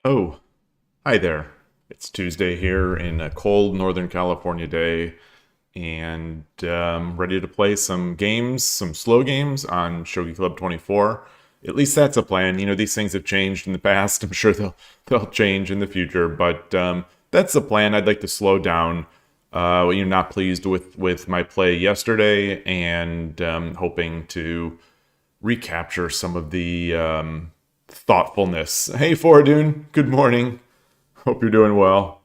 Oh, hi there. It's Tuesday here in a cold Northern California day, and ready to play some games, some slow games on Shogi Club 24. At least that's a plan. You know, these things have changed in the past. I'm sure they'll change in the future, but that's the plan. I'd like to slow down. You're not pleased with my play yesterday, and hoping to recapture some of the thoughtfulness. Hey, Fordoon, good morning. Hope you're doing well.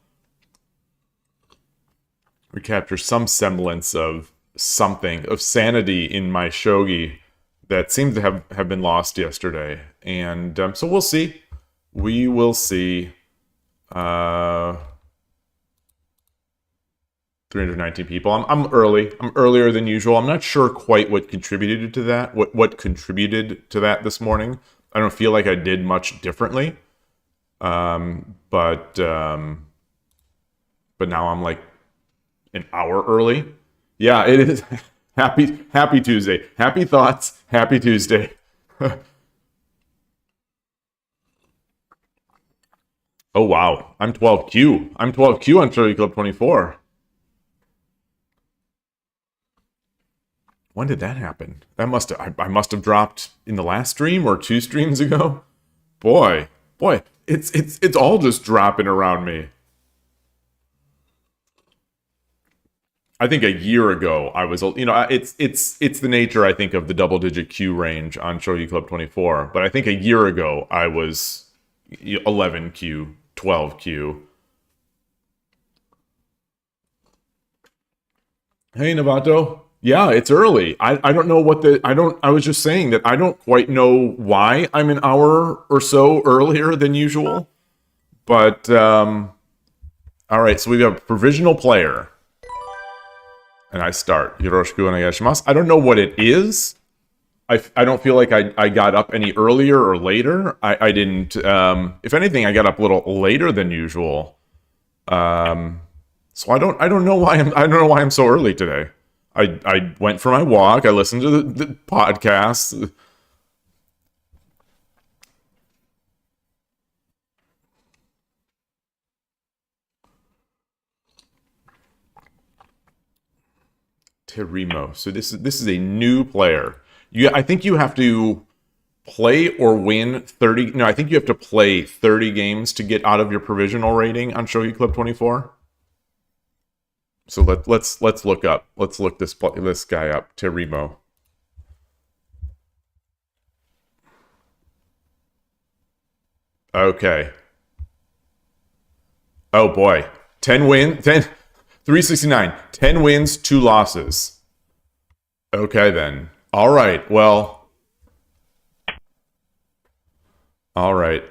Recapture some semblance of something, of sanity in my shogi that seems to have been lost yesterday. And so we'll see. We will see. 319 people. I'm early. I'm earlier than usual. I'm not sure quite what contributed to that. What contributed to that this morning. I don't feel like I did much differently. But now I'm like an hour early. Yeah, it is. Happy Tuesday. Happy thoughts. Happy Tuesday. Oh wow, I'm 12Q. I'm 12Q on Shogi Club 24. When did that happen? That I must have dropped in the last stream or two streams ago. Boy, it's all just dropping around me. I think a year ago I was, it's the nature I think of the double digit Q range on Shogi Club 24. But I think a year ago I was 11Q, 12Q. Hey Navato. Yeah, it's early. I don't know what I was just saying that I don't quite know why I'm an hour or so earlier than usual. But all right, so we have a provisional player. And I start. Yoroshiku onegaishimasu. I don't know what it is. I don't feel like I got up any earlier or later. I didn't. If anything, I got up a little later than usual. So I don't know why I'm so early today. I went for my walk. I listened to the podcast. Terimo. So this is a new player. I think you have to play or win 30. No, I think you have to play 30 games to get out of your provisional rating on Shogi Club 24. So let's look up. Let's look this guy up. Terimo. Okay. Oh boy. 369. 10 wins, 2 losses. Okay then. All right. Well. All right.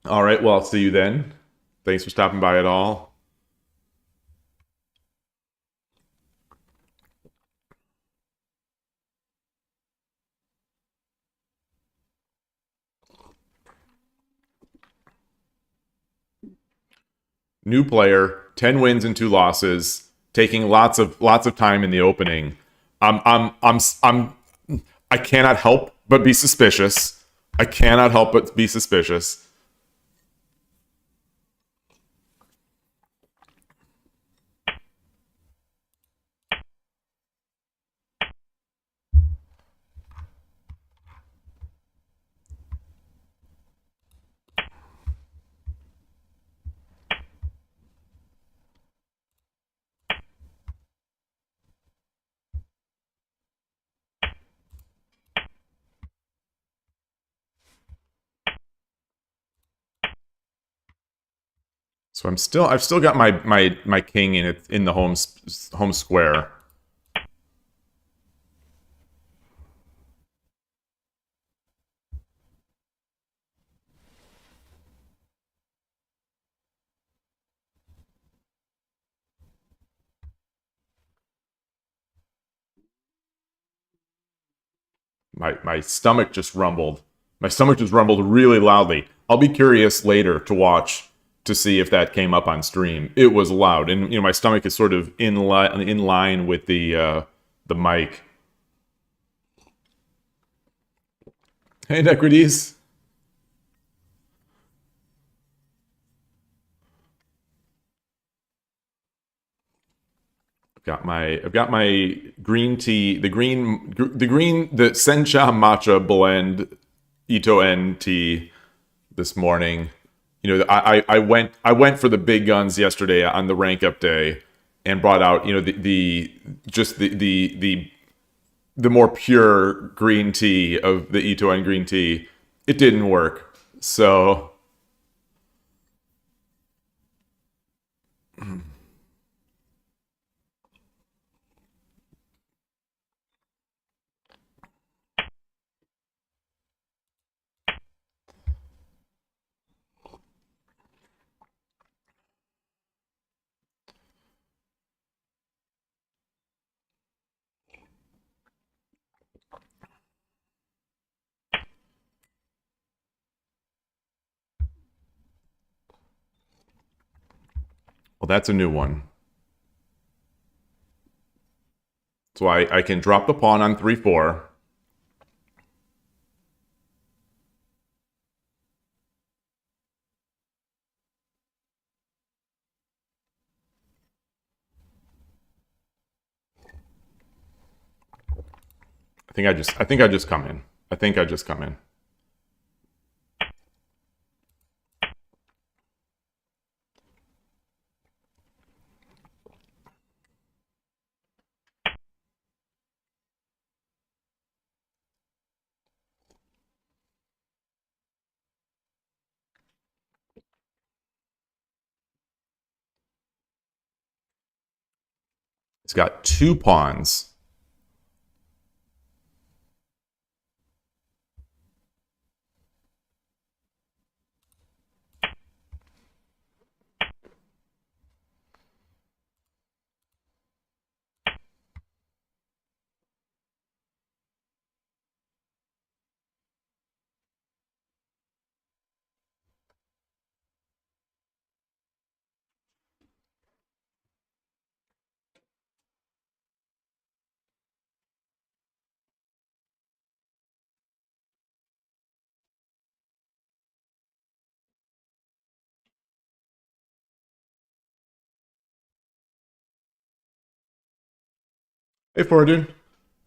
All right. Well, I'll see you then. Thanks for stopping by at all. New player, 10 wins and 2 losses, taking lots of time in the opening. I cannot help but be suspicious. I cannot help but be suspicious. So I've still got my king in the home square. My stomach just rumbled. My stomach just rumbled really loudly. I'll be curious later to watch to see if that came up on stream. It was loud, and my stomach is sort of in line with the the mic. Hey, Necrides. I've got my green tea, the sencha matcha blend Ito En tea this morning. You know, I went for the big guns yesterday on the rank up day and brought out, you know, the more pure green tea of the Ito En green tea. It didn't work. So well, that's a new one. So I can drop the pawn on 3-4. I think I just come in. I think I just come in. It's got 2 pawns. Hey, Fordun.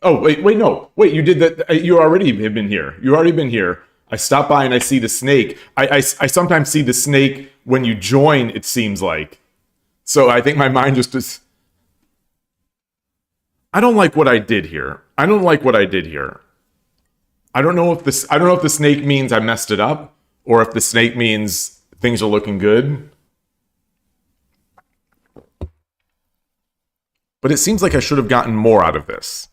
Oh, wait, no. Wait, you did that. You already have been here. You already been here. I stop by and I see the snake. I sometimes see the snake when you join, it seems like. So I think my mind just is. I don't like what I did here. I don't like what I did here. I don't know if the snake means I messed it up or if the snake means things are looking good. But it seems like I should have gotten more out of this.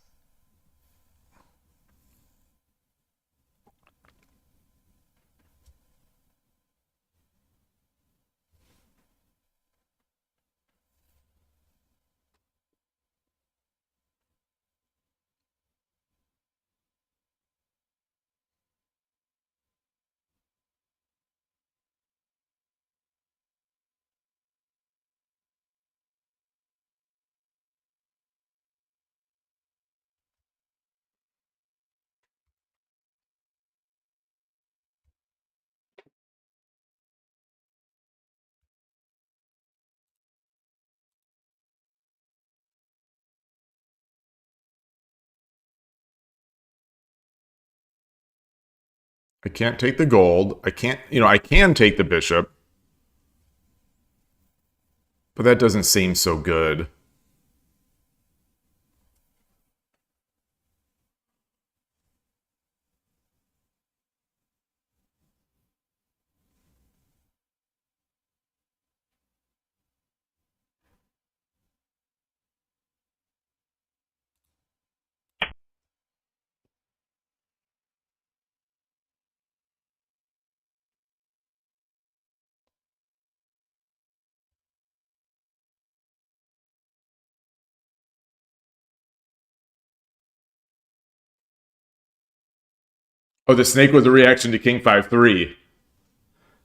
I can't take the gold. I can't, I can take the bishop. But that doesn't seem so good. Oh, the snake was a reaction to King 5-3.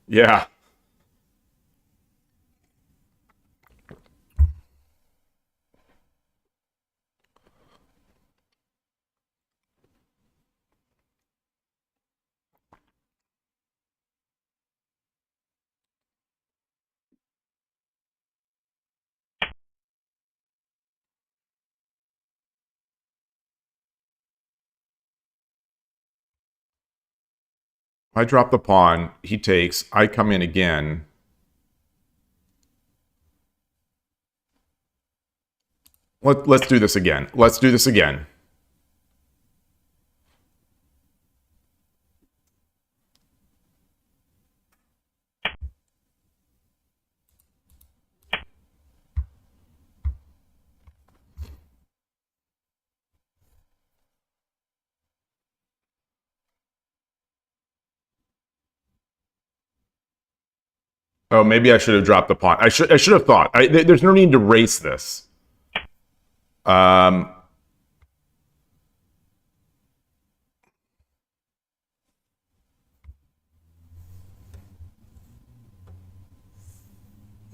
Yeah. I drop the pawn, he takes, I come in again. Let's do this again. Let's do this again. Oh, maybe I should have dropped the pawn. I should have thought. There's no need to race this. But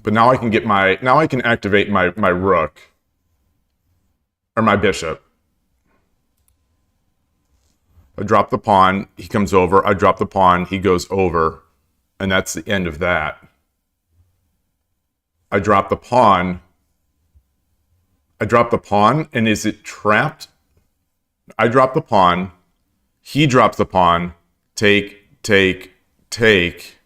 now I can get now I can activate my rook or my bishop. I drop the pawn, he comes over. I drop the pawn, he goes over, and that's the end of that. I drop the pawn. I drop the pawn, and is it trapped? I drop the pawn. He drops the pawn. Take, take, take.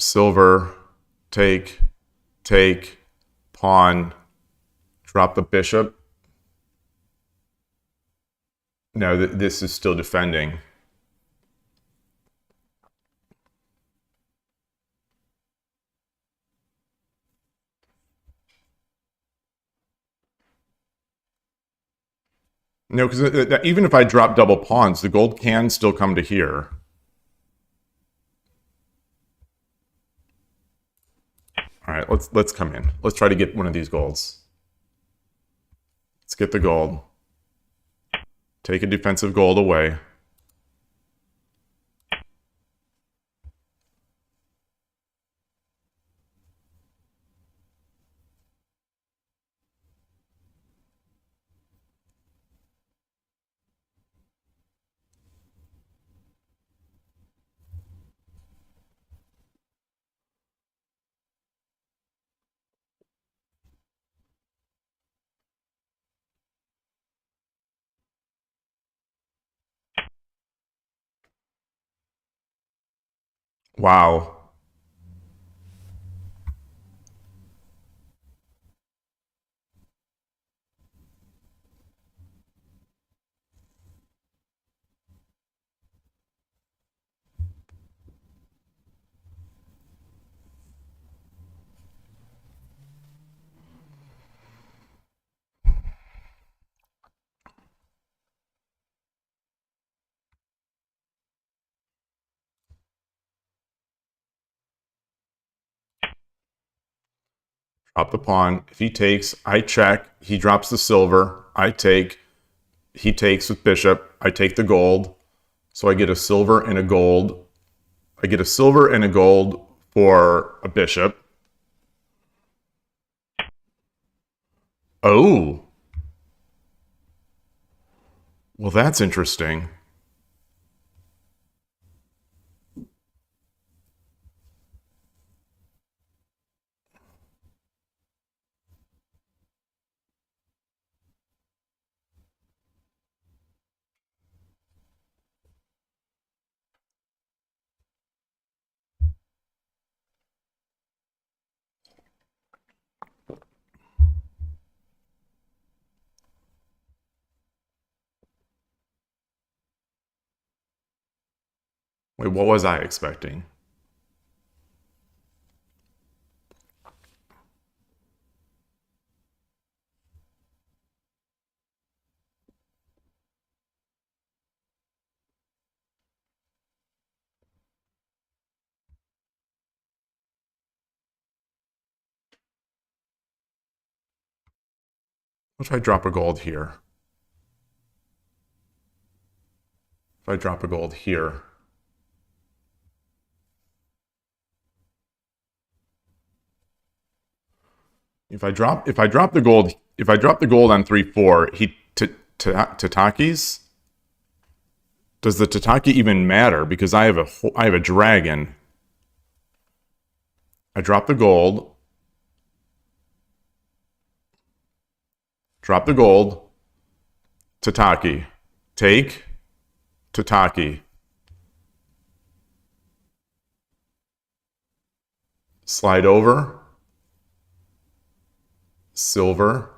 Silver, take, take, pawn, drop the bishop. No, this is still defending. No, because even if I drop double pawns, the gold can still come to here. All right, let's come in. Let's try to get one of these golds. Let's get the gold. Take a defensive gold away. Wow. Drop the pawn. If he takes, I check. He drops the silver. I take. He takes with bishop. I take the gold. So I get a silver and a gold. I get a silver and a gold for a bishop. Oh. Well, that's interesting. Wait, what was I expecting? What if I drop a gold here? If I drop a gold here. If I drop the gold on 3-4, Tataki's? Does the Tataki even matter? Because I have a dragon. I drop the gold. Drop the gold. Tataki. Take. Tataki. Slide over. Silver.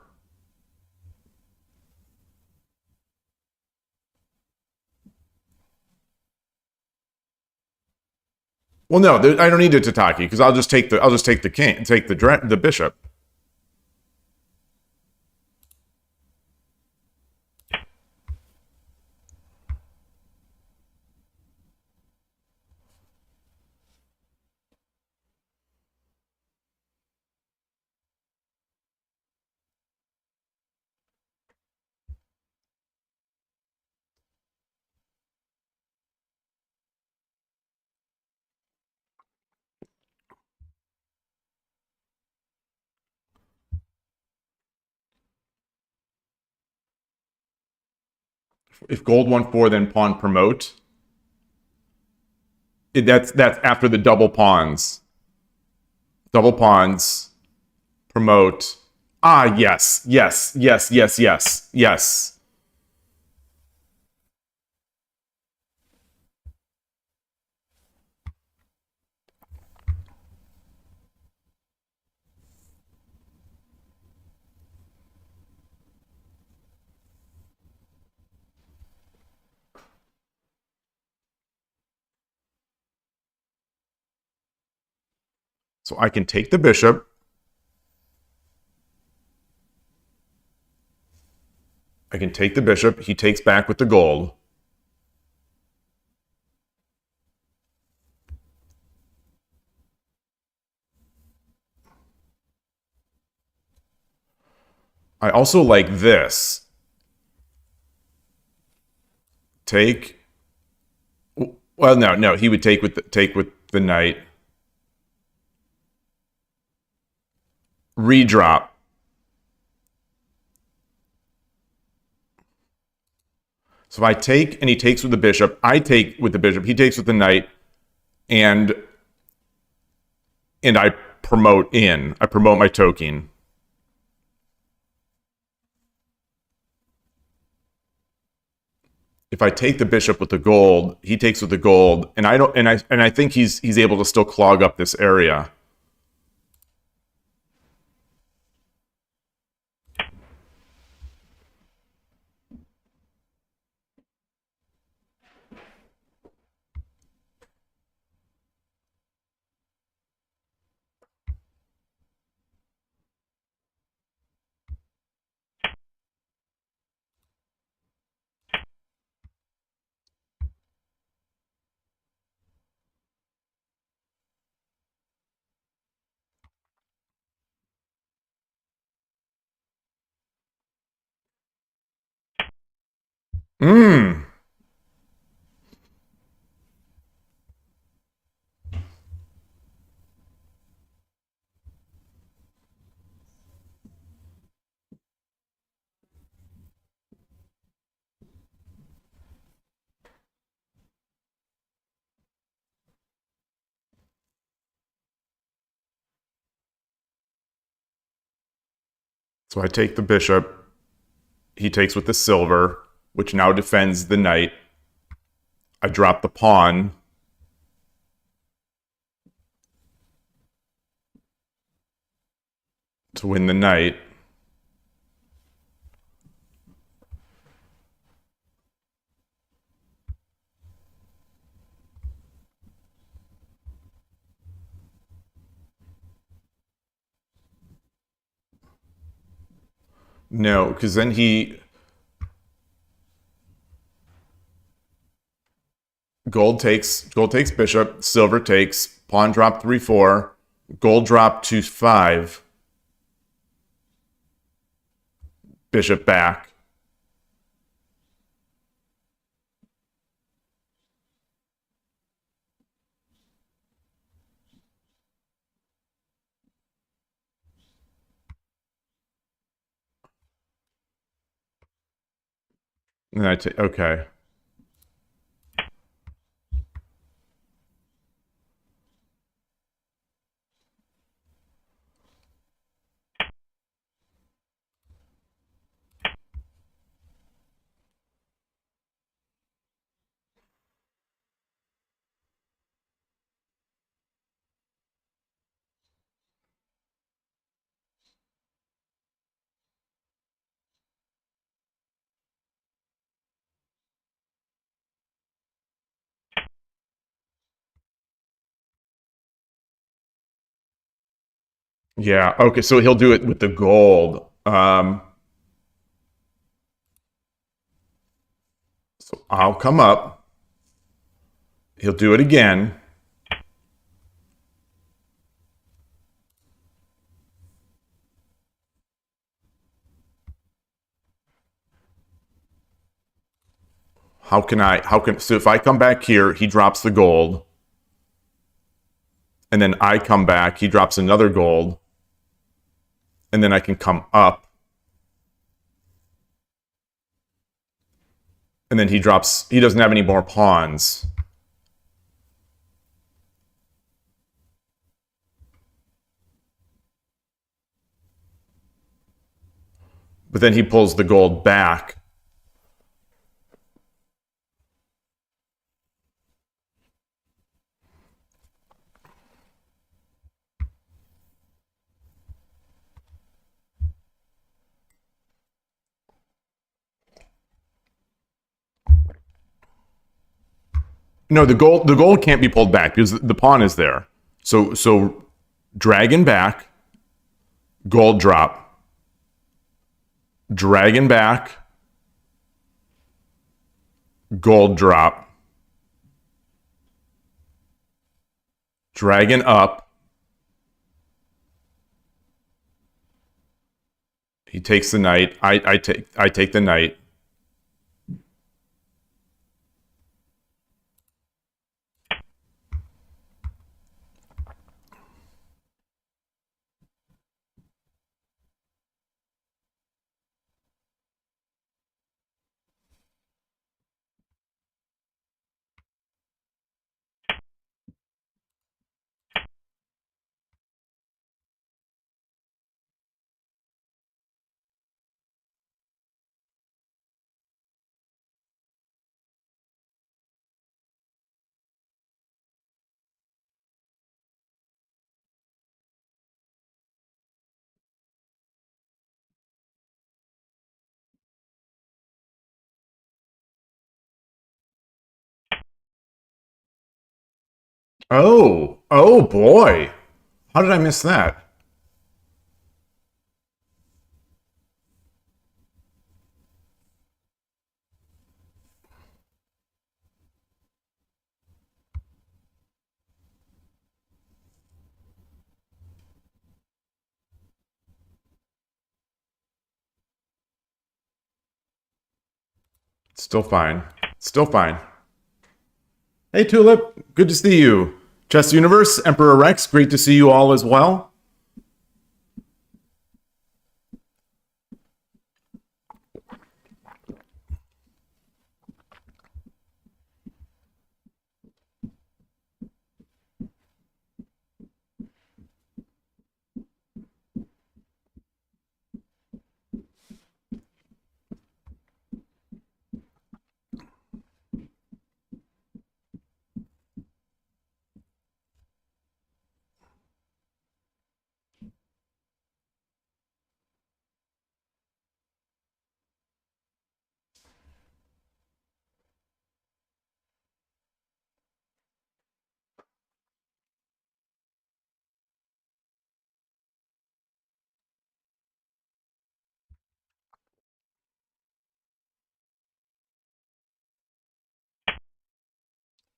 Well, no, I don't need a Tataki because I'll just take the king, take the bishop. If gold 1-4, then pawn promote. That's after the double pawns. Double pawns. Promote. Ah, yes, yes, yes, yes, yes, yes. So I can take the bishop. I can take the bishop. He takes back with the gold. I also like this. Take. Well, no. He would take with the knight. Redrop. So I take and he takes with the bishop. I take with the bishop. He takes with the knight, and I promote in. I promote my token. If I take the bishop with the gold, he takes with the gold, and I think he's able to still clog up this area. Mmm. So I take the bishop. He takes with the silver, which now defends the knight. I drop the pawn. To win the knight. No, because then gold takes bishop, silver takes, pawn drop 3-4, gold drop 2-5, bishop back. And I take, okay. Yeah, okay, so he'll do it with the gold. So I'll come up. He'll do it again. So if I come back here, he drops the gold. And then I come back, he drops another gold. And then I can come up. And then he doesn't have any more pawns. But then he pulls the gold back. No, the gold can't be pulled back because the pawn is there. So dragon back, gold drop. Dragon back, gold drop. Dragon up. He takes the knight. I take the knight. Oh boy. How did I miss that? Still fine. Still fine. Hey, Tulip. Good to see you. Chess Universe, Emperor Rex, great to see you all as well.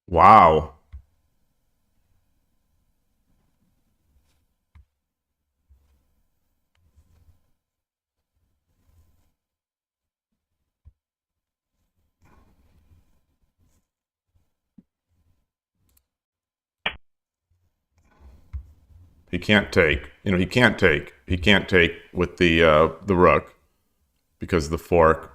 Wow. He can't take. He can't take. He can't take with the rook because of the fork.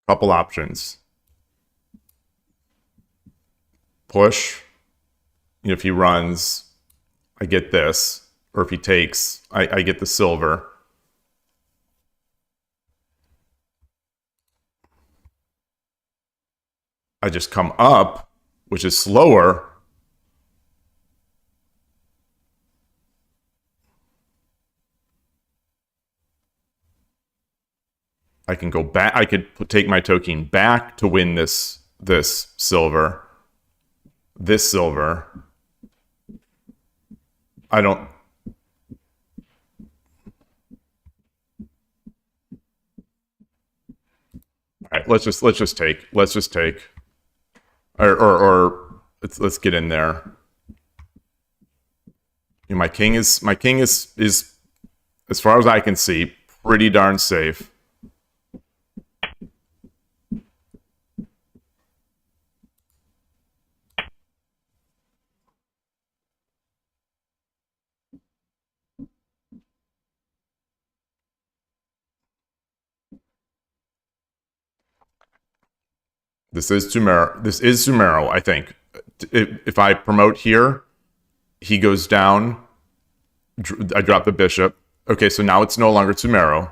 Couple options. Push. If he runs, I get this. Or if he takes, I get the silver. I just come up, which is slower. I can go back. I could take my token back to win this silver. This silver. I don't. All right, let's just take. Or let's get in there. My king is as far as I can see pretty darn safe. This is Sumero, I think. If I promote here, he goes down. I drop the bishop. Okay, so now it's no longer Sumero.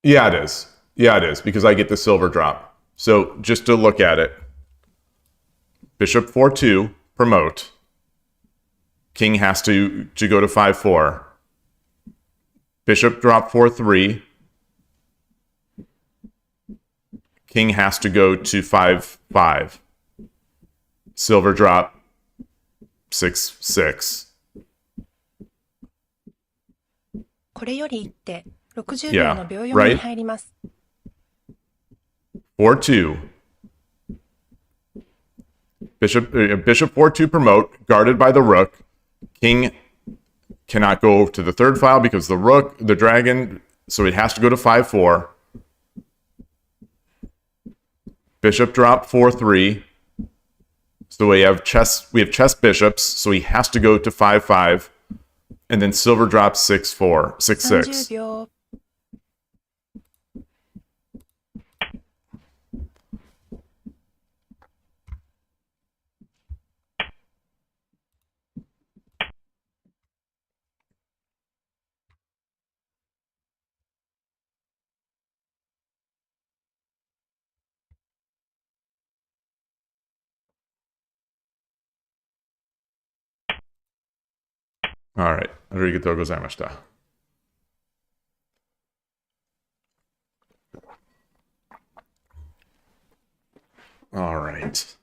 Yeah, it is. Yeah, it is, because I get the silver drop. So just to look at it. Bishop 4-2, promote. King has to go to 5-4. Bishop drop 4-3. King has to go to 5-5. Silver drop 6-6. これより一手60秒の秒読みに入ります。4-2. Bishop 4-2 promote, guarded by the rook. King cannot go to the third file because the rook, the dragon, so it has to go to 5-4. Bishop drop 4-3. So we have chess bishops, so he has to go to 5-5. And then silver drops 6-4, 6-6. 30秒 All right. ありがとうございました。All right.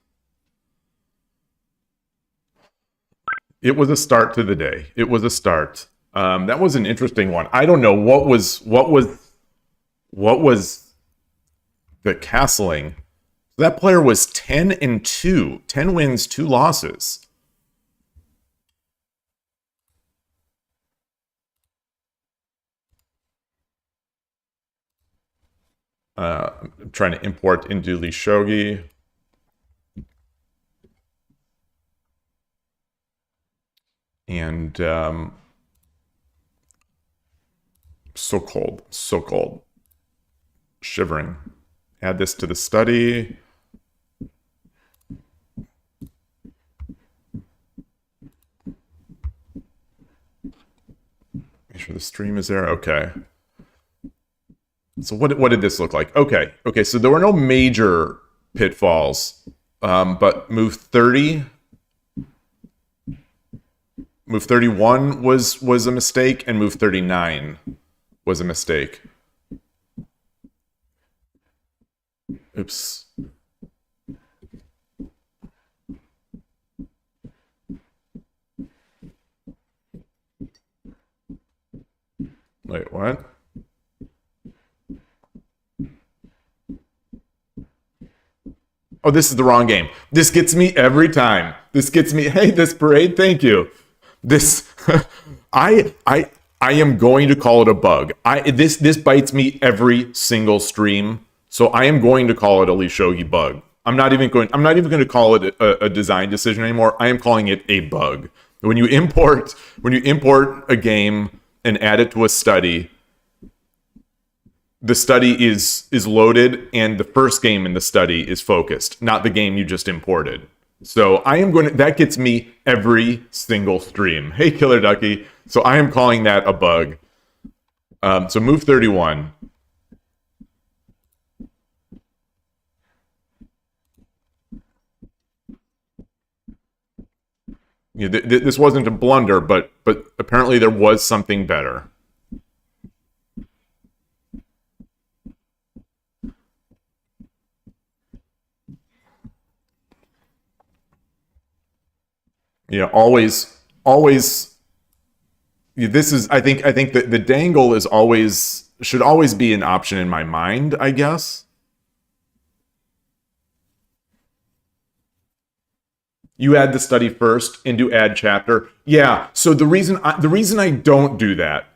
It was a start to the day. It was a start. That was an interesting one. I don't know what was the castling. That player was 10-2, 10 wins, 2 losses. I'm trying to import into the Shogi. And so cold, shivering. Add this to the study. Make sure the stream is there. Okay. So what did this look like? Okay, so there were no major pitfalls, but move 30, move 31 was a mistake, and move 39 was a mistake. Oops. Wait, what? Oh, this is the wrong game. This gets me every time. This gets me. Hey, this parade. Thank you. This, I am going to call it a bug. This bites me every single stream. So I am going to call it a Shogi bug. I'm not even going to call it a design decision anymore. I am calling it a bug. When you import a game and add it to a study, the study is loaded and the first game in the study is focused, not the game you just imported. So I am going to, that gets me every single stream. Hey, Killer Ducky. So I am calling that a bug. So move 31. You know, this wasn't a blunder, but apparently there was something better. You know, always. This is, I think that the dangle is should always be an option in my mind, I guess. You add the study first and do add chapter. Yeah. So the reason I don't do that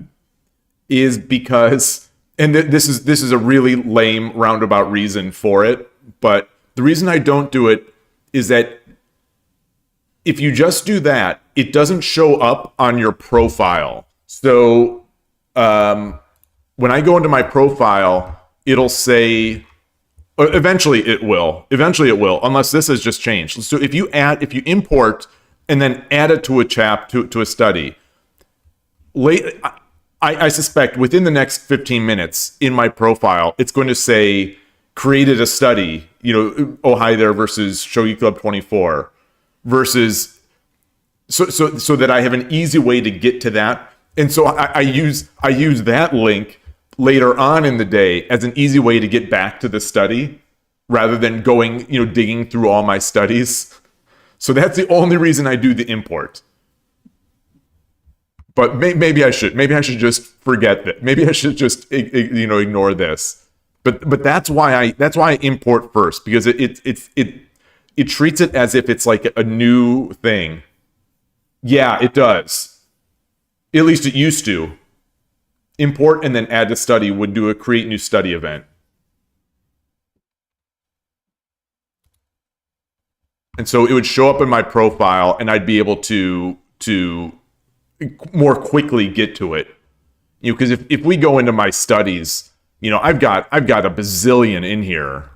is because, and this is a really lame roundabout reason for it, but the reason I don't do it is that if you just do that, it doesn't show up on your profile. So when I go into my profile, it'll say, eventually it will, unless this has just changed. So if you import and then add it to a study, I suspect within the next 15 minutes in my profile, it's going to say created a study, you know, oh hi there versus Shogi Club 24 versus so that I have an easy way to get to that. And so I use that link later on in the day as an easy way to get back to the study rather than going, you know, digging through all my studies. So that's the only reason I do the import. But maybe I should just forget that. Maybe I should just, you know, ignore this. But that's why I import first, because it treats it as if it's like a new thing. Yeah, it does. At least it used to. Import and then add to study would do a create new study event. And so it would show up in my profile and I'd be able to more quickly get to it. You know, because if we go into my studies, you know, I've got a bazillion in here.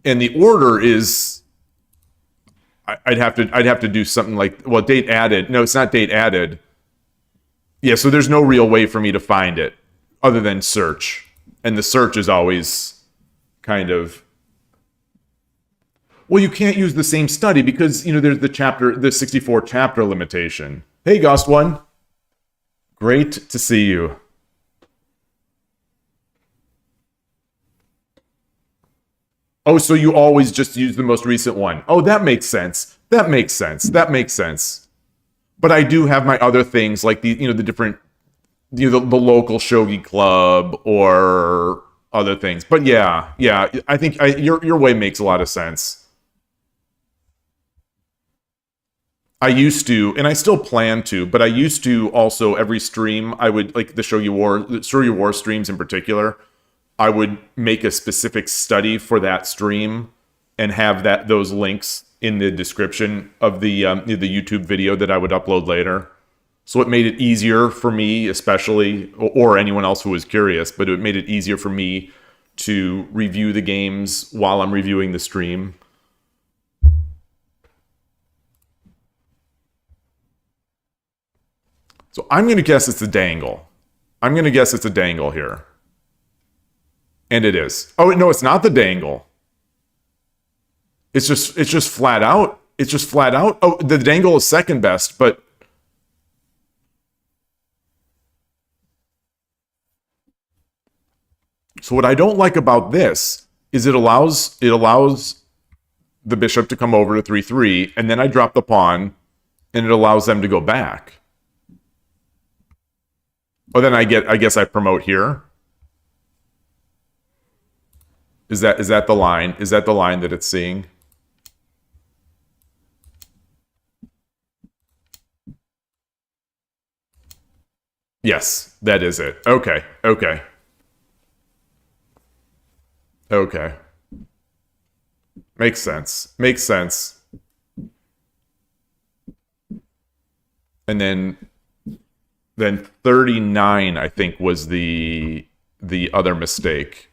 And the order is, I'd have to do something like, well, date added. No, it's not date added. Yeah, so there's no real way for me to find it other than search. And the search is always kind of, well, you can't use the same study because, you know, there's the 64 chapter limitation. Hey, Ghost One. Great to see you. Oh, so you always just use the most recent one. Oh, that makes sense. But I do have my other things like the different, you know, the local Shogi Club or other things. But yeah, I think your way makes a lot of sense. I used to, and I still plan to, but I used to also every stream, I would, like the Shogi War streams in particular, I would make a specific study for that stream and have those links in the description of the YouTube video that I would upload later. So it made it easier for me, especially, or anyone else who was curious, but it made it easier for me to review the games while I'm reviewing the stream. So I'm going to guess it's a dangle. Here. And it is. Oh, no, it's not the dangle. It's just flat out. Oh, the dangle is second best, but so what I don't like about this is it allows the bishop to come over to 3-3, and then I drop the pawn, and it allows them to go back. Oh, then I guess I promote here. Is that the line? Is that the line that it's seeing? Yes, that is it. Okay. Makes sense. And then Then 39, I think, was the other mistake.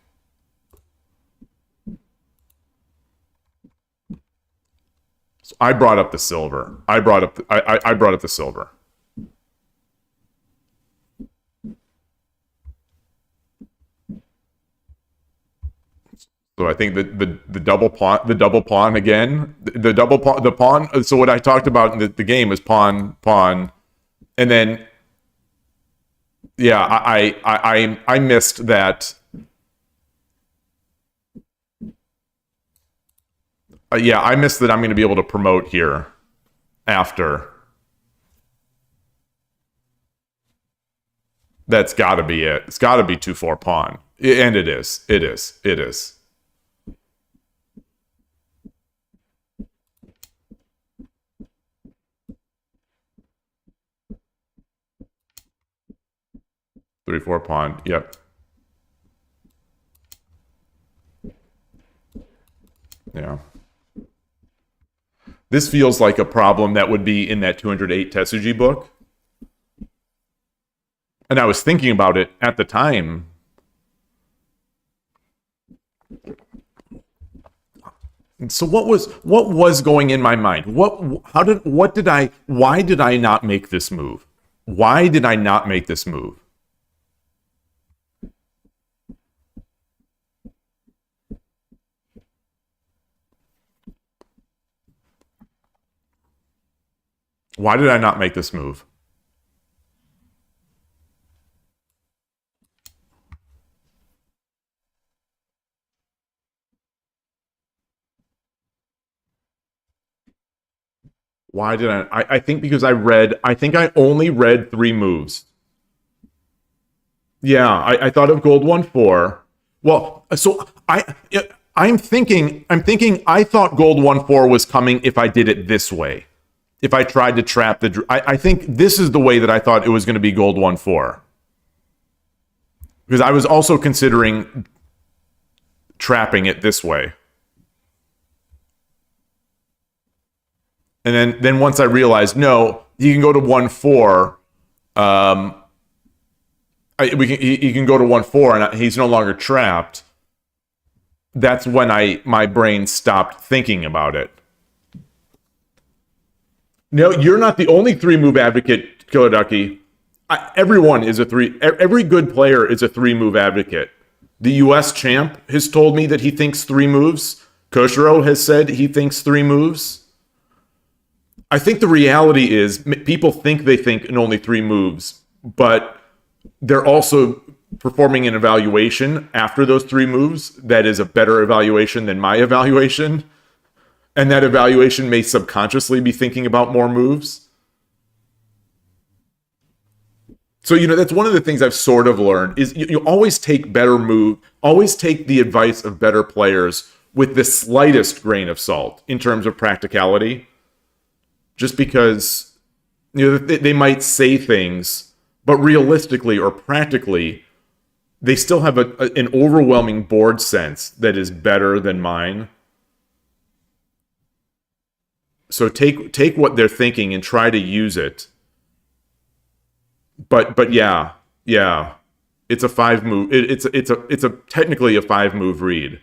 So I brought up the silver. I brought up the silver. So I think the double pawn again, the pawn. So what I talked about in the game is pawn, and then yeah, I missed that. Yeah, I missed that I'm going to be able to promote here after. That's got to be it. It's got to be 2-4 pawn, and it is. It is. It is. 3-4 pawn. Yep. Yeah. This feels like a problem that would be in that 208 Tetsuji book. And I was thinking about it at the time. And so what was going in my mind? Why did I not make this move? Why did I not make this move? Why did I not make this move? Why did I think because I think I only read 3 moves. Yeah, I thought of gold 1-4. Well, so I'm thinking I thought gold 1-4 was coming if I did it this way. If I tried to trap the... I think this is the way that I thought it was going to be gold 1-4. Because I was also considering trapping it this way. And then once I realized, no, he can go to 1-4. He can go to 1-4 and he's no longer trapped. That's when my brain stopped thinking about it. No, you're not the only 3-move advocate, Killer Ducky. Everyone is a 3. Every good player is a 3-move advocate. The U.S. champ has told me that he thinks 3 moves. Koshiro has said he thinks 3 moves. I think the reality is people think they think in only 3 moves, but they're also performing an evaluation after those 3 moves that is a better evaluation than my evaluation. And that evaluation may subconsciously be thinking about more moves. So, that's one of the things I've sort of learned is you always take always take the advice of better players with the slightest grain of salt in terms of practicality. Just because, they might say things, but realistically or practically, they still have an overwhelming board sense that is better than mine. So take what they're thinking and try to use it. But yeah, it's a 5-move. It's technically a 5-move read.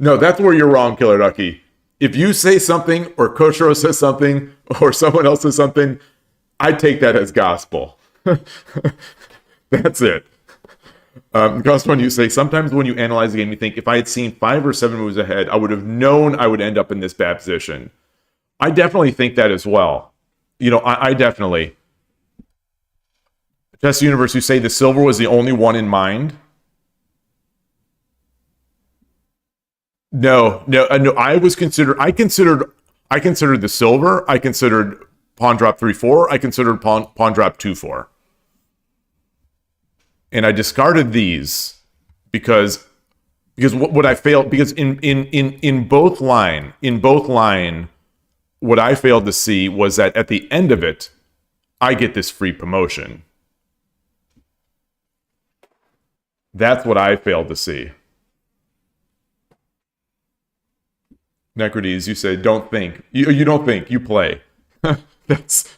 No, that's where you're wrong, Killer Ducky. If you say something, or Koshiro says something, or someone else says something, I take that as gospel. That's it. Because when you say, sometimes when you analyze the game, you think, if I had seen 5 or 7 moves ahead, I would have known I would end up in this bad position. I definitely think that as well. I definitely. Chess Universe, you say the silver was the only one in mind? No. I considered the silver. I considered pawn drop 3-4. I considered pawn drop 2-4. And I discarded these because what I failed, because in both line, what I failed to see was that at the end of it, I get this free promotion. That's what I failed to see. Necrodes, you said, don't think. You don't think, you play. That's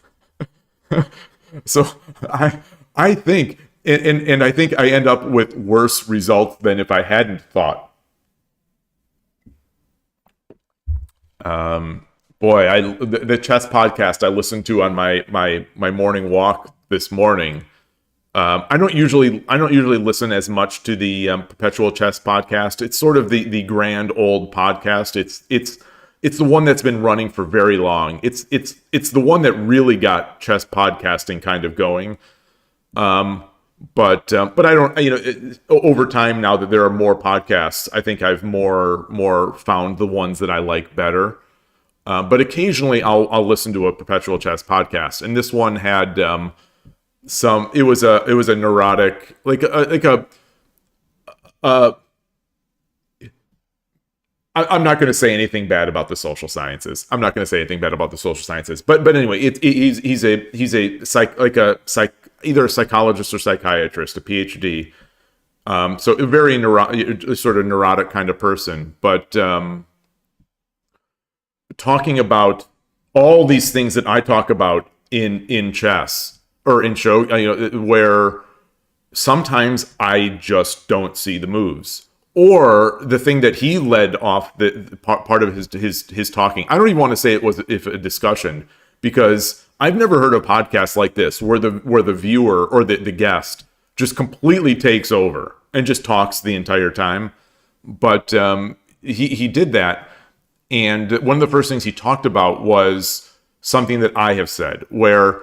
so I think, and I think I end up with worse results than if I hadn't thought. Boy, the chess podcast I listened to on my morning walk this morning. I don't usually listen as much to the Perpetual Chess podcast. It's sort of the grand old podcast. It's the one that's been running for very long. It's the one that really got chess podcasting kind of going. But I don't, over time now that there are more podcasts, I think I've more found the ones that I like better. But occasionally I'll listen to a Perpetual Chess podcast, and this one had it was a neurotic, I'm not going to say anything bad about the social sciences. But anyway, he's either a psychologist or psychiatrist, a PhD. So a very sort of neurotic kind of person, but talking about all these things that I talk about in chess or in show, where sometimes I just don't see the moves. Or the thing that he led off the part of his talking. I don't even want to say it was a discussion, because I've never heard a podcast like this where the viewer or the guest just completely takes over and just talks the entire time. But he did that, and one of the first things he talked about was something that I have said, where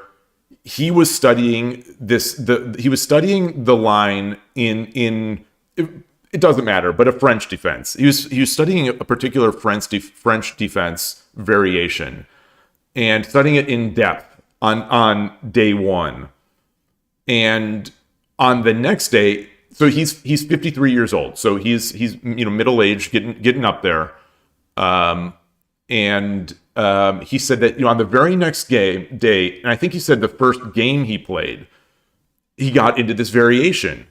he was studying the line in it doesn't matter, but a French defense. He was studying a particular French defense variation, and studying it in depth on day one. And on the next day, so he's 53 years old, so he's middle aged, getting up there. And he said that on the very next day, and I think he said the first game he played, he got into this variation.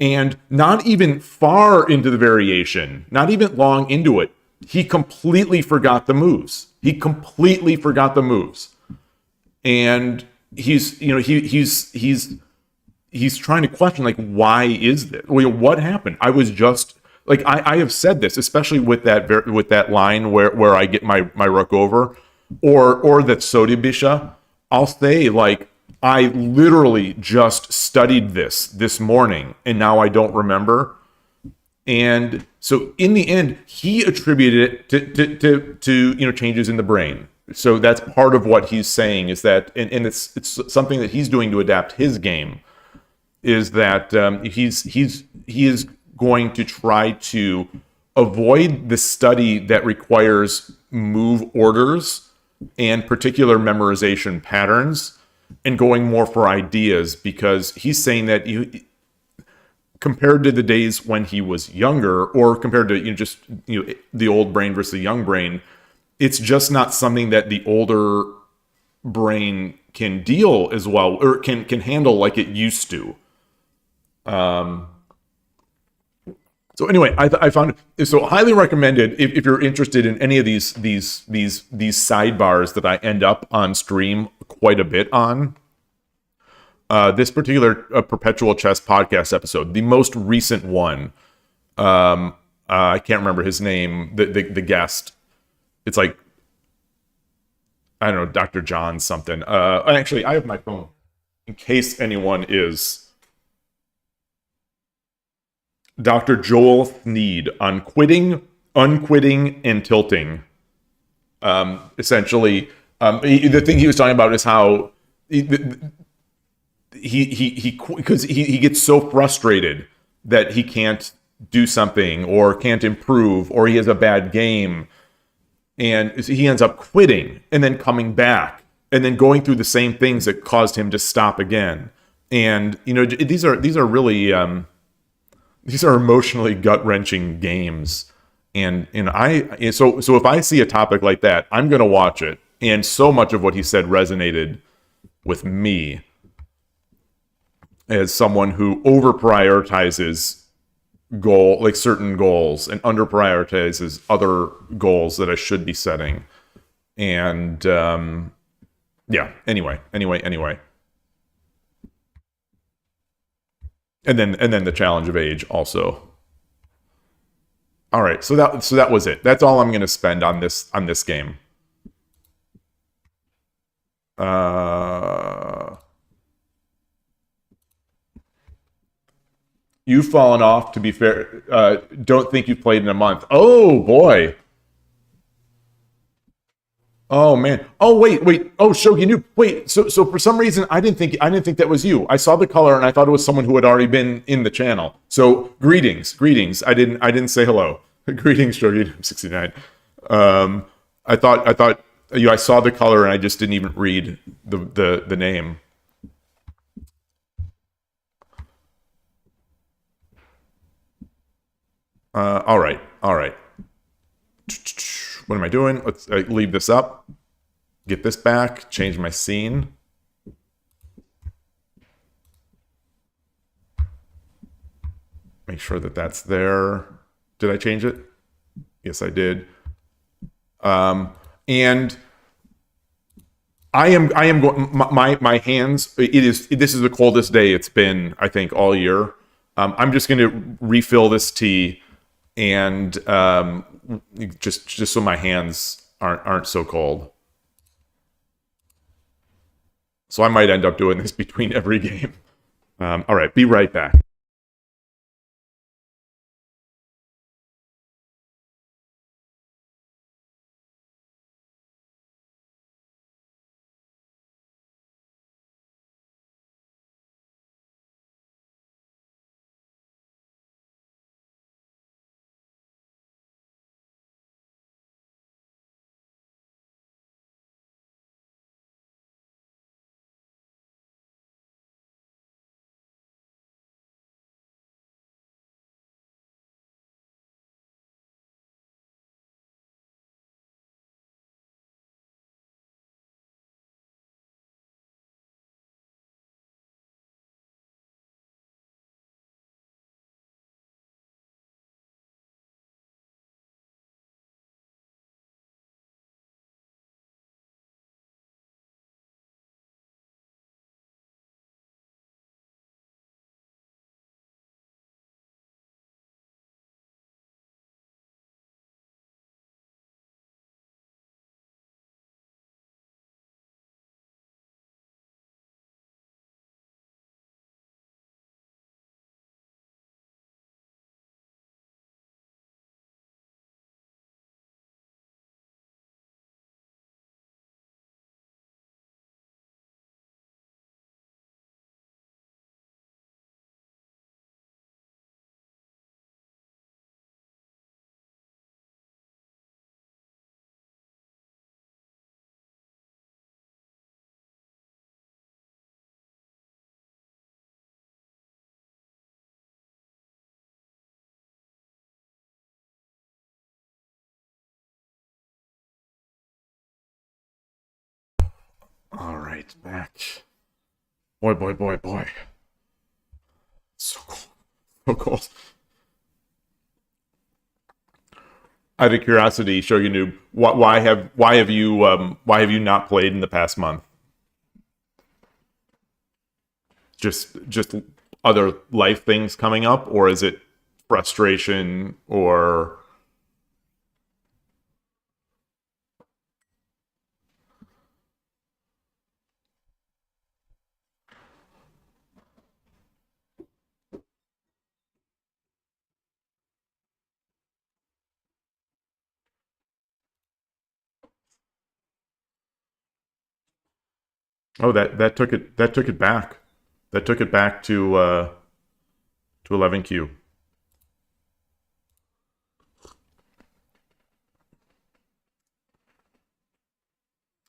And not even far into the variation, not even long into it, he completely forgot the moves. And he's trying to question, like, why is this? What happened? I was just like, I have said this, especially with that line where I get my rook over, or that Sotibisha. I'll say, like, I literally just studied this morning, and now I don't remember. And so in the end, he attributed it to changes in the brain. So that's part of what he's saying, is that, and it's something that he's doing to adapt his game, is that he is going to try to avoid the study that requires move orders and particular memorization patterns, and going more for ideas, because he's saying that compared to the days when he was younger, or compared to the old brain versus the young brain, it's just not something that the older brain can deal as well, or can handle like it used to. So anyway, I found it so highly recommended if you're interested in any of these sidebars that I end up on stream quite a bit on. This particular Perpetual Chess podcast episode, the most recent one, I can't remember his name, the guest. It's like, I don't know, Dr. John something. Actually, I have my phone in case anyone is. Dr. Joel Thneed on quitting, unquitting, and tilting. Essentially, the thing he was talking about is how because he gets so frustrated that he can't do something or can't improve, or he has a bad game, and he ends up quitting and then coming back and then going through the same things that caused him to stop again. And these are really these are emotionally gut-wrenching games. And so if I see a topic like that, I'm going to watch it. And so much of what he said resonated with me as someone who over-prioritizes certain goals, and under prioritizes other goals that I should be setting. And yeah, anyway. And then the challenge of age also. All right, so that was it. That's all I'm going to spend on this game. You've fallen off, to be fair. Don't think you've played in a month. Oh boy. Oh man. Oh wait. Oh, Shogi Noob. Wait. So for some reason I didn't think that was you. I saw the color and I thought it was someone who had already been in the channel. So greetings. I didn't say hello. Greetings, Shogi Noob 69. I thought I saw the color and I just didn't even read the name. All right. What am I doing? Let's leave this up. Get this back. Change my scene. Make sure that that's there. Did I change it? Yes, I did. And I am going. My hands. This is the coldest day it's been, I think, all year. I'm just going to refill this tea, and just so my hands aren't so cold. So I might end up doing this between every game. All right, be right back. All right, back. Boy. So cold. So cold. Out of curiosity, Shogi Noob, why have you not played in the past month? Just other life things coming up, or is it frustration or? Oh, that took it back. That took it back to 11Q.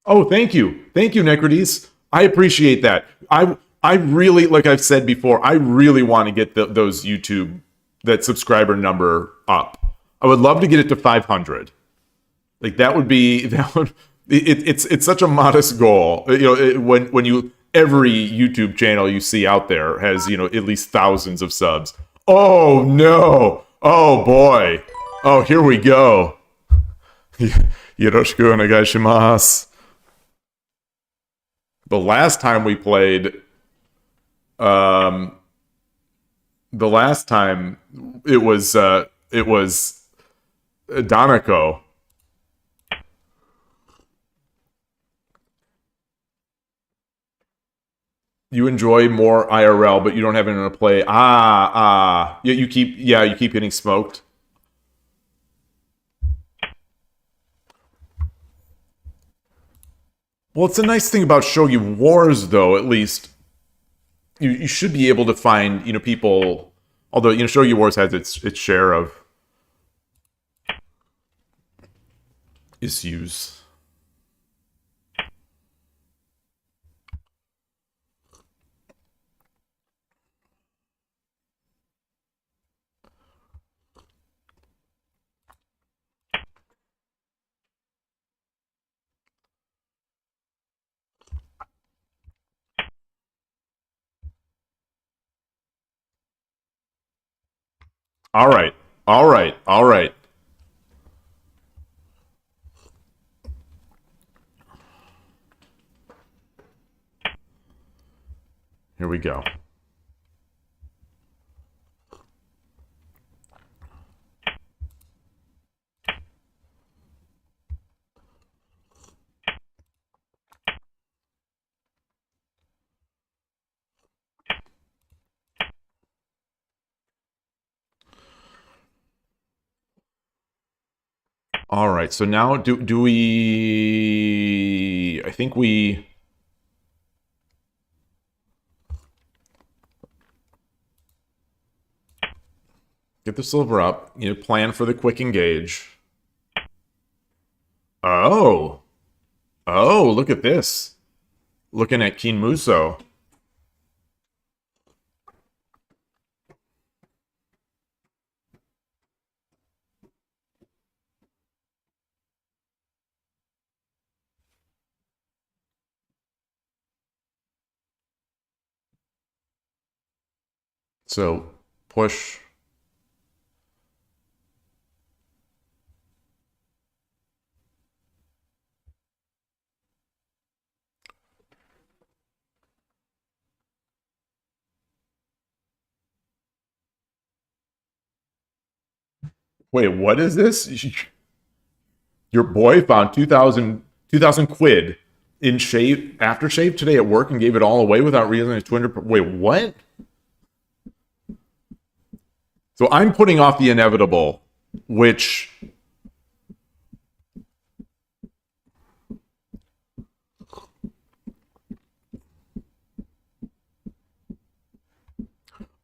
Oh, thank you, Necrodes. I appreciate that. I really, like I've said before, I really want to get those that subscriber number up. I would love to get it to 500. Like that would be it's such a modest goal. When you every YouTube channel you see out there has at least thousands of subs. Oh no! Oh boy! Oh, here we go. Yoroshiku onegaishimasu. The last time we played, um, the last time it was Danako. You enjoy more IRL, but you don't have anyone to play. Yeah, you keep getting smoked. Well, it's a nice thing about Shogi Wars, though. At least you should be able to find people. Although Shogi Wars has its share of issues. All right, all right, all right. Here we go. All right, so now do we? I think we. Get the silver up. Plan for the quick engage. Oh. Oh, look at this. Looking at Kin Muso. So, push. Wait, what is this? Your boy found 2,000 quid in aftershave today at work and gave it all away without realizing 200. Wait, what? So I'm putting off the inevitable, which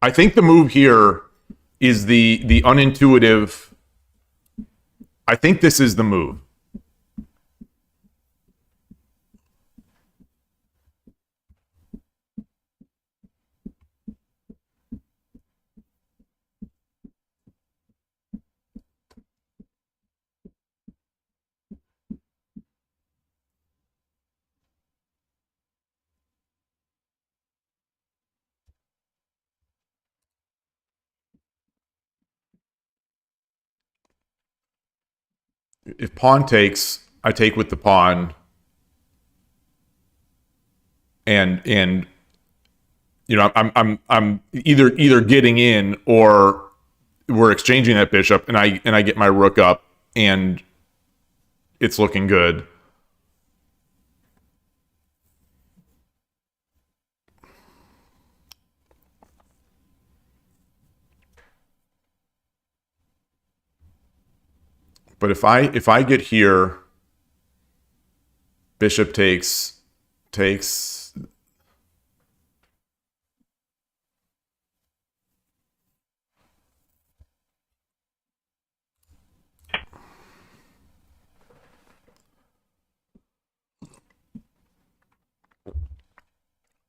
I think the move here is the unintuitive. I think this is the move. If pawn takes, I take with the pawn, and I'm either getting in or we're exchanging that bishop, and I get my rook up, and it's looking good. But if I get here, bishop takes.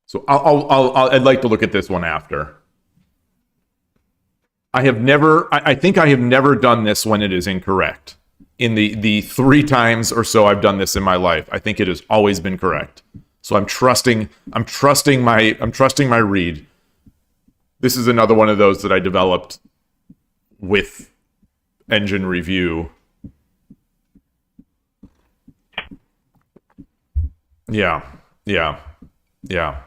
So I'd like to look at this one after. I think I have never done this when it is incorrect. In the 3 times or so I've done this in my life, I think it has always been correct. So I'm trusting my read. This is another one of those that I developed with engine review. Yeah, yeah, yeah.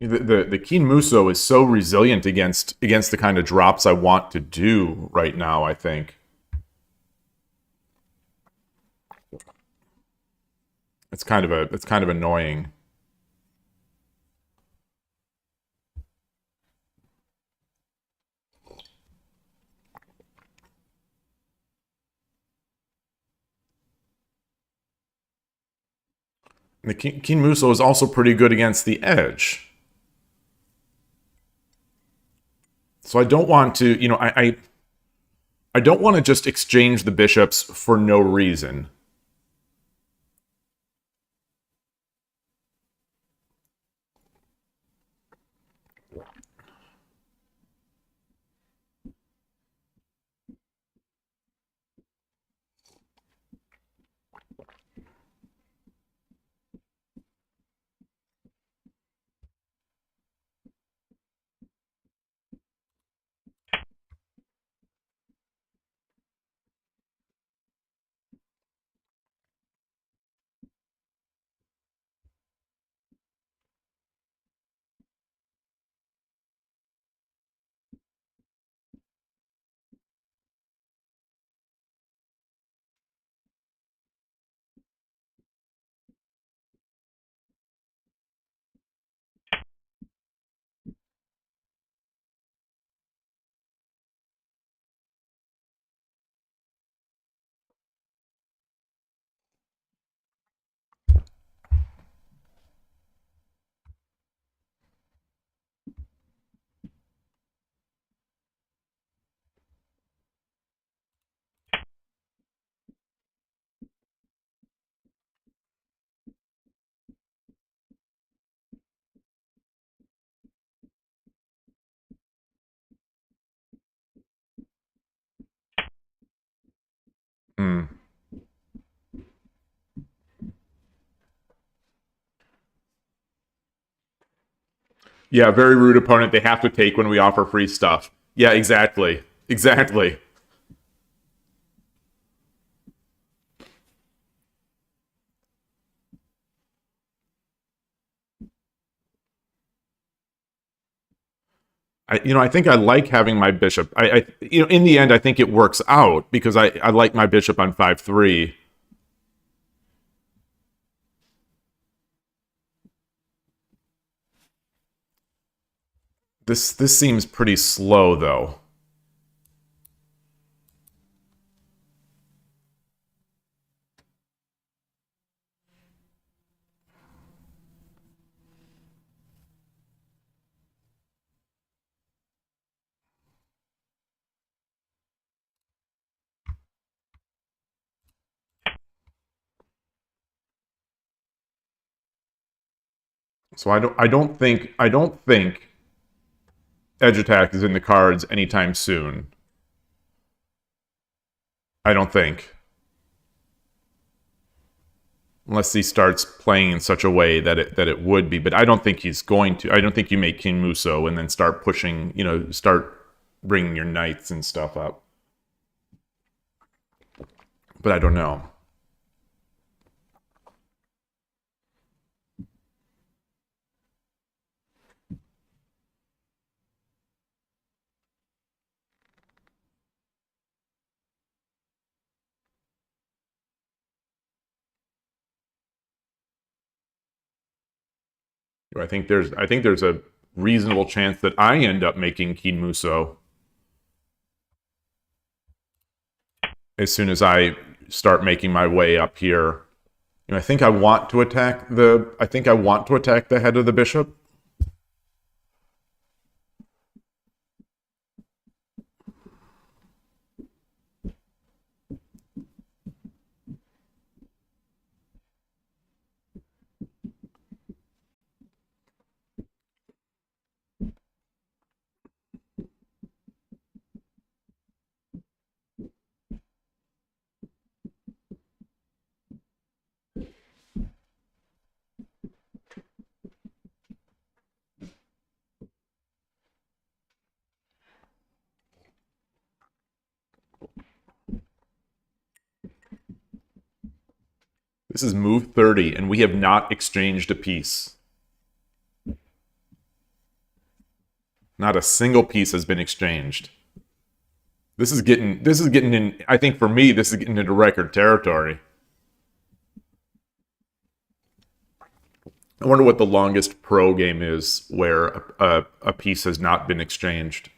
The Keen Muso is so resilient against the kind of drops I want to do right now, I think. It's kind of annoying. The Keen Muso is also pretty good against the edge. So I don't want to, I don't want to just exchange the bishops for no reason. Hmm. Yeah, very rude opponent. They have to take when we offer free stuff. Yeah, exactly. Exactly. I think I like having my bishop. In the end, I think it works out because I like my bishop on 5-3. This seems pretty slow though. So I don't think edge attack is in the cards anytime soon. I don't think. Unless he starts playing in such a way that it would be, but I don't think he's going to. I don't think you make King Muso and then start pushing, start bringing your knights and stuff up. But I don't know. I think there's a reasonable chance that I end up making King Muso as soon as I start making my way up here. I think I want to attack the head of the bishop. This is move 30, and we have not exchanged a piece. Not a single piece has been exchanged. This is getting in, I think for me, this is getting into record territory. I wonder what the longest pro game is where a piece has not been exchanged.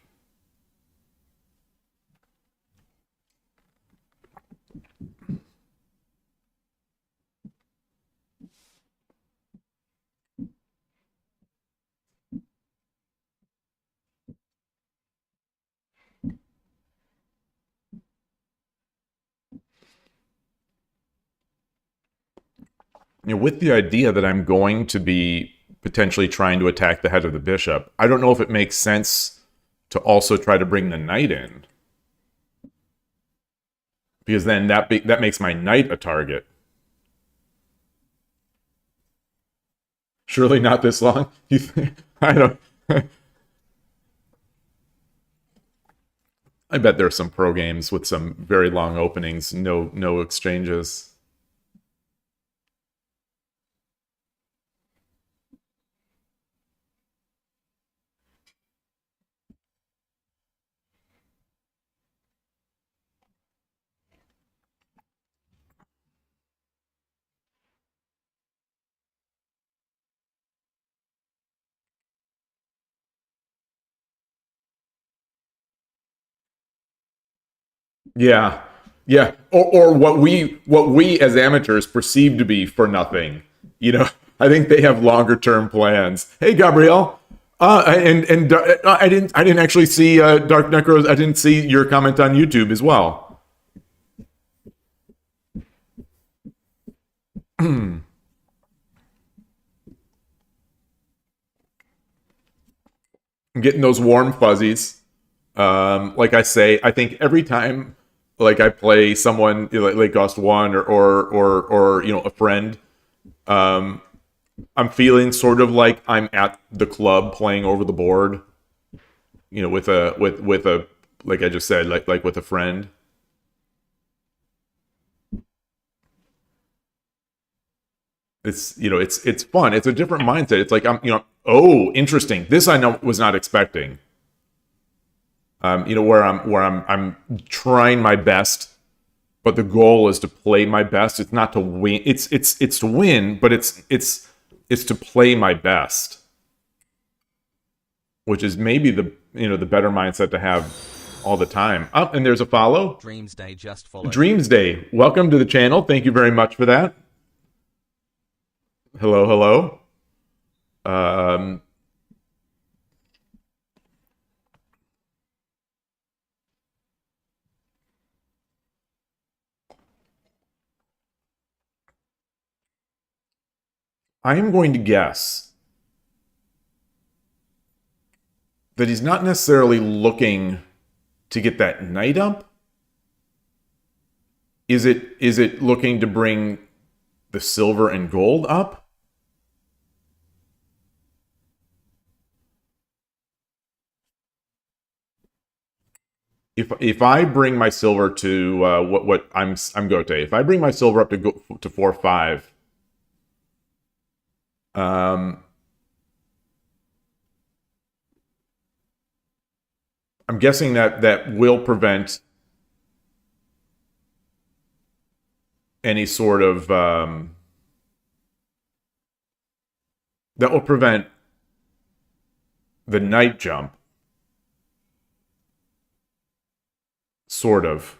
With the idea that I'm going to be potentially trying to attack the head of the bishop, I don't know if it makes sense to also try to bring the knight in. Because then that makes my knight a target. Surely not this long? I don't... I bet there are some pro games with some very long openings, no exchanges. Yeah, yeah, or what we as amateurs perceive to be for nothing. I think they have longer term plans. Hey, Gabrielle, and I didn't actually see DarkNekros. I didn't see your comment on YouTube as well. I'm getting those warm fuzzies. Like I say, I think every time like I play someone like Ghost One or a friend, um, I'm feeling sort of like I'm at the club playing over the board, with a like I just said, like with a friend. It's fun. It's a different mindset. It's like oh, interesting. This I know was not expecting. Where I'm trying my best, but the goal is to play my best. It's not to win. It's to win, but it's to play my best, which is maybe the better mindset to have all the time. Oh, and there's a follow. Dreams Day just followed. Dreams Day, welcome to the channel. Thank you very much for that. Hello, hello. I am going to guess that he's not necessarily looking to get that knight up. Is it looking to bring the silver and gold up? If I bring my silver to what I'm Gote, if I bring my silver up to 4-5, I'm guessing that will prevent any sort of that will prevent the knight jump. Sort of.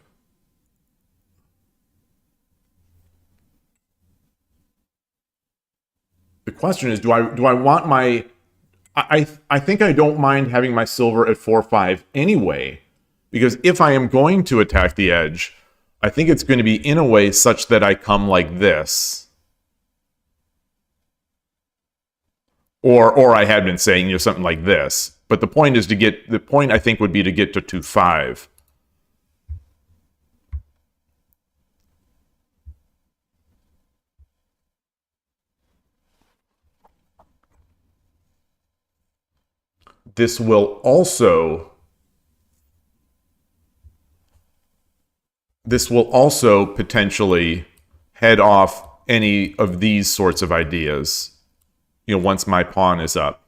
The question is, do I want my... I think I don't mind having my silver at 4-5 anyway, because if I am going to attack the edge, I think it's going to be in a way such that I come like this. Or I had been saying, you know, something like this. But the point is to get... The point, I think, would be to get to 2-5. This will also potentially head off any of these sorts of ideas, you know, once my pawn is up.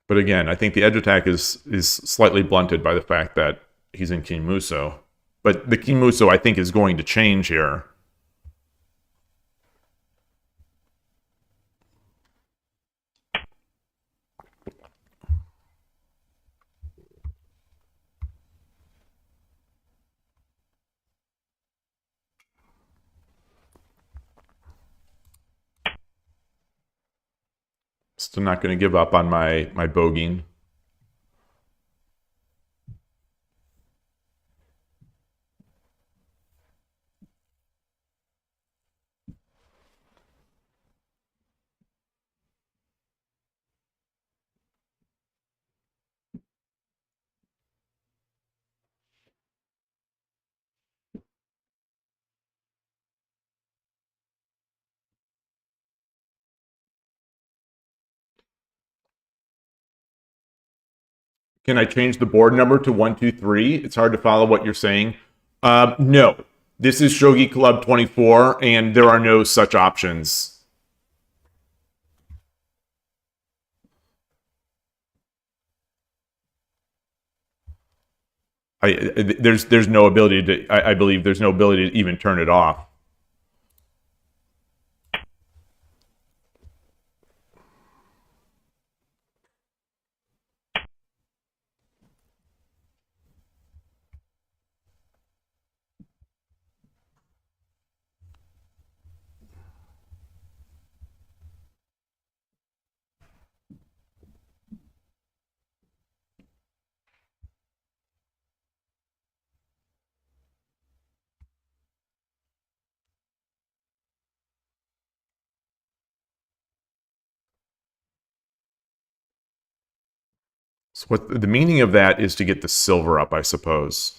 But again, I think the edge attack is slightly blunted by the fact that he's in King Muso. But the King Muso, I think, is going to change here. Still not going to give up on my bogeying. Can I change the board number to 1, 2, 3? It's hard to follow what you're saying. No. This is Shogi Club 24, and there are no such options. There's no ability to... I believe there's no ability to even turn it off. So what the meaning of that is to get the silver up, I suppose.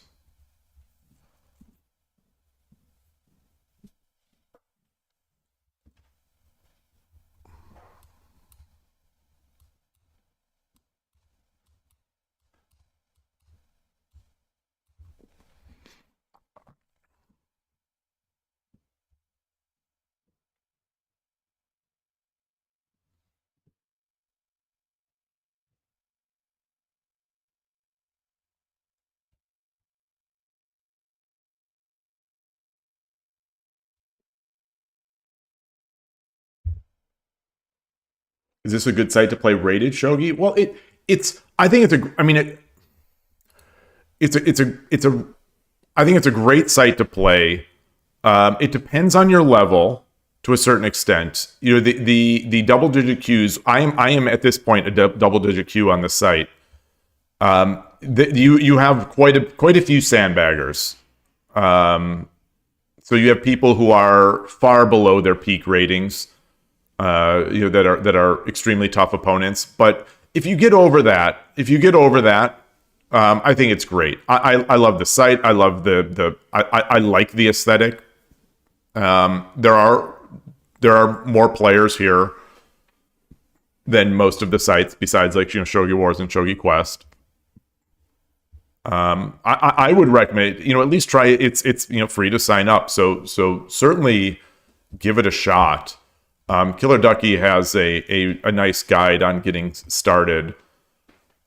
Is this a good site to play rated shogi? Well, it's. I think it's a. I mean, I think it's a great site to play. It depends on your level to a certain extent. You know, the double digit queues. I am at this point a double digit queue on the site. You have quite a few sandbaggers. So you have people who are far below their peak ratings. You know, that are extremely tough opponents. But if you get over that, I think it's great. I love the site. I love I like the aesthetic. There are more players here than most of the sites, besides, like, you know, Shogi Wars and Shogi Quest. I would recommend, at least try it. It's free to sign up. So certainly give it a shot. Killer Ducky has a nice guide on getting started.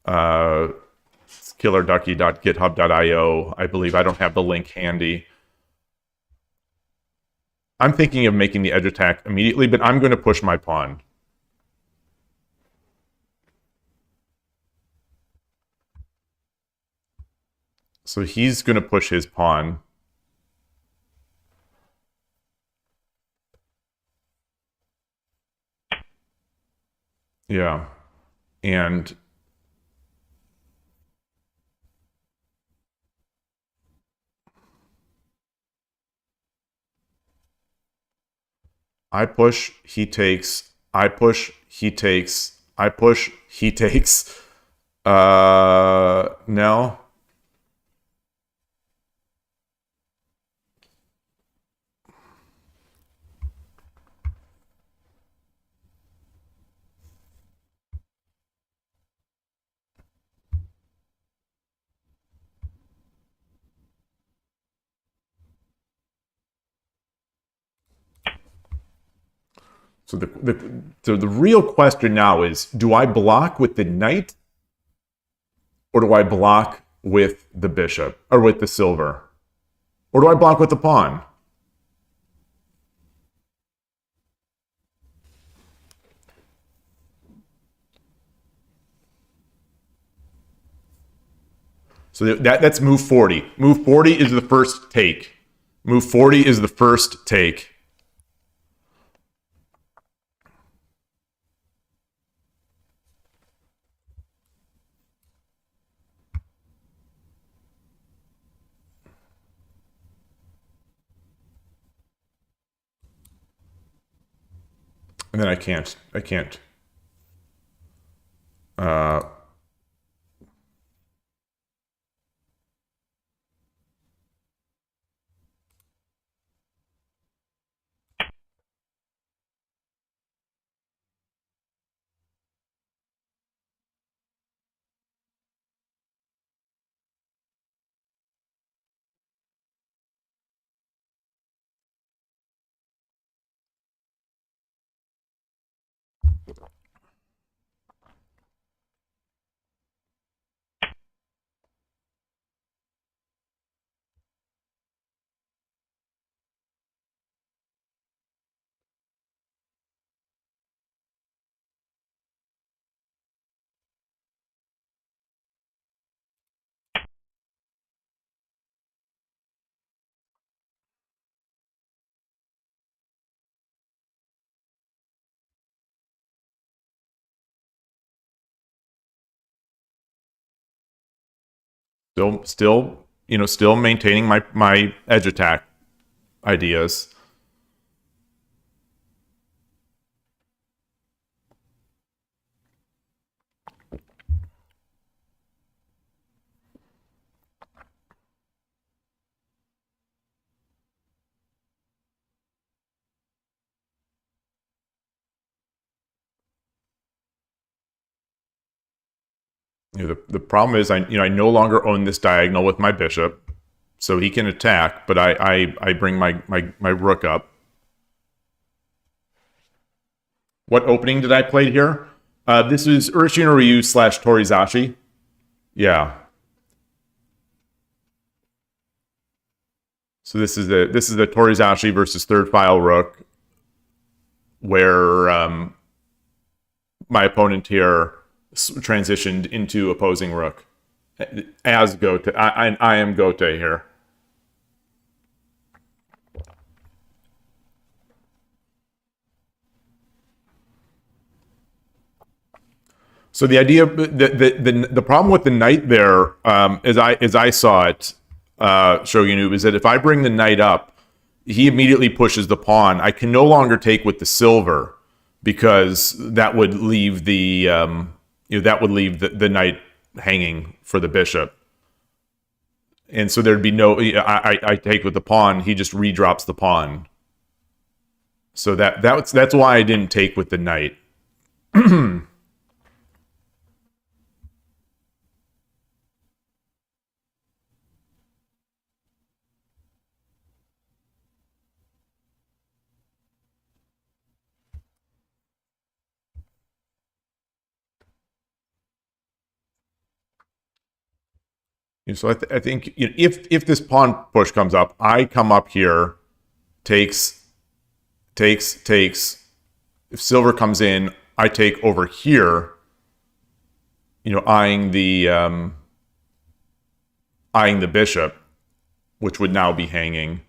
It's killerducky.github.io. I believe. I don't have the link handy. I'm thinking of making the edge attack immediately, but I'm going to push my pawn. So he's going to push his pawn. Yeah. And I push, he takes, I push, he takes, I push, he takes. No. So the real question now is, do I block with the knight or do I block with the bishop or with the silver? Or do I block with the pawn? So that's move 40. Move 40 is the first take. Move 40 is the first take. And then I can't. Still maintaining my edge attack ideas. The problem is I no longer own this diagonal with my bishop, so he can attack, but I bring my rook up. What opening did I play here? This is Urashino Ryu / Torizashi. Yeah. So this is the Torizashi versus third file rook, where my opponent here transitioned into opposing rook as Gote. I am Gote here. So the idea, the problem with the knight there, as I saw it, Shogi Noob, is that if I bring the knight up, he immediately pushes the pawn. I can no longer take with the silver because that would leave the the knight hanging for the bishop, and so there'd be no. I take with the pawn. He just redrops the pawn. So that's why I didn't take with the knight. So I think if this pawn push comes up, I come up here, takes. If silver comes in, I take over here. Eyeing the bishop, which would now be hanging.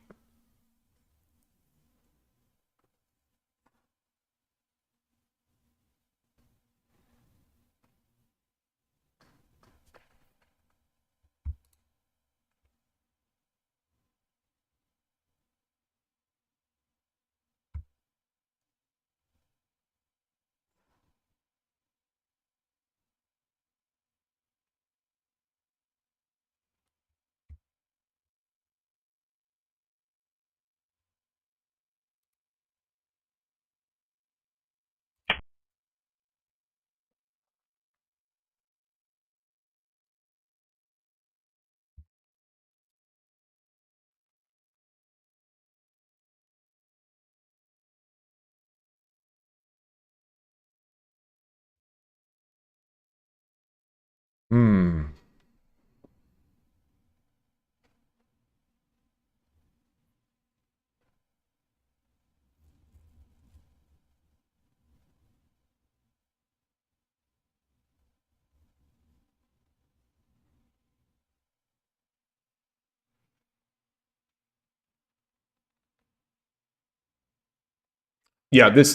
Yeah, this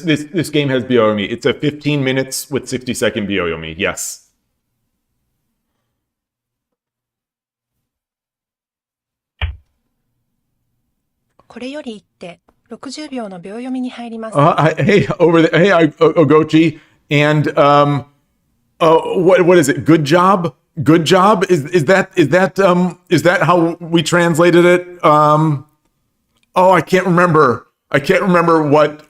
game has Byoyomi. It's a 15 minutes with 60-second Byoyomi. Yes. これより一手、60秒の秒読みに入ります。Hey, over there. Hey, Ogochi. And what is it? Good job? Good job? Is that how we translated it? I can't remember. I can't remember what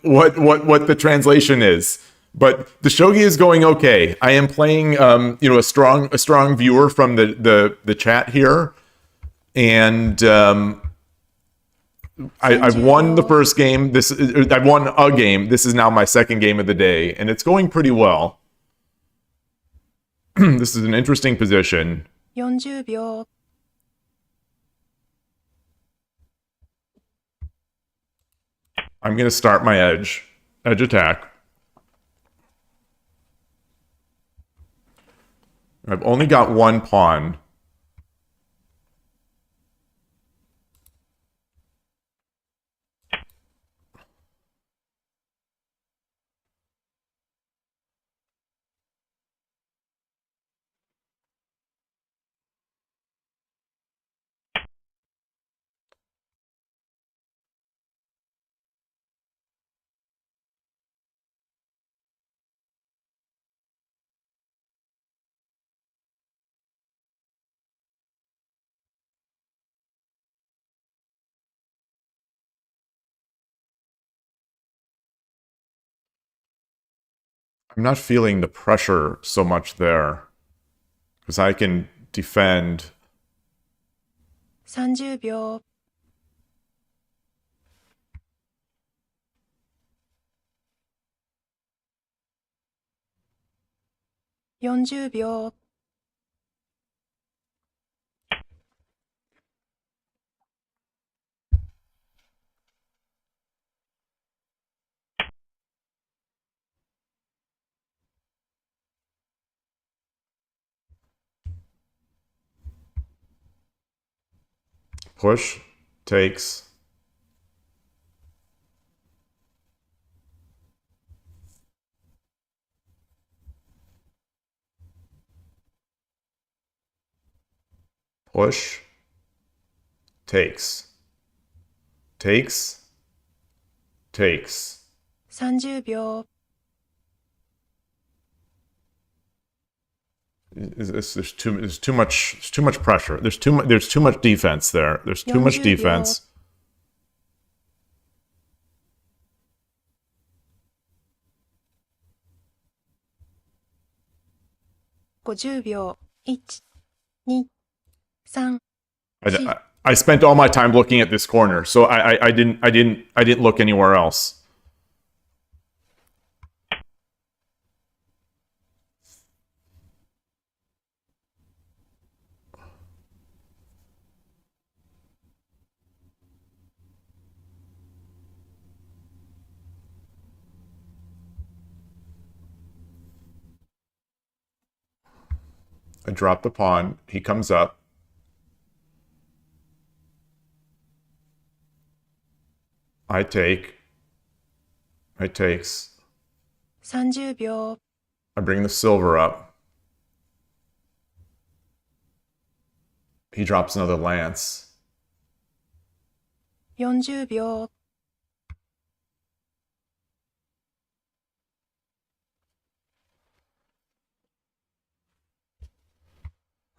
the translation is. But the shogi is going okay. I am playing a strong viewer from the chat here. And I've won the first game. I've won a game. This is now my second game of the day, and it's going pretty well. This is an interesting position. 40秒。I'm going to start my edge attack. I've only got one pawn. I'm not feeling the pressure so much there because I can defend. 30秒。40秒。Push, takes. Push, takes. Takes, takes. 30秒。There's too much pressure. There's too much defense there. There's too much defense. 50秒。1、2、3。I spent all my time looking at this corner, so I didn't look anywhere else. I drop the pawn. He comes up. I take. I takes. 30秒 I bring the silver up. He drops another lance. 40秒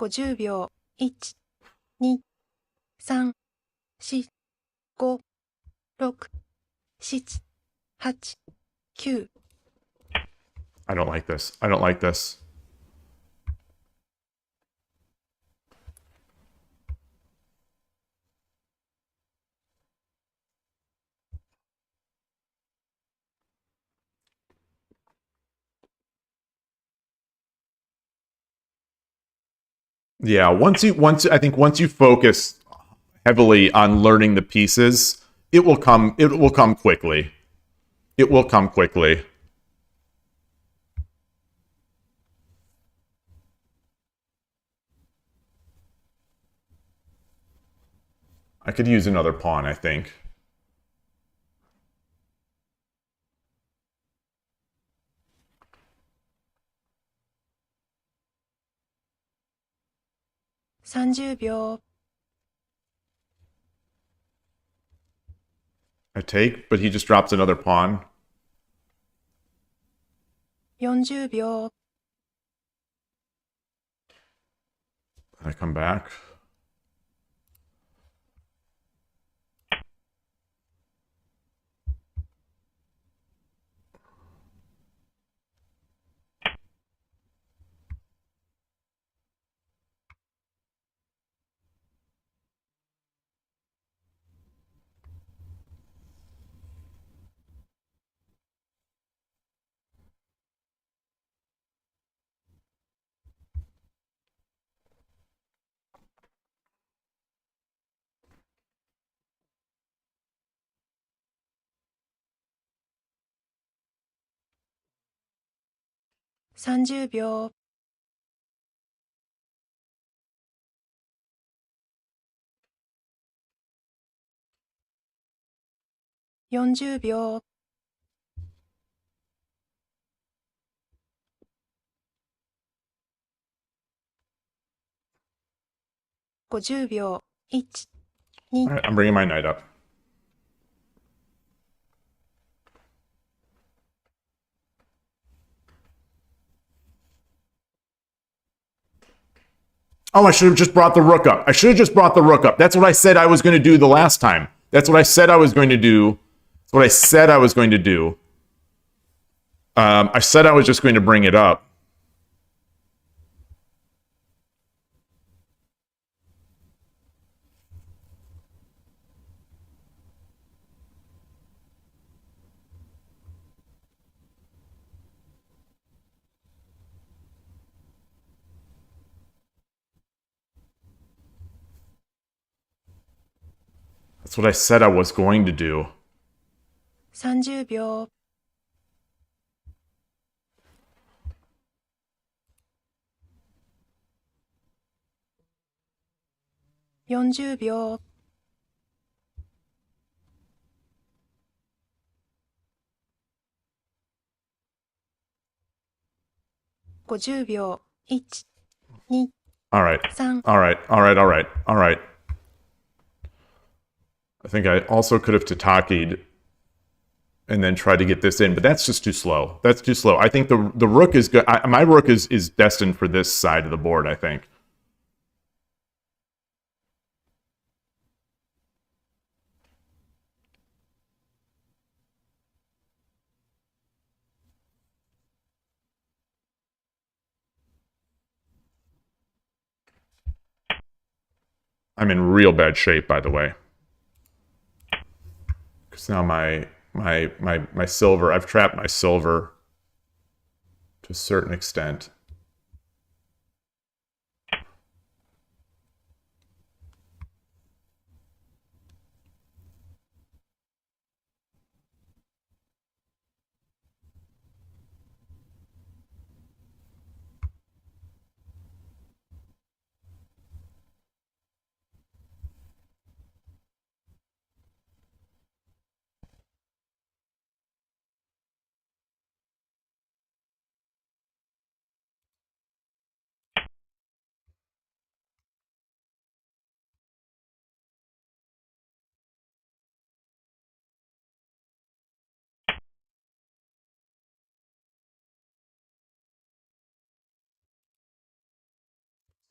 50秒 1、2、3、4、5、6、7、8、9 I don't like this. I don't like this. Yeah, once you focus heavily on learning the pieces, it will come quickly. It will come quickly. I could use another pawn, I think.30秒 I take, but he just drops another pawn. 40秒 I come back. ,30秒40秒50秒1、2 All right, I'm bringing my knight up. Oh, I should have just brought the rook up. I should have just brought the rook up. That's what I said I was going to do the last time. That's what I said I was going to do. That's what I said I was going to do. I said I was just going to bring it up. That's what I said I was going to do. 30秒40秒50秒1、2、All right. 3 All right. All right. All right. All right. I think I also could have Tataki'd and then tried to get this in, but that's just too slow. That's too slow. I think the rook is good. My rook is destined for this side of the board, I think. I'm in real bad shape, by the way. Because now my silver, I've trapped my silver to a certain extent.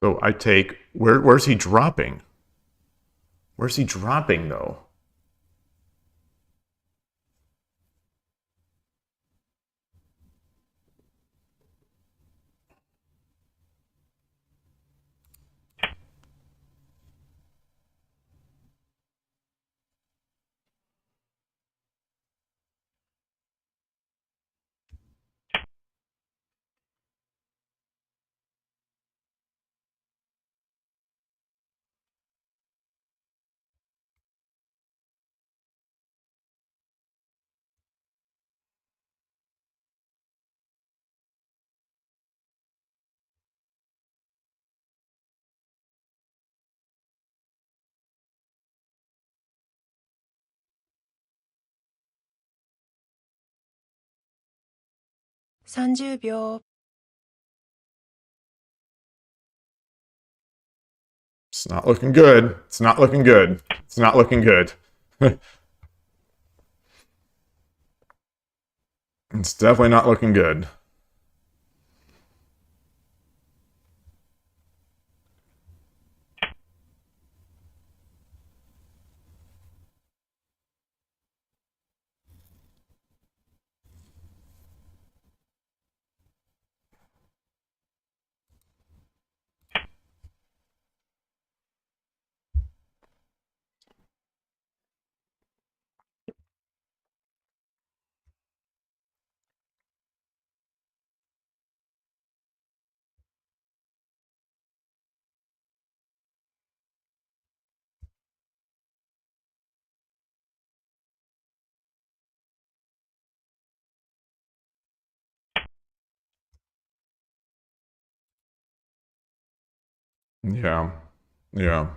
So I take, where's he dropping? Where's he dropping though? ?30 秒。It's not looking good. It's not looking good. It's not looking good. It's definitely not looking good. Yeah. Yeah.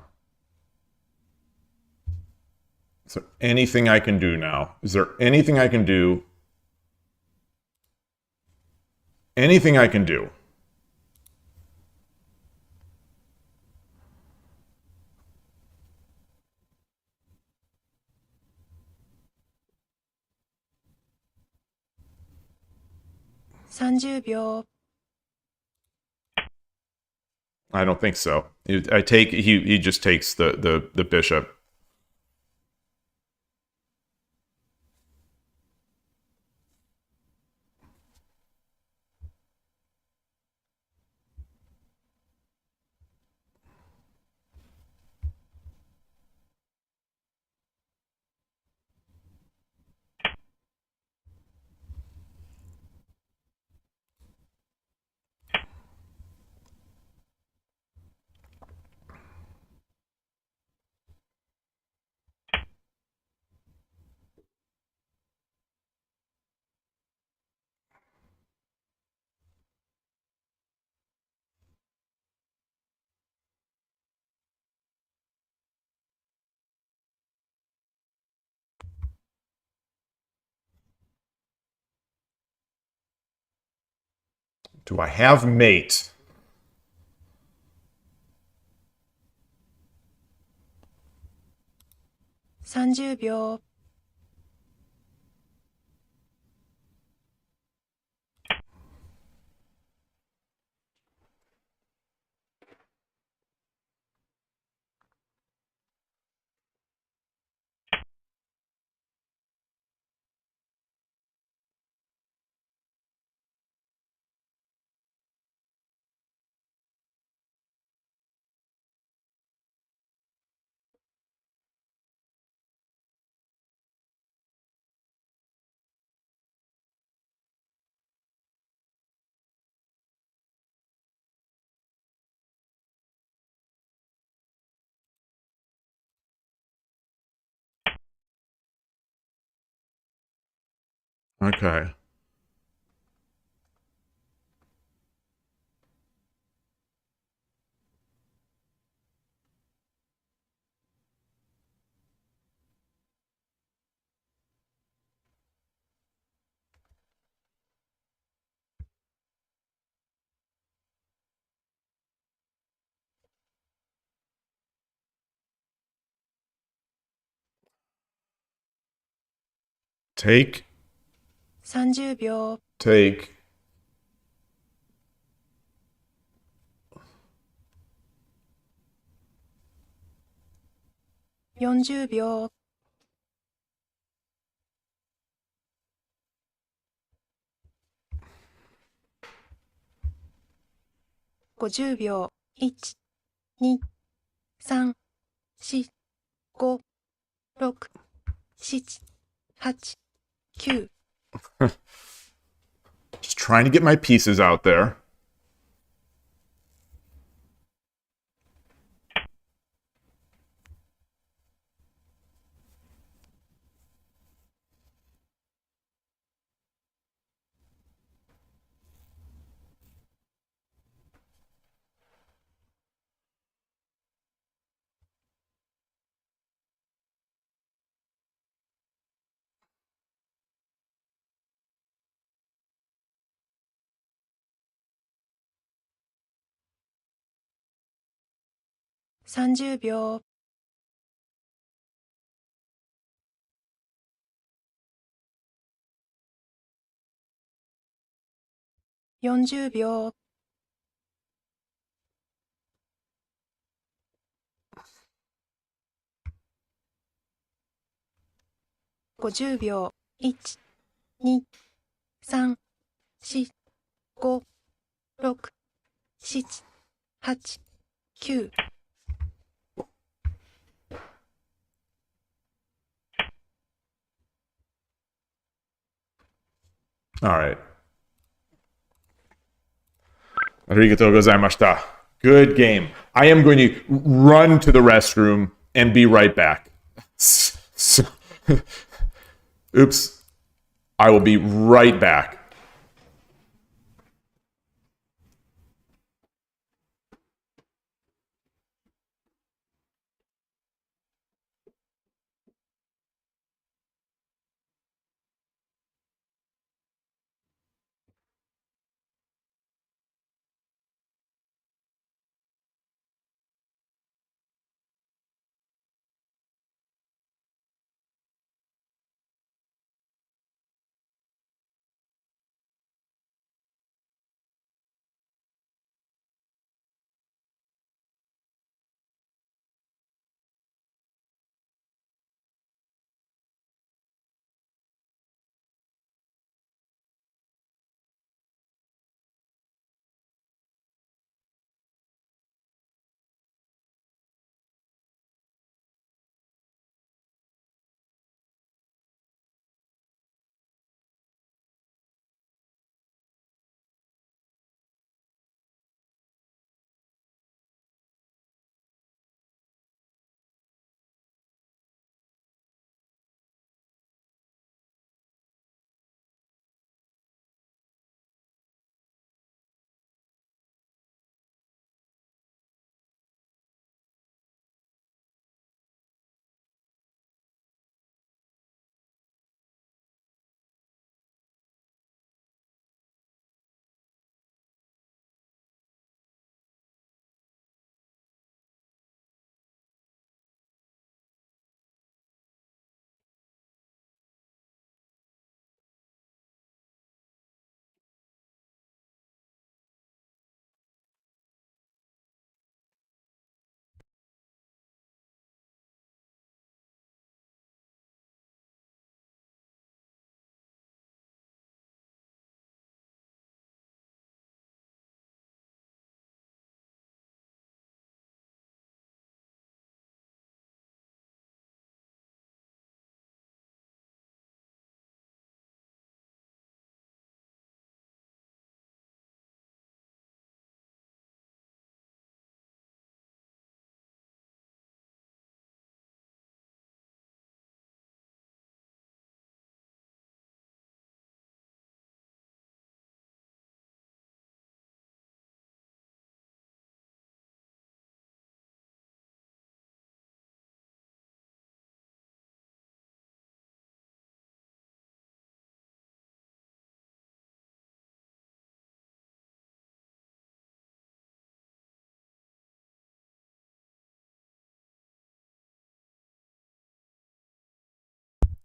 Is there anything I can do now? Is there anything I can do? Anything I can do? ?30 秒。I don't think so. I take he just takes the bishop. Do I have mate? ?30 秒。Okay. Take. ?30 秒。Take. 40秒50秒1、2、3、4、5、6、7、8、9 Just trying to get my pieces out there.30秒40秒50秒1、2、3、4、5、6、7、8、9 All right. Arigatou gozaimashita. Good game. I am going to run to the restroom and be right back. Oops. I will be right back.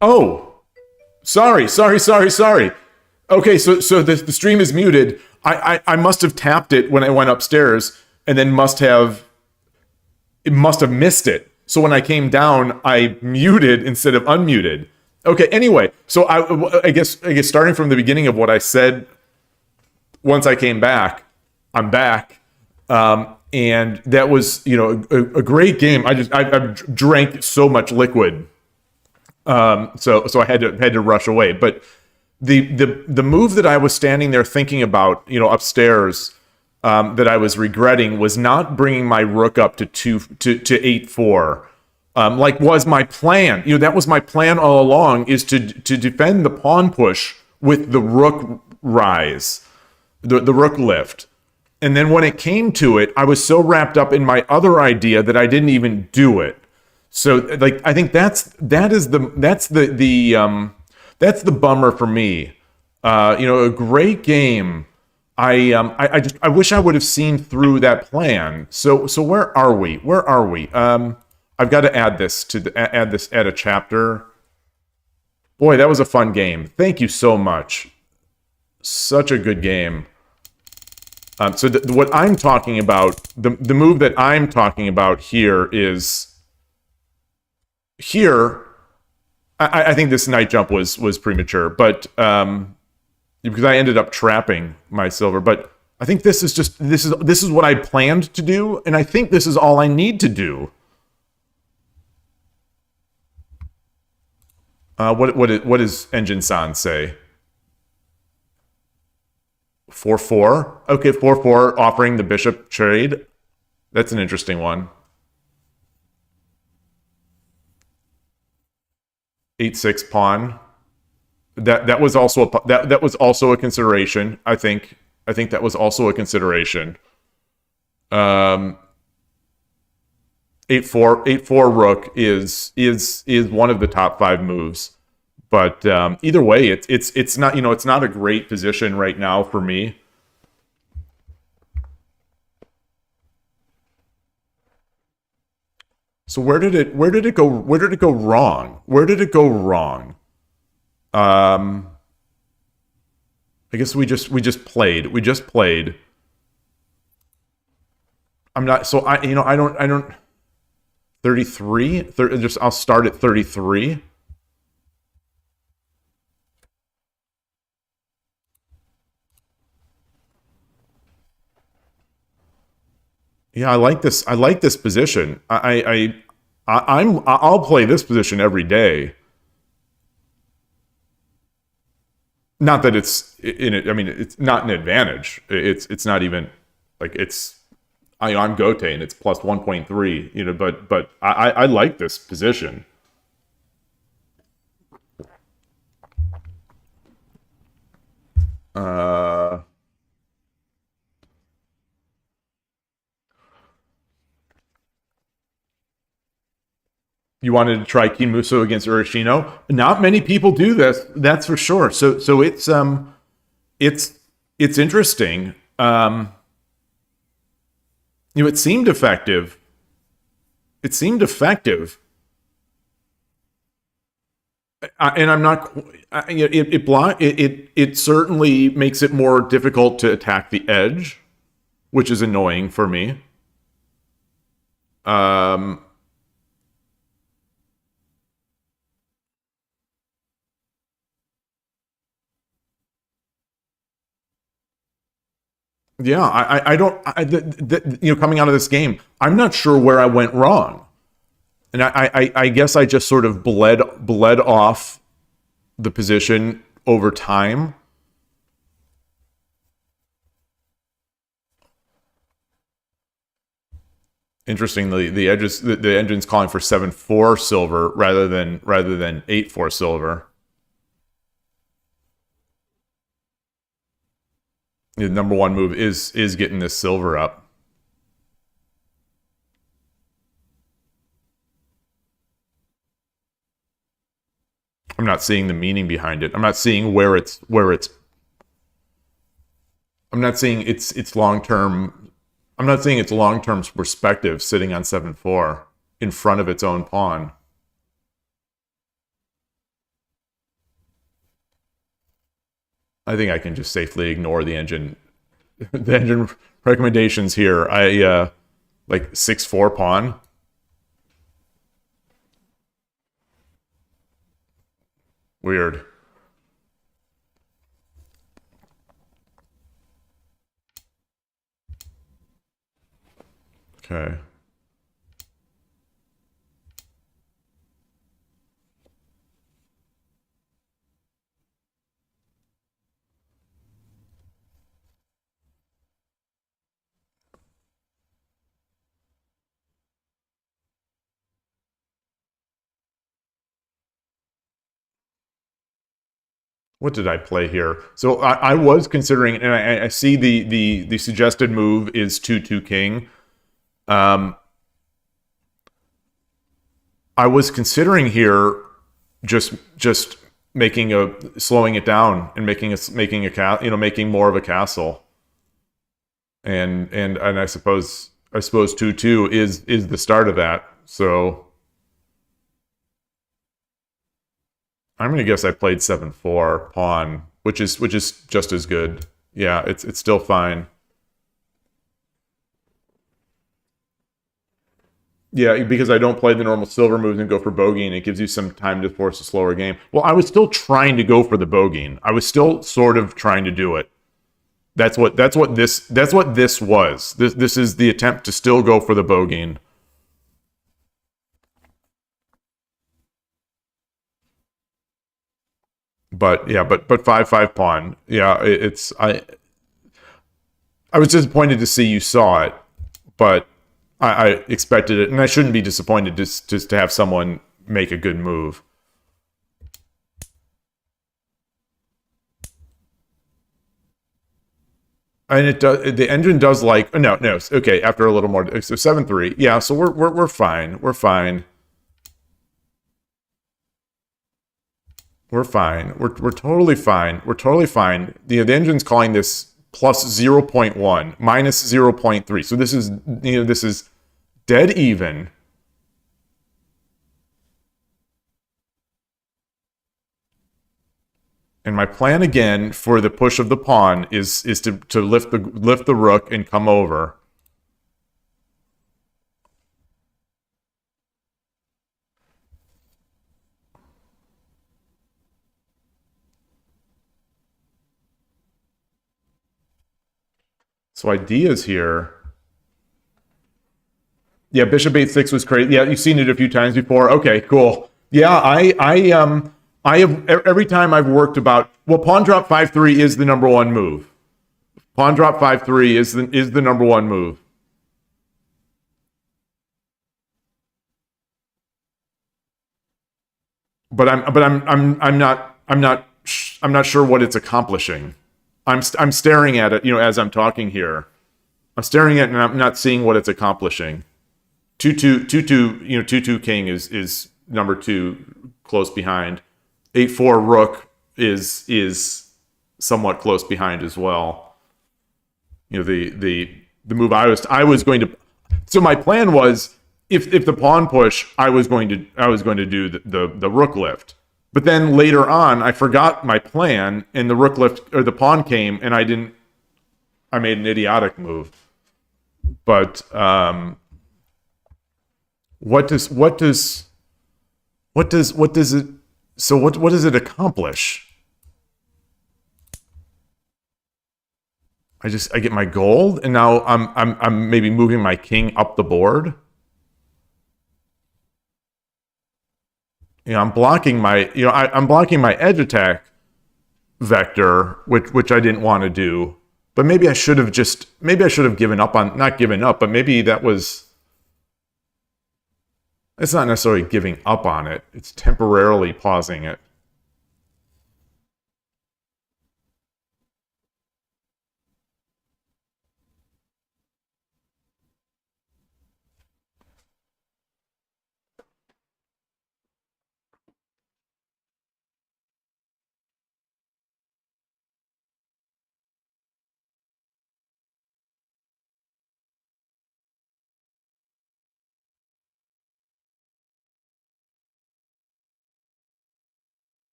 Oh, sorry. Okay, so the stream is muted. I must have tapped it when I went upstairs, and then must have missed it. So when I came down, I muted instead of unmuted. Okay, anyway, so I guess starting from the beginning of what I said, once I came back, I'm back. And that was, a great game. I drank so much liquid. So I had to rush away. But the move that I was standing there thinking about, upstairs, that I was regretting was not bringing my rook up to 8-4. Like was my plan. That was my plan all along, is to defend the pawn push with the rook rise, the rook lift. And then when it came to it, I was so wrapped up in my other idea that I didn't even do it. So like I think that's the bummer for me. A great game. I wish I would have seen through that plan. So where are we? I've got to add a chapter. Boy, that was a fun game. Thank you so much. Such a good game. So what I'm talking about, the move that I'm talking about here is here. I think this knight jump was premature, but because I ended up trapping my silver. But I think this is what I planned to do, and I think this is all I need to do. What does Engine San say? 4-4. Okay, 4-4, offering the bishop trade. That's an interesting one. 8-6 pawn. That was also a consideration. I think that was also a consideration. 8-4 rook is one of the top 5 moves. But either way, it's not it's not a great position right now for me. So where did it go wrong? I guess we just played. I'm not so I don't 33. I'll start at 33. Yeah, I like this. I like this position. I'll play this position every day. Not that it's in it. I mean, it's not an advantage. It's not even like it's. I'm Gote and it's plus 1.3. But I like this position. You wanted to try King Muso against Urashino. Not many people do this, that's for sure. So it's interesting. It seemed effective. And I'm not. It certainly makes it more difficult to attack the edge, which is annoying for me. Yeah, I don't. Coming out of this game, I'm not sure where I went wrong, and I guess I just sort of bled off the position over time. Interestingly, the engine's calling for 7-4 silver rather than 8-4 silver. The number one move is getting this silver up. I'm not seeing the meaning behind it. I'm not seeing where it's. I'm not seeing its long-term. I'm not seeing its long-term perspective sitting on 7-4 in front of its own pawn. I think I can just safely ignore the engine recommendations here. I like 6-4 pawn. Weird. Okay. What did I play here? So I was considering, and I see the suggested move is 2/2 king. I was considering here just slowing it down and making more of a castle. And I suppose 2/2 is the start of that. So I'm gonna guess I played 7/4 pawn, which is just as good. Yeah, it's still fine. Yeah, because I don't play the normal silver moves and go for bogeying, it gives you some time to force a slower game. Well, I was still trying to go for the bogeying. I was still sort of trying to do it. That's what this was. This is the attempt to still go for the bogeying. But yeah, but 5/5 pawn. Yeah, I was disappointed to see you saw it, but I expected it, and I shouldn't be disappointed just to have someone make a good move. And it does. The engine does like no. Okay, after a little more, so 7/3. Yeah, so we're fine. We're fine. We're fine. We're totally fine. We're totally fine. The engine's calling this plus 0.1, minus 0.3. So this is dead even. And my plan again for the push of the pawn is to lift the rook and come over. So ideas here. Yeah, bishop 8/6 was crazy. Yeah, you've seen it a few times before. Okay, cool. Yeah, I have every time I've worked about pawn drop 5/3 is the number one move. Pawn drop 5/3 is the number one move. But I'm not sure what it's accomplishing. I'm staring at it, as I'm talking here. I'm staring at it and I'm not seeing what it's accomplishing. 2/2 king is number 2 close behind. 8/4 rook is somewhat close behind as well. The move I was going to. So my plan was if the pawn push, I was going to do the rook lift. But then later on, I forgot my plan, and the rook lift or the pawn came, and I made an idiotic move. But what does it? So what does it accomplish? I get my gold, and now I'm maybe moving my king up the board. I'm blocking my I'm blocking my edge attack vector, which I didn't want to do. But maybe I should have given up on, not given up, but maybe it's not necessarily giving up on it. It's temporarily pausing it.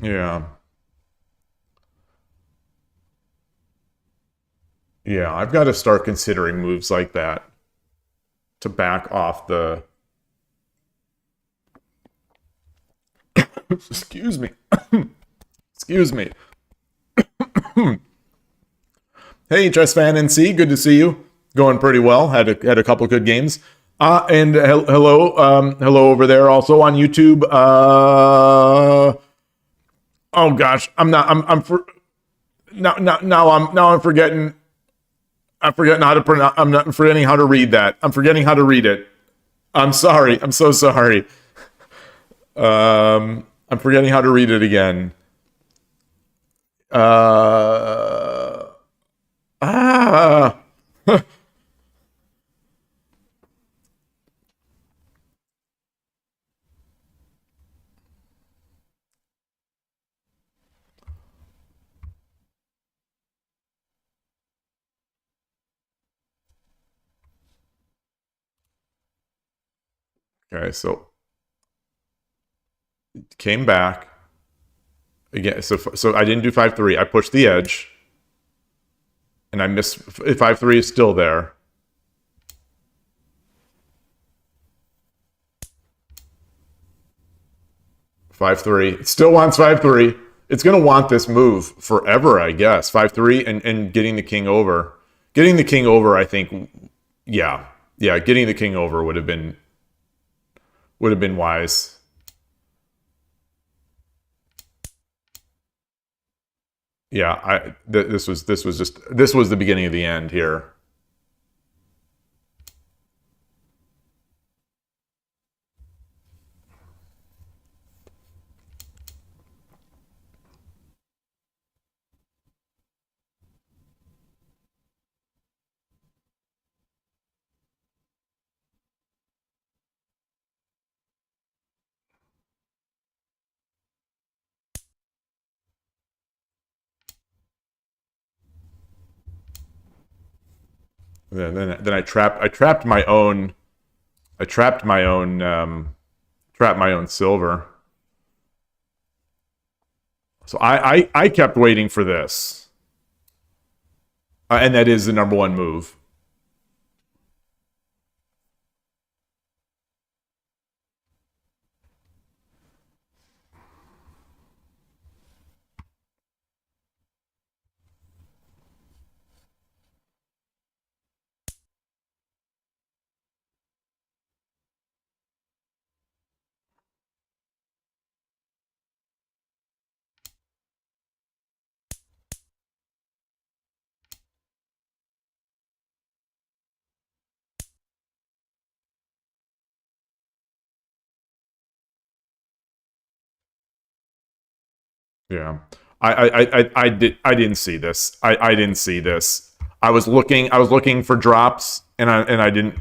Yeah. Yeah, I've got to start considering moves like that to back off the Excuse me. Excuse me. Hey, Chess Fan NC, good to see you. Going pretty well. Had a couple good games. And hello, hello over there also on YouTube. Oh gosh, I'm forgetting. I'm forgetting how to pronounce. I'm not forgetting how to read that. I'm forgetting how to read it. I'm sorry. I'm so sorry. I'm forgetting how to read it again. Ah. Okay, so came back again. So I didn't do 5-3. I pushed the edge, and I missed. 5-3 is still there. Five three. It still wants 5-3. It's gonna want this move forever, I guess. 5-3 and getting the king over. Getting the king over, I think. Yeah. Getting the king over would have been wise. Yeah, this was the beginning of the end here. Then I trapped my own silver. So I kept waiting for this, and that is the number one move. Yeah, I didn't see this. I didn't see this. I was looking for drops, and I didn't.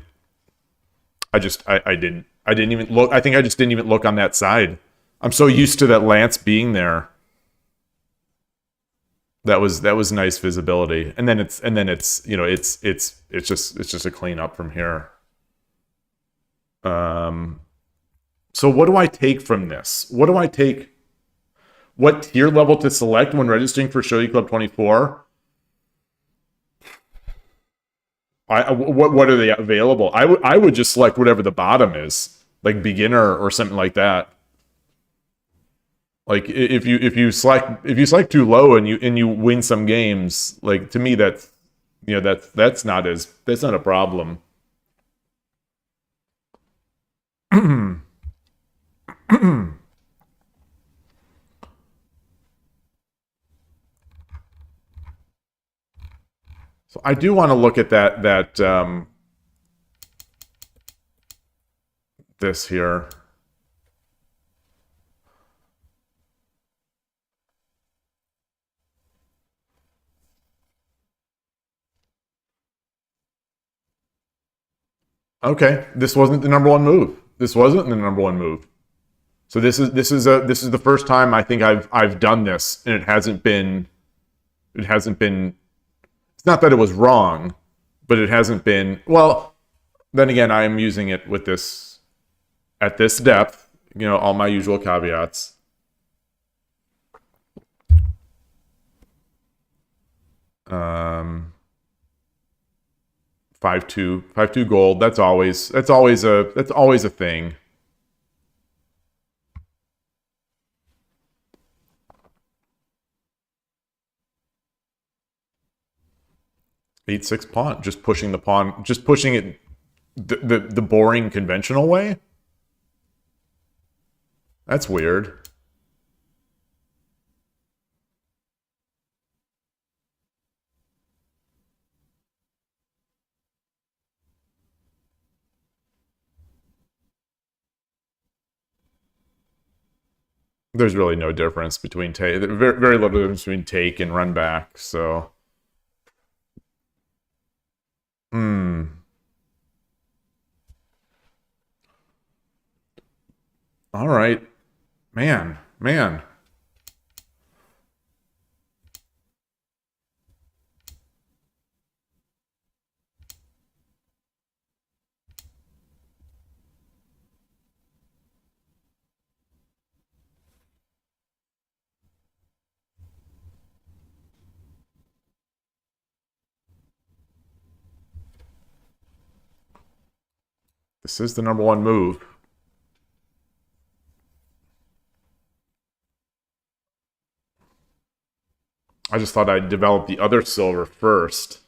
I didn't even look. I think I just didn't even look on that side. I'm so used to that lance being there. That was nice visibility, and then it's just a cleanup from here. So what do I take from this? What do I take? What tier level to select when registering for Shogi Club 24? What are they available? I would just select whatever the bottom is, like beginner or something like that. Like if you select too low and you win some games, like to me that's that's not a problem. So I do want to look at that this here. Okay, this wasn't the number one move. This wasn't the number one move. So this is the first time I think I've done this, and it hasn't been. It's not that it was wrong, but it hasn't been. Well, then again, I am using it with this at this depth. All my usual caveats. Um, 5-2 gold. That's always a thing. 8-6 pawn, just pushing the pawn, just pushing it the boring conventional way. That's weird. There's really no difference between take. Very little difference between take and run back. So, All right, man. This is the number one move. I just thought I'd develop the other silver first.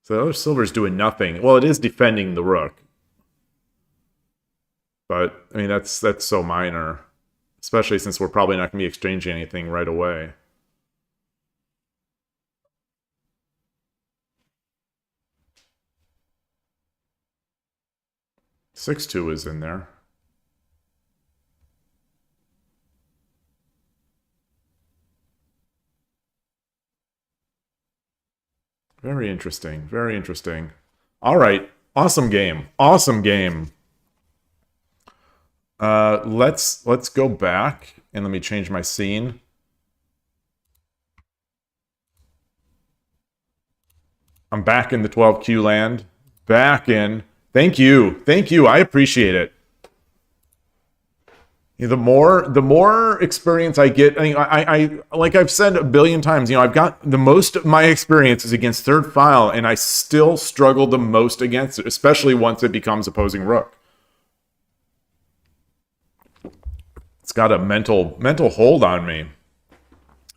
So the other silver's doing nothing. Well, it is defending the rook. But, I mean, that's so minor. Especially since we're probably not going to be exchanging anything right away. Six-two is in there. Very interesting. Very interesting. All right. Awesome game. Awesome game. Let's go back and let me change my scene. I'm back in the 12Q land. Back in. Thank you. Thank you. I appreciate it. The more experience I get, I mean, I like I've said a billion times, I've got the most of my experiences against third file, and I still struggle the most against it, especially once it becomes opposing rook. It's got a mental hold on me.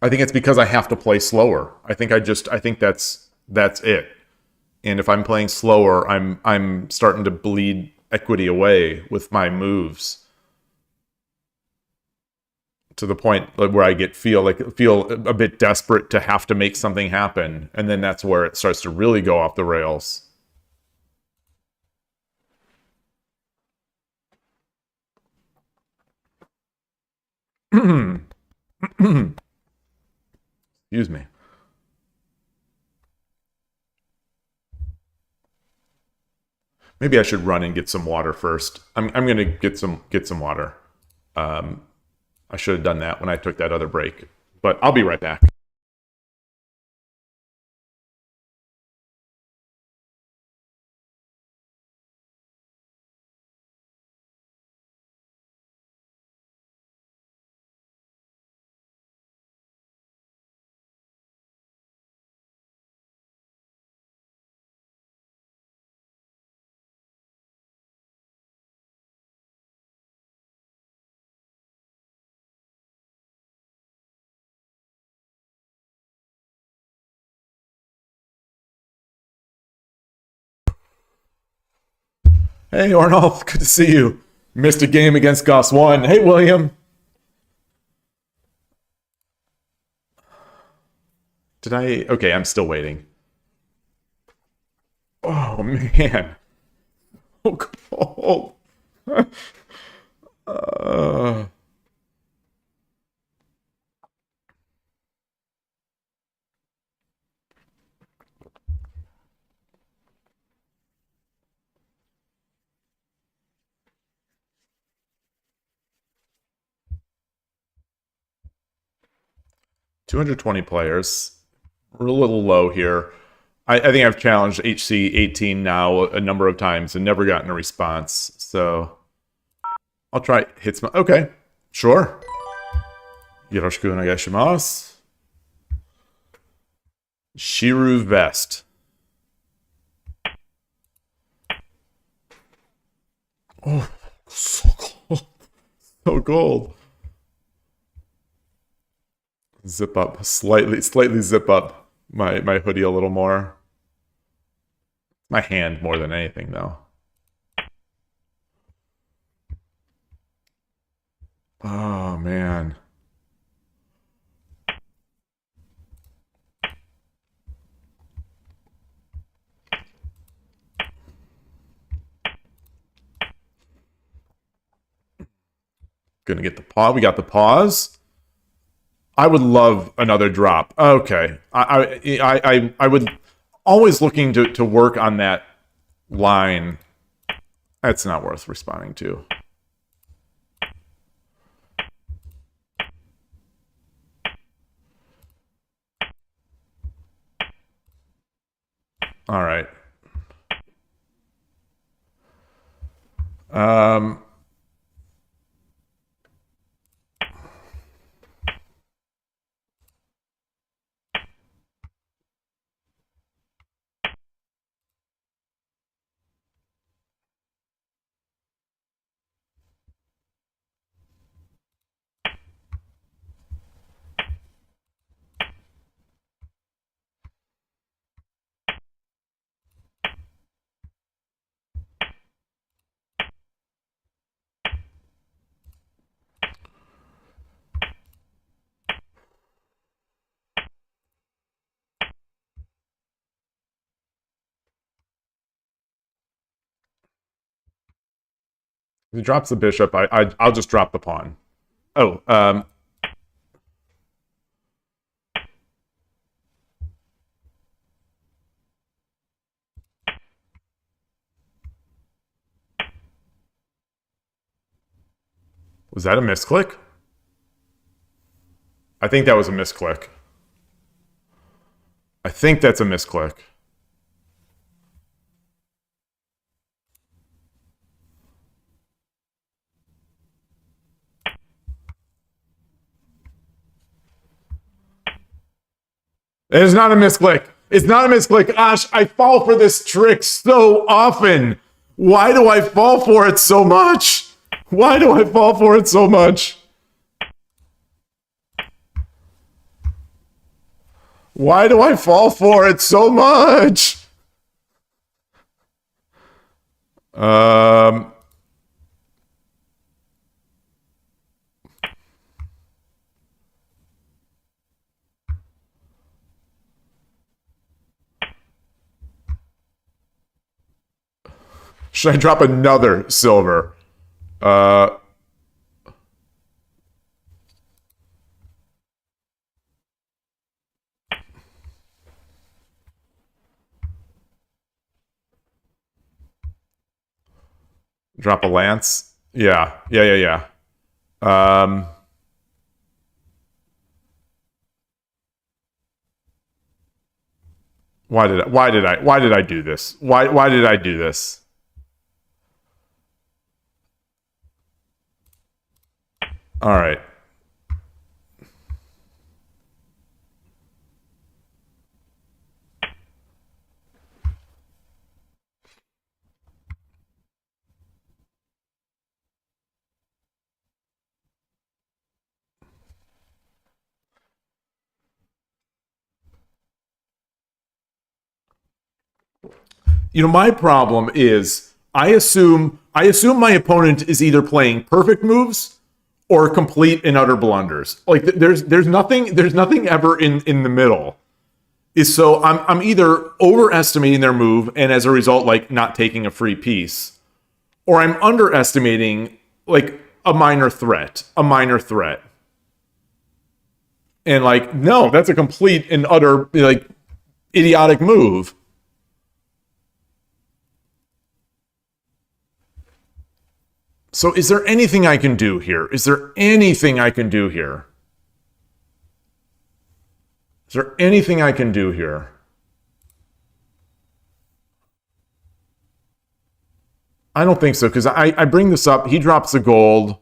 I think it's because I have to play slower. I think that's it. And if I'm playing slower, I'm starting to bleed equity away with my moves. To the point where I feel a bit desperate to have to make something happen, and then that's where it starts to really go off the rails. Excuse me. Maybe I should run and get some water first. I'm gonna get some water. I should have done that when I took that other break, but I'll be right back. Hey, Arnold, good to see you. Missed a game against Goss 1. Hey, William. Did I? Okay, I'm still waiting. Oh, man. Oh, cold. 220 players. We're a little low here. I think I've challenged HC18 now a number of times and never gotten a response. So I'll try hits my... Okay, sure. Yoroshiku onegaishimasu. Shiru Vest. Oh, so cold. So cold. Zip up, slightly zip up my hoodie a little more. My hand more than anything, though. Oh, man. Gonna get the pause. We got the pause. I would love another drop. Okay. I would always looking to work on that line. That's not worth responding to. All right. If he drops the bishop, I'll just drop the pawn. Oh, was that a misclick? I think that was a misclick. I think that's a misclick. It is not a misclick. It's not a misclick. Ash, I fall for this trick so often. Why do I fall for it so much? Why do I fall for it so much? Why do I fall for it so much? Should I drop another silver? Drop a lance? Yeah. Why did I do this? Why did I do this? All right. You know, my problem is I assume my opponent is either playing perfect moves or complete and utter blunders. Like there's nothing ever in the middle. Is so I'm either overestimating their move and as a result like not taking a free piece, or I'm underestimating like a minor threat. And like, no, that's a complete and utter like idiotic move. So is there anything I can do here? Is there anything I can do here? Is there anything I can do here? I don't think so, because I bring this up. He drops the gold.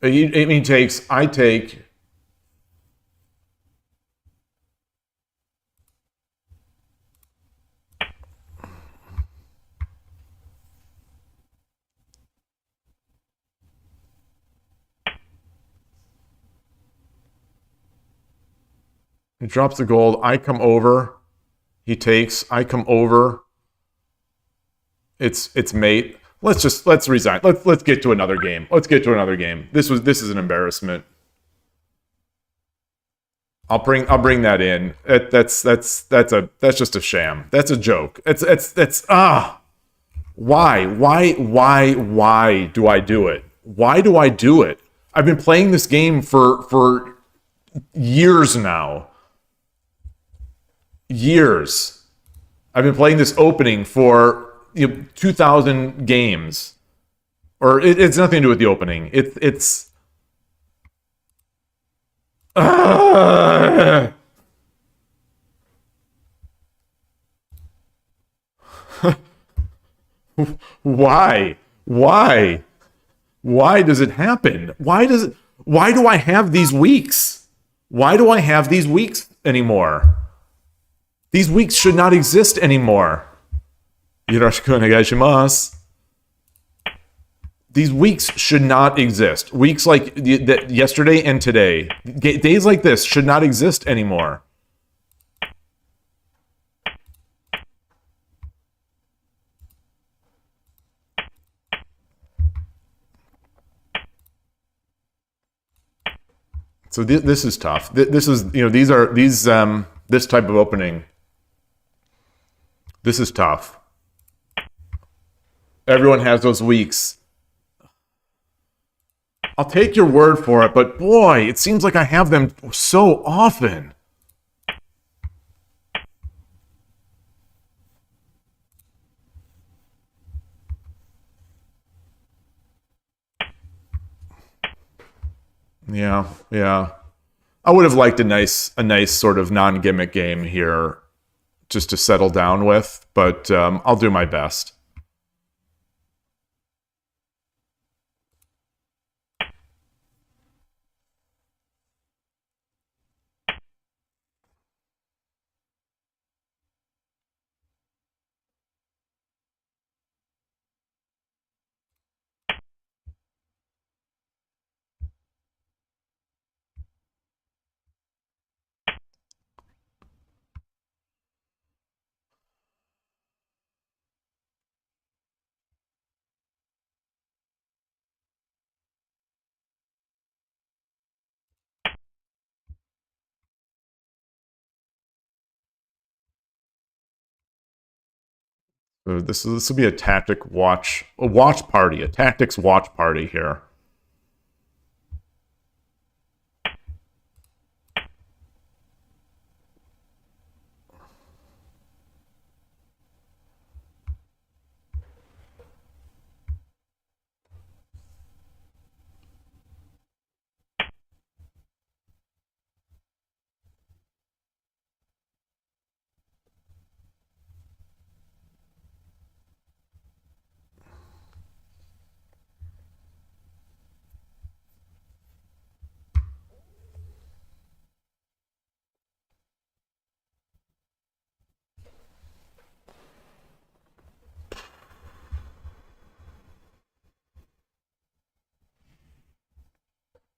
He takes. I take. drops the gold. I come over. He takes. I come over. It's mate. Let's resign. Let's get to another game. Let's get to another game. This is an embarrassment. I'll bring that in. That's just a sham. That's a joke. Why do I do it? Why do I do it? I've been playing this game for years now. Years. I've been playing this opening for 2,000 games. Or it's nothing to do with the opening. It's Why? Why does it happen? Why do I have these weeks? Why do I have these weeks anymore? These weeks should not exist anymore. Yoroshiku onegaishimasu. These weeks should not exist. Weeks like yesterday and today. Days like this should not exist anymore. So this is tough. This is, this type of opening. This is tough. Everyone has those weeks. I'll take your word for it, but boy, it seems like I have them so often. Yeah. I would have liked a nice sort of non-gimmick game here just to settle down with, but I'll do my best. So this will be a tactics watch party here.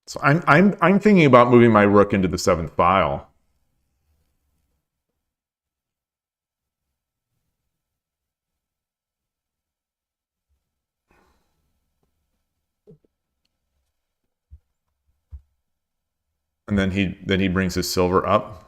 So I'm thinking about moving my rook into the 7th file. And then he brings his silver up.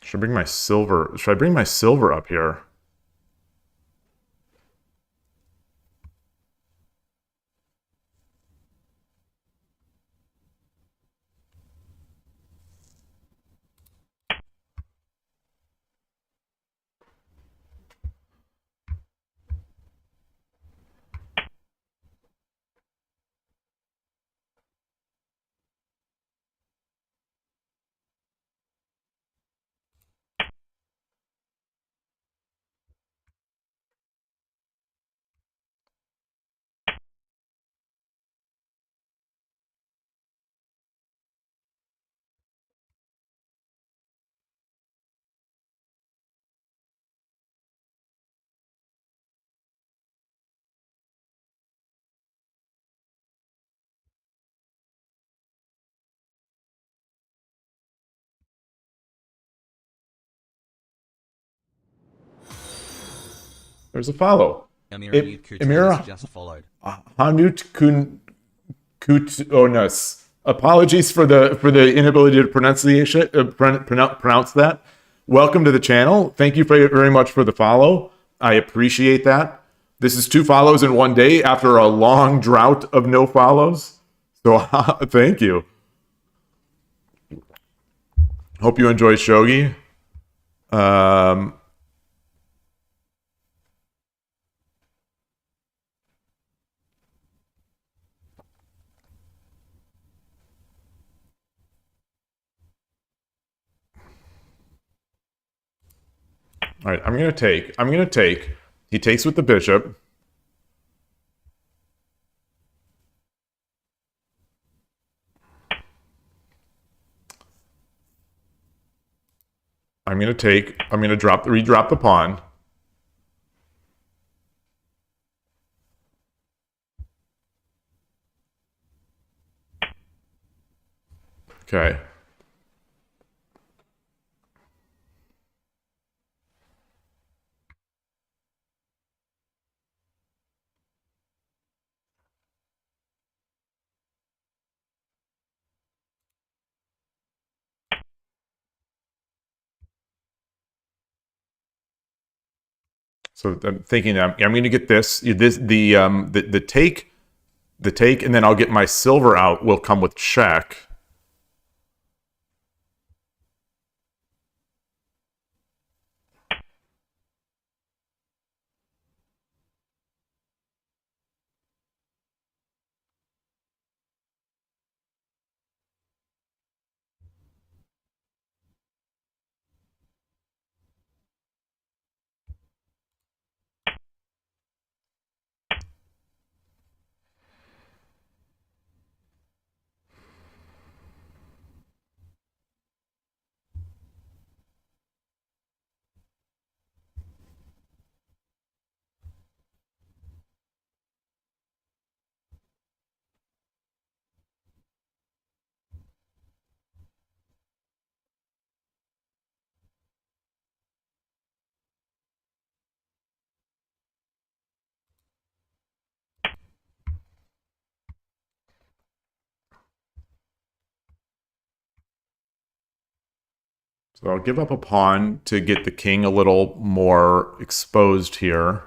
Should I bring my silver up here? There's a follow. Amir Amira just followed. Hanut Kutonas. Apologies for the inability to pronounce that. Welcome to the channel. Thank you very much for the follow. I appreciate that. This is 2 follows in one day after a long drought of no follows. So thank you. Hope you enjoy Shogi. All right, I'm gonna take. He takes with the bishop. I'm gonna redrop the pawn. Okay. So I'm thinking I'm going to get the take, and then I'll get my silver out. Will come with check. So I'll give up a pawn to get the king a little more exposed here.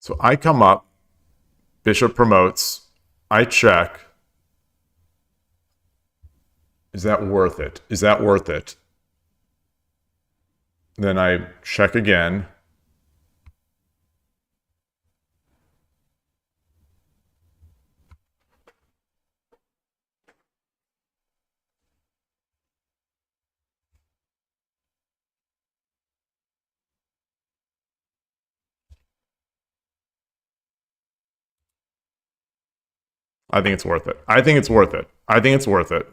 So I come up, bishop promotes, I check. Is that worth it? Is that worth it? Then I check again. I think it's worth it. I think it's worth it. I think it's worth it.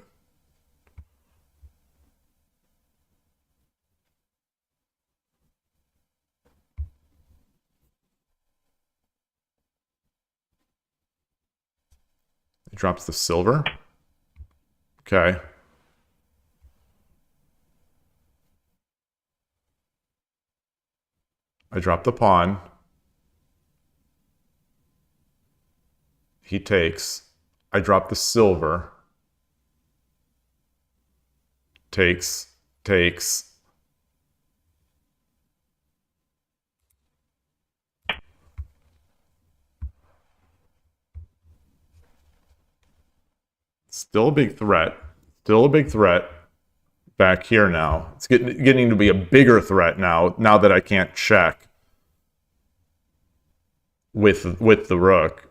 It drops the silver. Okay. I drop the pawn. He takes. I drop the silver. Takes. Still a big threat. Back here now. It's getting to be a bigger threat now that I can't check with the rook.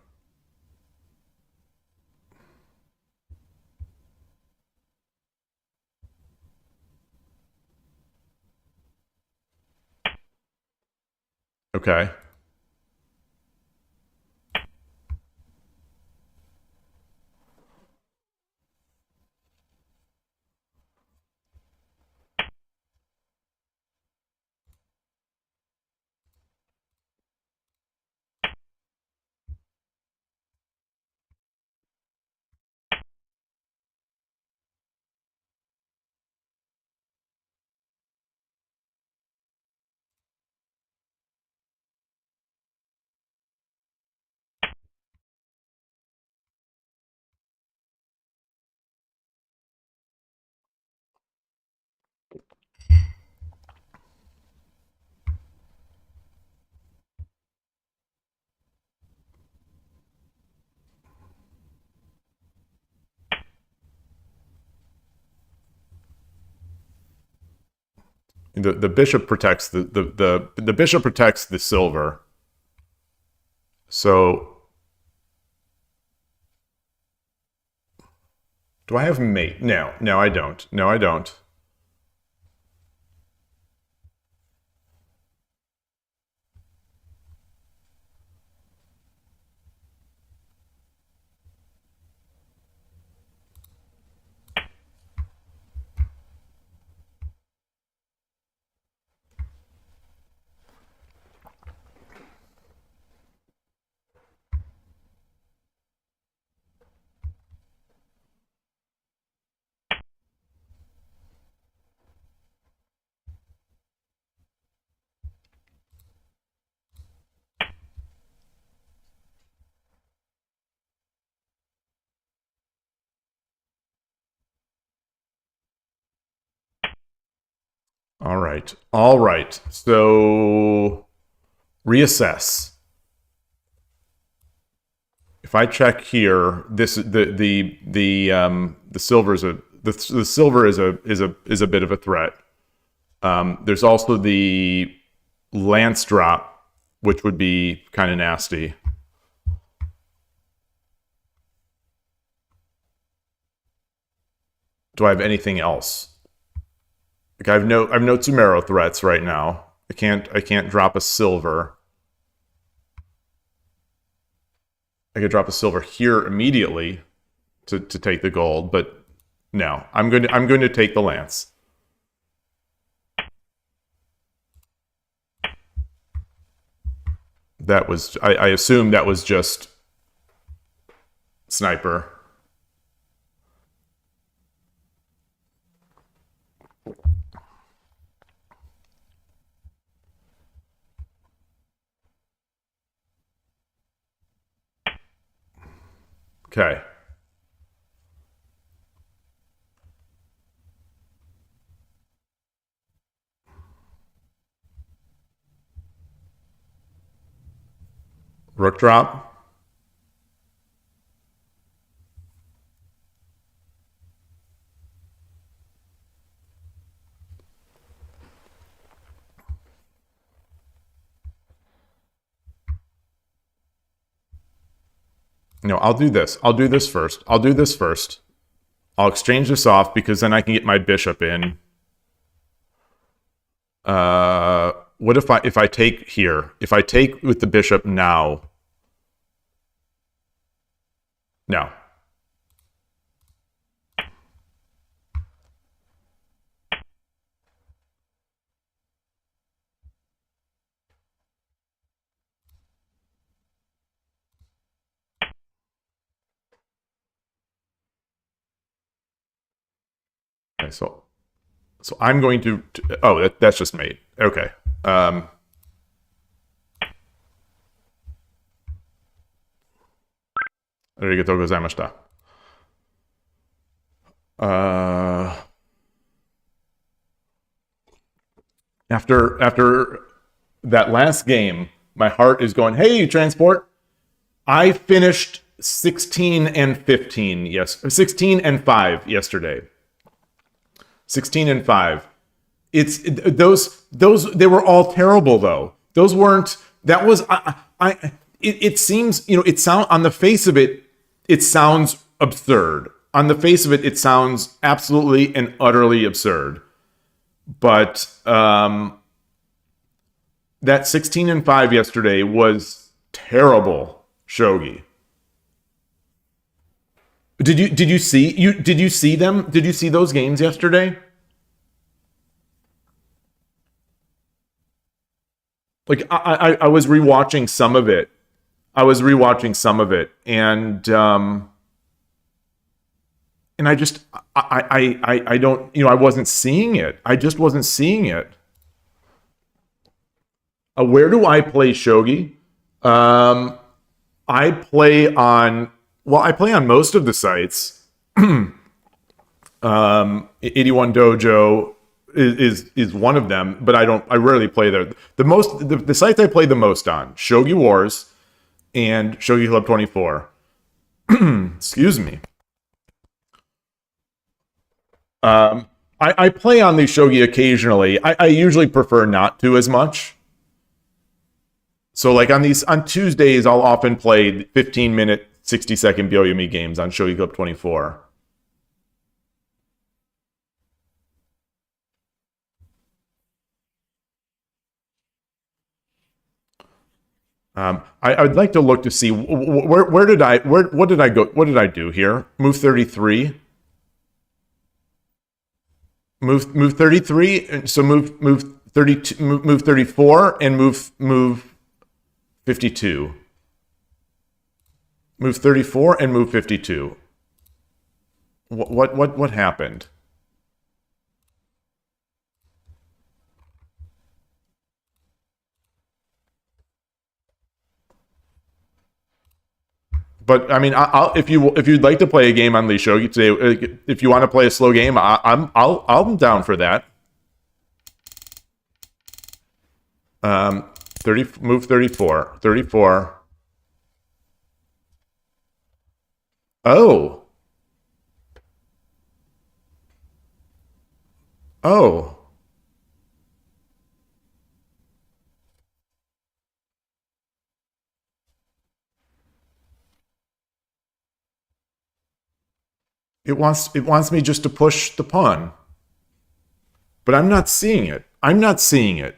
Okay. The bishop protects the bishop protects the silver. So do I have mate? No, I don't. No, I don't. All right. All right. So reassess. If I check here, this the silver is the silver is a bit of a threat. There's also the lance drop, which would be kind of nasty. Do I have anything else? Like I have no Tsumero threats right now. I can't drop a silver. I could drop a silver here immediately to take the gold, but no, I'm going to take the lance. That was I assume that was just sniper. Okay. Rook drop. No, I'll do this. I'll do this first. I'll do this first. I'll exchange this off because then I can get my bishop in. What if I take here? If I take with the bishop now? No. Okay, so I'm going to oh, that's just mate. Okay. ありがとうございました。After that last game, my heart is going, hey, Transport, I finished 16 and 15, yes, 16 and 5 yesterday. 16 and 5. It's those they were all terrible though. Those weren't that was it seems, it sound on the face of it, it sounds absurd. On the face of it, it sounds absolutely and utterly absurd. But that 16-5 yesterday was terrible, Shogi. Did you see them? Did you see those games yesterday? Like I was rewatching some of it. And I just I don't, I wasn't seeing it. I just wasn't seeing it. Where do I play Shogi? I play on most of the sites. 81 Dojo is one of them, but I rarely play there. The sites I play the most on, Shogi Wars and Shogi Club 24. Excuse me. I play on the Shogi occasionally. I usually prefer not to as much. So like on Tuesdays, I'll often play 15-minute, 60-second Byoyomi games on Shogi Club 24. I'd like to look to see what did I do here? Move 33. Move 33. So move 32. Move 34 and move 52. Move 34 and move 52. What happened? But I mean, if you'd like to play a game on Lee Shogi today, if you want to play a slow game, I'm down for that. 34. 34. Oh. Oh. It wants me just to push the pawn. But I'm not seeing it. I'm not seeing.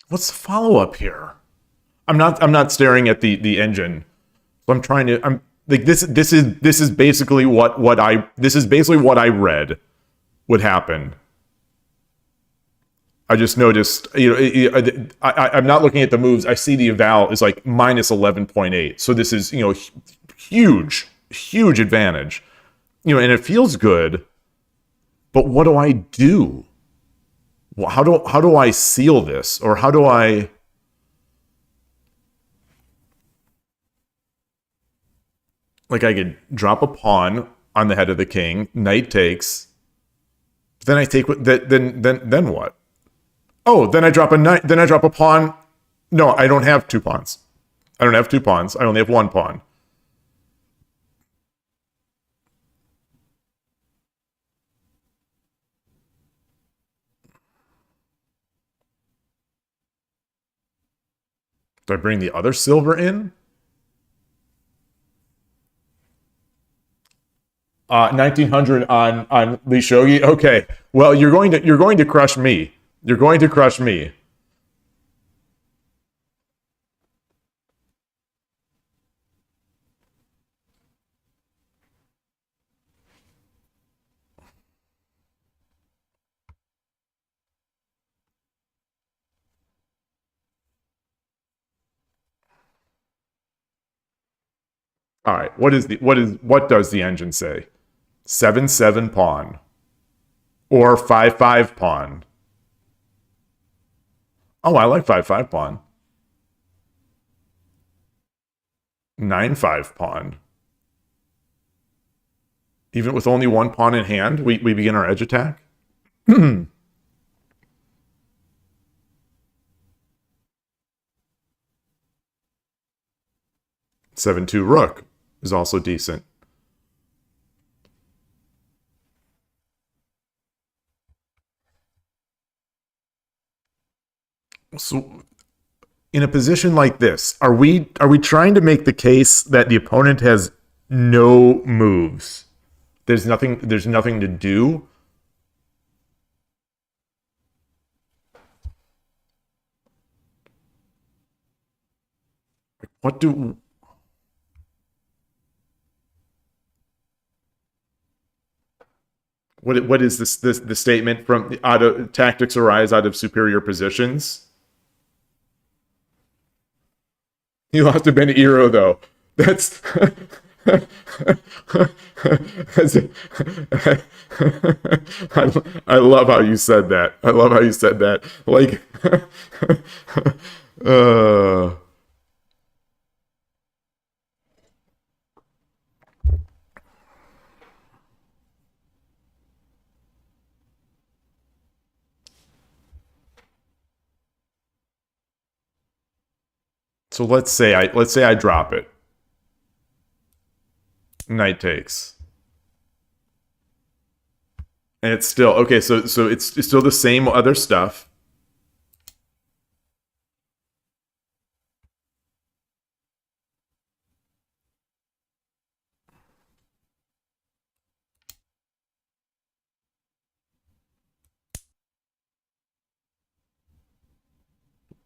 What's the follow-up here? I'm not staring at the engine. I'm trying to. I'm like this is basically what I read would happen. I just noticed, I'm not looking at the moves. I see the eval is like minus 11.8. So this is, huge advantage. And it feels good. But what do I do? How do I seal this? Or how do I... Like I could drop a pawn on the head of the king, knight takes. Then I take then what? Oh, then I drop a knight, then I drop a pawn. No, I don't have two pawns. I only have one pawn. Do I bring the other silver in? 1900 on Lee Shogi. Okay. Well, you're going to crush me. You're going to crush me. All right. What does the engine say? 7-7 pawn or 5-5 pawn. Oh, I like 5/5 pawn. 9/5 pawn. Even with only one pawn in hand, we begin our edge attack. 7/2 rook is also decent. So in a position like this, are we trying to make the case that the opponent has no moves? There's nothing to do? What is this the statement from tactics arise out of superior positions? He lost to Ben Iro, though. That's I love how you said that. I love how you said that. Like, so let's say I drop it. Knight takes. And it's still okay, so it's still the same other stuff.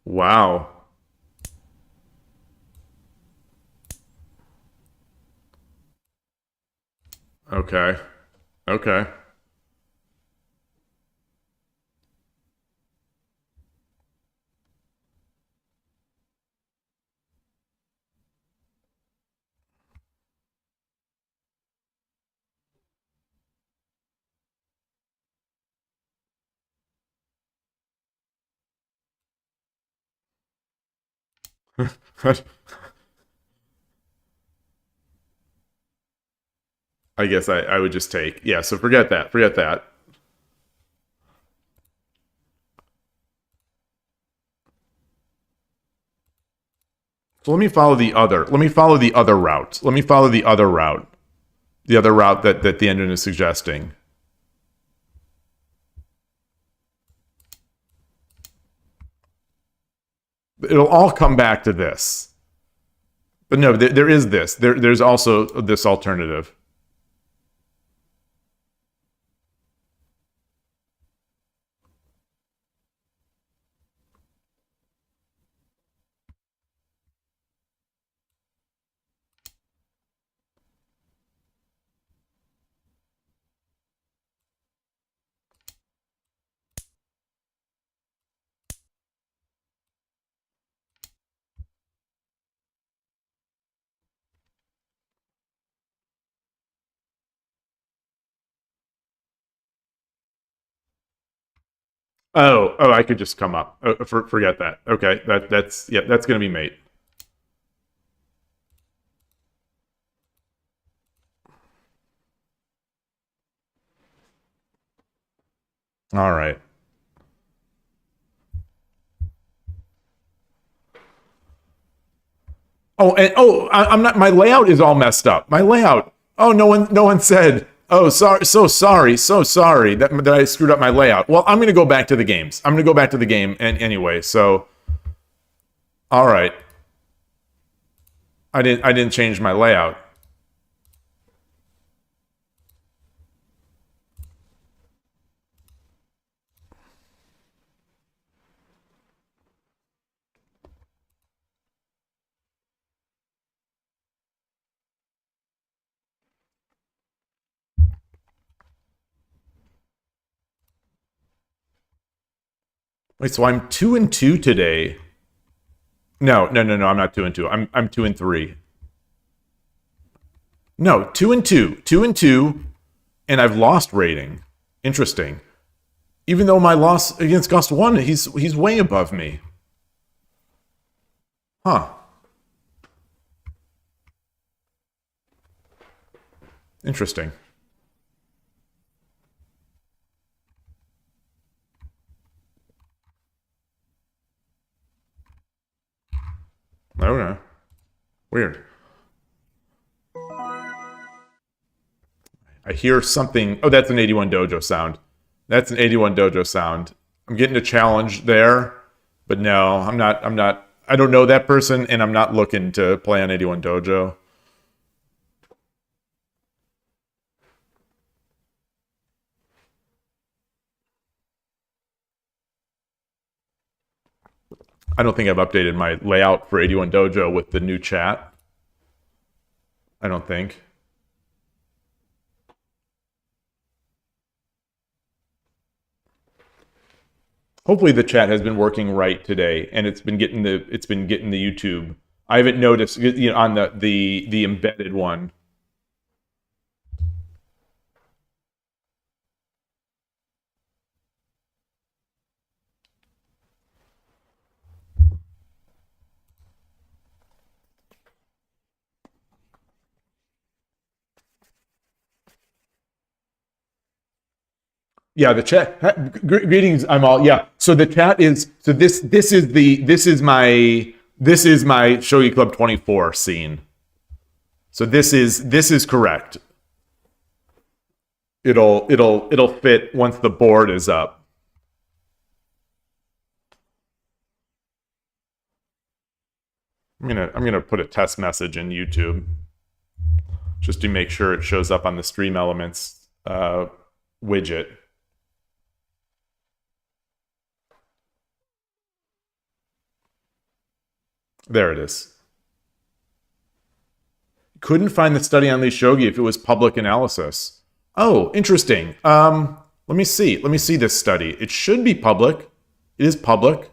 Wow. Okay. Okay. I guess I would just take. Yeah, so forget that. Forget that. So let me follow the other. Let me follow the other route. Let me follow the other route. The other route that the engine is suggesting. It'll all come back to this. But no, there is this. There's also this alternative. Oh, I could just come up. Forget that. Okay, that's gonna be mate. All right. Oh, and I'm not. My layout is all messed up. My layout. Oh, no one said. Oh, sorry, so sorry that I screwed up my layout. Well, I'm gonna go back to the games. I'm gonna go back to the game and anyway. So, all right. I didn't change my layout. Wait, so I'm 2-2 today. No. I'm not 2-2. I'm 2-3. No, 2-2, 2-2, and I've lost rating. Interesting. Even though my loss against Gust 1, he's way above me. Huh. Interesting. Okay. Weird. I hear something. Oh, that's an 81 Dojo sound. That's an 81 Dojo sound. I'm getting a challenge there, but no, I'm not. I don't know that person, and I'm not looking to play on 81 Dojo. I don't think I've updated my layout for 81 Dojo with the new chat. I don't think. Hopefully the chat has been working right today, and it's been getting the YouTube. I haven't noticed, you know, on the embedded one. Yeah, the chat. Greetings. I'm all. Yeah. So the chat is. So this is my Shogi Club 24 scene. So this is correct. It'll fit once the board is up. I'm gonna put a test message in YouTube just to make sure it shows up on the Stream Elements widget. There it is. Couldn't find the study on Lee Shogi if it was public analysis. Oh, interesting. Let me see. Let me see this study. It should be public. It is public.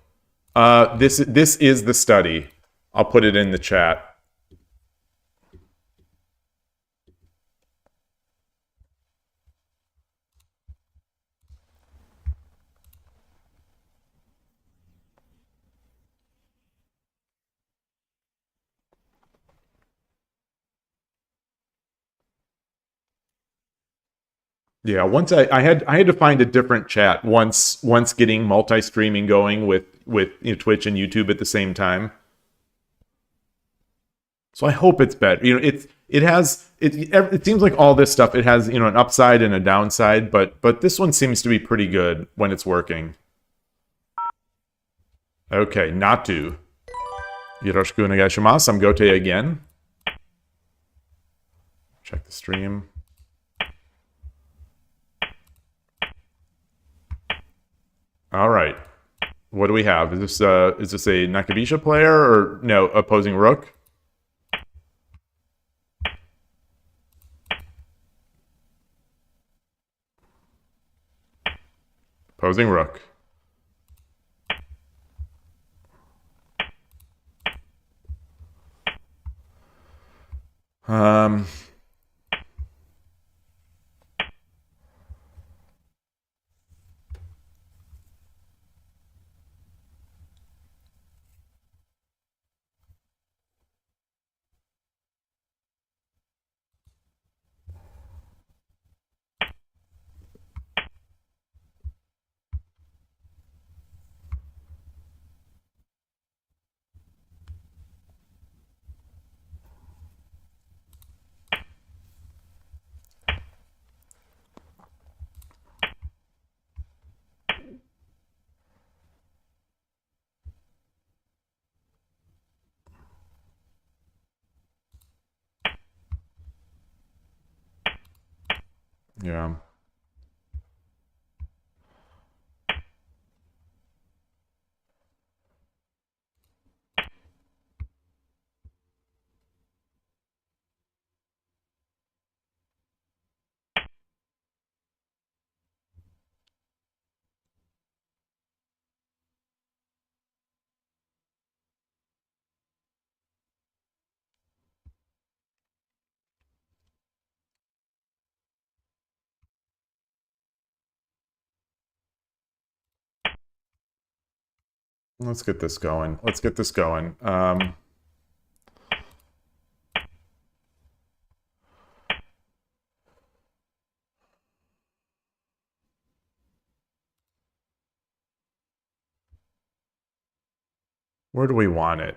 This is the study. I'll put it in the chat. Yeah, once I had to find a different chat once getting multi-streaming going with you know, Twitch and YouTube at the same time. So I hope it's better. You know, it seems like all this stuff, it has, you know, an upside and a downside, but this one seems to be pretty good when it's working. Okay, Natu. Yoroshiku onegaishimasu. I'm Gote again. Check the stream. All right. What do we have? Is this a Nakabisha player or no, opposing rook? Opposing rook. Yeah. Let's get this going. Let's get this going. Where do we want it?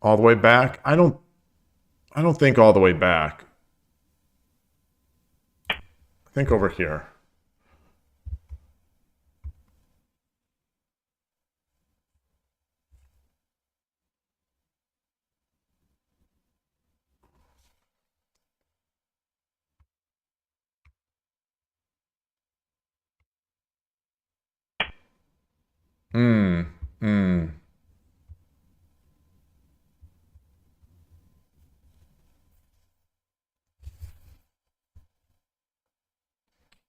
All the way back? I don't think all the way back. I think over here.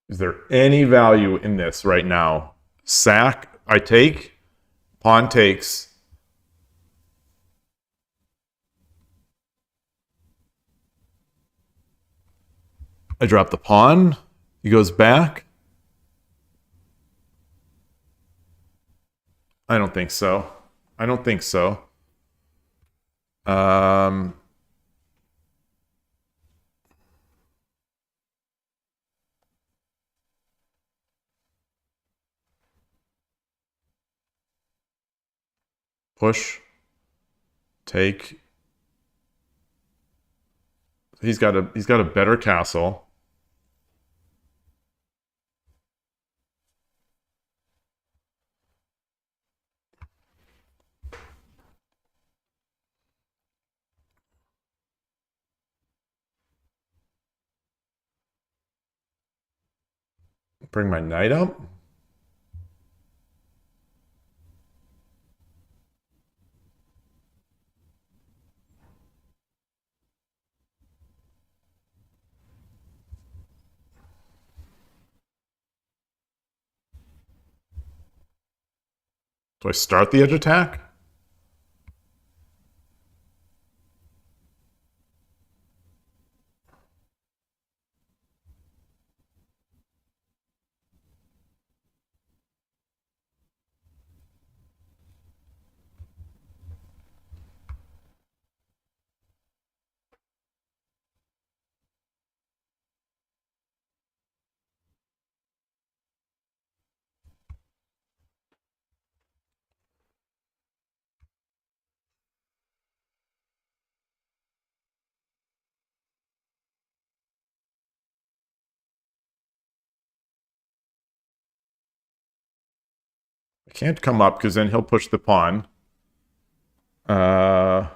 Is there any value in this right now? Sack, I take. Pawn takes. I drop the pawn. He goes back. I don't think so. I don't think so. Push. Take. He's got a better castle. Bring my knight up. Do I start the edge attack? I can't come up because then he'll push the pawn. Yeah,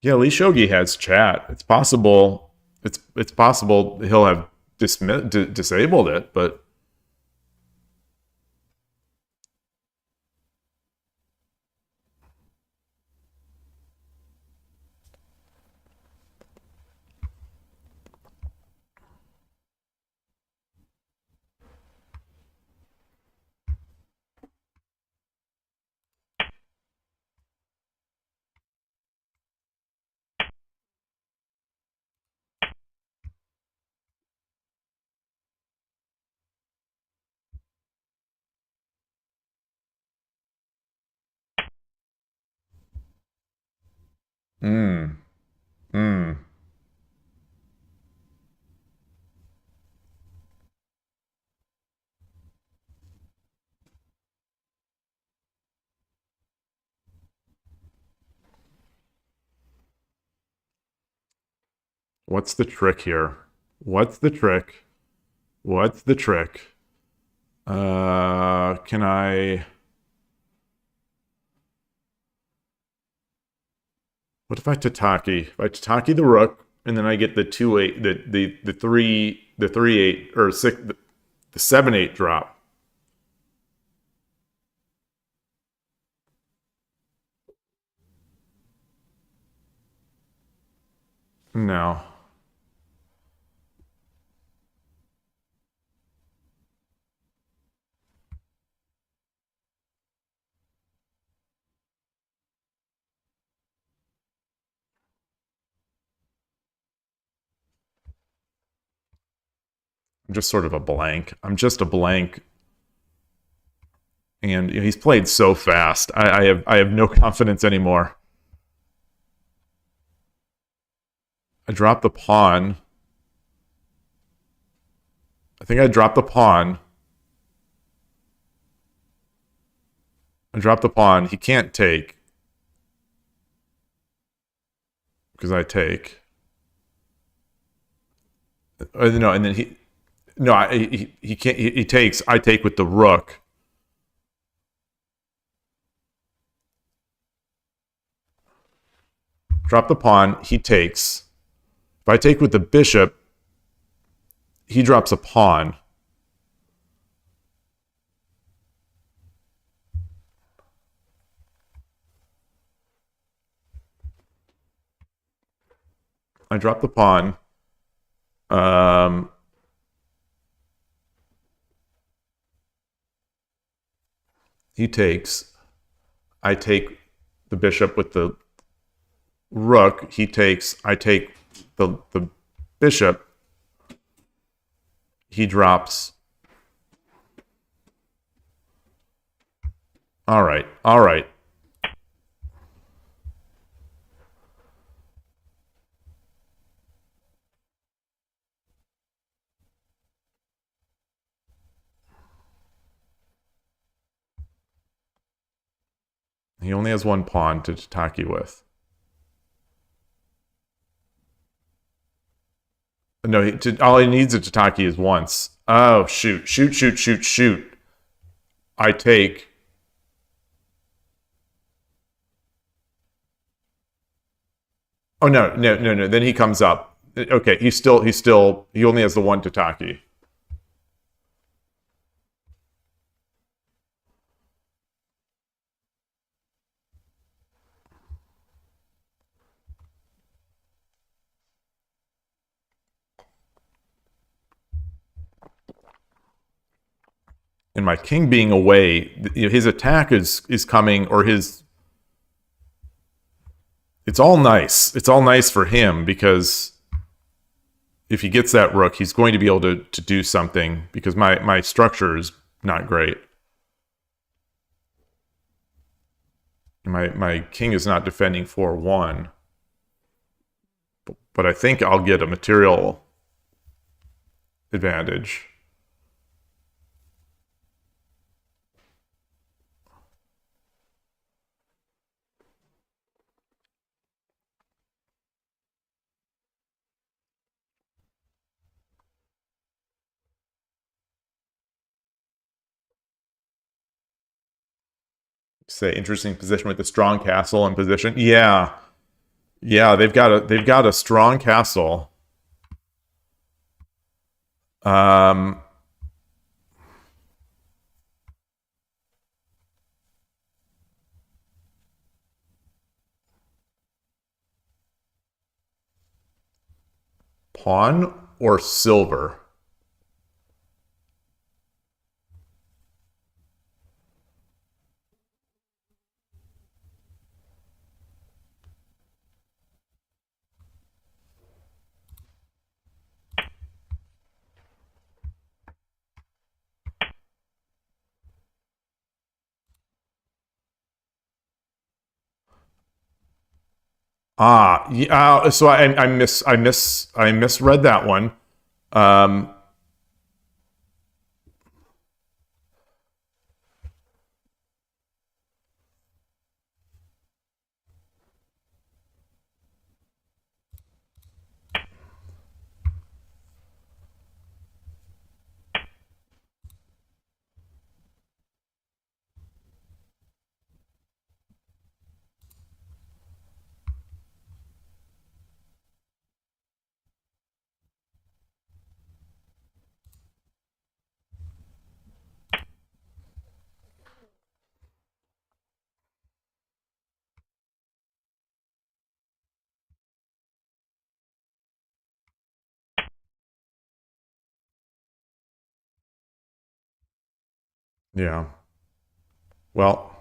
at least Shogi has chat. It's possible. It's possible he'll have disabled it, but Hmm. What's the trick here? What's the trick? What's the trick? Can I... What if I Tataki? If I Tataki the rook, and then I get the 2-8, the 3-8, or 6, the 7-8 drop. No. I'm just sort of a blank. I'm just a blank. And you know, he's played so fast. I have no confidence anymore. I dropped the pawn. I think I dropped the pawn. I drop the pawn. He can't take. Because I take. No, and then he... No, he can't. He takes. I take with the rook. Drop the pawn. He takes. If I take with the bishop, he drops a pawn. I drop the pawn. He takes. I take the bishop with the rook. He takes. I take the bishop. He drops. All right. All right. He only has one pawn to tataki with. No, all he needs to tataki is once. Oh, shoot. Shoot, shoot, shoot, shoot. I take. Oh, no, no, no, no. Then he comes up. Okay, he only has the one tataki. And my king being away, his attack is coming, or his... It's all nice. It's all nice for him, because if he gets that rook, he's going to be able to do something, because my structure is not great. My king is not defending 4-1. But I think I'll get a material advantage. Say interesting position with a strong castle in position. Yeah. Yeah, they've got a strong castle. Pawn or silver? Yeah. So I misread that one. Um, yeah. Well,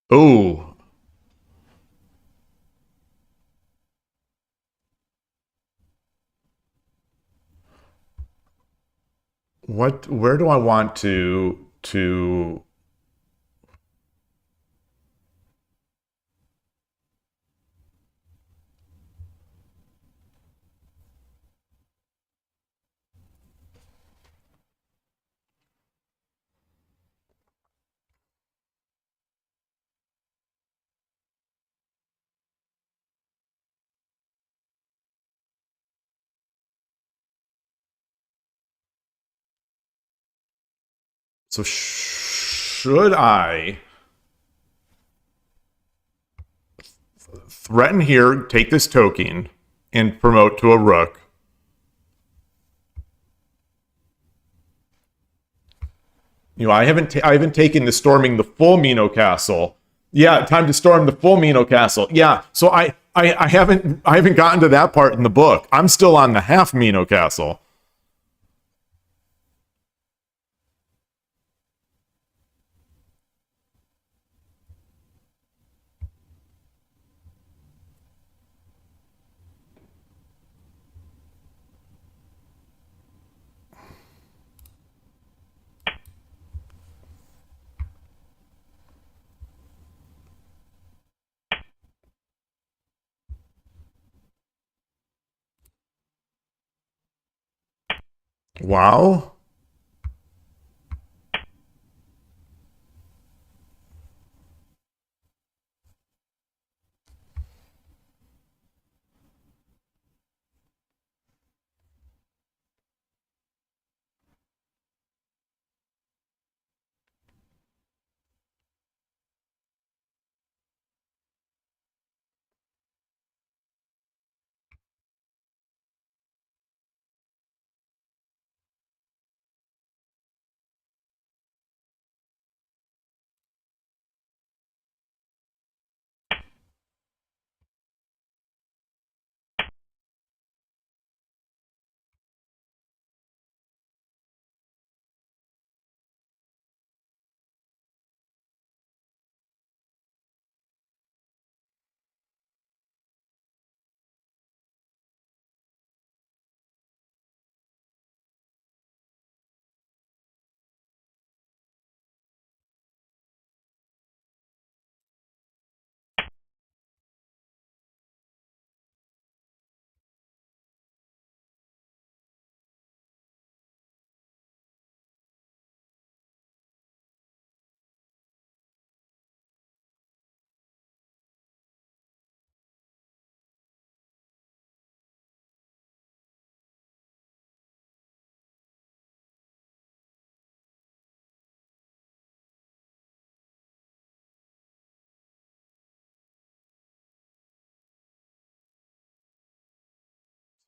Oh, what? Where do I want to? So should I threaten here, take this token, and promote to a rook? You know, I haven't taken the storming the full Mino castle. Yeah, time to storm the full Mino castle. Yeah, so I haven't gotten to that part in the book. I'm still on the half Mino castle. Wow.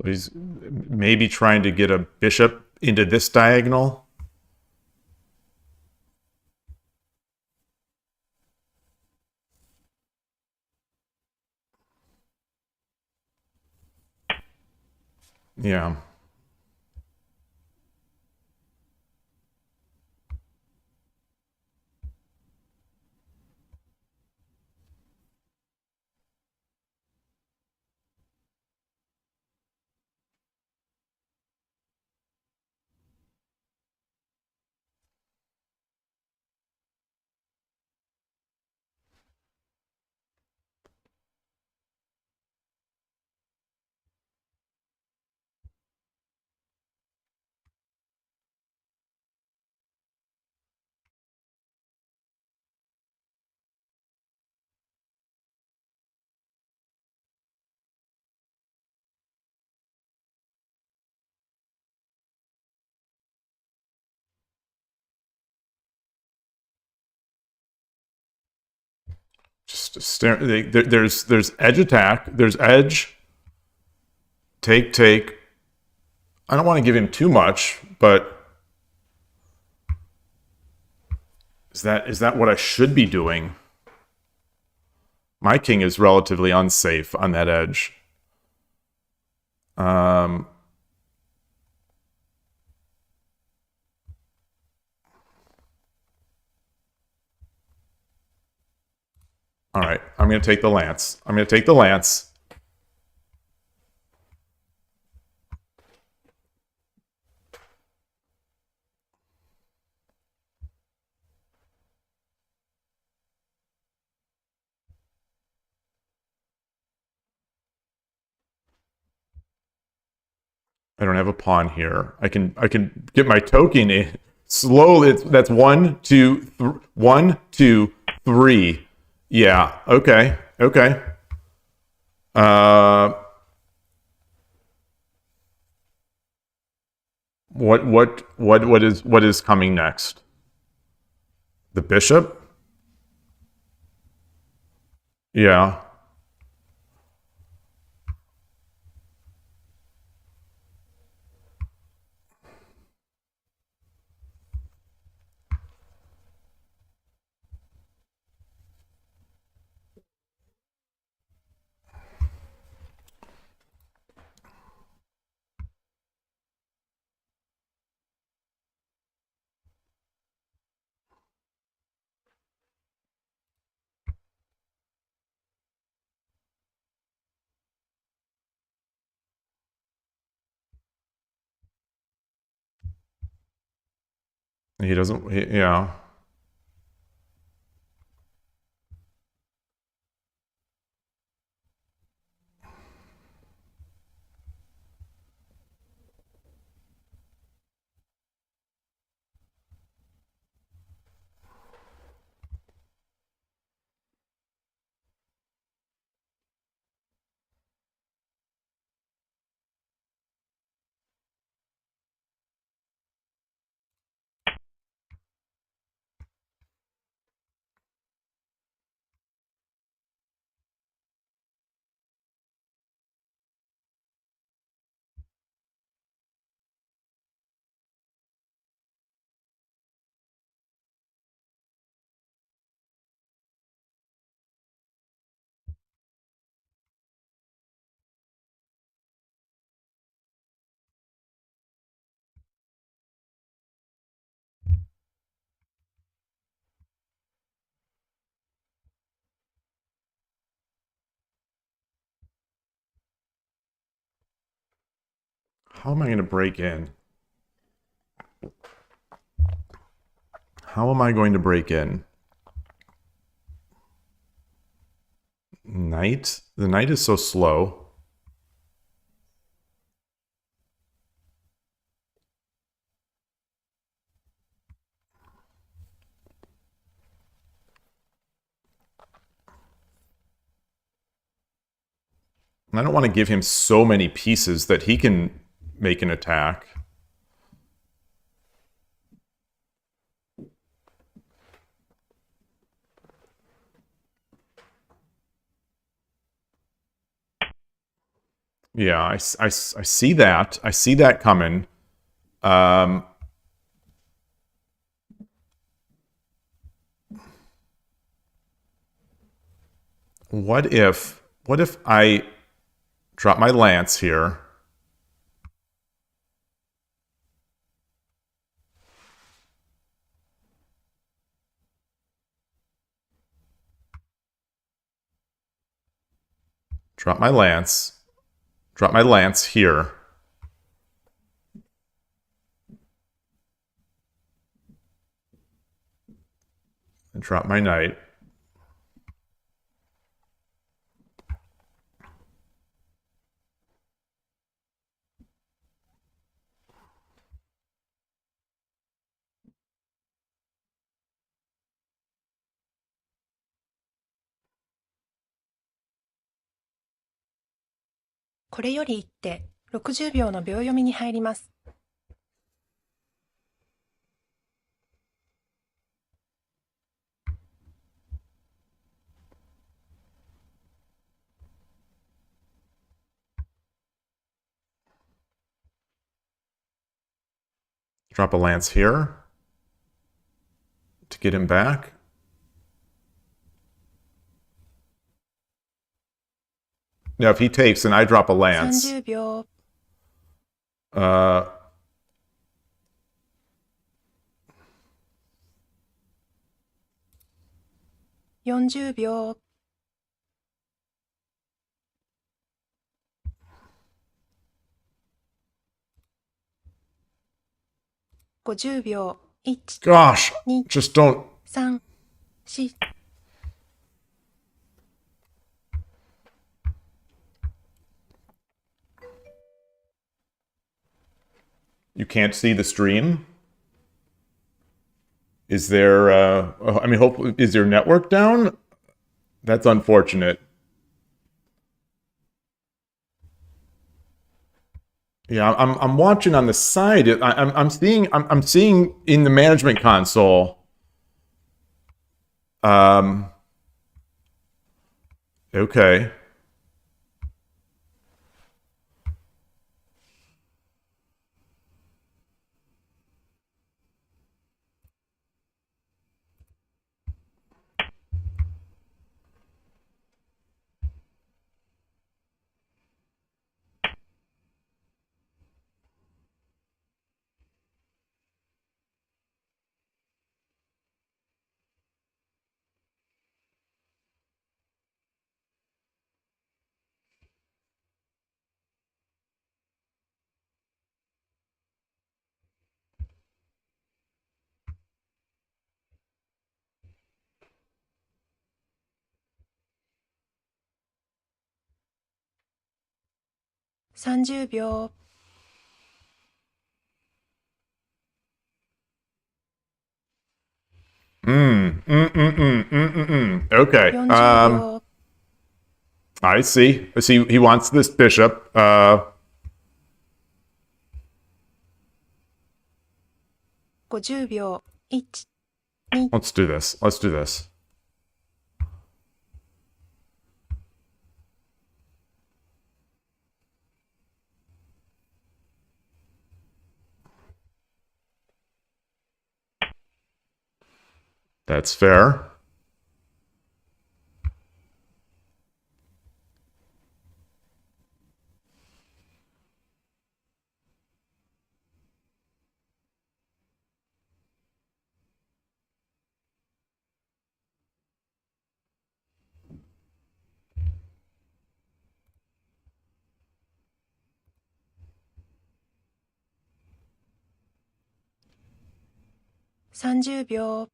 So he's maybe trying to get a bishop into this diagonal. Yeah. Just stare. There's edge attack. There's edge. Take, take. I don't want to give him too much, but is that what I should be doing? My king is relatively unsafe on that edge. Um, All right, I'm going to take the lance. I'm going to take the lance. I don't have a pawn here. I can get my token in slowly. That's 1, 2, 1, 2, 3. Yeah. Okay. Okay. Uh, what is coming next? The bishop? Yeah. He doesn't. Yeah. How am I going to break in? How am I going to break in? Knight? The knight is so slow. I don't want to give him so many pieces that he can make an attack. Yeah, I see that. I see that coming. What if I drop my lance here? Drop my lance. Drop my lance here. And drop my knight.これより一手、60秒の秒読みに入ります。Drop a lance here to get him back. Now, if he takes and I drop a lance, 30秒。40秒。50秒。1、 Gosh, 2、 just don't. 3、4。You can't see the stream? Is there, I mean, hopefully, is your network down? That's unfortunate. Yeah, I'm watching on the side. I'm seeing in the management console. Okay.30秒。Okay. 40秒。I see. He wants this bishop. 50秒。1、2。Let's do this. Let's do this. That's fair.30秒。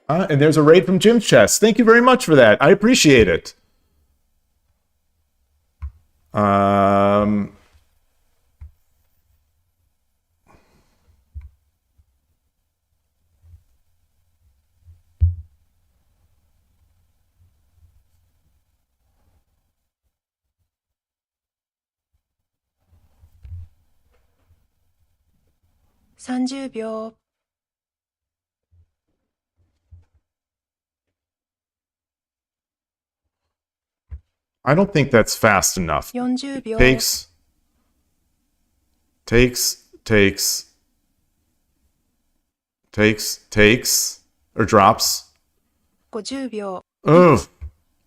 And there's a raid from Jim's Chest. Thank you very much for that. I appreciate it. Um,30秒。I don't think that's fast enough. 40秒。Takes, or drops. 50秒。Ugh.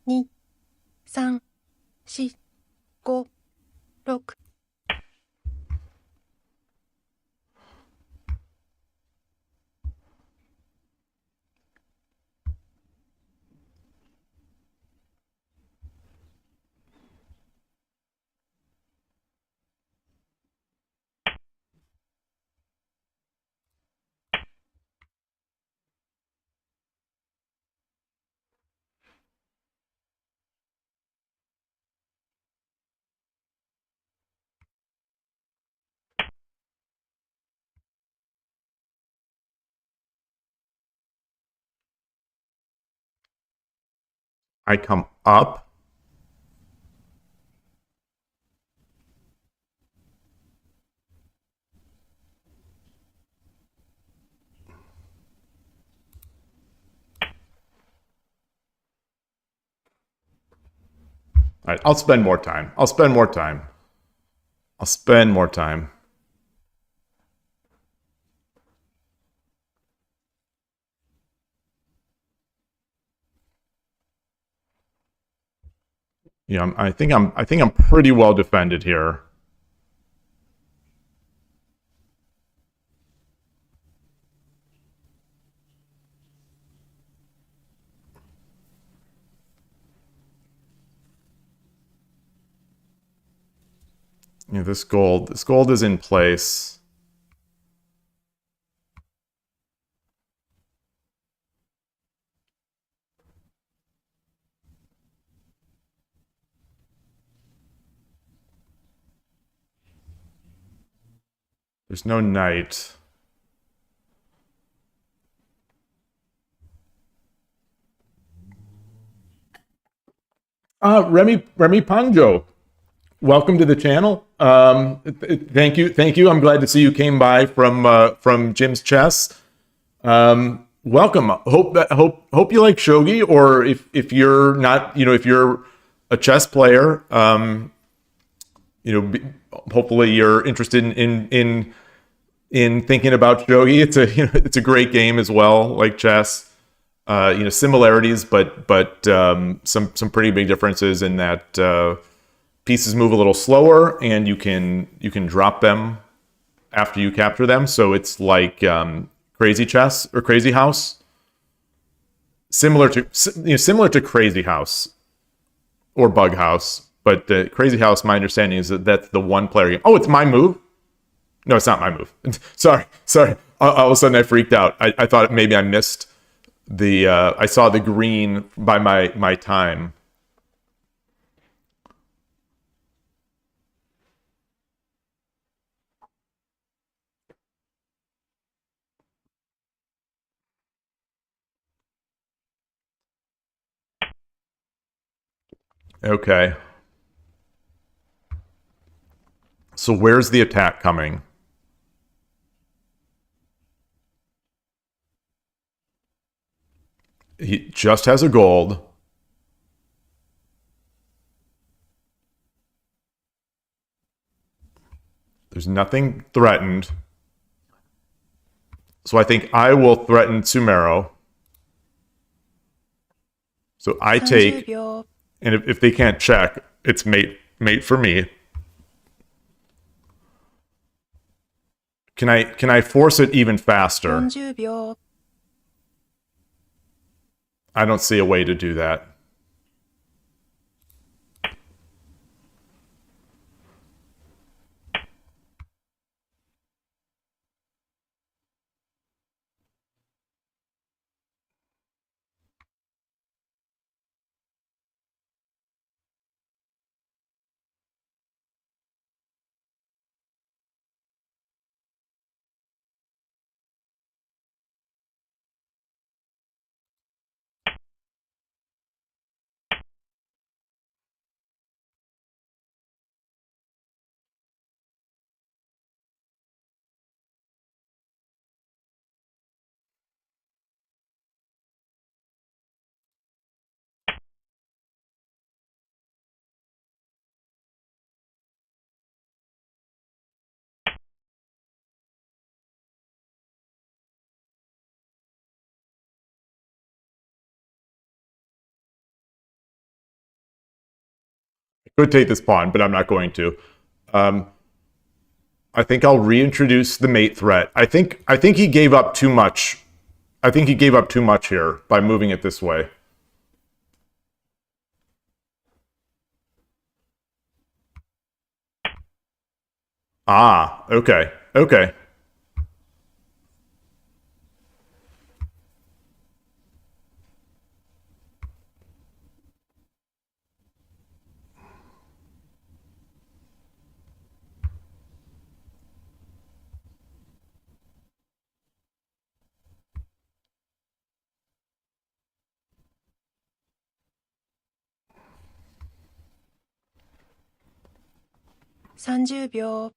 2、3、4、5、6。I come up. All right, I'll spend more time. I'll spend more time. I'll spend more time. Yeah, I think I'm pretty well defended here. Yeah, this gold is in place. There's no knight. Remy Panjo, welcome to the channel. Thank you. I'm glad to see you came by from Jim's Chess. Welcome. Hope you like shogi, or if you're not, if you're a chess player, hopefully you're interested in thinking about shogi. It's a great game as well, like chess. Similarities, but some pretty big differences in that pieces move a little slower, and you can drop them after you capture them. So it's like Crazy Chess or Crazy House, similar to Crazy House or Bug House. But the Crazy House, my understanding is that's the one player game. Oh, it's my move. No, it's not my move. Sorry. All of a sudden, I freaked out. I thought maybe I missed the. I saw the green by my time. Okay. So where's the attack coming? He just has a gold. There's nothing threatened. So I think I will threaten Sumero. So I take, and if they can't check, it's mate for me. Can I force it even faster? I don't see a way to do that. I could take this pawn, but I'm not going to. I think I'll reintroduce the mate threat. I think he gave up too much. I think he gave up too much here by moving it this way. Ah, okay. 30秒。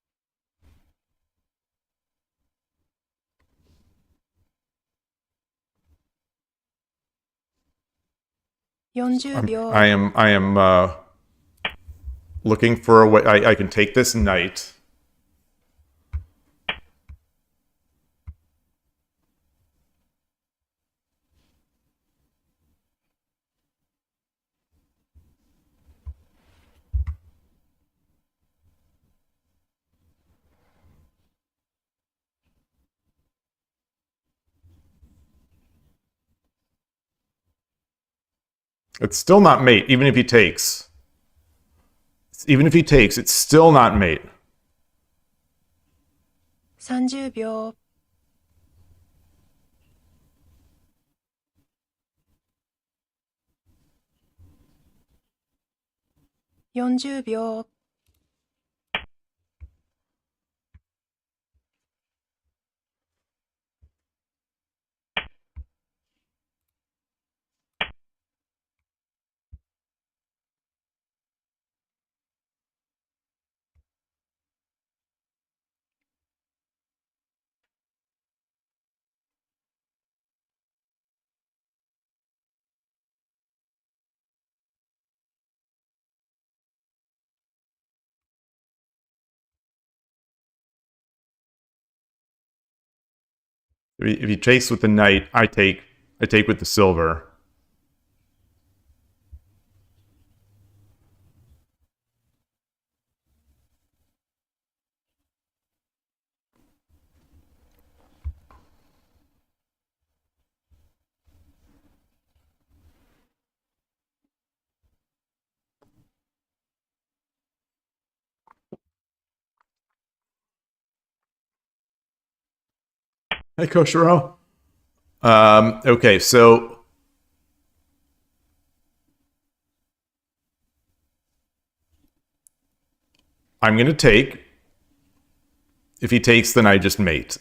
40秒。I am Looking for a way. I can take this knight. It's still not mate, even if he takes. Even if he takes, it's still not mate. 30秒。40秒。If he takes with the knight, I take with the silver. Hey, Koshiro. Okay, so I'm going to take. If he takes, then I just mate.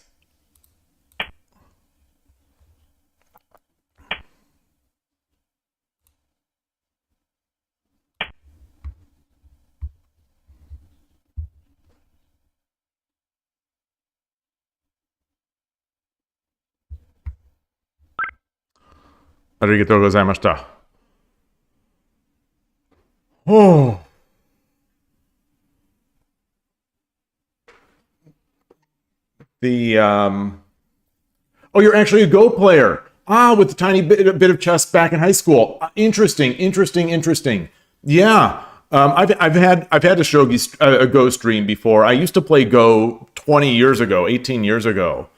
Arigatou gozaimashita. Oh. The Oh, you're actually a Go player. Ah, with the tiny bit of chess back in high school. Interesting, interesting, interesting. Yeah, I've had a a Go stream before. I used to play Go 20 years ago, 18 years ago,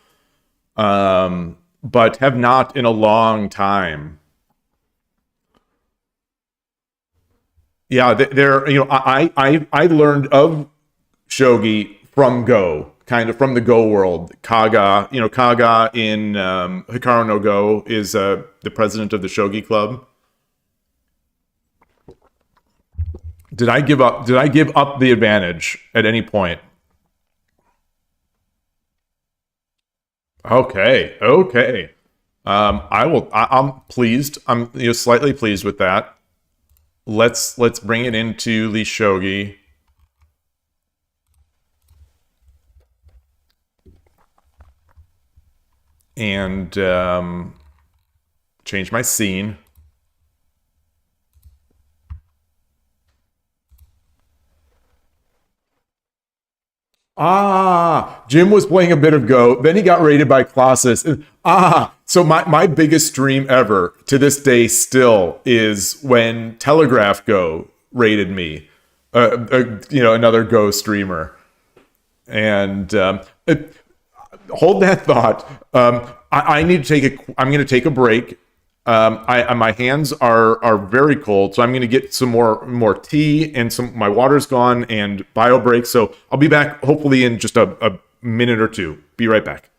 but have not in a long time. Yeah, there. I learned of shogi from Go, kind of from the Go world. Kaga, Kaga in Hikaru no Go is the president of the Shogi Club. Did I give up? Did I give up the advantage at any point? Okay, okay. I will. I'm pleased. I'm slightly pleased with that. Let's bring it into the shogi. And change my scene. Ah, Jim was playing a bit of Go. Then he got raided by Colossus. So my biggest stream ever to this day still is when Telegraph Go raided me. Another Go streamer. And hold that thought. I need to take a. I'm going to take a break. My hands are very cold, so I'm going to get some more tea and my water's gone and bio break. So I'll be back hopefully in just a minute or two. Be right back.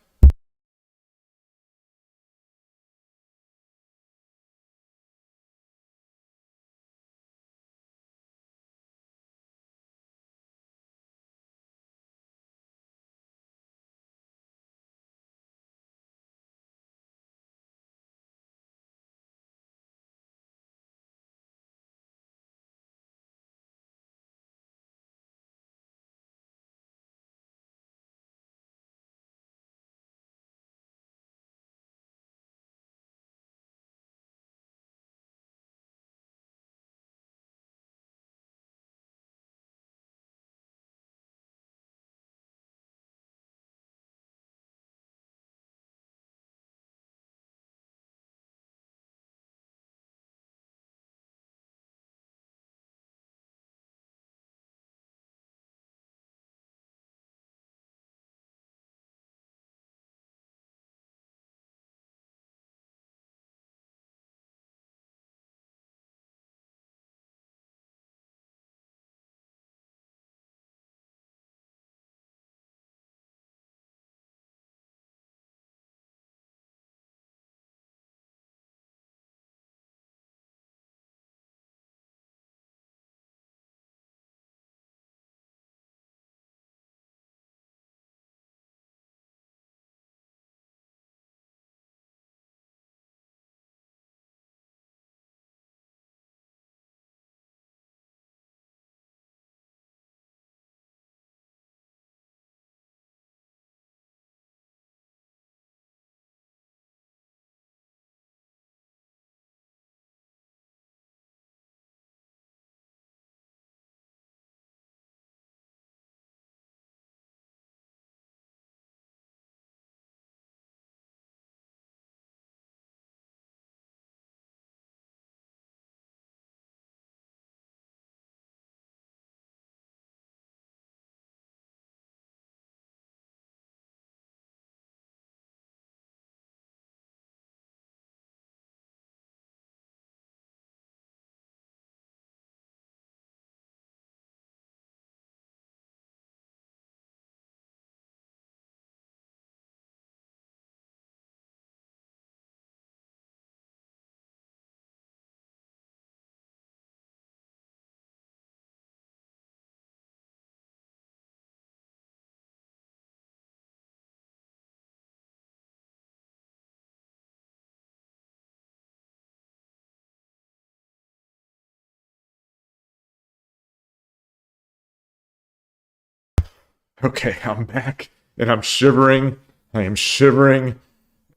Okay, I'm back and I'm shivering. I am shivering.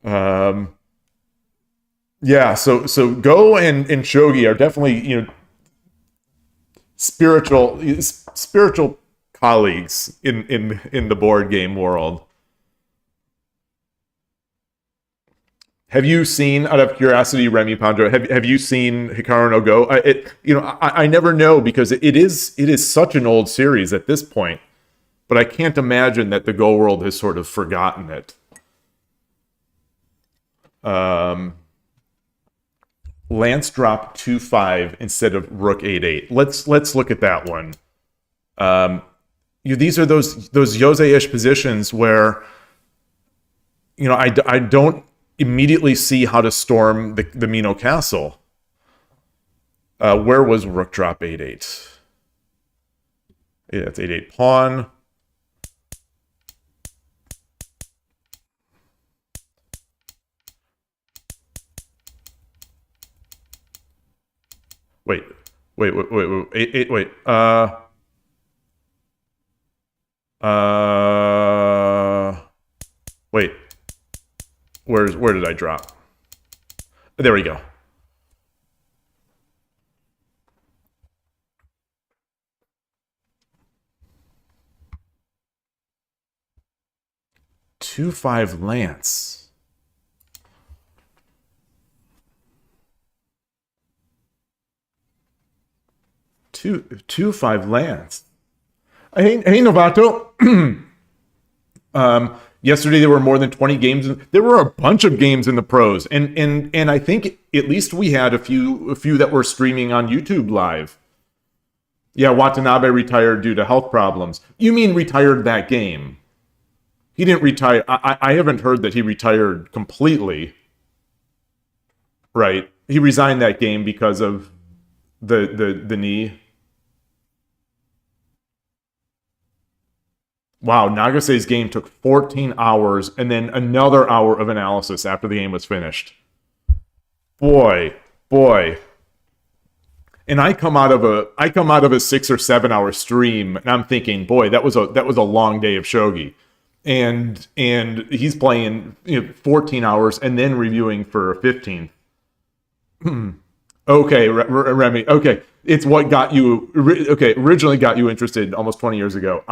Yeah, so Go and Shogi are definitely, spiritual colleagues in the board game world. Have you seen, out of curiosity, Remy Pandro, have you seen Hikaru no Go? I never know because it is such an old series at this point, but I can't imagine that the Go world has sort of forgotten it. Lance dropped 2-5 instead of Rook 8-8. Let's look at that one. These are those Yosei-ish positions where I don't immediately see how to storm the Mino castle. Where was Rook drop 8-8? Yeah, that's 8-8 pawn. Wait. 8-8. Wait. Wait. Where did I drop? There we go. Two 5 Lance. 2-5 Lance. Hey Novato. Yesterday there were more than 20 games. There were a bunch of games in the pros, and I think at least we had a few that were streaming on YouTube live. Yeah, Watanabe retired due to health problems. You mean retired that game? He didn't retire. I haven't heard that he retired completely. Right. He resigned that game because of the knee. Wow, Nagase's game took 14 hours and then another hour of analysis after the game was finished. Boy. And I come out of a 6 or 7 hour stream and I'm thinking, boy, that was a long day of shogi. And he's playing 14 hours and then reviewing for 15. Okay, Remy. Okay, it's what got you. Okay, originally got you interested almost 20 years ago.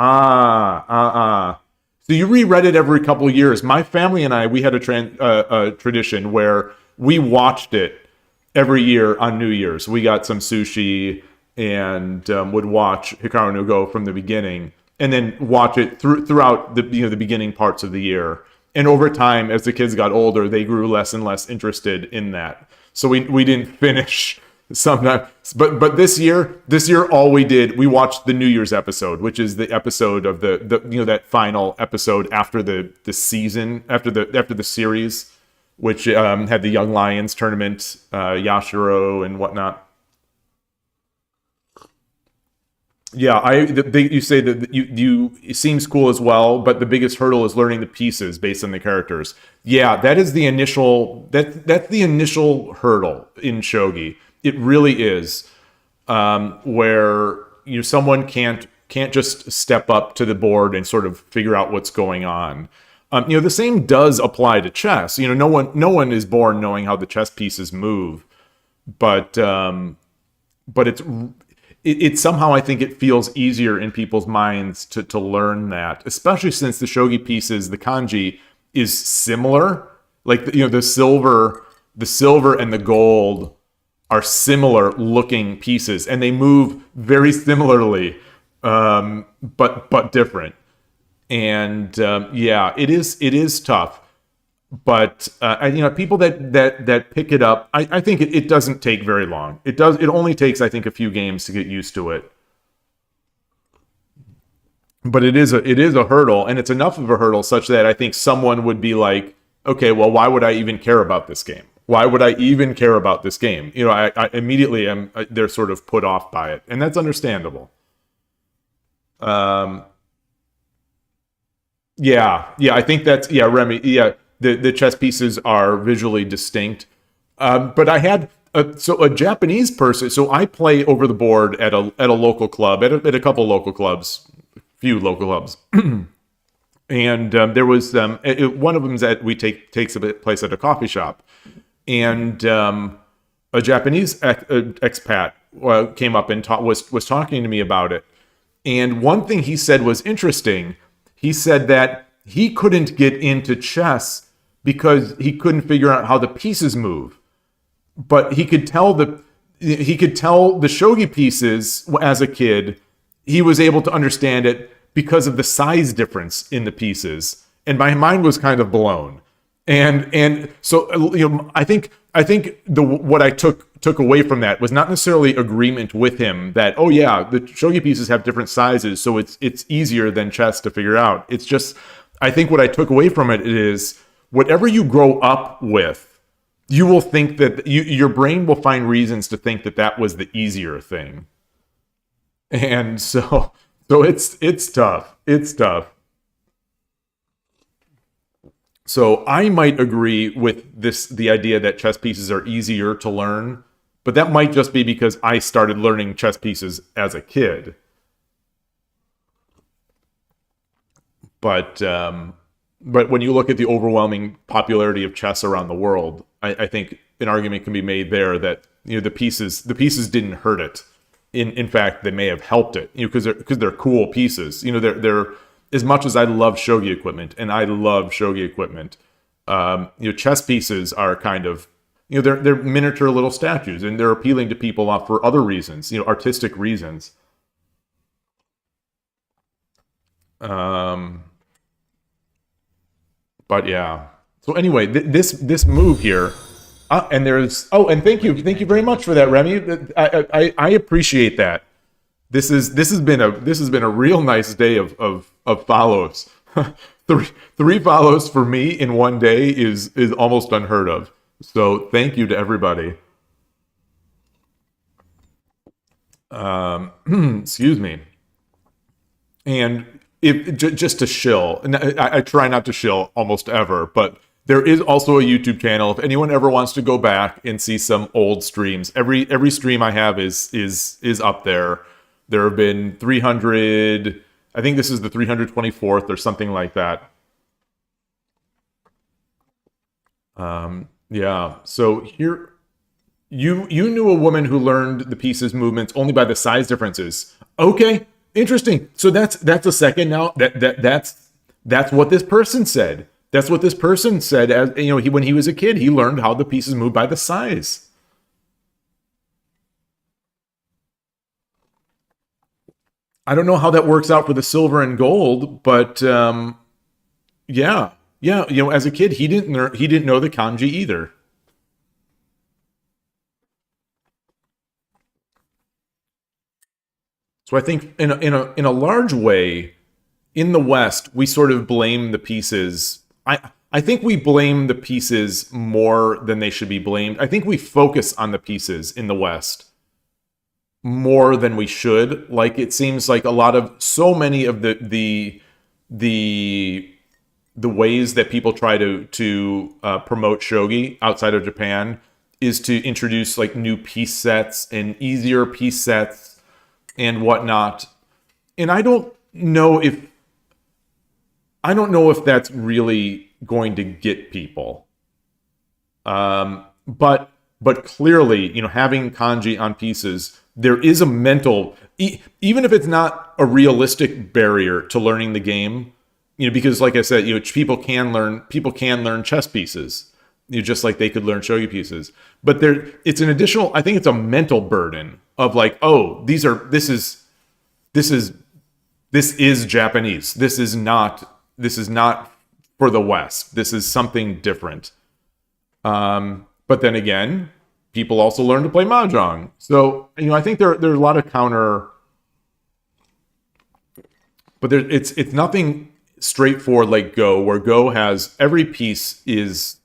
So you reread it every couple of years. My family and I, we had a tradition where we watched it every year on New Year's. We got some sushi and would watch Hikaru no Go from the beginning, and then watch it throughout the the beginning parts of the year. And over time, as the kids got older, they grew less and less interested in that. So we didn't finish sometimes. But this year all we did, we watched the New Year's episode, which is the episode of the that final episode after the season, after the series, which had the Young Lions tournament, Yashiro and whatnot. Yeah, you say that you it seems cool as well, but the biggest hurdle is learning the pieces based on the characters. Yeah, that is the initial that's the initial hurdle in shogi. It really is, where someone can't just step up to the board and sort of figure out what's going on. The same does apply to chess. No one is born knowing how the chess pieces move, but it's somehow, I think it feels easier in people's minds to learn that, especially since the shogi pieces, the kanji, is similar. Like the silver and the gold are similar looking pieces, and they move very similarly, but different. And yeah, it is tough. But people that pick it up, I think it doesn't take very long. It only takes, I think, a few games to get used to it. But it is a hurdle, and it's enough of a hurdle such that I think someone would be like, okay, well, why would I even care about this game? Why would I even care about this game? I immediately they're sort of put off by it, and that's understandable. Yeah, I think that's Remy. Yeah. The chess pieces are visually distinct. But I had a Japanese person. So I play over the board at a local club, at a couple local clubs, few local clubs. And there was one of them that we takes place at a coffee shop, and a Japanese expat came up and was talking to me about it. And one thing he said was interesting. He said that he couldn't get into chess because he couldn't figure out how the pieces move, but he could tell the shogi pieces as a kid. He was able to understand it because of the size difference in the pieces, and my mind was kind of blown. And so I think what I took away from that was not necessarily agreement with him that, oh yeah, the shogi pieces have different sizes, so it's easier than chess to figure out. It's just, I think what I took away from it is whatever you grow up with, you will think that your brain will find reasons to think that was the easier thing. And so it's tough. It's tough. So I might agree with the idea that chess pieces are easier to learn, but that might just be because I started learning chess pieces as a kid. But when you look at the overwhelming popularity of chess around the world, I think an argument can be made there that the pieces didn't hurt it. In fact, they may have helped it, because they're cool pieces. They're as much as I love shogi equipment, and I love shogi equipment, chess pieces are kind of, they're miniature little statues, and they're appealing to people for other reasons, artistic reasons. But yeah. So anyway, this move here, and there's and thank you very much for that, Remy. I appreciate that. This has been a real nice day of follows. three follows for me in one day is almost unheard of. So thank you to everybody. Excuse me. And just to shill, and I try not to shill almost ever, but there is also a YouTube channel. If anyone ever wants to go back and see some old streams, every stream I have is up there. There have been 300. I think this is the 324th or something like that. Yeah. So here, you knew a woman who learned the pieces movements only by the size differences. Okay, interesting. So that's a second now. That's what this person said. That's what this person said. As when he was a kid, he learned how the pieces move by the size. I don't know how that works out for the silver and gold, but yeah. As a kid, he didn't know the kanji either. So I think in a large way, in the West, we sort of blame the pieces. I think we blame the pieces more than they should be blamed. I think we focus on the pieces in the West more than we should. Like, it seems like so many of the ways that people try to promote shogi outside of Japan is to introduce like new piece sets and easier piece sets and whatnot. And I don't know if that's really going to get people. But clearly, having kanji on pieces, there is a mental, even if it's not a realistic barrier to learning the game, because like I said, people can learn chess pieces, just like they could learn shogi pieces. But it's an additional, I think it's a mental burden of like, oh, this is Japanese. This is not for the West. This is something different. But then again, people also learn to play mahjong. So, I think there's a lot of counter, but it's nothing straightforward like Go, where Go has every piece has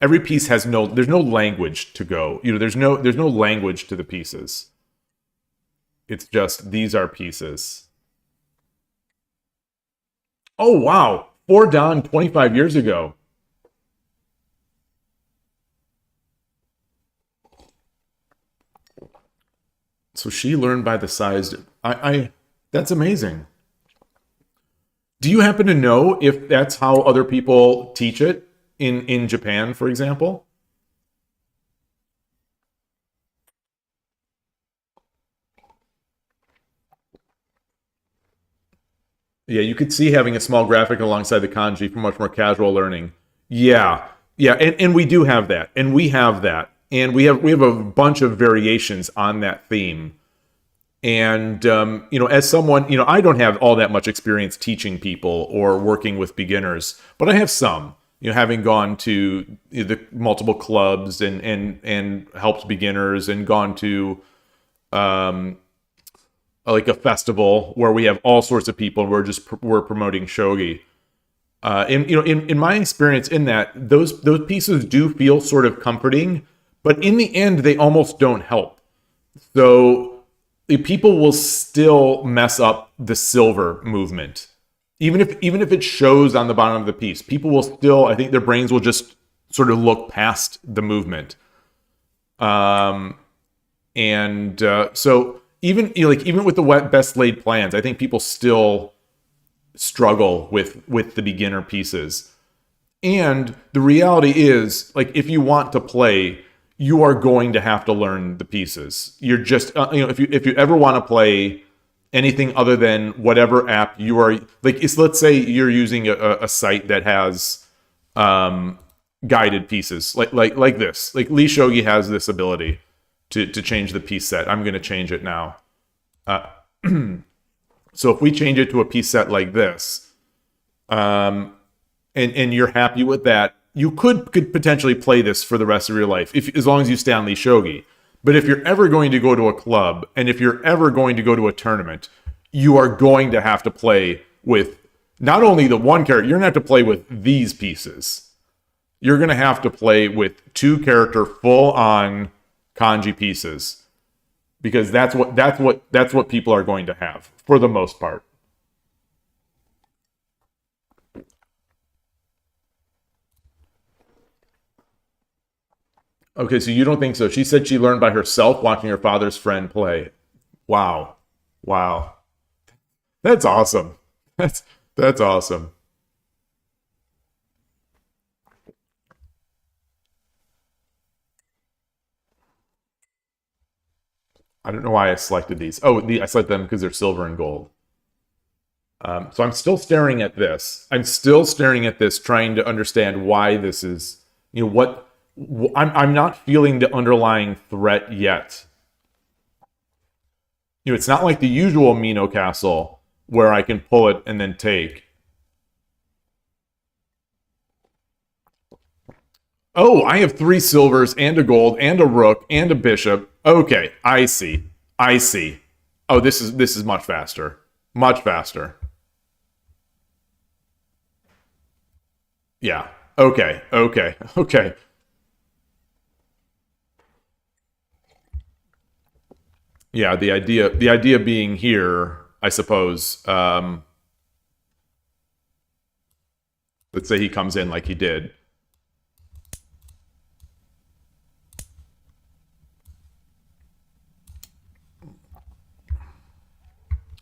there's no language to Go. There's no language to the pieces. It's just, these are pieces. Oh, wow. 4 Dan 25 years ago. So she learned by the size. That's amazing. Do you happen to know if that's how other people teach it in Japan, for example? Yeah, you could see having a small graphic alongside the kanji for much more casual learning. Yeah, yeah, and we do have that, and we have that, and we have a bunch of variations on that theme. And as someone, I don't have all that much experience teaching people or working with beginners, but I have some. Having gone to the multiple clubs and helped beginners, and gone to um, like a festival where we have all sorts of people, and we're promoting shogi. And in my experience, in that those pieces do feel sort of comforting, but in the end, they almost don't help. So people will still mess up the silver movement, even if it shows on the bottom of the piece. People will still, I think, their brains will just sort of look past the movement. So even with the best laid plans, I think people still struggle with the beginner pieces. And the reality is, like, if you want to play, you are going to have to learn the pieces. You're just, if you ever want to play anything other than whatever app you are, like, let's say you're using a site that has guided pieces, like this. Like Lee Shogi has this ability to change the piece set. I'm going to change it now. So if we change it to a piece set like this, and you're happy with that, you could potentially play this for the rest of your life, as long as you stay on Lee Shogi. But if you're ever going to go to a club, and if you're ever going to go to a tournament, you are going to have to play with not only the one character, you're going to have to play with these pieces. You're going to have to play with 2-character full-on kanji pieces, because that's what people are going to have for the most part. Okay, so you don't think so? She said she learned by herself watching her father's friend play. Wow, wow, that's awesome. That's awesome. I don't know why I selected these. Oh, I selected them because they're silver and gold. So I'm still staring at this. I'm still staring at this, trying to understand why this is. What I'm not feeling the underlying threat yet. It's not like the usual Mino Castle where I can pull it and then take. Oh, I have 3 silvers and a gold and a rook and a bishop. Okay, I see. I see. Oh, this is much faster. Much faster. Yeah. Okay. Okay. Okay. Yeah, the idea being here, I suppose, let's say he comes in like he did.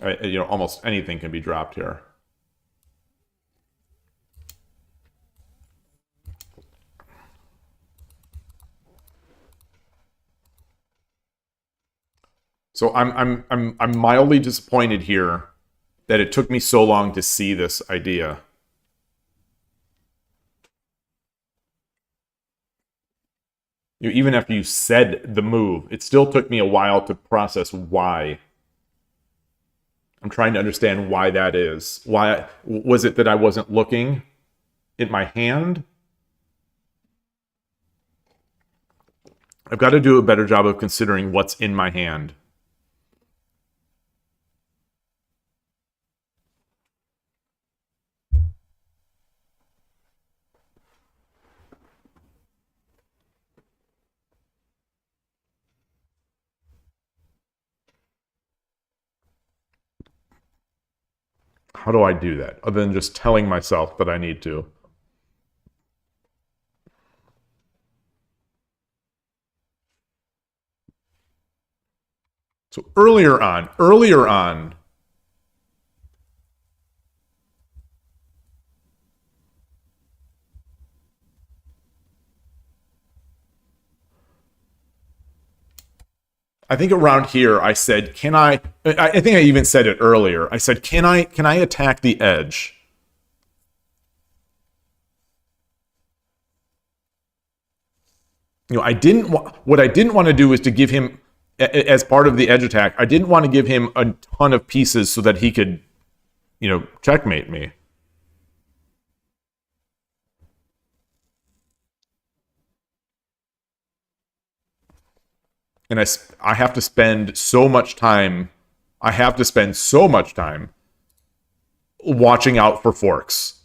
Almost anything can be dropped here. So I'm mildly disappointed here that it took me so long to see this idea. Even after you said the move, it still took me a while to process why. I'm trying to understand why that is. Why was it that I wasn't looking at my hand? I've got to do a better job of considering what's in my hand. How do I do that, other than just telling myself that I need to? So earlier on, I think around here I said, can I think I even said it earlier. I said, can I attack the edge? You know, what I didn't want to do is to give him, as part of the edge attack, I didn't want to give him a ton of pieces so that he could, you know, checkmate me. And I have to spend so much time. I have to spend so much time watching out for forks.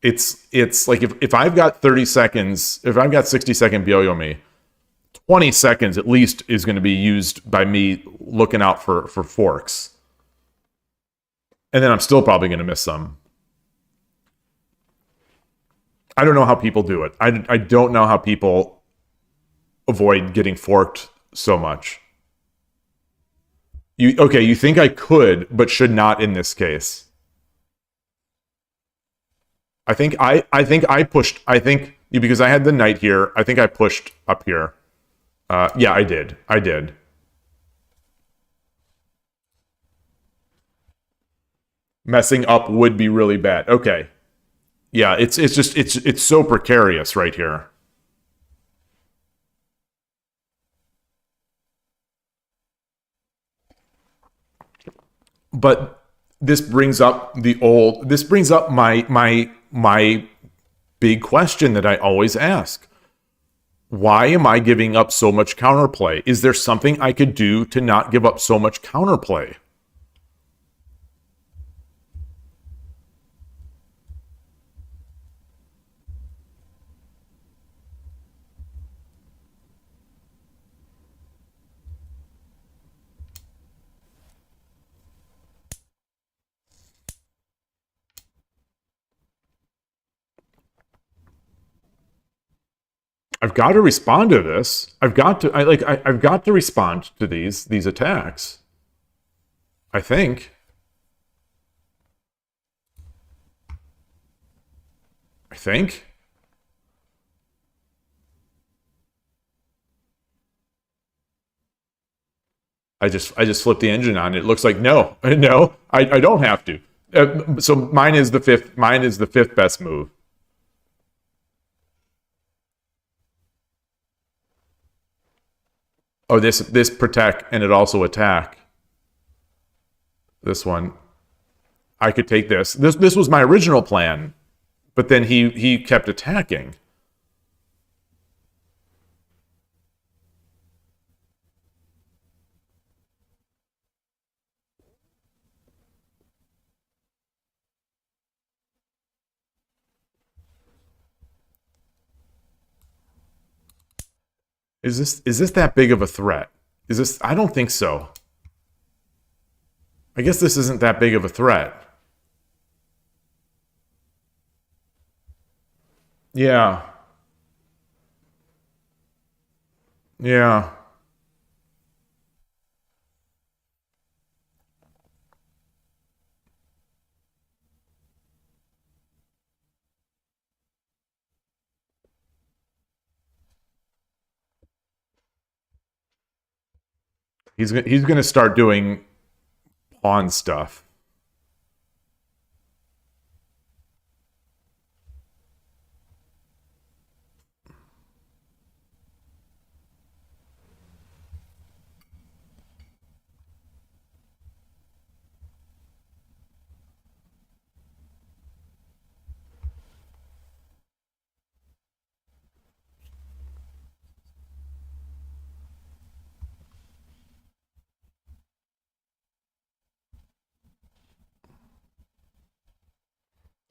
It's like if I've got 30 seconds, if I've got 60-second Byoyomi, 20 seconds at least is going to be used by me looking out for forks. And then I'm still probably going to miss some. I don't know how people do it. I don't know how people avoid getting forked so much. You think I could, but should not in this case. I think I pushed. I think because I had the knight here, I think I pushed up here. Yeah, I did. I did. Messing up would be really bad. Okay. Yeah, it's so precarious right here. But this brings up my big question that I always ask. Why am I giving up so much counterplay? Is there something I could do to not give up so much counterplay? I've got to respond to this. I've got to respond to these attacks. I think. I think. I just flipped the engine on. It looks like no, no, I don't have to. So mine is the fifth. Mine is the fifth best move. Oh, this protect and it also attack. This one, I could take this. This was my original plan, but then he kept attacking. Is this that big of a threat? Is this? I don't think so. I guess this isn't that big of a threat. Yeah. Yeah. He's gonna start doing pawn stuff.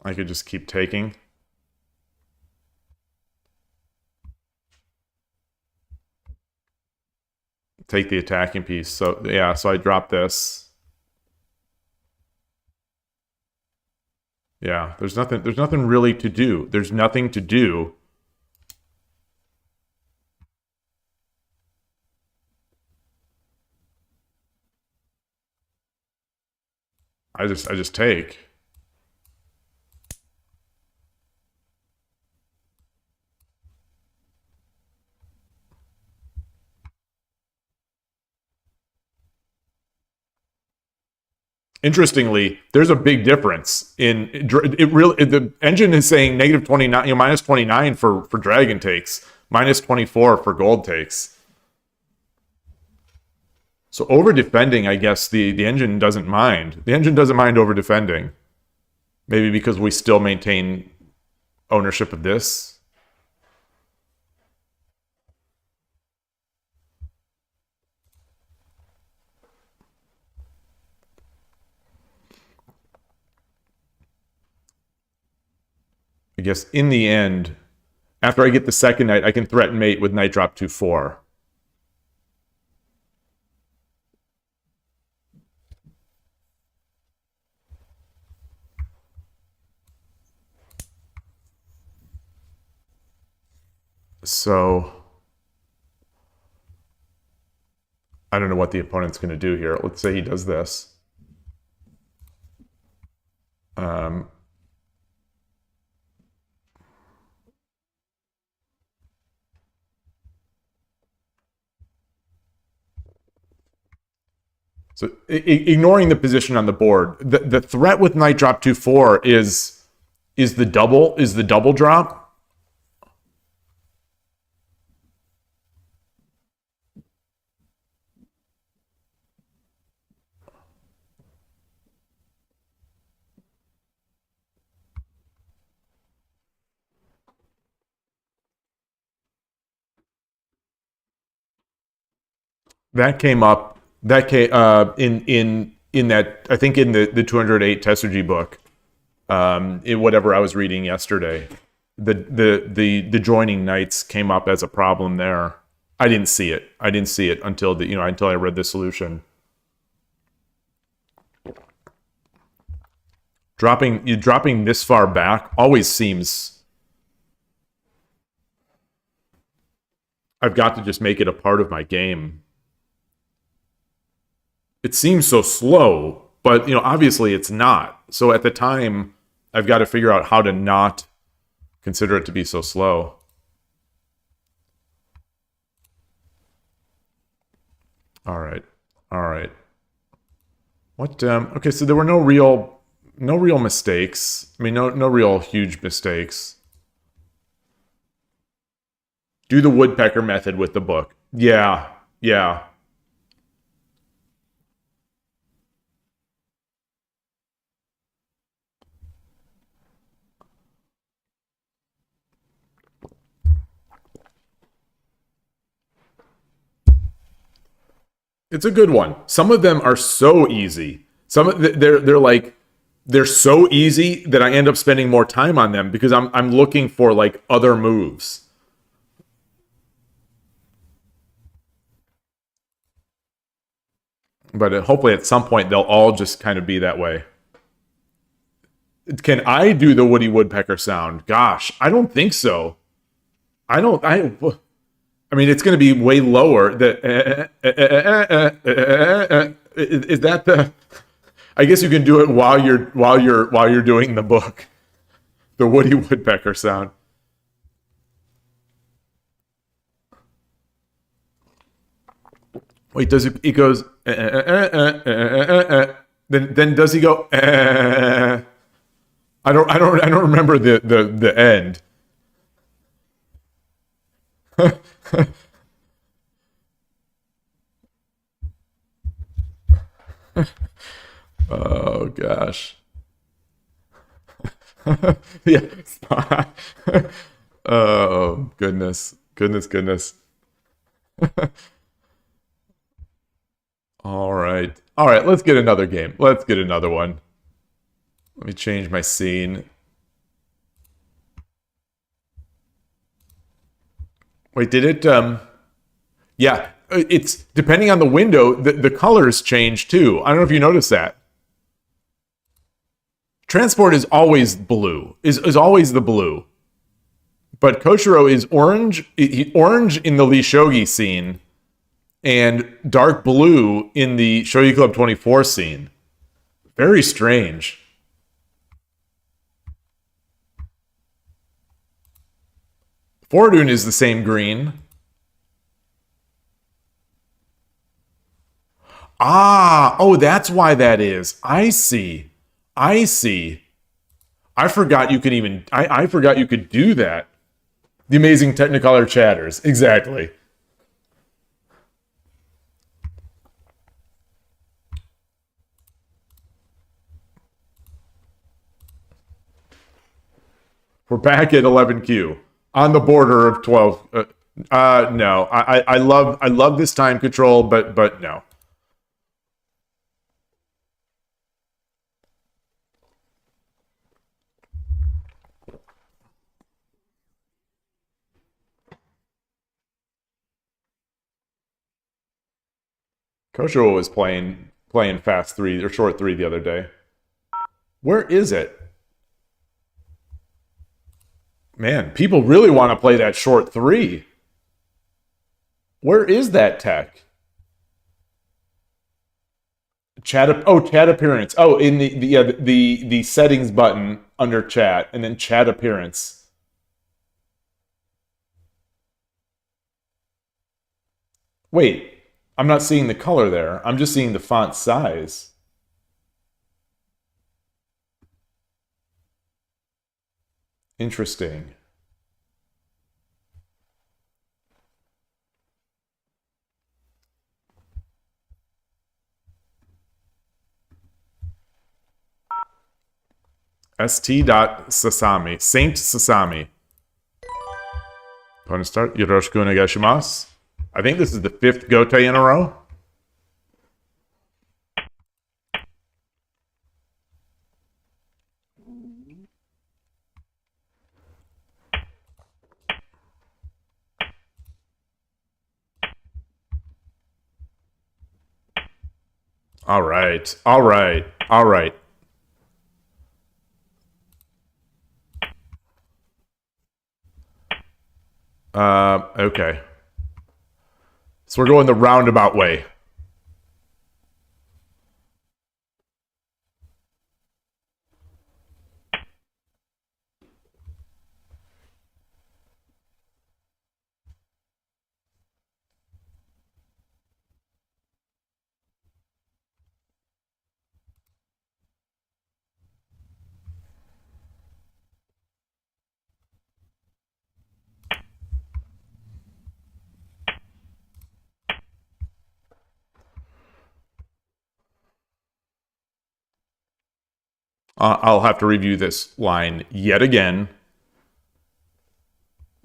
I could just keep taking. Take the attacking piece. So yeah, so I drop this. Yeah, there's nothing really to do. There's nothing to do. I just take. Interestingly, there's a big difference in it. Really, the engine is saying negative 29, minus 29 for dragon takes, minus 24 for gold takes. So over defending, I guess the engine doesn't mind. The engine doesn't mind over defending. Maybe because we still maintain ownership of this. I guess in the end, after I get the second knight, I can threaten mate with knight drop 2-4. So I don't know what the opponent's going to do here. Let's say he does this. So ignoring the position on the board, the threat with knight drop 2-4 is the double drop. That came up. That came in that, I think, in the 208 Tessergy book. In whatever I was reading yesterday, the joining knights came up as a problem there. I didn't see it. I didn't see it until until I read the solution. Dropping this far back always seems. I've got to just make it a part of my game. It seems so slow, but obviously it's not. So at the time, I've got to figure out how to not consider it to be so slow. All right. What? Okay, so there were no real mistakes. I mean, no real huge mistakes. Do the woodpecker method with the book. Yeah. It's a good one. Some of them are so easy. They're so easy that I end up spending more time on them because I'm looking for like other moves. But hopefully at some point they'll all just kind of be that way. Can I do the Woody Woodpecker sound? Gosh, I don't think so. I mean, it's going to be way lower. Is that the? I guess you can do it while you're doing the book. The Woody Woodpecker sound. Wait, does it? It goes. Then does he go? I don't remember the end. Oh gosh. Yeah. Oh goodness. All right. Let's get another game. Let's get another one. Let me change my scene. Wait, did it? Yeah, it's depending on the window, the colors change too. I don't know if you noticed that. Transport is always blue, is always the blue. But Koshiro is orange, orange in the Lee Shogi scene, and dark blue in the Shogi Club 24 scene. Very strange. Fortune is the same green. Ah, oh, that's why that is. I see. I see. I forgot you could even, I forgot you could do that. The amazing Technicolor chatters. Exactly. We're back at 11Q on the border of 12. No, I love this time control, but no. Kosho was playing fast 3 or short 3 the other day. Where is it? Man, people really want to play that short 3. Where is that tech? Chat appearance. Oh, in the settings button under chat, and then chat appearance. Wait, I'm not seeing the color there. I'm just seeing the font size. Interesting. St.Sasami. Saint Sasami. Opponent start. Yoroshiku onegaishimasu. I think this is the 5th Gote in a row. All right. All right. All right. Okay. So we're going the roundabout way. I'll have to review this line yet again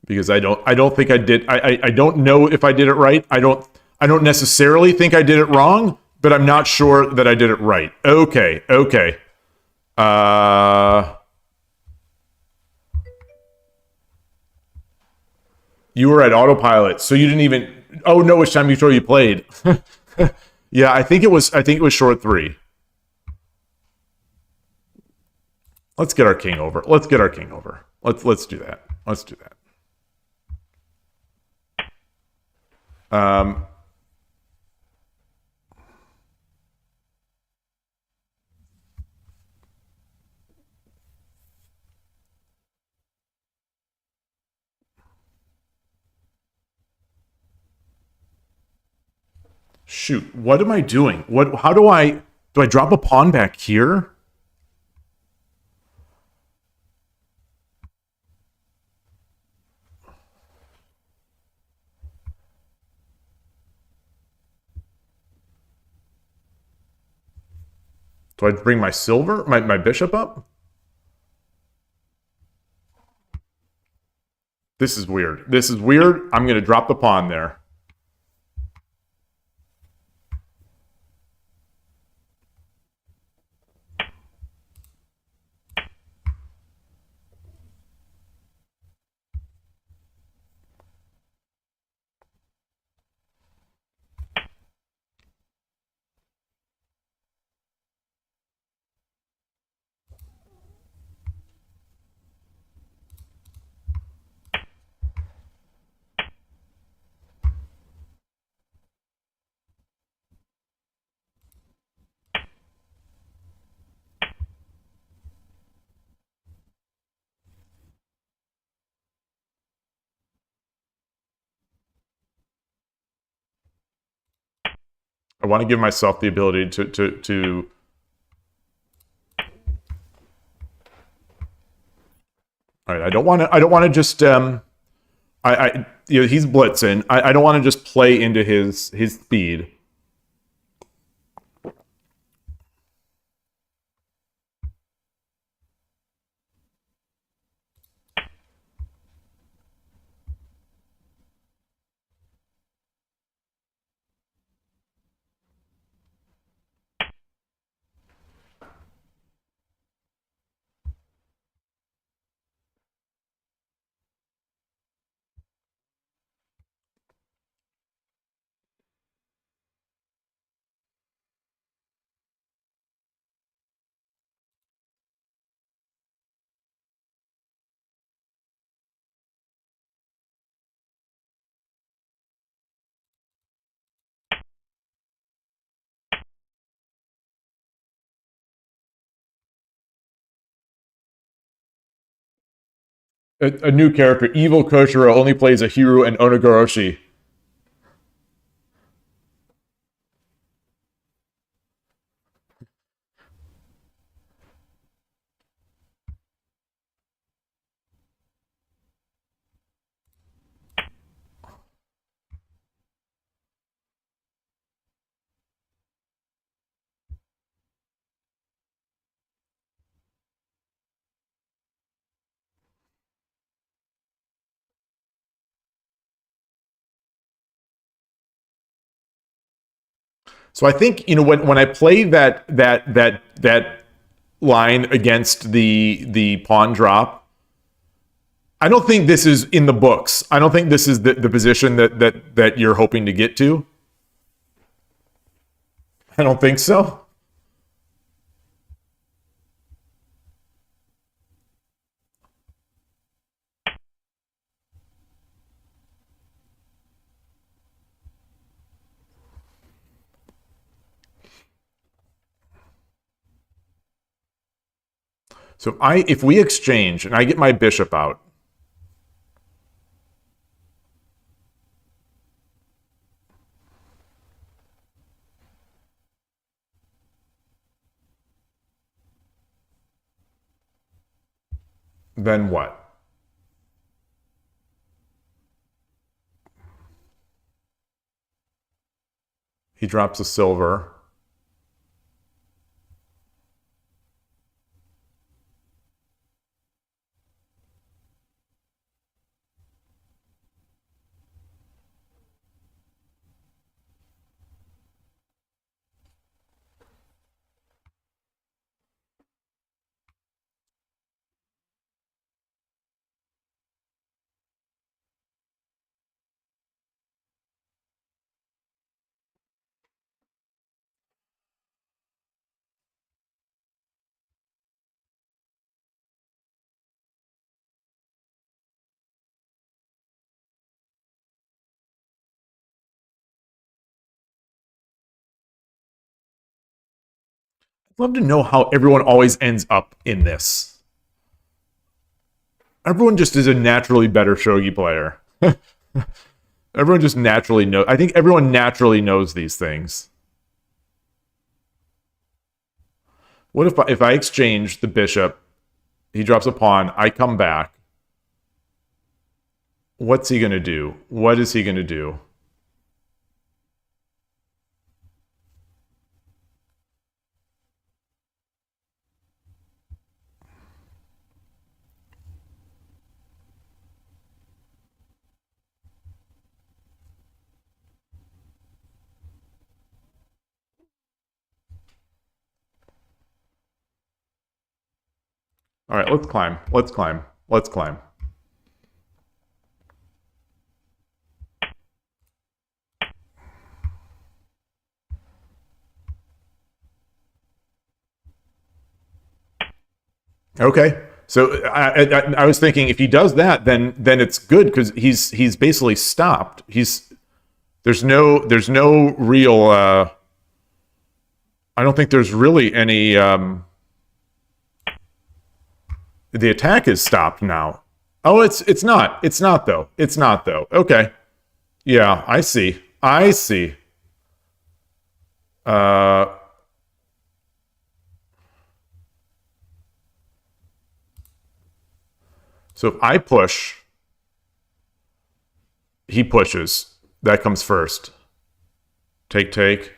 because I don't think I did. I don't know if I did it right. I don't necessarily think I did it wrong, but I'm not sure that I did it right. Okay. You were at autopilot, so you didn't even. Oh no, which time control you played? Yeah, I think it was short 3. Let's get our king over. Let's do that. Let's do that. Shoot, what am I doing? How do I drop a pawn back here? Do I bring my silver, my bishop up? This is weird. I'm going to drop the pawn there. I want to give myself the ability to all right, I don't want to just he's blitzing. I don't want to just play into his speed. A new character, Evil Koshiro, only plays a Hiru and Onigoroshi. So I think, you know, when I play that line against the pawn drop, I don't think this is in the books. I don't think this is the position that you're hoping to get to. I don't think so. So if we exchange and I get my bishop out, then what? He drops a silver. I'd love to know how everyone always ends up in this. Everyone just is a naturally better shogi player. Everyone just naturally knows. I think everyone naturally knows these things. What if I exchange the bishop, he drops a pawn, I come back. What's he going to do? What is he going to do? All right, let's climb. Let's climb. Let's climb. Okay. So I was thinking if he does that, then it's good because he's basically stopped. There's no real. I don't think there's really any. The attack is stopped now. Oh, it's not. It's not though. It's not though. Okay. Yeah, I see. I see. Uh, so if I push, he pushes. That comes first. Take, take.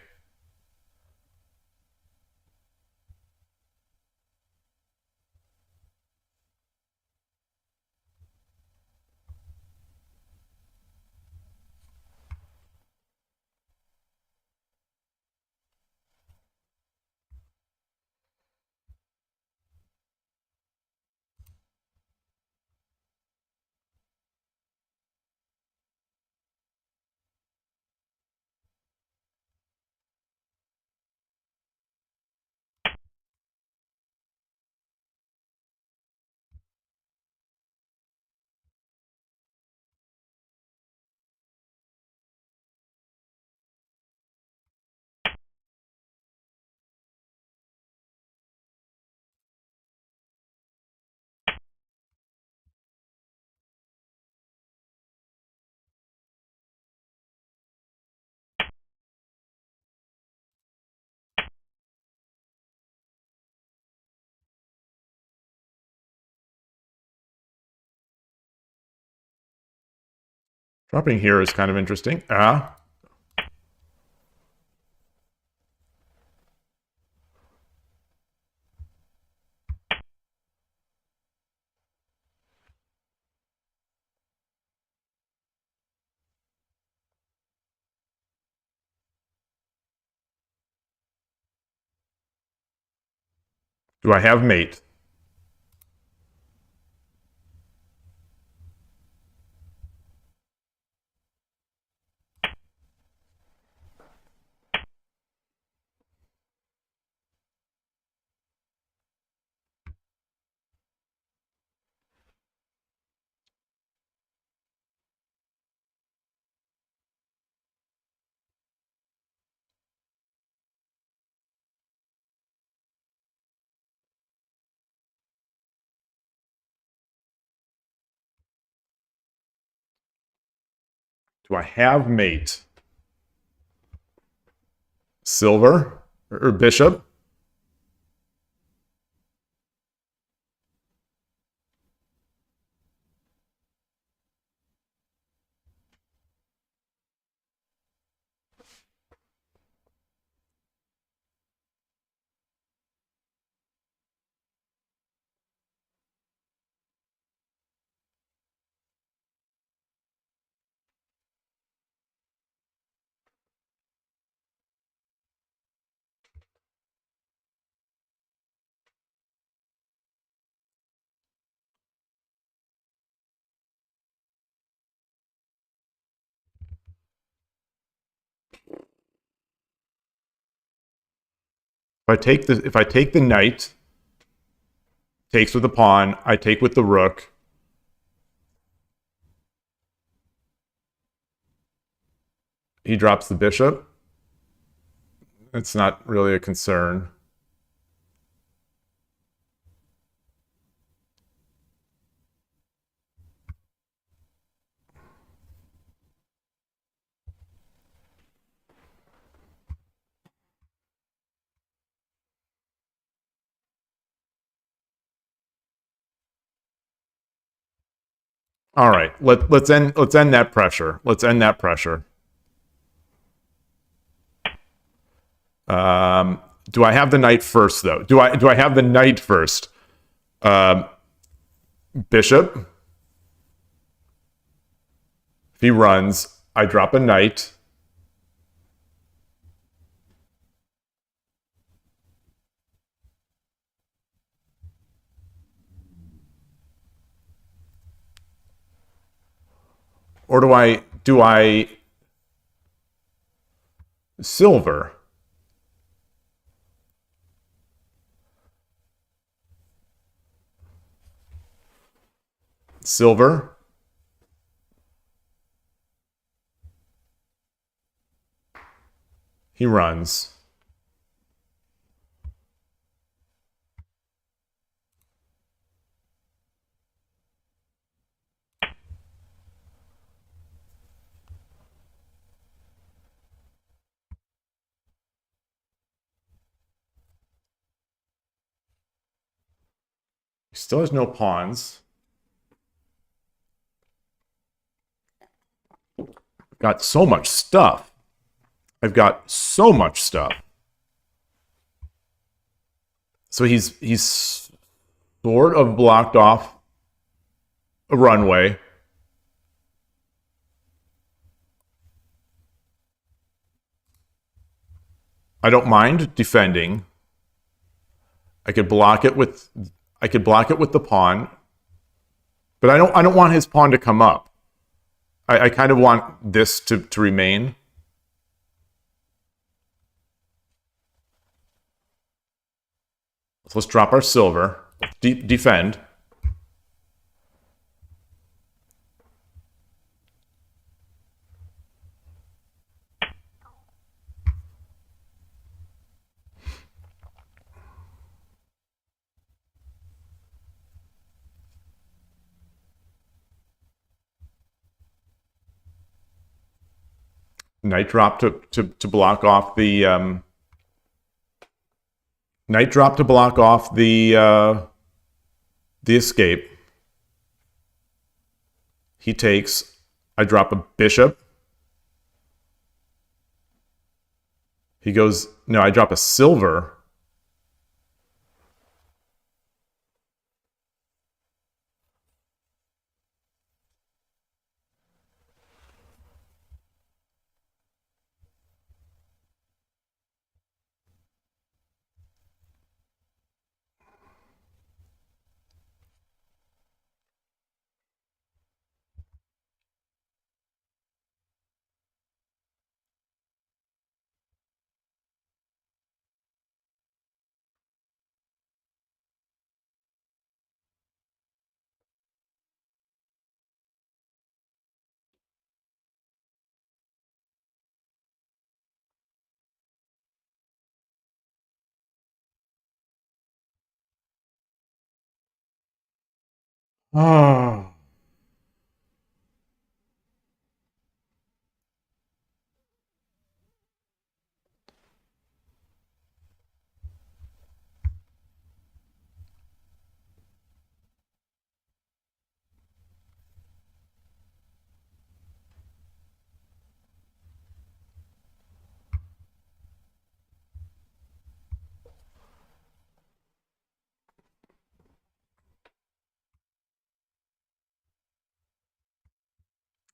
Dropping here is kind of interesting. Do I have mate? Do I have mate? Silver or bishop? If I take the knight, takes with the pawn, I take with the rook. He drops the bishop. It's not really a concern. All right, let's end that pressure. Let's end that pressure. Do I have the knight first though? Do I have the knight first? Bishop. If he runs, I drop a knight. Or do I silver? Silver. He runs. He still has no pawns. Got so much stuff. I've got so much stuff. So he's sort of blocked off a runway. I don't mind defending. I could block it with the pawn, but I don't want his pawn to come up. I kind of want this to remain. So let's drop our silver. Defend. Knight drop to block off the knight drop to block off the escape. He takes. I drop a bishop. He goes. No, I drop a silver. Oh.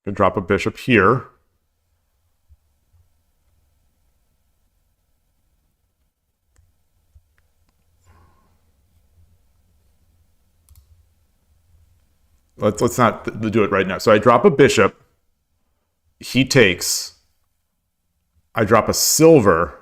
Could drop a bishop here. Let's not do it right now. So I drop a bishop. He takes. I drop a silver.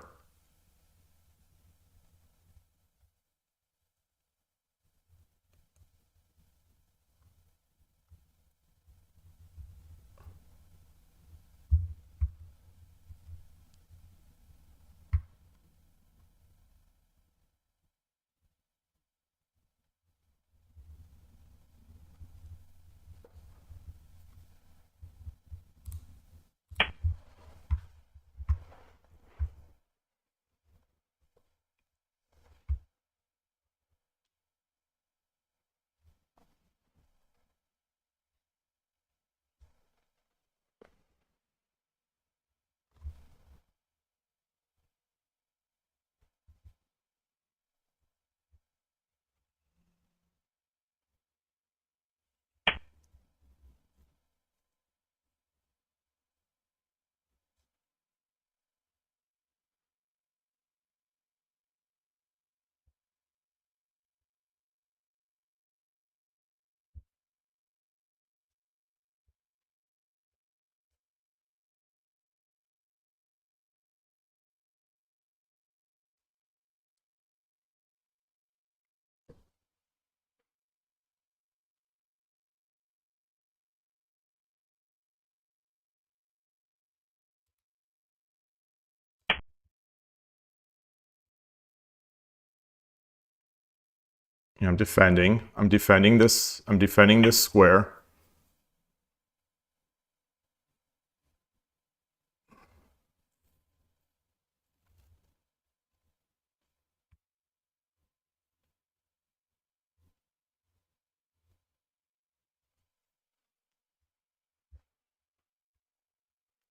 I'm defending. I'm defending this. I'm defending this square.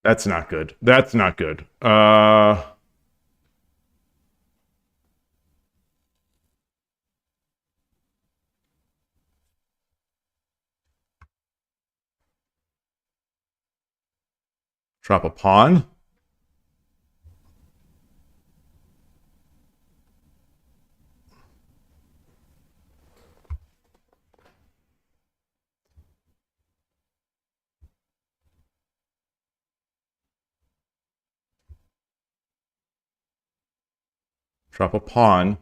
That's not good. That's not good. Drop a pawn. Drop a pawn.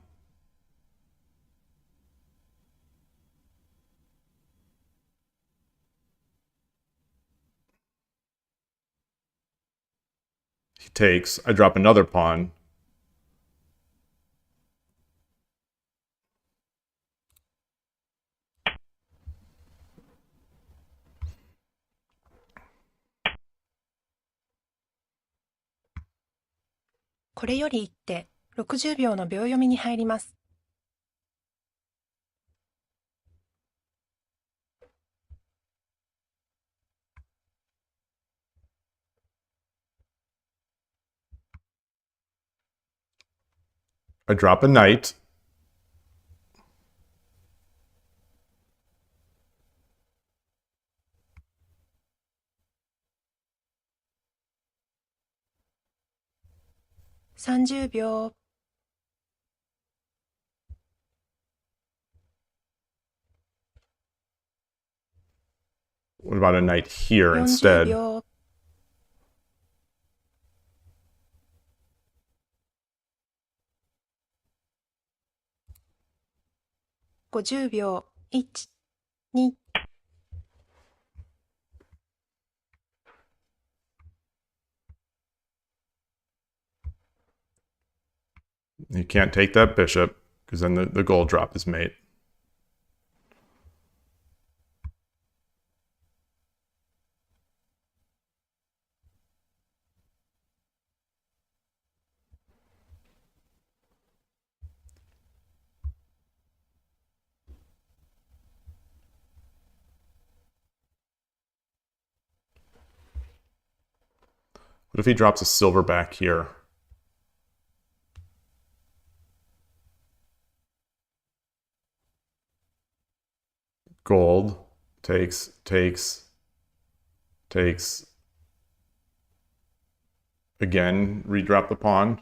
He takes. I drop another pawn.これより一手、60秒の秒読みに入ります。I drop a knight. $30秒。What about a knight here 40 instead? 秒。50秒。1、2。You can't take that bishop because then the gold drop is mate. What if he drops a silver back here? Gold. Takes. Again, redrop the pawn.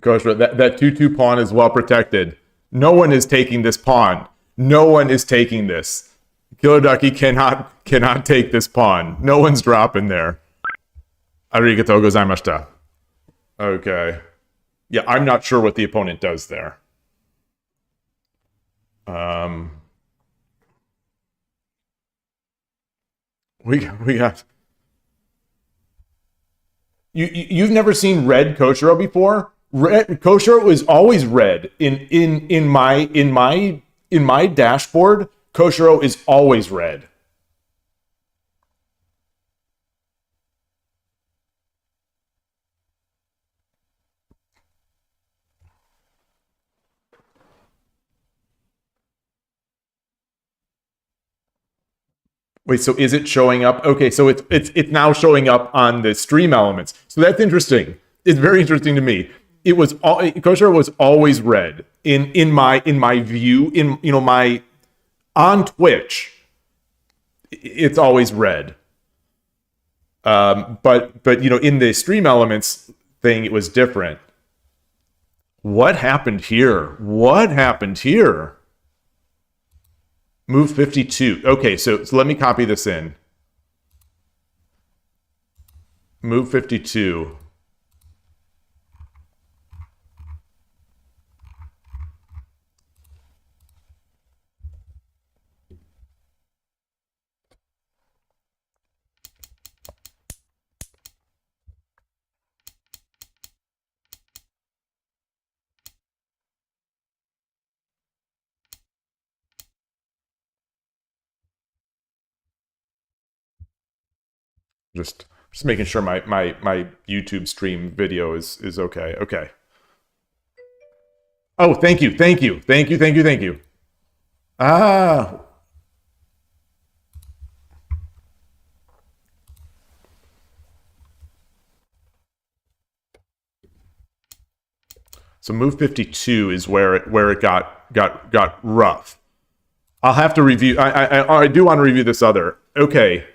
Gosh, that 2-2 pawn is well protected. No one is taking this pawn. No one is taking this. Killer Ducky cannot take this pawn. No one's dropping there. Arigatou gozaimashita. Okay. Yeah, I'm not sure what the opponent does there. We got. You've never seen red Koshiro before? Red Koshiro is always red in my dashboard. Koshiro is always red. Wait, so is it showing up? Okay, so it's now showing up on the stream elements. So that's interesting. It's very interesting to me. It was Koshiro was always red in my view in my on Twitch. It's always red. But in the stream elements thing, it was different. What happened here? What happened here? Move 52. Okay, so let me copy this in. Move 52. Just making sure my YouTube stream video is okay. Okay. Oh, thank you. Ah. So move 52 is where it got rough. I'll have to review. I do want to review this other. Okay.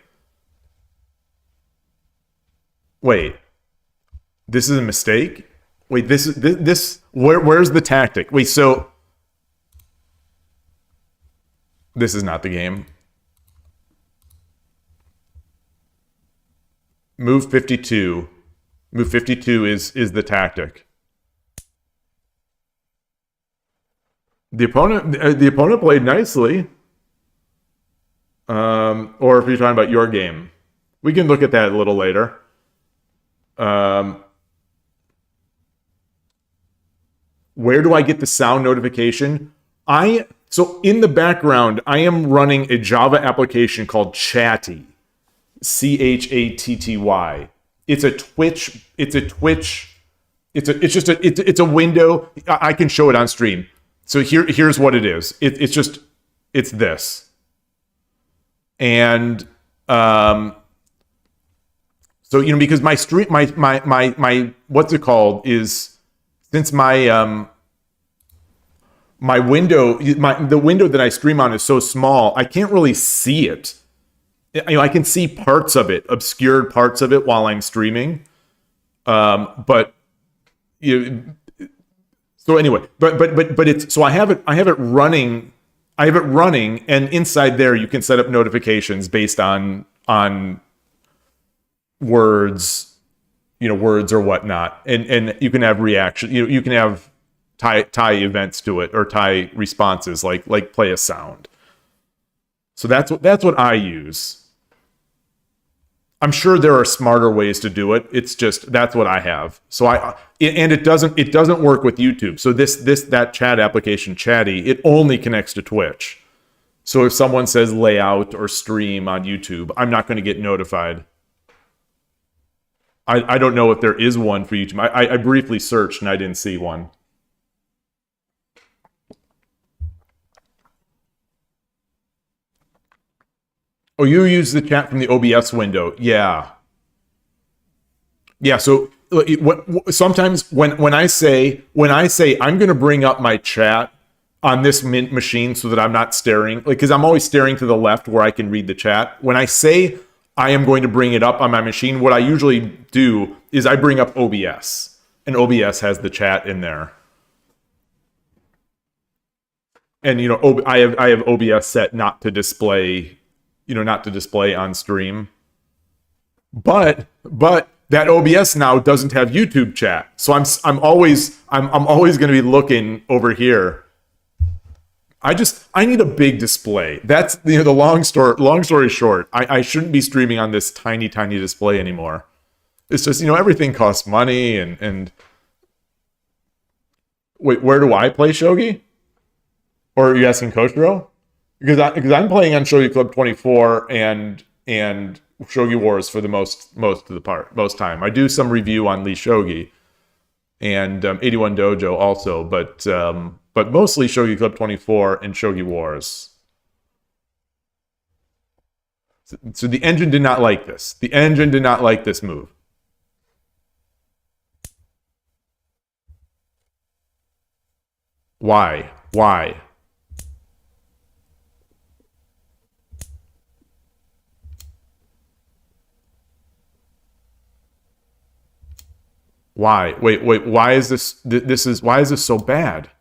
Wait. This is a mistake? Wait, this where's the tactic? Wait, so this is not the game. Move 52. Move 52 is the tactic. The opponent played nicely. Or if you're talking about your game, we can look at that a little later. Where do I get the sound notification? So in the background, I am running a Java application called Chatty, Chatty. It's a Twitch. It's a window. I can show it on stream. So here's what it is. It's this. And so because my stream my what's it called is, since my window the window that I stream on is so small, I can't really see it. I can see parts of it, obscured parts of it while I'm streaming. But so anyway, but it's, so I have it running, and inside there you can set up notifications based on words, words or whatnot, and you can have reaction. You can have tie events to it, or tie responses, like play a sound. So that's what I use. I'm sure there are smarter ways to do it. It's just, that's what I have. So and it doesn't work with YouTube. So that chat application, Chatty, it only connects to Twitch. So if someone says layout or stream on YouTube, I'm not going to get notified. I don't know if there is one for YouTube. I briefly searched and I didn't see one. Oh, you use the chat from the OBS window. Yeah. Yeah, so sometimes when I say I'm going to bring up my chat on this Mint machine so that I'm not staring, because I'm always staring to the left where I can read the chat. When I say I am going to bring it up on my machine, what I usually do is I bring up OBS, and OBS has the chat in there. And I have OBS set not to display, not to display on stream. But that OBS now doesn't have YouTube chat, so I'm always going to be looking over here. I need a big display. That's the long story short. I shouldn't be streaming on this tiny display anymore. It's just everything costs money, and wait, where do I play Shogi? Or are you asking Koshiro? Because I'm playing on Shogi Club 24 and Shogi Wars for the most time. I do some review on Lee Shogi and 81 Dojo also, but mostly Shogi Club 24 and Shogi Wars. So the engine did not like this. The engine did not like this move. Why? Why? Why? Wait, why is this why is this so bad?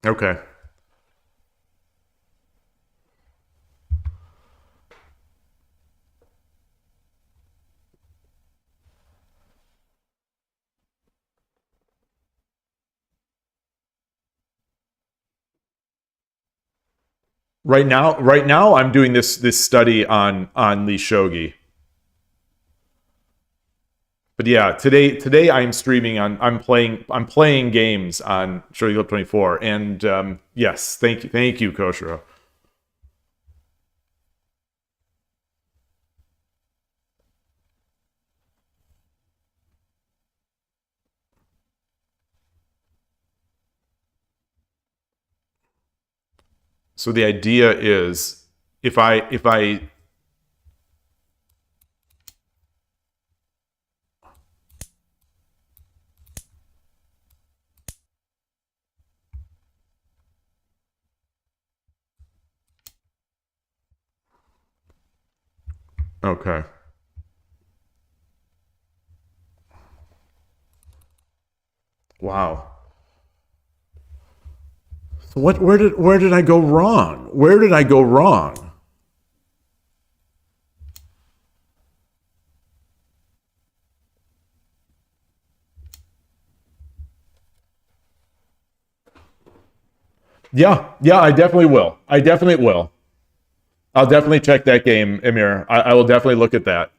Okay. Right now, I'm doing this study on the shogi. But yeah, today I'm streaming on. I'm playing games on Shogi Club 24, and yes, thank you, Koshiro. So the idea is if I okay. Wow. So where did I go wrong? Where did I go wrong? Yeah, I definitely will. I definitely will. I'll definitely check that game, Emir. I will definitely look at that.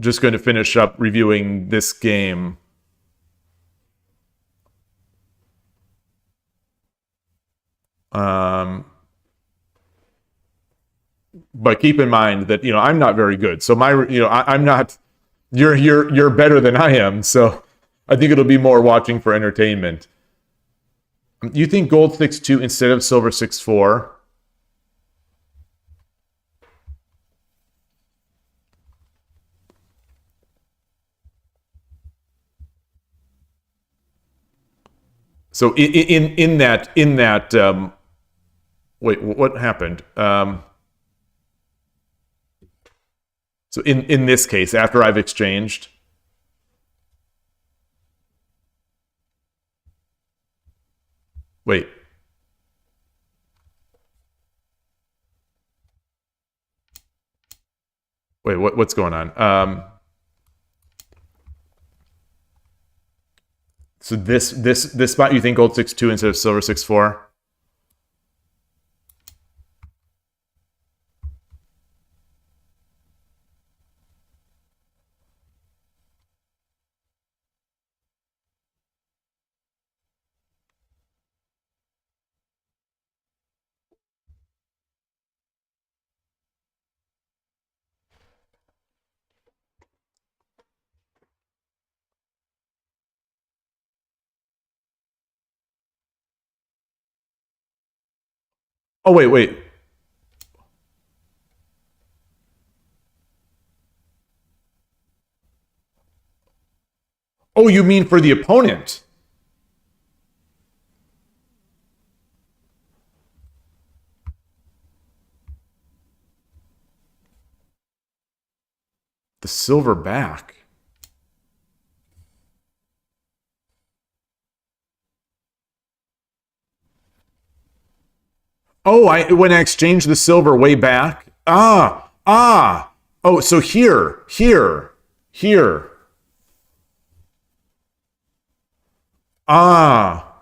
Just going to finish up reviewing this game. But keep in mind that I'm not very good. So I'm not. You're better than I am. So I think it'll be more watching for entertainment. You think gold 6-2 instead of silver 6-4? So in that wait, what happened? So in this case, after I've exchanged, wait. Wait, what's going on? So this spot you think gold 6-2 instead of silver 6-4? Oh wait. Oh, you mean for the opponent? The silver back. Oh, when I exchanged the silver way back. Oh, so here. Ah.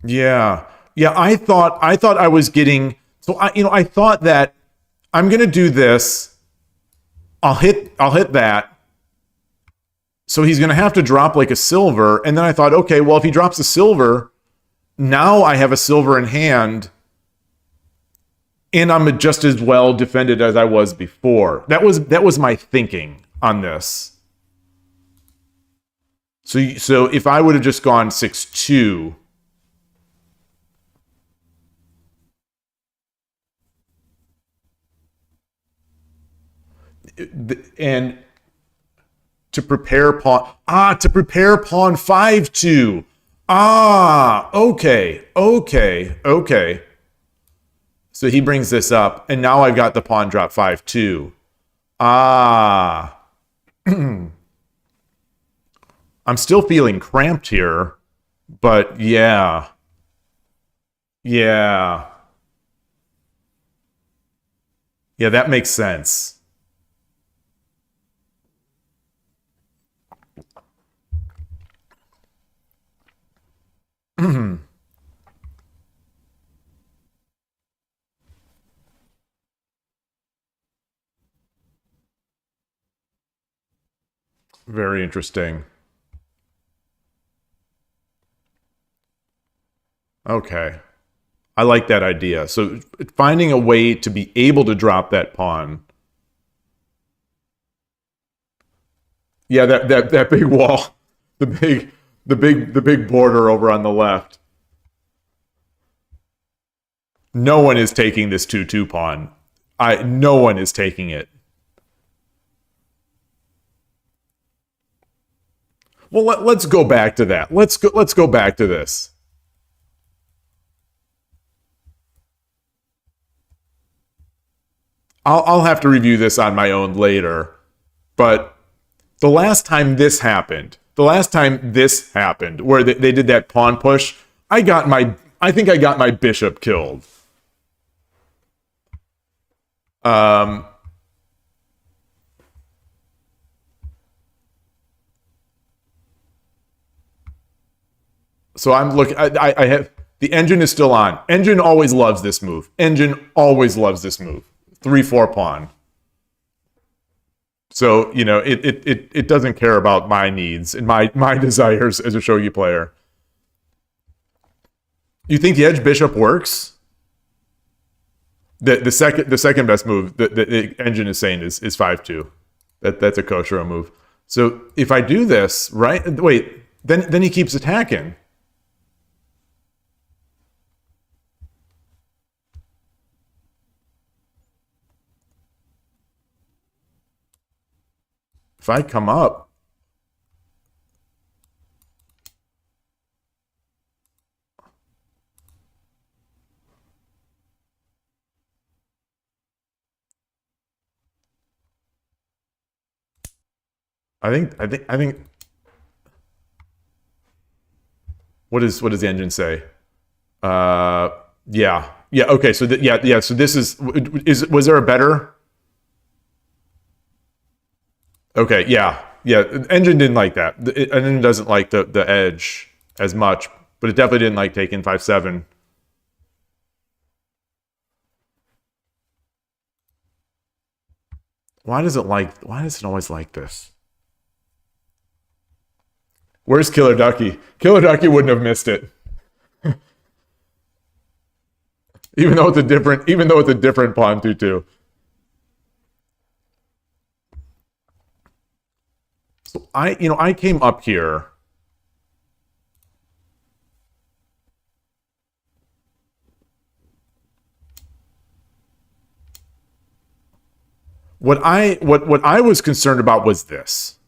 Yeah. Yeah, I thought I was getting so I thought that I'm going to do this. I'll hit that. So he's going to have to drop like a silver, and then I thought, okay, well if he drops a silver, now I have a silver in hand and I'm just as well defended as I was before. That was my thinking on this. So if I would have just gone 6-2, and to prepare pawn 5-2. Okay. So he brings this up, and now I've got the pawn drop 5-2. I'm still feeling cramped here, but yeah. Yeah, that makes sense. Very interesting. Okay. I like that idea. So finding a way to be able to drop that pawn. Yeah, that big wall. The big border over on the left. No one is taking this 2-2 pawn. No one is taking it. Well, let's go back to that. Let's go back to this. I'll have to review this on my own later. But the last time this happened, where they did that pawn push, I think I got my bishop killed. So I'm looking. I have the engine is still on. Engine always loves this move. 3-4 pawn. So it doesn't care about my needs and my desires as a shogi player. You think the edge bishop works? The second best move the engine is saying is 5-2. That's a Koshiro move. So if I do this, right? Wait, then he keeps attacking. If I come up, I think. What does the engine say? Yeah. Okay. So yeah. So this was there a better? Okay. Yeah. Engine didn't like that. Engine doesn't like the edge as much, but it definitely didn't like taking 5-7. Why does it always like this? Where's Killer Ducky? Killer Ducky wouldn't have missed it. even though it's a different pawn 2-2. So I came up here. What I was concerned about was this.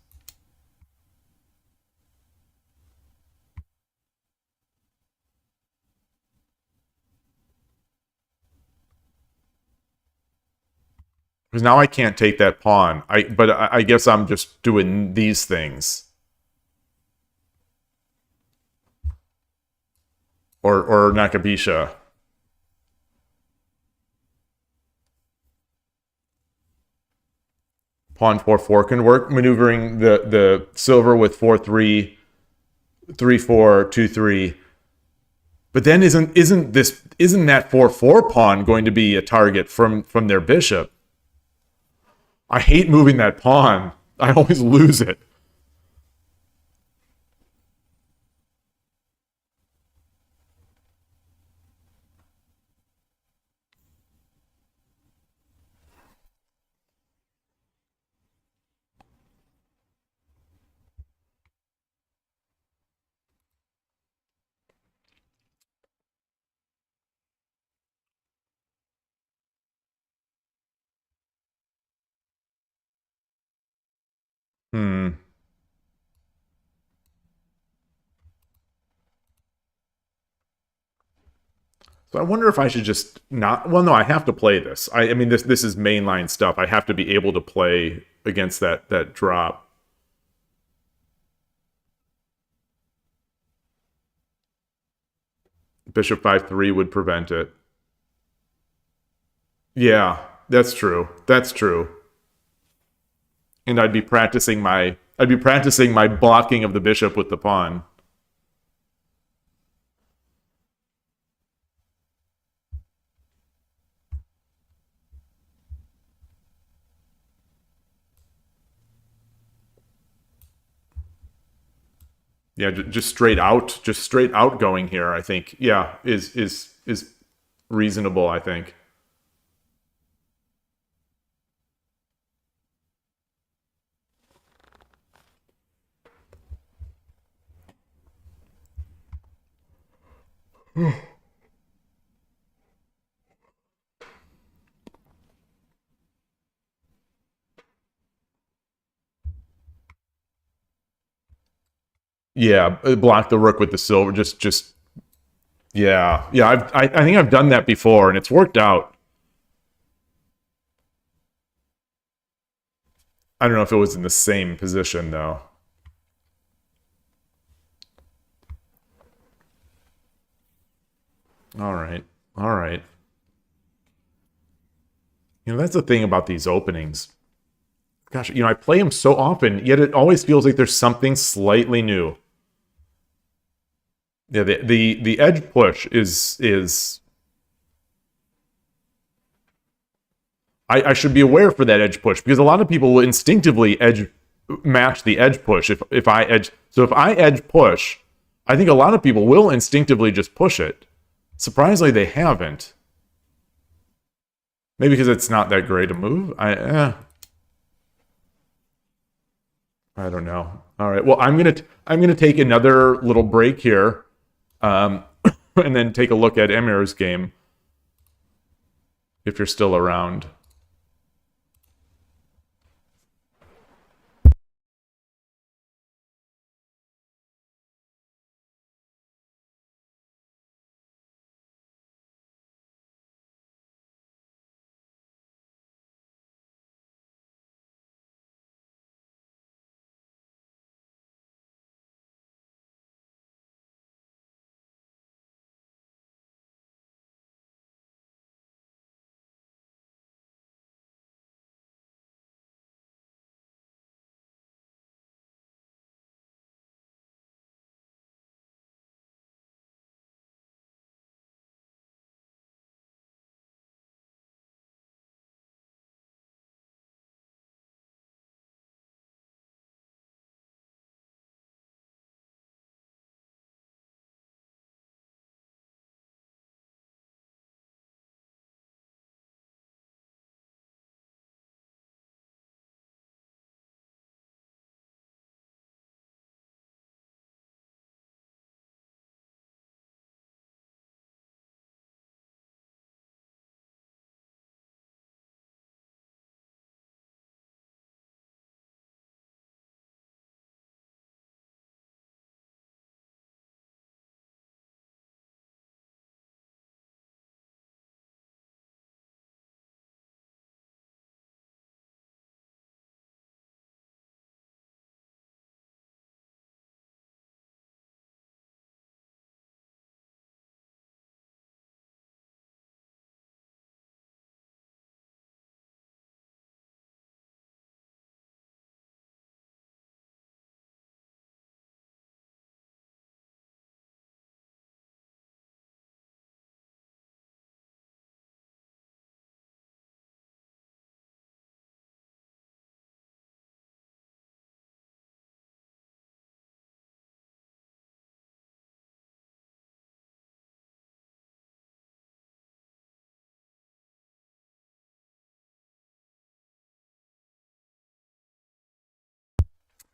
Because now I can't take that pawn. But I guess I'm just doing these things. Or Nakabisha. Pawn 4-4 can work, maneuvering the silver with 4-3, 3-4, 2-3. But then isn't that 4-4 pawn going to be a target from their bishop? I hate moving that pawn. I always lose it. So I wonder if I should just not. Well, no, I have to play this. I mean, this is mainline stuff. I have to be able to play against that drop. Bishop 5-3 would prevent it. Yeah, that's true. And I'd be practicing my blocking of the bishop with the pawn. Yeah, just straight out going here, I think. Yeah, is reasonable, I think. Yeah, block the rook with the silver. Just yeah, yeah. I think I've done that before, and it's worked out. I don't know if it was in the same position though. All right, all right. You know, that's the thing about these openings. Gosh, you know, I play them so often, yet it always feels like there's something slightly new. Yeah, the edge push is I should be aware for that edge push because a lot of people will instinctively edge match the edge push if I edge. So if I edge push, I think a lot of people will instinctively just push it. Surprisingly, they haven't. Maybe because it's not that great a move. I don't know. All right. Well, I'm gonna take another little break here, and then take a look at Emir's game if you're still around.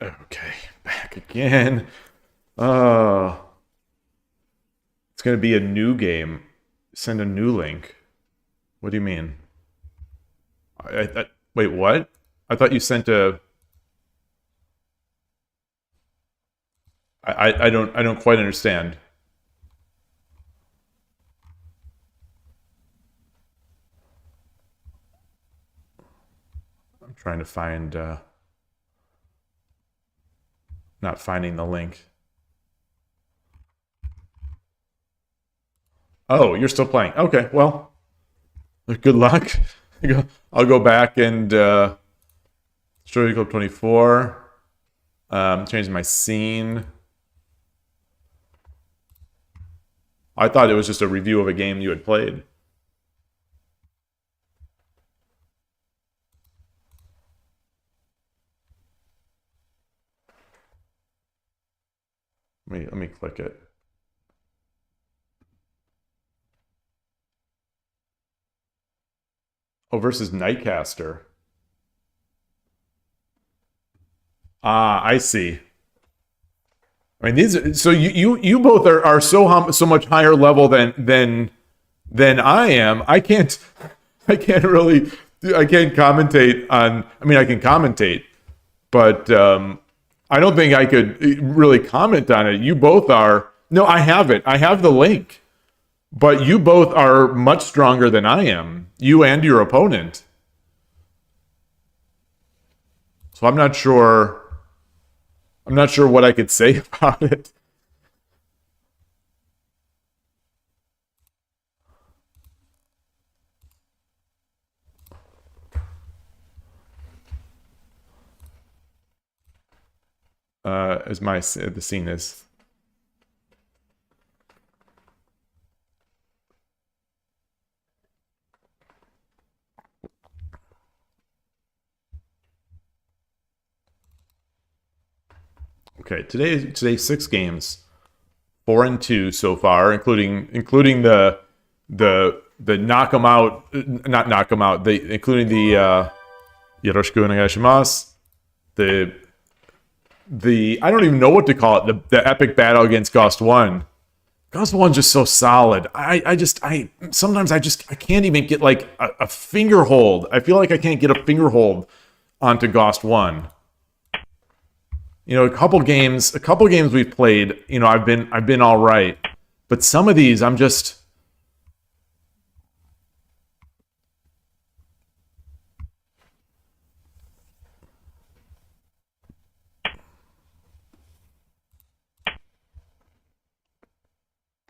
Okay, back again. Uh, it's gonna be a new game. Send a new link. What do you mean? Wait, what? I thought you sent a. I don't quite understand. I'm trying to find. Not finding the link. Oh, you're still playing. Okay, well, good luck. I'll go back and Shogi Club 24. Change my scene. I thought it was just a review of a game you had played. Let me click it. Oh, versus Nightcaster. Ah, I see. I mean, these. So you both are so much higher level than I am. I can't really. I can't commentate on. I mean, I can commentate, but I don't think I could really comment on it. You both are. No, I have it. I have the link. But you both are much stronger than I am. You and your opponent. So I'm not sure. I'm not sure what I could say about it. As the scene is. Okay, today's 6 games, 4 and 2 so far, including the knock 'em out, not knock 'em out, including the Yoroshiku onegaishimasu, the I don't even know what to call it, the epic battle against Ghost 1. Ghost 1's just so solid. I sometimes I can't even get like a finger hold. I feel like I can't get a finger hold onto Ghost 1. You know, a couple games we've played, you know, I've been all right. But some of these I'm just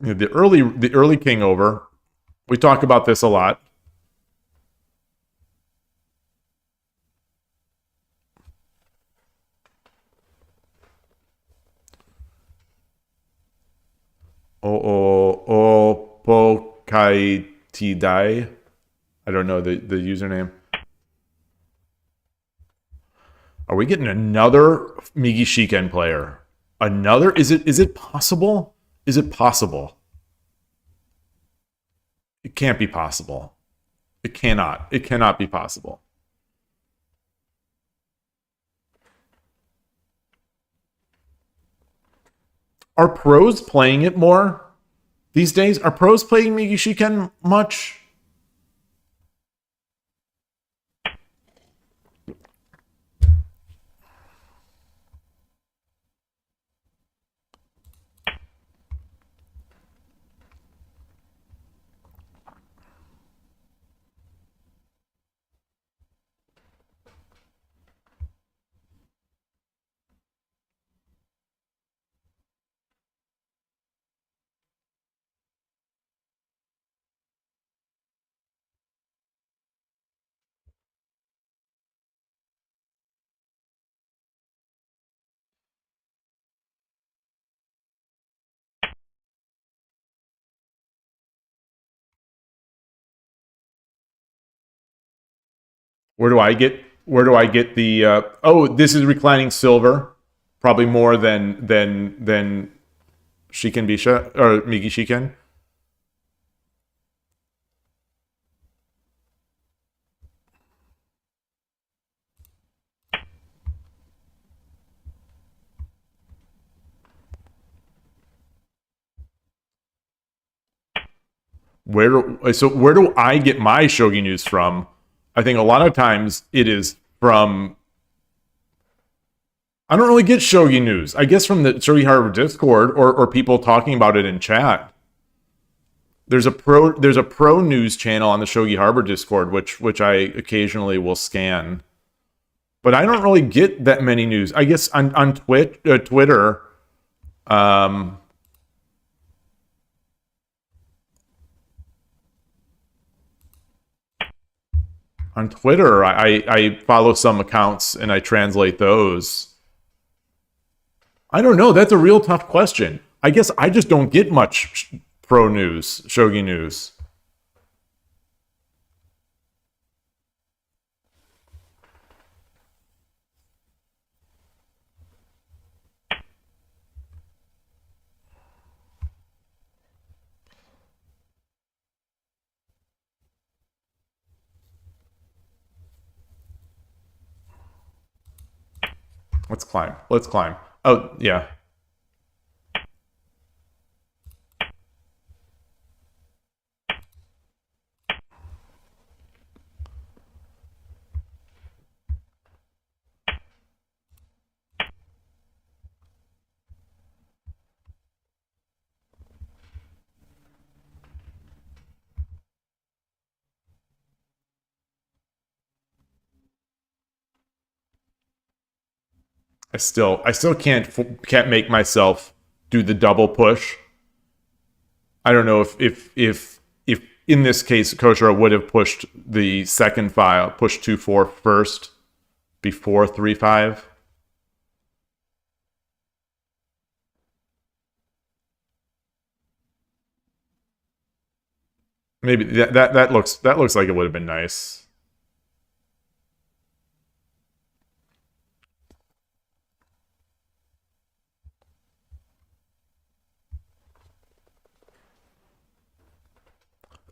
you know, the early king over. We talk about this a lot. Pokaitidai. I don't know the username. Are we getting another Migi Shiken player? Another? Is it possible? Is it possible? It can't be possible. It cannot. It cannot be possible. Are pros playing it more these days? Are pros playing Migi Shiken much? Where do I get the oh, this is reclining silver, probably more than Shiken Bisha or Migi Shiken. Where do I get my shogi news from? I think a lot of times it is from. I don't really get shogi news. I guess from the Shogi Harbor Discord or people talking about it in chat. There's a pro news channel on the Shogi Harbor Discord which I occasionally will scan. But I don't really get that many news. I guess on Twitter, on Twitter, I follow some accounts and I translate those. I don't know. That's a real tough question. I guess I just don't get much pro news, shogi news. Let's climb. Let's climb. Oh, yeah. I still can't make myself do the double push. I don't know if in this case Koshiro would have pushed the second file, pushed 2-4 first before 3-5. Maybe that looks like it would have been nice.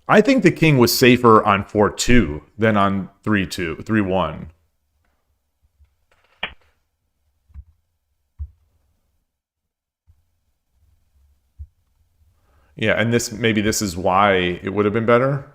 I think the king was safer on 4-2 than on 3-2, 3-1. Yeah, and maybe this is why it would have been better.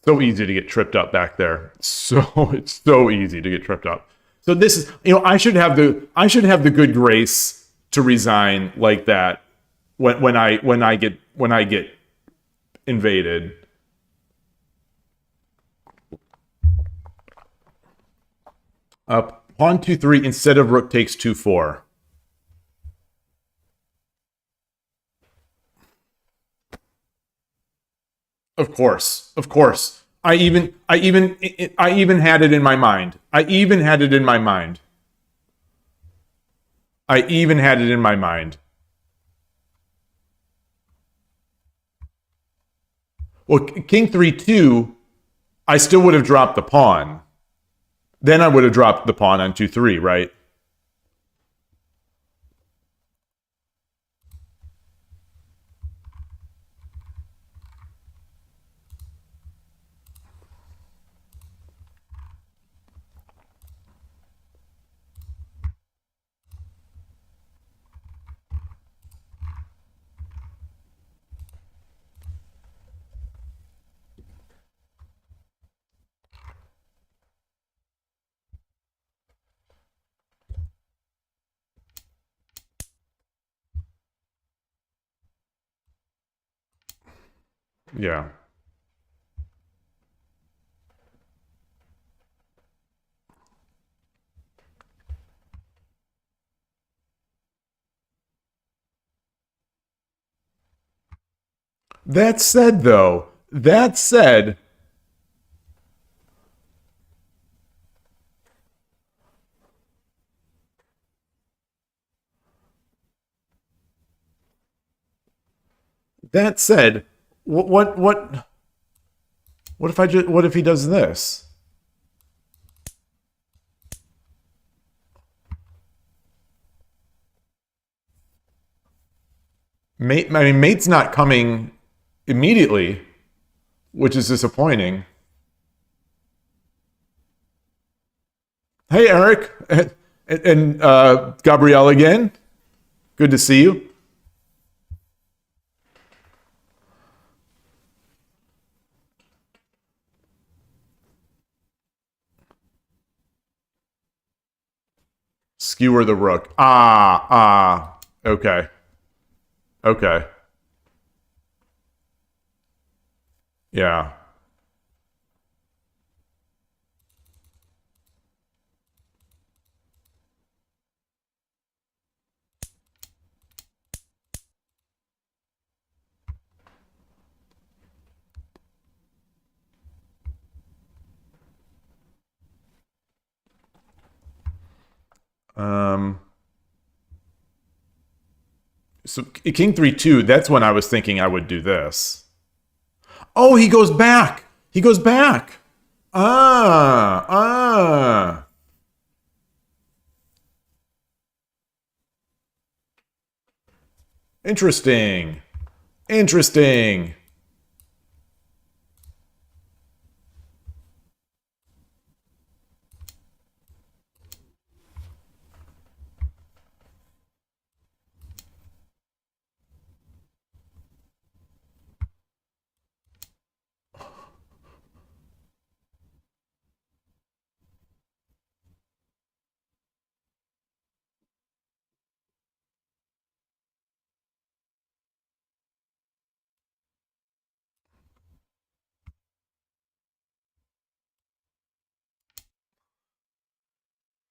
So easy to get tripped up back there. It's so easy to get tripped up. So this is, I should have the good grace to resign like that when I get invaded. Pawn 2-3 instead of rook takes 2-4. Of course. I even had it in my mind. I even had it in my mind. Well, king 3-2, I still would have dropped the pawn. Then I would have dropped the pawn on 2-3, right? Yeah. That said, though, that said, what if he does this? Mate's not coming immediately, which is disappointing. Hey, Eric and Gabrielle again. Good to see you. Skewer the rook. Okay. Okay. Yeah. So King 3-2, that's when I was thinking I would do this. Oh, he goes back. He goes back. Interesting. Interesting.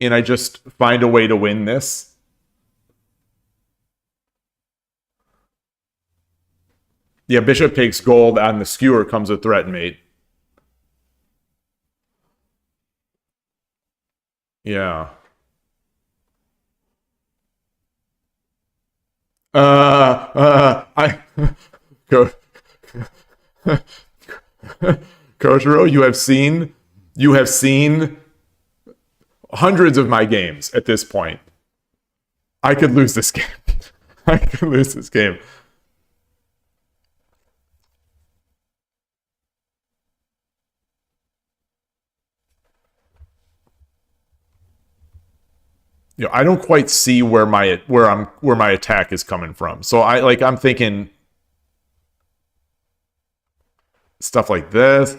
And I just find a way to win this. Yeah, bishop takes gold on the skewer comes a threat mate. Yeah. I go Koshiro, you have seen hundreds of my games at this point. I could lose this game. I could lose this game. You know, I don't quite see where my attack is coming from. So I'm thinking stuff like this.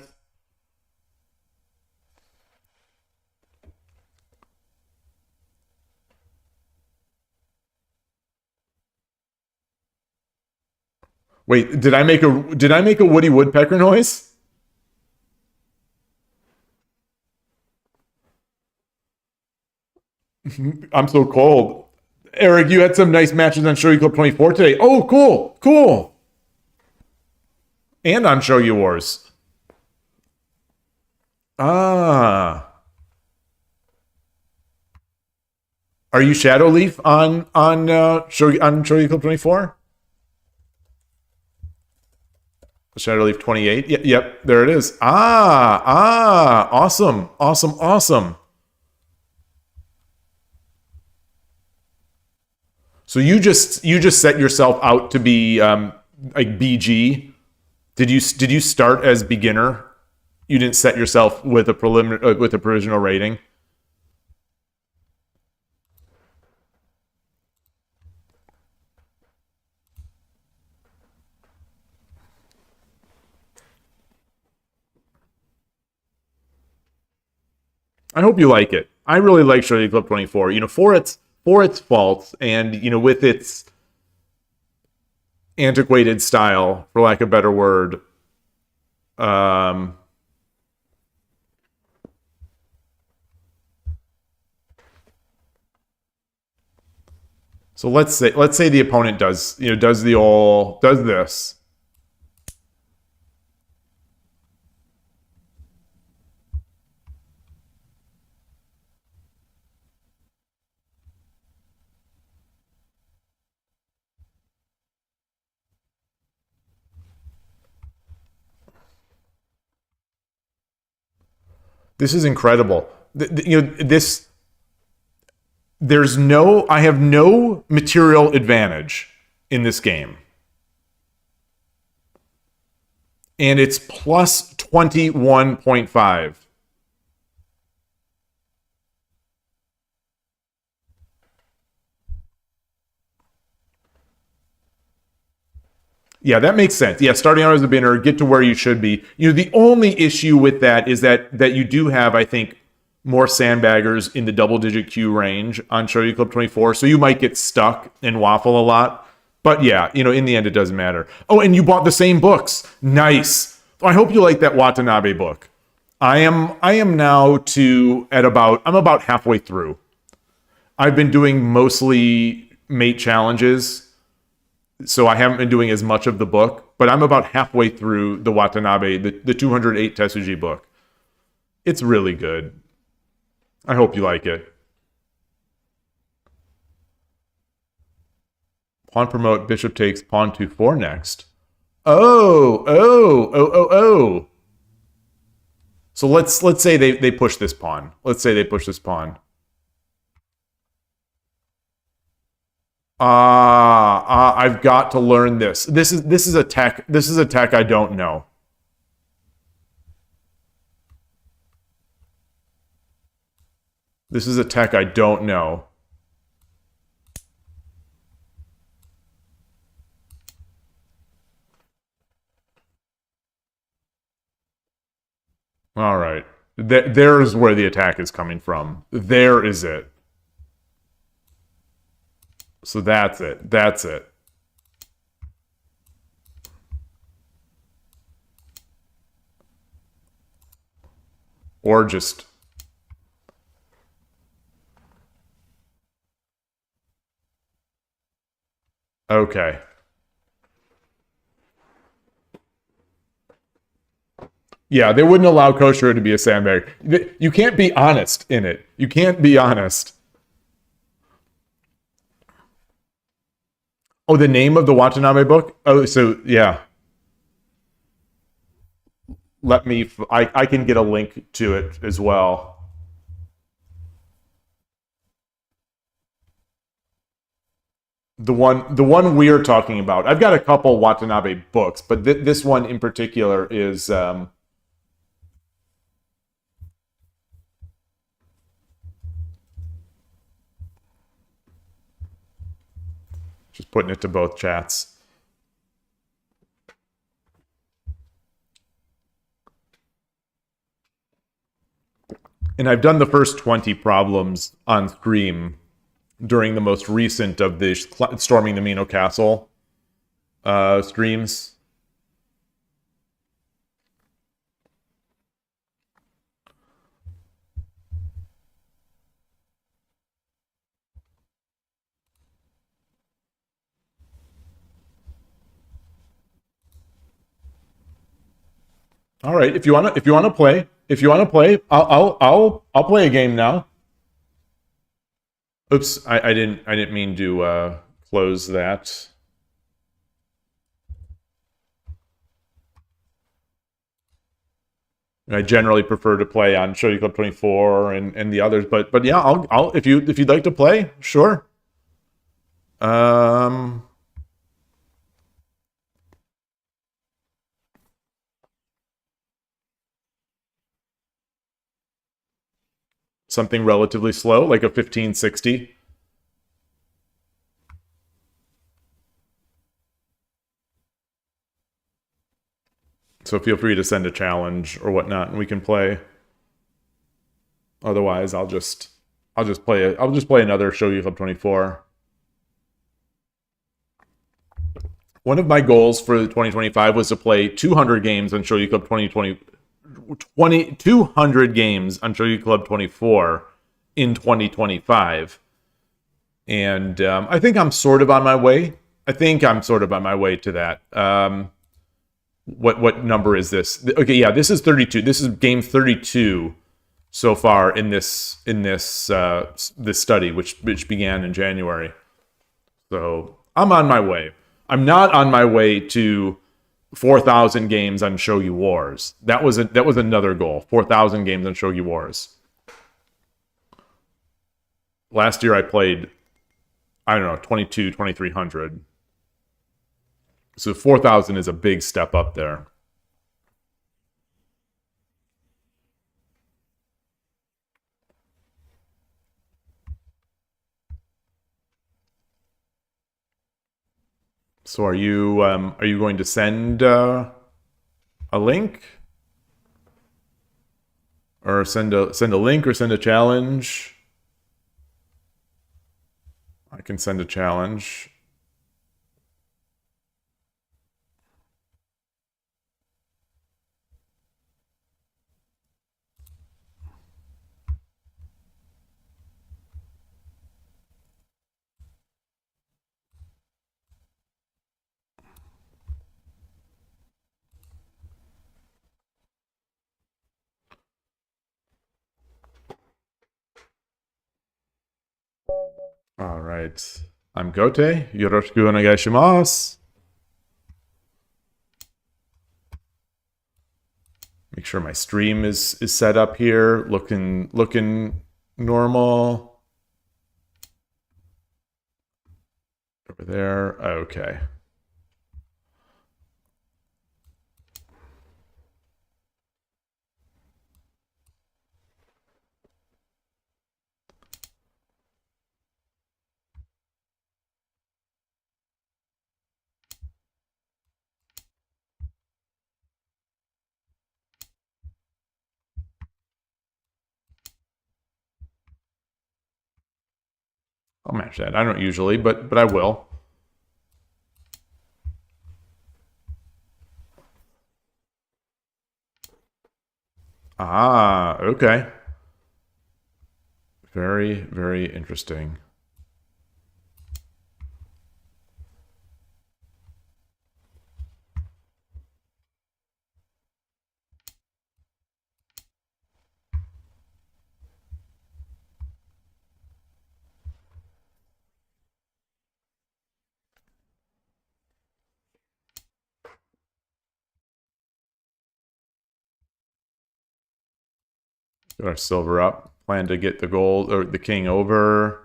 Wait, did I make a Woody Woodpecker noise? I'm so cold. Eric, you had some nice matches on Shogi Club 24 today. Oh, cool, cool. And on Shogi Wars. Ah. Are you Shadow Leaf on Shogi Club 24? Shadow Leaf 28. Yep, there it is. Awesome, awesome, awesome. So you just set yourself out to be like BG. Did you start as beginner? You didn't set yourself with a preliminary with a provisional rating. I hope you like it. I really like Shogi Club 24. You know, for its faults and, you know, with its antiquated style, for lack of a better word. So let's say the opponent does this. This is incredible. I have no material advantage in this game. And it's plus 21.5. Yeah, that makes sense. Yeah, starting out as a beginner, get to where you should be. You know, the only issue with that is that you do have, I think, more sandbaggers in the double-digit Q range on Shogi Club 24, so you might get stuck and waffle a lot. But yeah, you know, in the end, it doesn't matter. Oh, and you bought the same books. Nice. I hope you like that Watanabe book. I'm about halfway through. I've been doing mostly mate challenges, so I haven't been doing as much of the book, but I'm about halfway through the Watanabe, the 208 Tetsuji book. It's really good. I hope you like it. Pawn promote, bishop takes, pawn 2-4 next. Oh. So let's say they push this pawn. Let's say they push this pawn. I've got to learn this. This is a tech. This is a tech I don't know. This is a tech I don't know. All right. There's where the attack is coming from. There is it. So that's it. That's it. Or just... Okay. Yeah, they wouldn't allow Koshiro to be a sandbag. You can't be honest in it. You can't be honest. Oh, the name of the Watanabe book? Oh, so, yeah. Let me... I can get a link to it as well. The one we're talking about. I've got a couple Watanabe books, but this one in particular is... just putting it to both chats. And I've done the first 20 problems on stream during the most recent of the Storming the Mino Castle streams. All right, if you wanna play, I'll play a game now. Oops, I didn't mean to close that. I generally prefer to play on Shogi Club 24 and the others, but yeah, I'll if you'd like to play, sure. Something relatively slow, like a 1560. So feel free to send a challenge or whatnot, and we can play. Otherwise, I'll just play another Shogi Club 24. One of my goals for 2025 was to play 200 games on Shogi Club 200 games on Shogi Club 24 in 2025. And I think I'm sort of on my way. To that. What number is this? Okay, yeah, this is 32. This is game 32 so far in this study, which began in January. So I'm on my way. I'm not on my way to 4,000 games on Shogi Wars. That was another goal. 4,000 games on Shogi Wars. Last year I played, I don't know, 2,300. So 4,000 is a big step up there. So are you going to send a link, or send a link, or send a challenge? I can send a challenge. All right. I'm Gote. Yoroshiku onegai shimasu. Make sure my stream is set up here, looking normal. Over there. Okay. I'll match that. I don't usually, but I will. Ah, okay. Very, very interesting. Got our silver up. Plan to get the gold or the king over.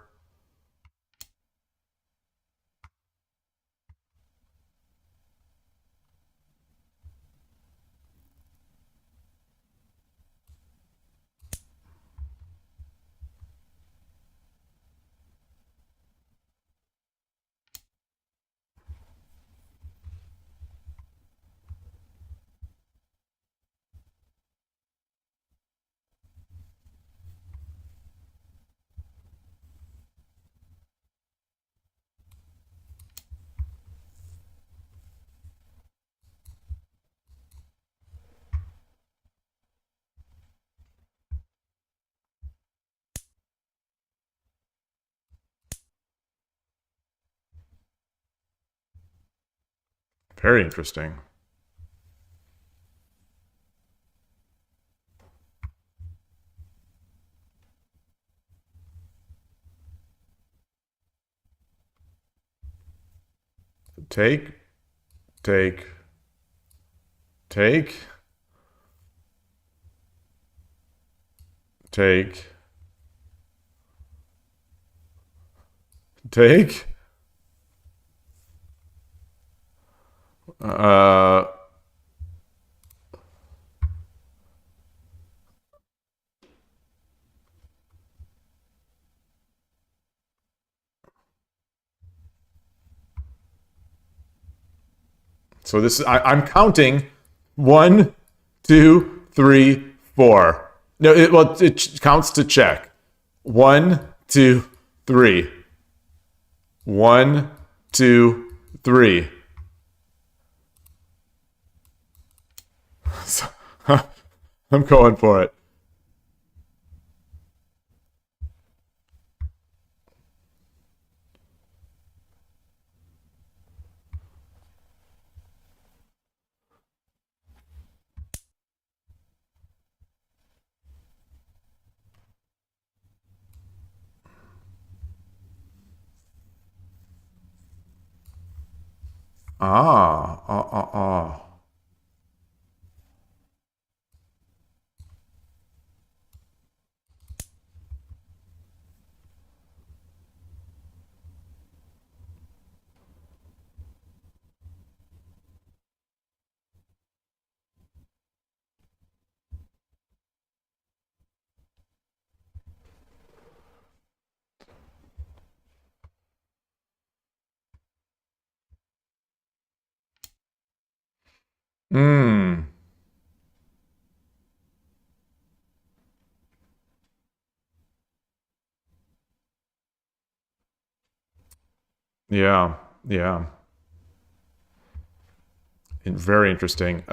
Very interesting. Take, take, take, take, take. So this is, I'm counting 1, 2, 3, 4. No, it counts to check. 1, 2, 3. 1, 2, 3. So, I'm going for it. Ah. Hmm. Yeah. Yeah. Very interesting.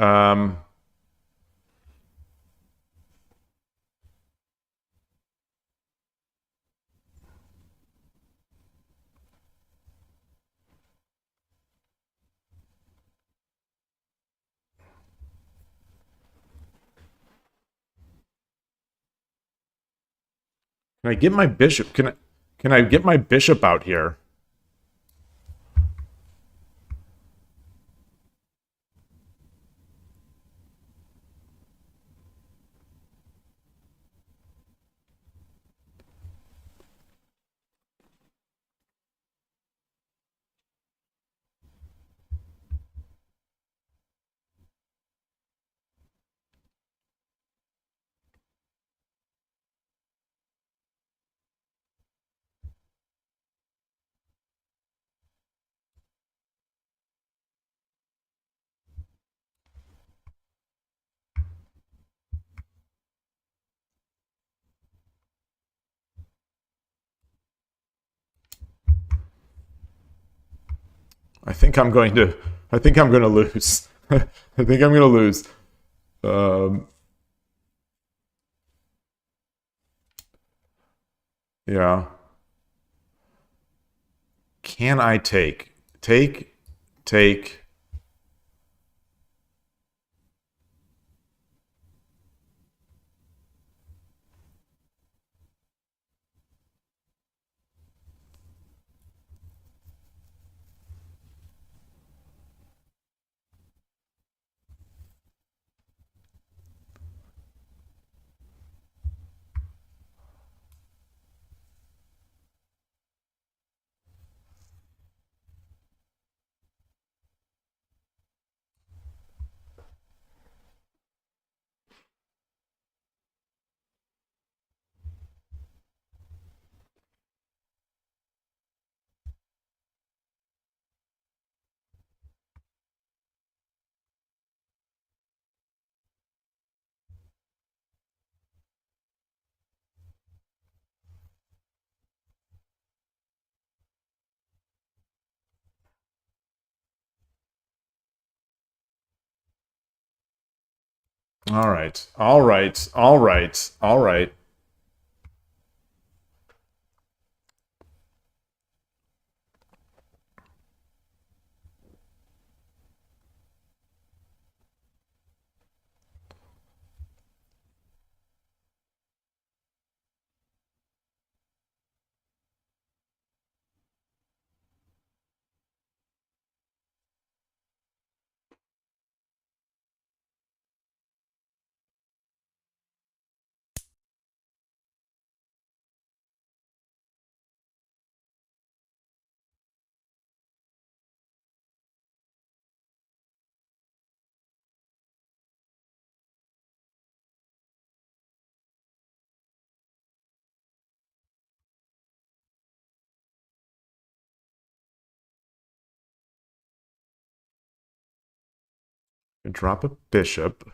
Can I get my bishop? Can I get my bishop out here? I think I'm going to lose. I think I'm going to lose. Yeah. Can I take? All right. All right. All right. All right. Drop a bishop.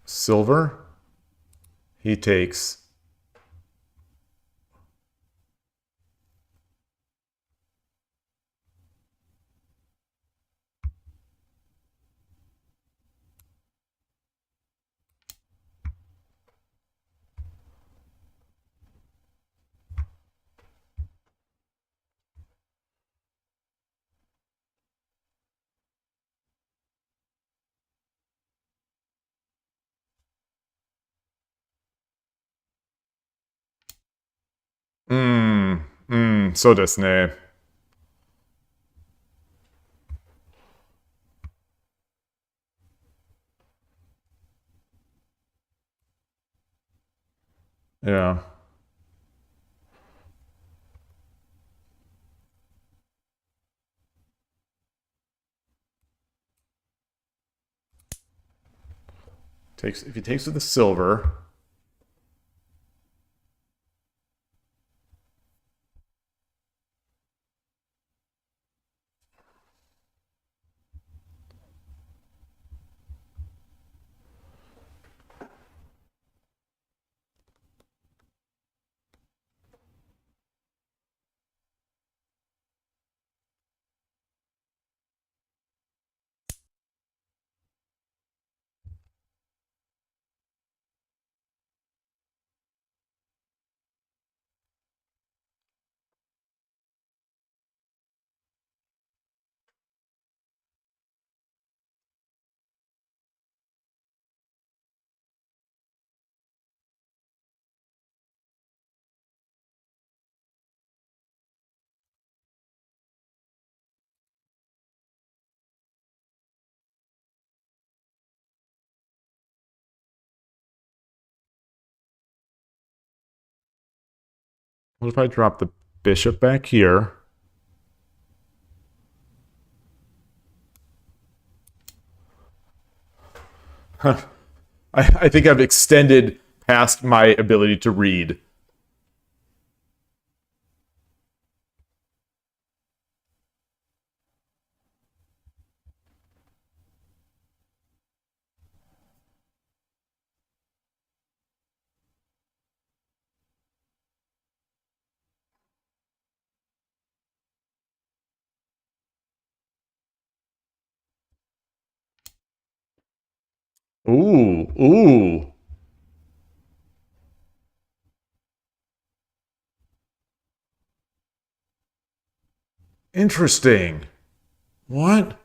Silver. He takes. So desu ne. Yeah. If he takes with the silver. What if I drop the bishop back here? I think I've extended past my ability to read. Ooh, ooh. Interesting. What?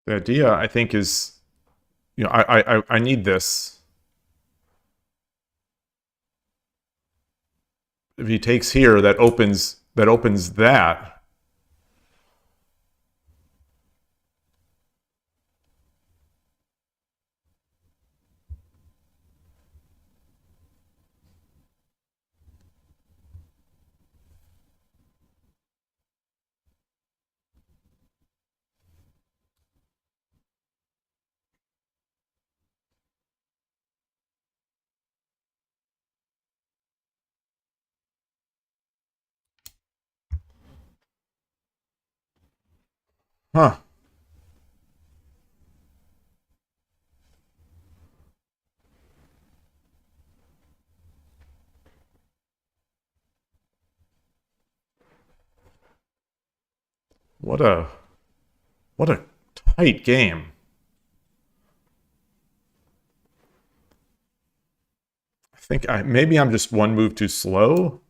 The idea, I think, is, I need this. If he takes here, that opens that. Huh. What a tight game. I think maybe I'm just one move too slow.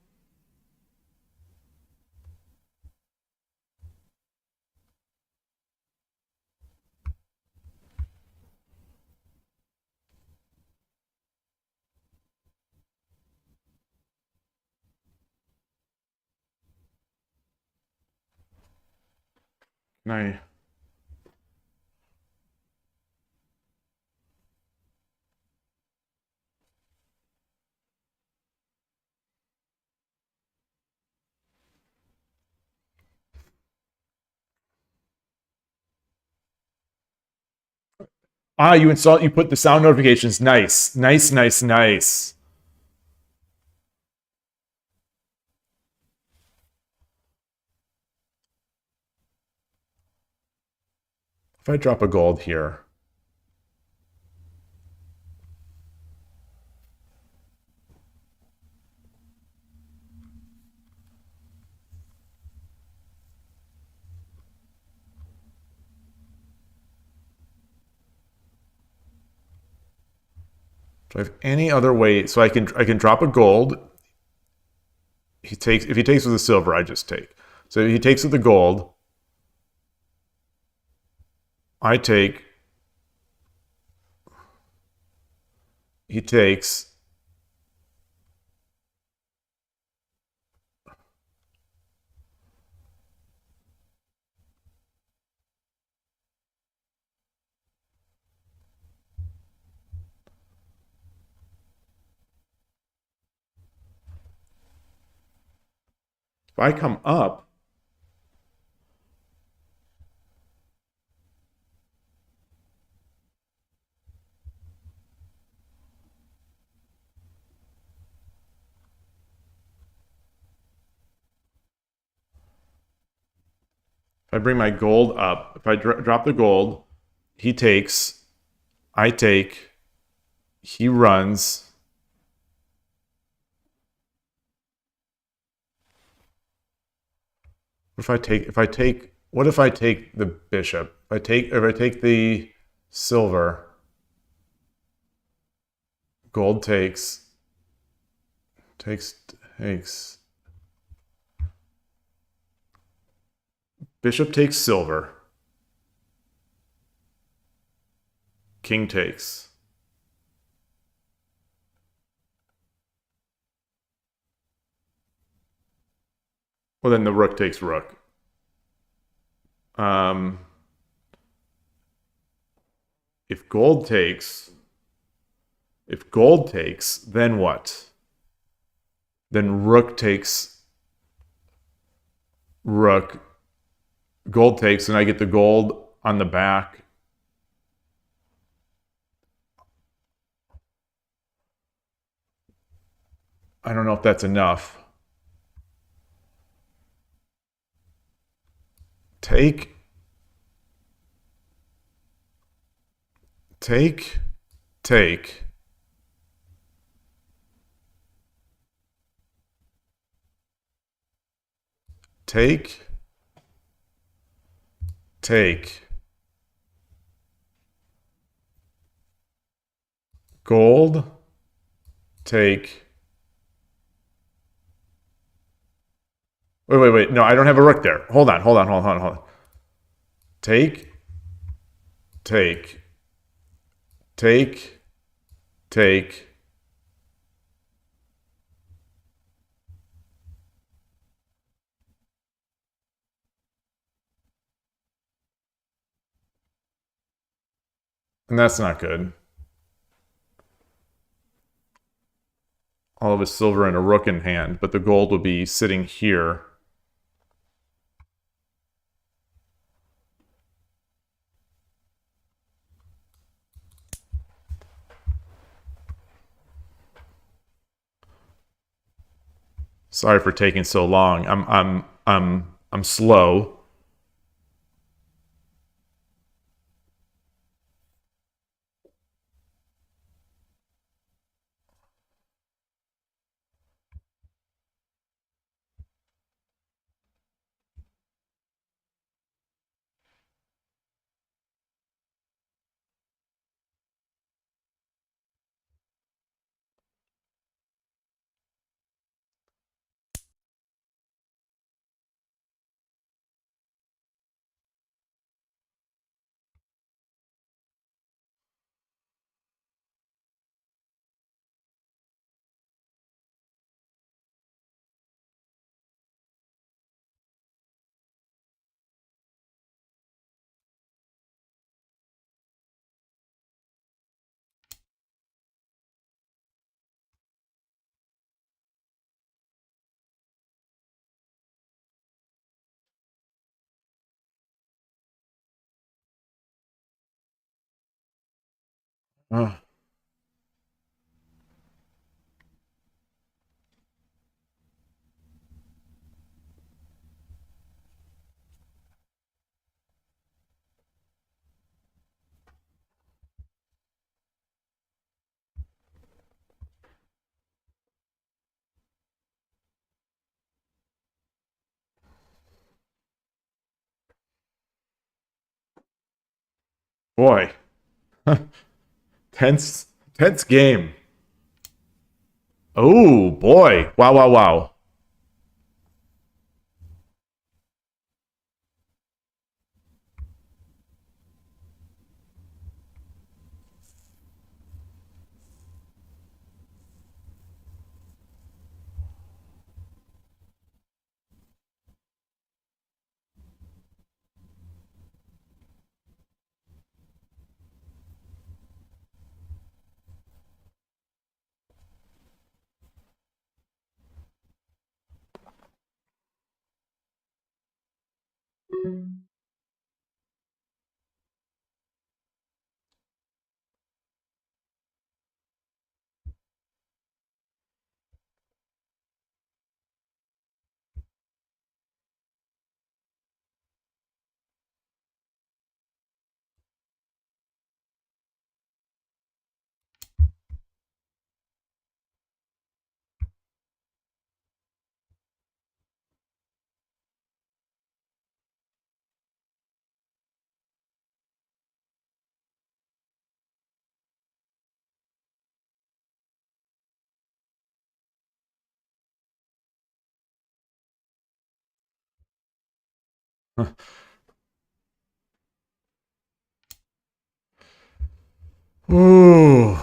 Can I? Ah, you put the sound notifications. Nice, nice, nice, nice. If I drop a gold here, do I have any other way? So I can drop a gold. If he takes with the silver, I just take. So if he takes with the gold, I take. He takes. If I come up, if I bring my gold up, if I drop the gold, he takes, I take, he runs. What if I take the bishop? If I take the silver, gold takes. Bishop takes silver. King takes. Well, then the rook takes rook. Um, if gold takes, then what? Then rook takes rook. Gold takes, and I get the gold on the back. I don't know if that's enough. Take. Take. Take. Take. Take. Gold. Take. Wait. No, I don't have a rook there. Hold on. Take. Take. Take. Take. And that's not good. All of his silver and a rook in hand, but the gold will be sitting here. Sorry for taking so long. I'm slow. Oh. Boy. tense game. Oh boy. Wow. Ooh.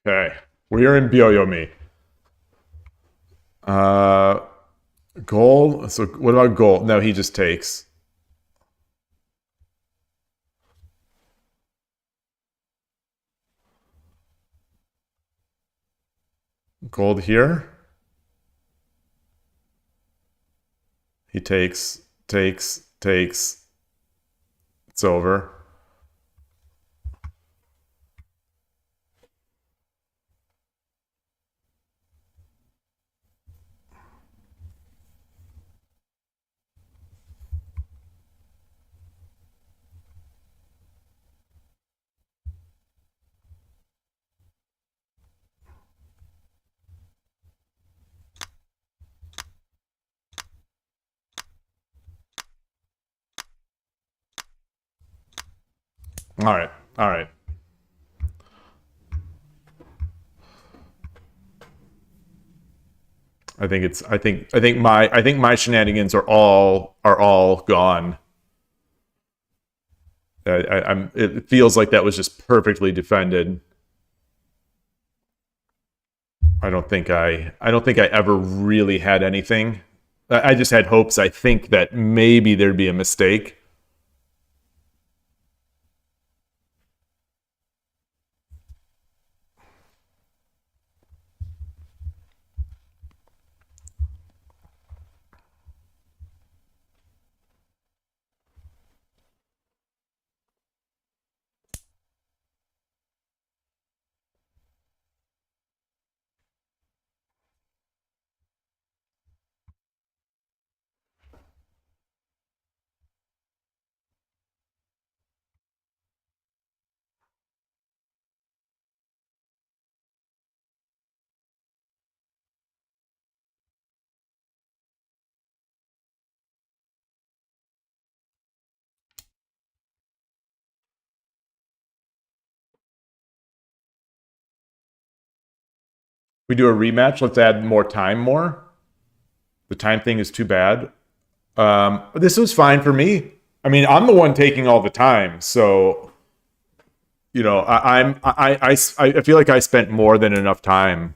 Okay. We're in Byoyomi. Gold. So what about gold? No, he just takes. Gold here. He takes, takes. It's over. All right. All right. I think my shenanigans are all gone. It feels like that was just perfectly defended. I don't think I ever really had anything. I just had hopes. I think that maybe there'd be a mistake. We do a rematch. Let's add more time. More. The time thing is too bad. This was fine for me. I mean, I'm the one taking all the time, so you know, I feel like I spent more than enough time,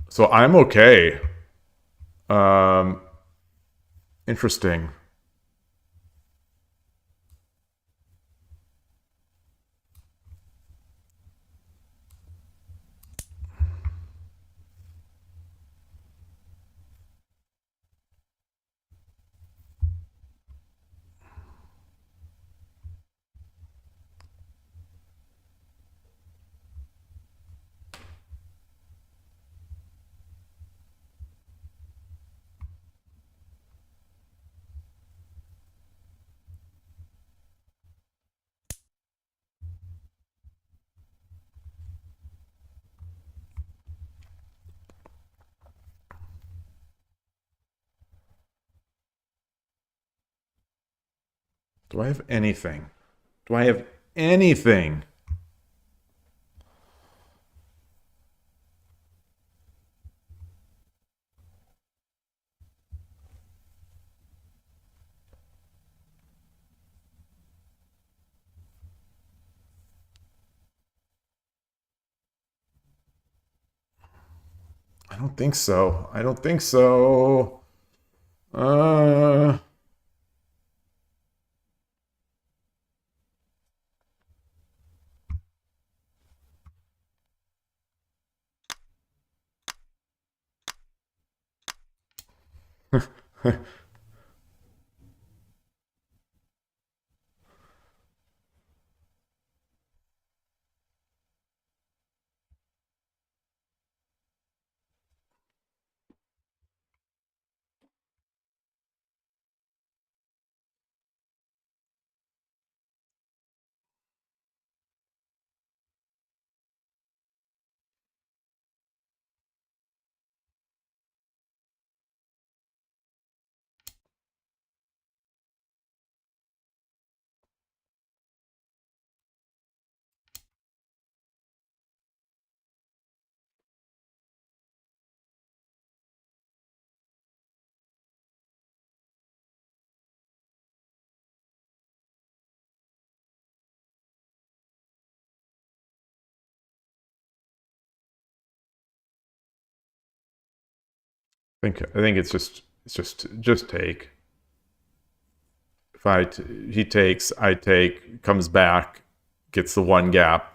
so I'm okay. Um, Interesting. Do I have anything? Do I have anything? I don't think so. I don't think so. Uh, I think it's just take. He takes, I take, comes back, gets the one gap.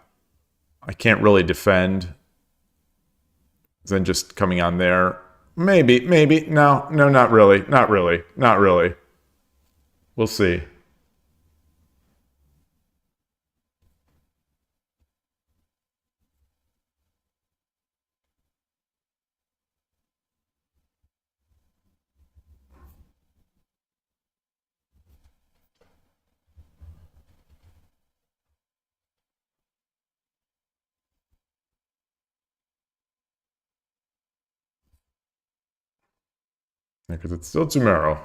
I can't really defend. Then just coming on there. Maybe. No, not really. Not really. We'll see. Because it's still tomorrow.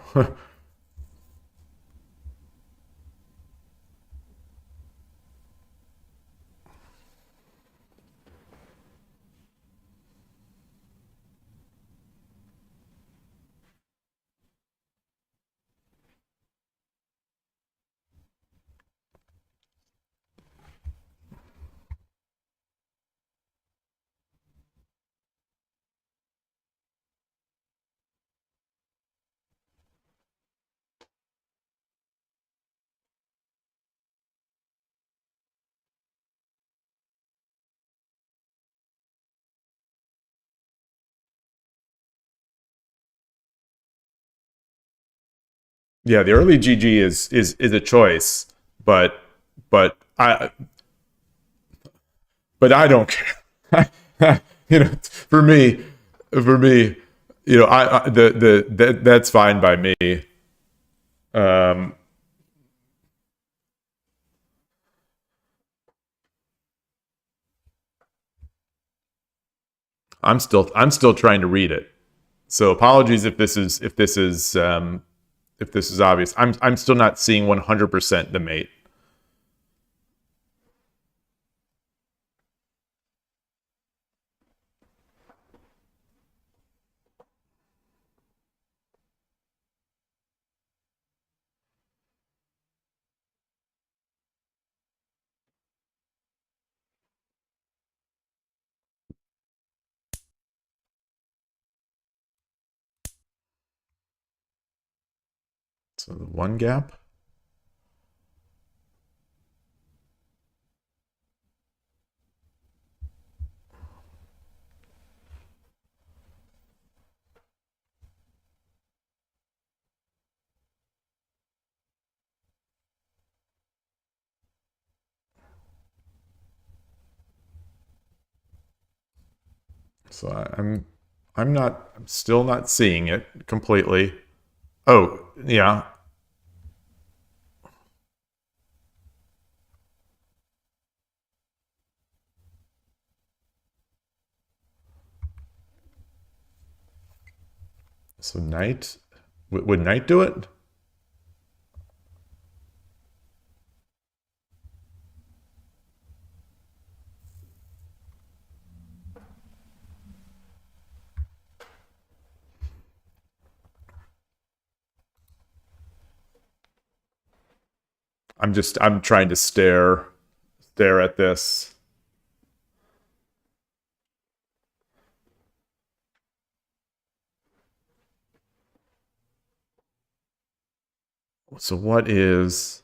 Yeah, the early GG is a choice, but but I but I don't care. For me, that's fine by me. Um, I'm still trying to read it. So apologies if this is obvious. I'm still not seeing 100% the mate. So the one gap. So I'm still not seeing it completely. Oh, yeah. So knight, would knight do it? I'm trying to stare at this. So what is...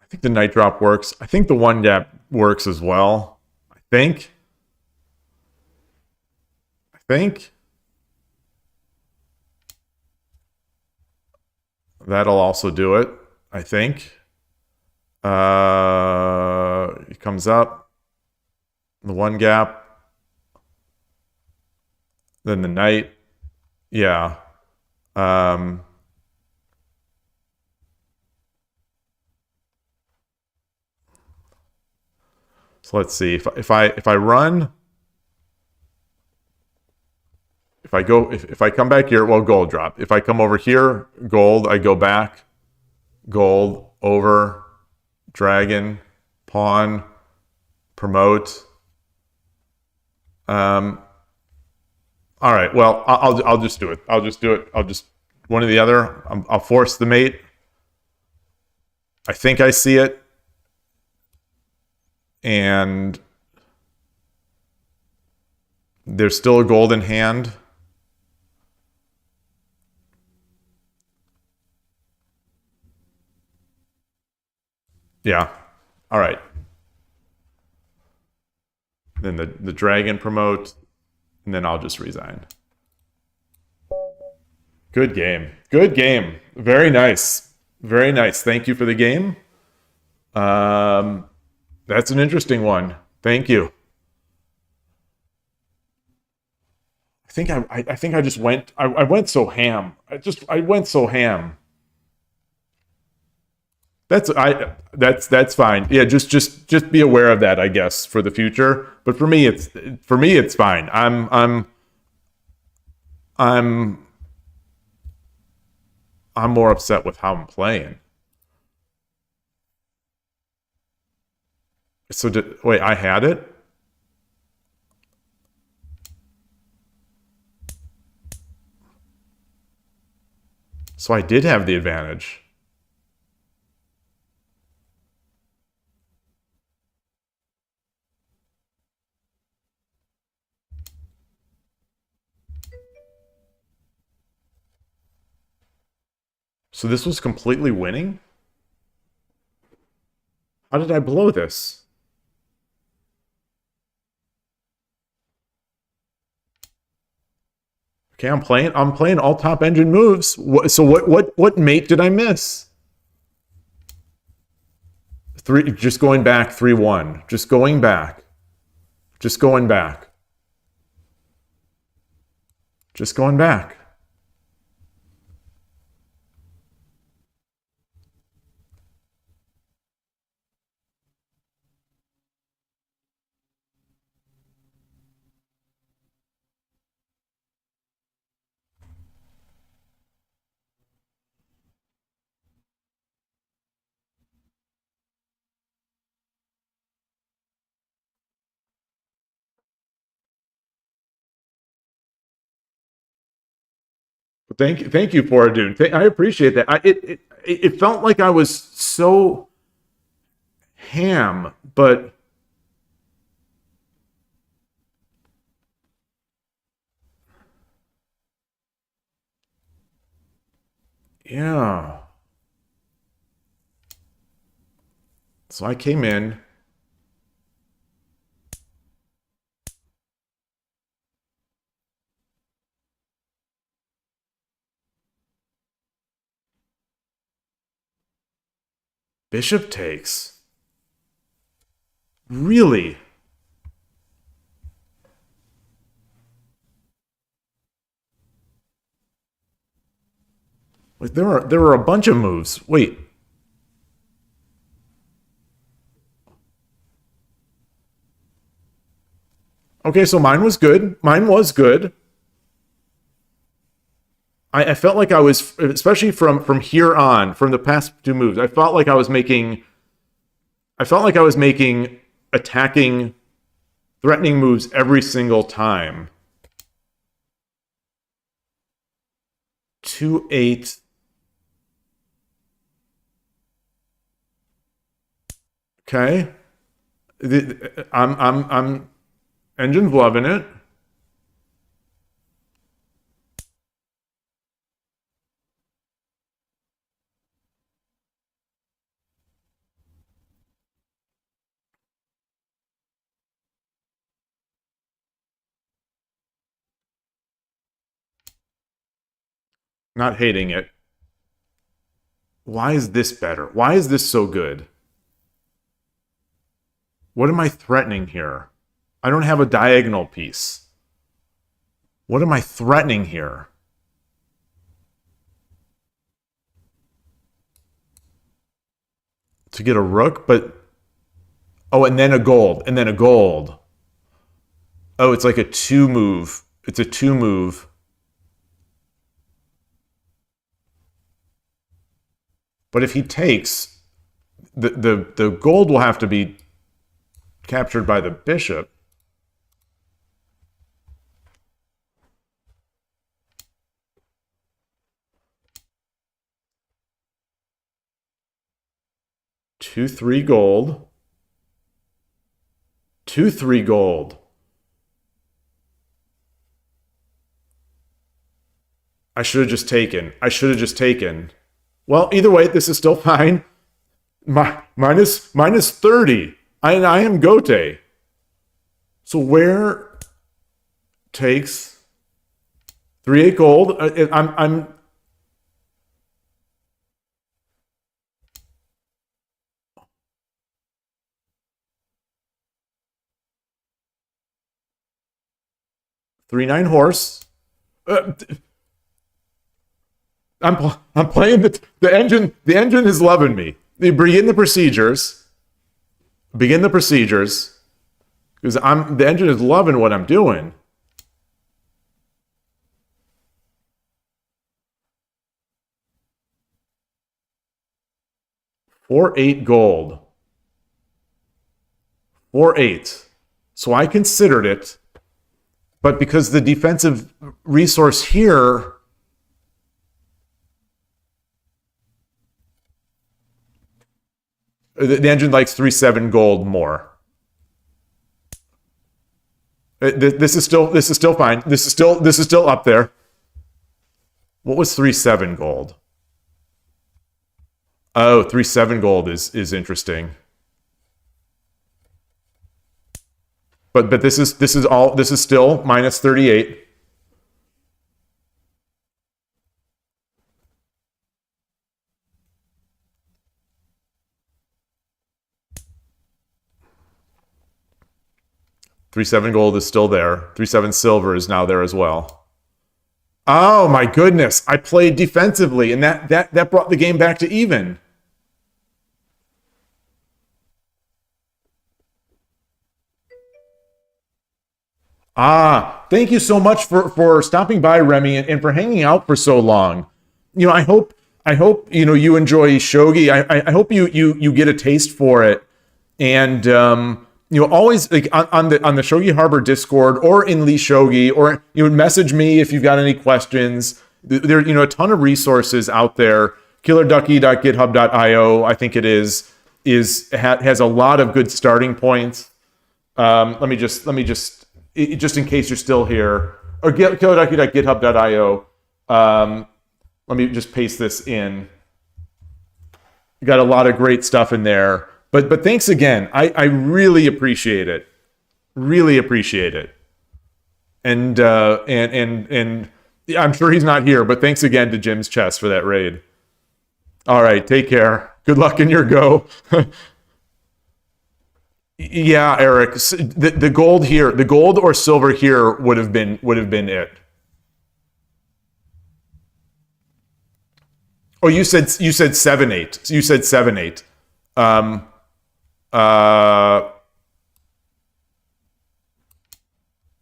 I think the knight drop works. I think the one gap works as well. I think. That'll also do it. I think. It comes up. The one gap. Then the knight. Yeah. So let's see. If I run, if I come back here, well, gold drop. If I come over here, gold, I go back, gold, over, dragon, pawn, promote. All right. Well, I'll just do it. I'll just one or the other. I'll force the mate. I think I see it. And there's still a gold in hand. Yeah. All right. Then the dragon promote, and then I'll just resign. Good game. Good game. Very nice. Very nice. Thank you for the game. That's an interesting one. Thank you. I think I just went. I went so ham. I went so ham. That's fine. Yeah, just be aware of that, I guess, for the future. But for me, it's fine. I'm more upset with how I'm playing. So wait, I had it? So I did have the advantage. So this was completely winning? How did I blow this? Okay, I'm playing all top engine moves. So what mate did I miss? Just going back 3-1. Just going back. Just going back. Just going back. Thank you, Poradun. I appreciate that. It felt like I was so ham, but yeah. So I came in. Bishop takes. Really? Like there were a bunch of moves. Wait. Okay, so mine was good. Mine was good. I felt like I was, especially from here on, from the past two moves, I felt like I was making attacking, threatening moves every single time. 2-8. Okay. I'm engine's loving it. Not hating it. Why is this better? Why is this so good? What am I threatening here? I don't have a diagonal piece. What am I threatening here? To get a rook, but... Oh, and then a gold. And then a gold. Oh, it's like a 2-move. It's a 2-move. But if he takes, the gold will have to be captured by the bishop. Two, 3 gold. 3 gold. I should have just taken. Well, either way, this is still fine. Minus 30. I am Gote. So where takes 3/8 gold? I'm 3/9 horse. I'm playing the engine. The engine is loving me. Begin the procedures. Because the engine is loving what I'm doing. $4/8 gold. 4/8. So I considered it, but because the defensive resource here. The engine likes 3/7 gold more. This is still fine. This is still up there. What was 3/7 gold? Oh, 3/7 gold is interesting. But this is still minus 38. $3/7 gold is still there. 3/7 silver is now there as well. Oh my goodness! I played defensively, and that brought the game back to even. Thank you so much for stopping by, Remy, and for hanging out for so long. You know, I hope you enjoy Shogi. I hope you get a taste for it, and always like on the Shogi Harbor Discord or in Lee Shogi, or message me if you've got any questions. There a ton of resources out there. killerducky.github.io, I think it has a lot of good starting points. Let me just in case you're still here, or killerducky.github.io. Let me just paste this in. You got a lot of great stuff in there. But thanks again. I really appreciate it. Really appreciate it. And I'm sure he's not here, but thanks again to Jim's Chess for that raid. All right, take care. Good luck in your go. Yeah, Eric. The gold here, the gold or silver here would have been it. Oh, you said 7/8. You said 7/8.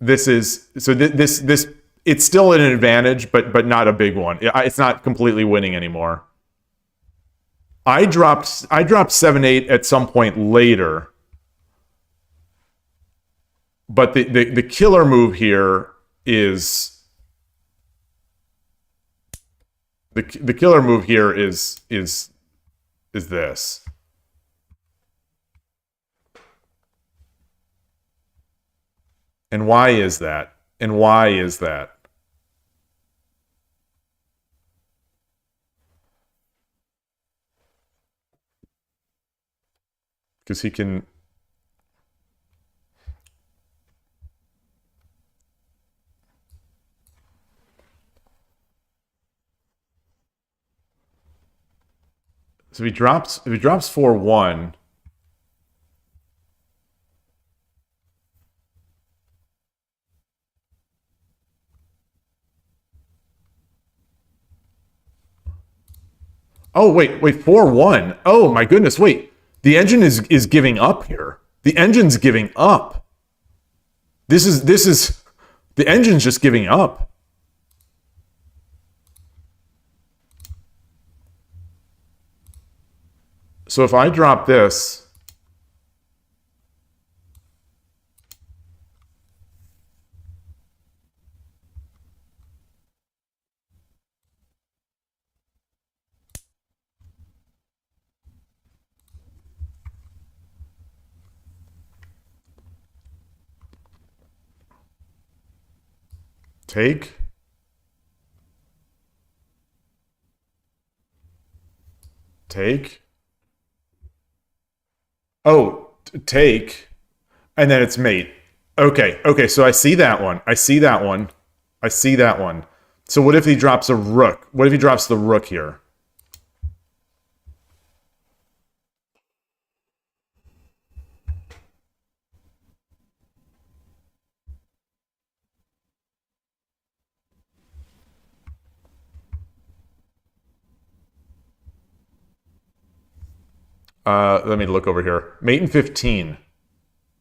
This it's still an advantage, but not a big one. It's not completely winning anymore. I dropped 7/8 at some point later, but the killer move here is the killer move here is this. And why is that? Because he can... So if he drops 4/1... Oh, wait, 4/1. Oh my goodness, wait. The engine is giving up here. The engine's giving up. This is the engine's just giving up. So if I drop this, Take. Take. Oh, take. And then it's mate. Okay, okay, so I see that one. I see that one. I see that one. So what if he drops a rook? What if he drops the rook here? Let me look over here. Mate in 15.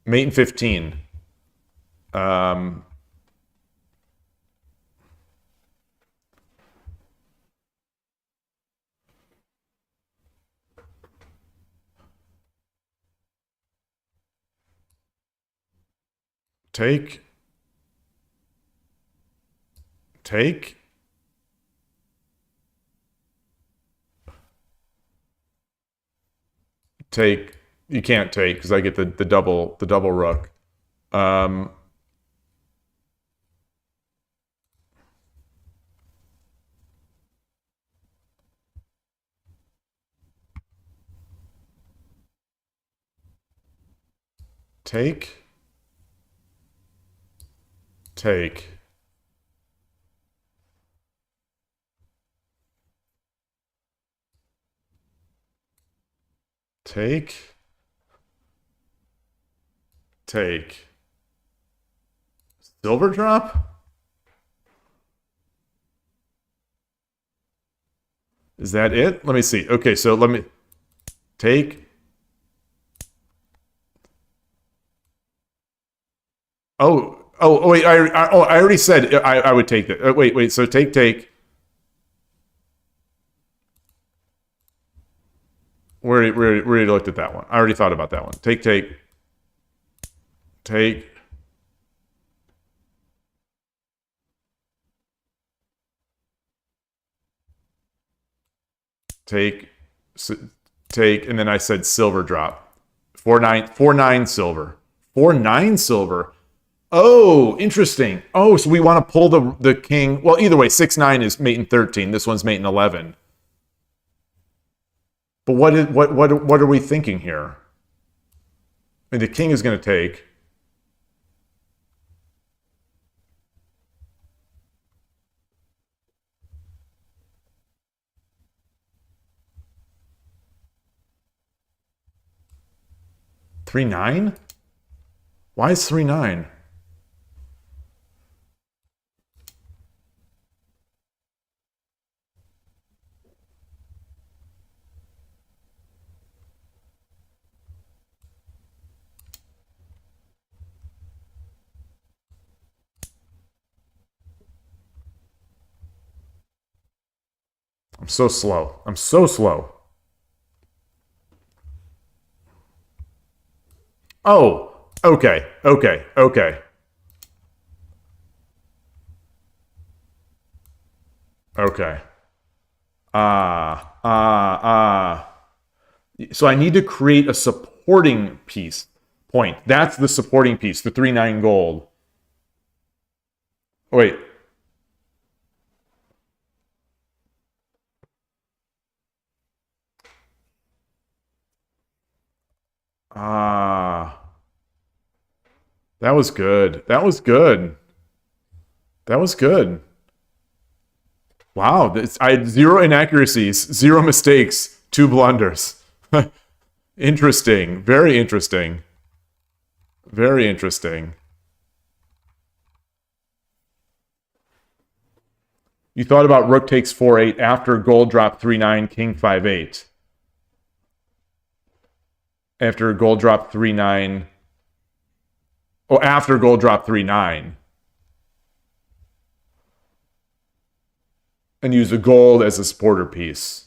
Mate in 15. Take. Take. Take. You can't take because I get the double rook. Take. Take. Take. Take. Silver drop? Is that it? Let me see. Okay, so let me take. Oh, wait, I already said I would take that. Wait, so take. We already looked at that one. I already thought about that one. Take. Take. Take, and then I said silver drop. 4-9 silver. 4-9 silver. Oh, interesting. Oh, so we want to pull the king. Well, either way, 6-9 is mate in 13. This one's mate in 11. But what are we thinking here? I mean, the king is going to take. Three nine? Why is 3-9? I'm so slow. I'm so slow. Oh, okay. Okay. So I need to create a supporting piece. Point. That's the supporting piece, the 3-9 gold. Wait. That was good. That was good. That was good. Wow, I had 0 inaccuracies, 0 mistakes, 2 blunders. Interesting. Very interesting. Very interesting. You thought about rook takes 4-8 after gold drop 3-9, king 5-8. After gold drop 3-9. Oh, after gold drop 3-9. And use the gold as a supporter piece.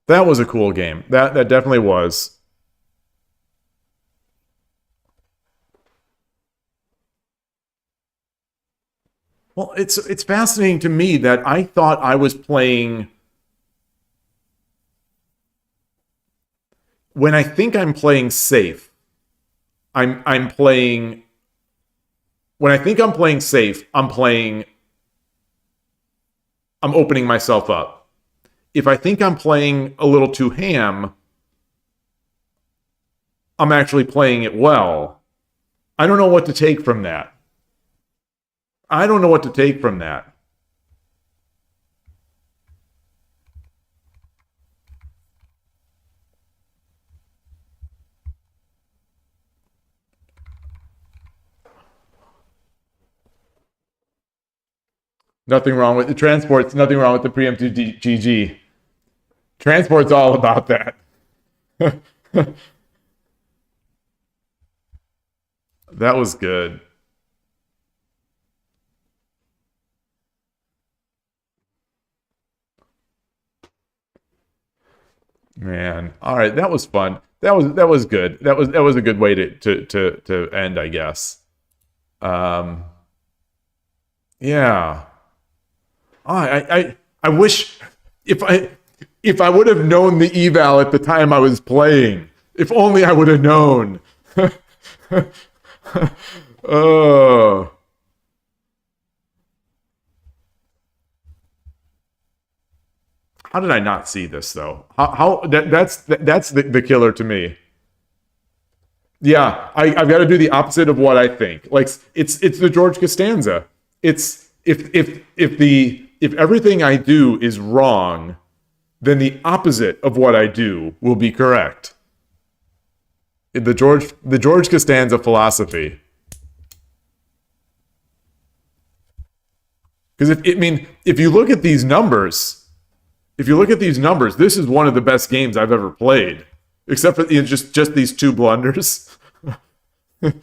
That was a cool game. That definitely was. Well, it's fascinating to me that I thought I was playing. when I think I'm playing safe, I'm playing. When I think I'm playing safe, I'm opening myself up. If I think I'm playing a little too ham, I'm actually playing it well. I don't know what to take from that. I don't know what to take from that. Nothing wrong with the transports. Nothing wrong with the preemptive GG. Transport's all about that. That was good. Man, all right, that was fun. That was good. That was a good way to end, I guess. Um, yeah. I wish if I would have known the eval at the time I was playing. If only I would have known. Oh. How did I not see this though? That's the killer to me. Yeah, I've got to do the opposite of what I think. Like it's the George Costanza. It's if everything I do is wrong, then the opposite of what I do will be correct. The George Costanza philosophy. Because if you look at these numbers, this is one of the best games I've ever played, except for just these two blunders. I'm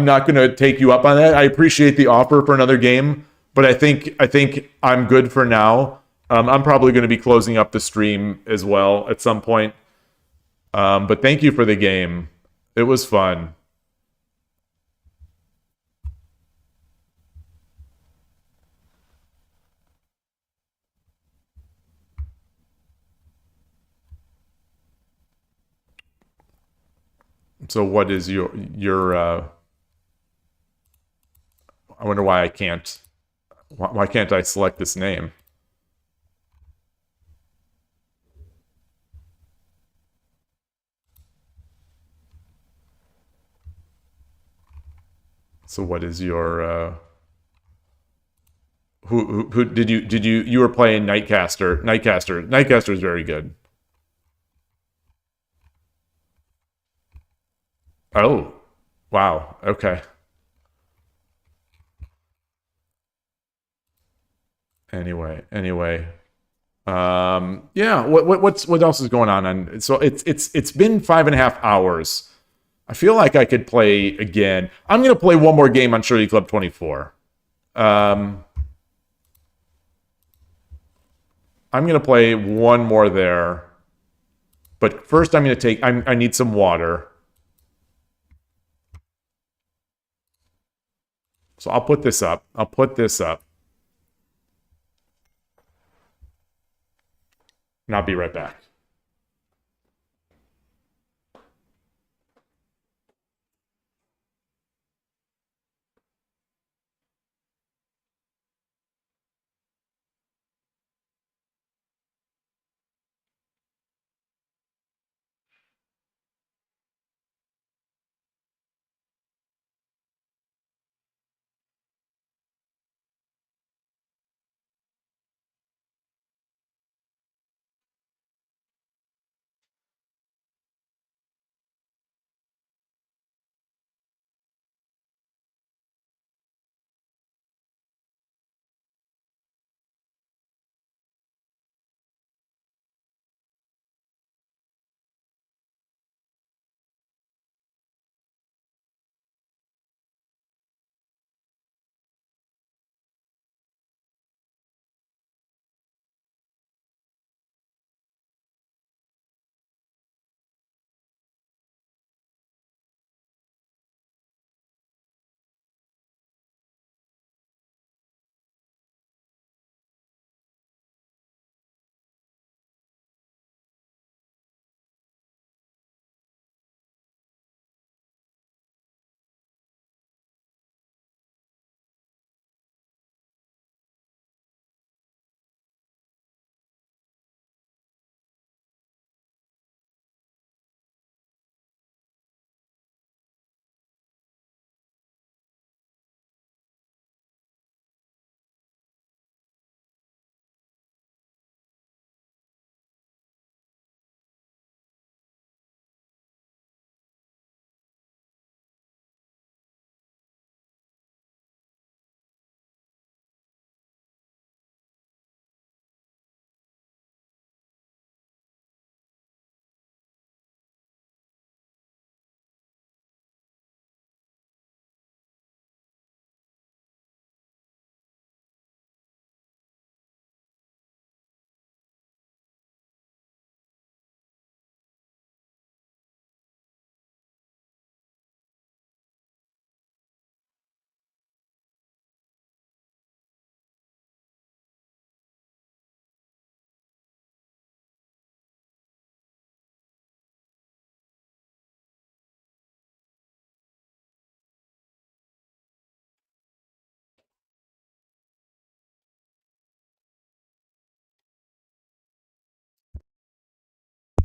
not going to take you up on that. I appreciate the offer for another game, but I think I'm good for now. I'm probably going to be closing up the stream as well at some point. But thank you for the game. It was fun. So what is your I wonder why I can't why can't I select this name? So what is your who did you were playing Nightcaster is very good. Oh. Wow. Okay. Anyway. Yeah, what else is going on? And so it's been 5.5 hours. I feel like I could play again. I'm gonna play one more game on Shogi Club 24. Um, I'm gonna play one more there. But first, I need some water. So I'll put this up. And I'll be right back.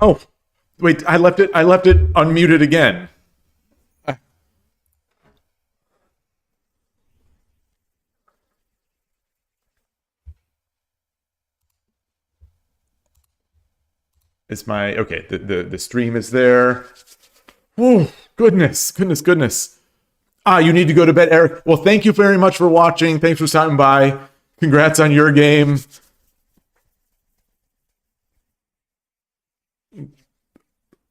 Oh, wait, I left it unmuted again. It's my okay, the stream is there. Oh, goodness. You need to go to bed, Eric. Well, thank you very much for watching. Thanks for stopping by. Congrats on your game.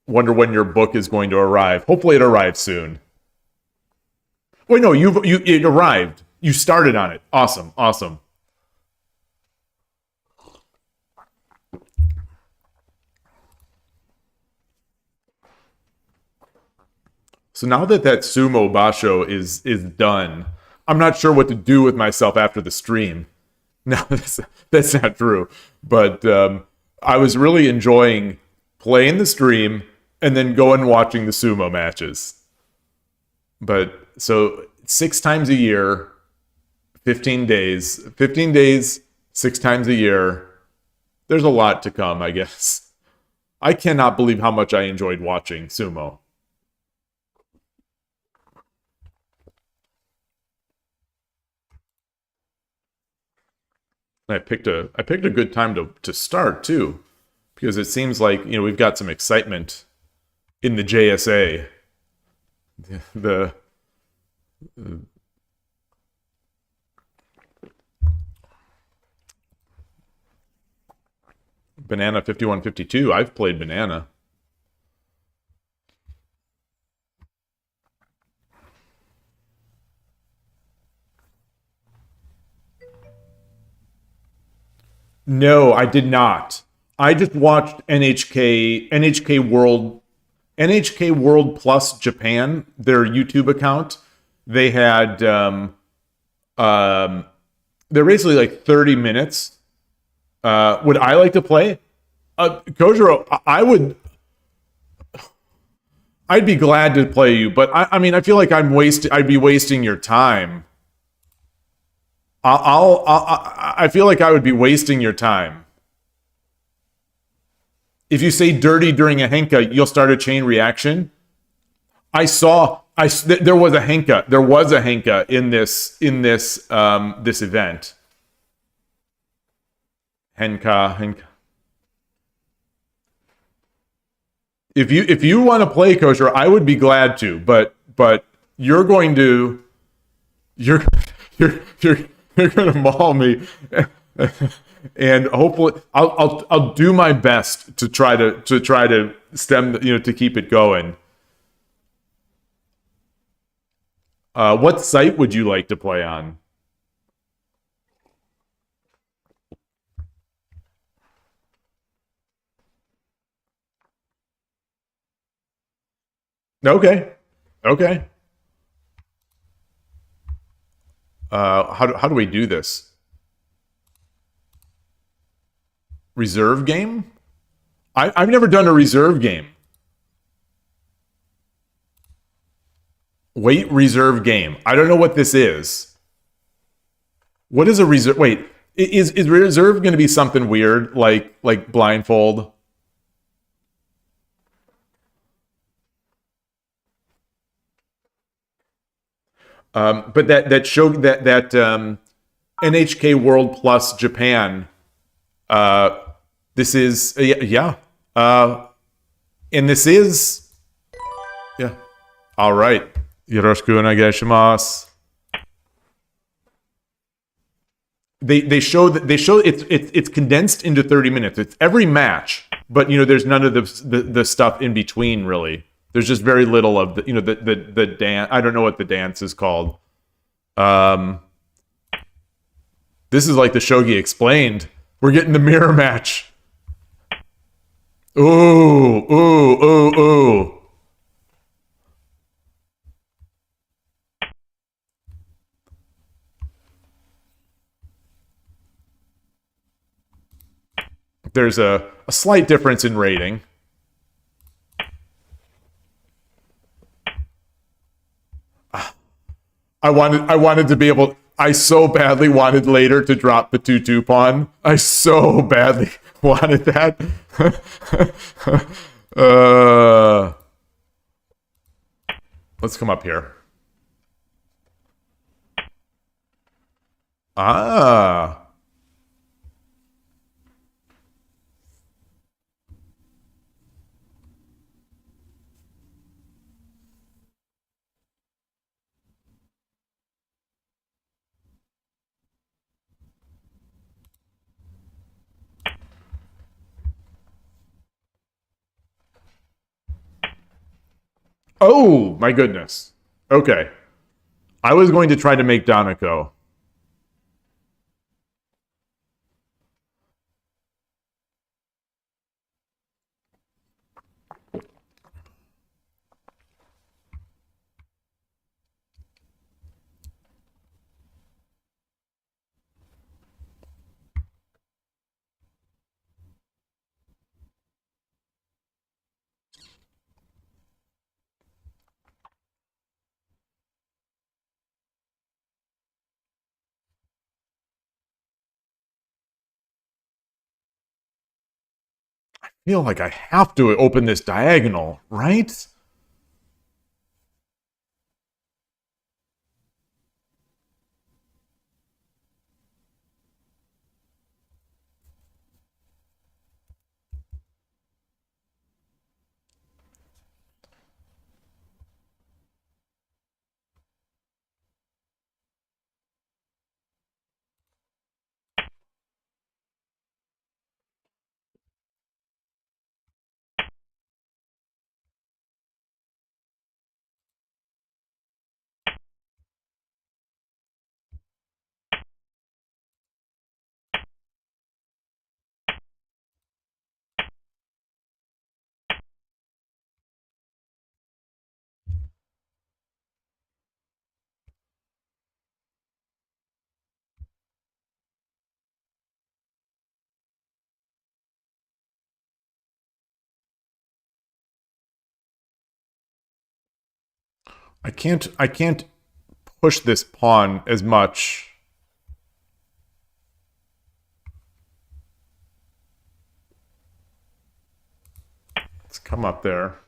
Wonder when your book is going to arrive. Hopefully it arrives soon. Wait, no, it arrived. You started on it. Awesome. So now that sumo basho is done, I'm not sure what to do with myself after the stream. No, that's not true. But I was really enjoying playing the stream and then going and watching the sumo matches. But so 6 times a year, 15 days, 6 times a year. There's a lot to come, I guess. I cannot believe how much I enjoyed watching sumo. I picked a good time to start too, because it seems like we've got some excitement in the JSA. The Banana 5152. I've played Banana. No, I did not. I just watched NHK World Plus Japan, their YouTube account. They had they're basically like 30 minutes. Would I like to play? Kojiro, I'd be glad to play you, but I mean I feel like I'd be wasting your time. I feel like I would be wasting your time. If you say dirty during a henka, you'll start a chain reaction. There was a henka in this event. Henka. If you want to play kosher, I would be glad to, but you're going to maul me, and hopefully I'll do my best to try to stem to keep it going. What site would you like to play on? Okay. How do we do this? Reserve game? I've never done a reserve game. Wait, reserve game. I don't know what this is. What is a reserve? Wait, is reserve going to be something weird like blindfold? But that show that NHK World Plus Japan. This is and this is all right. Yoroshiku onegaishimasu. They show it's condensed into 30 minutes. It's every match, but there's none of the stuff in between really. There's just very little of the dance. I don't know what the dance is called. This is like the ShogiExplained. We're getting the mirror match. Ooh. There's a slight difference in rating. I wanted to be able. I so badly wanted later to drop the 2/2 pawn. I so badly Wanted that. uh, let's come up here. Ah. Oh, my goodness. Okay. I was going to try to make Doniko. I feel like I have to open this diagonal, right? I can't push this pawn as much. Let's come up there.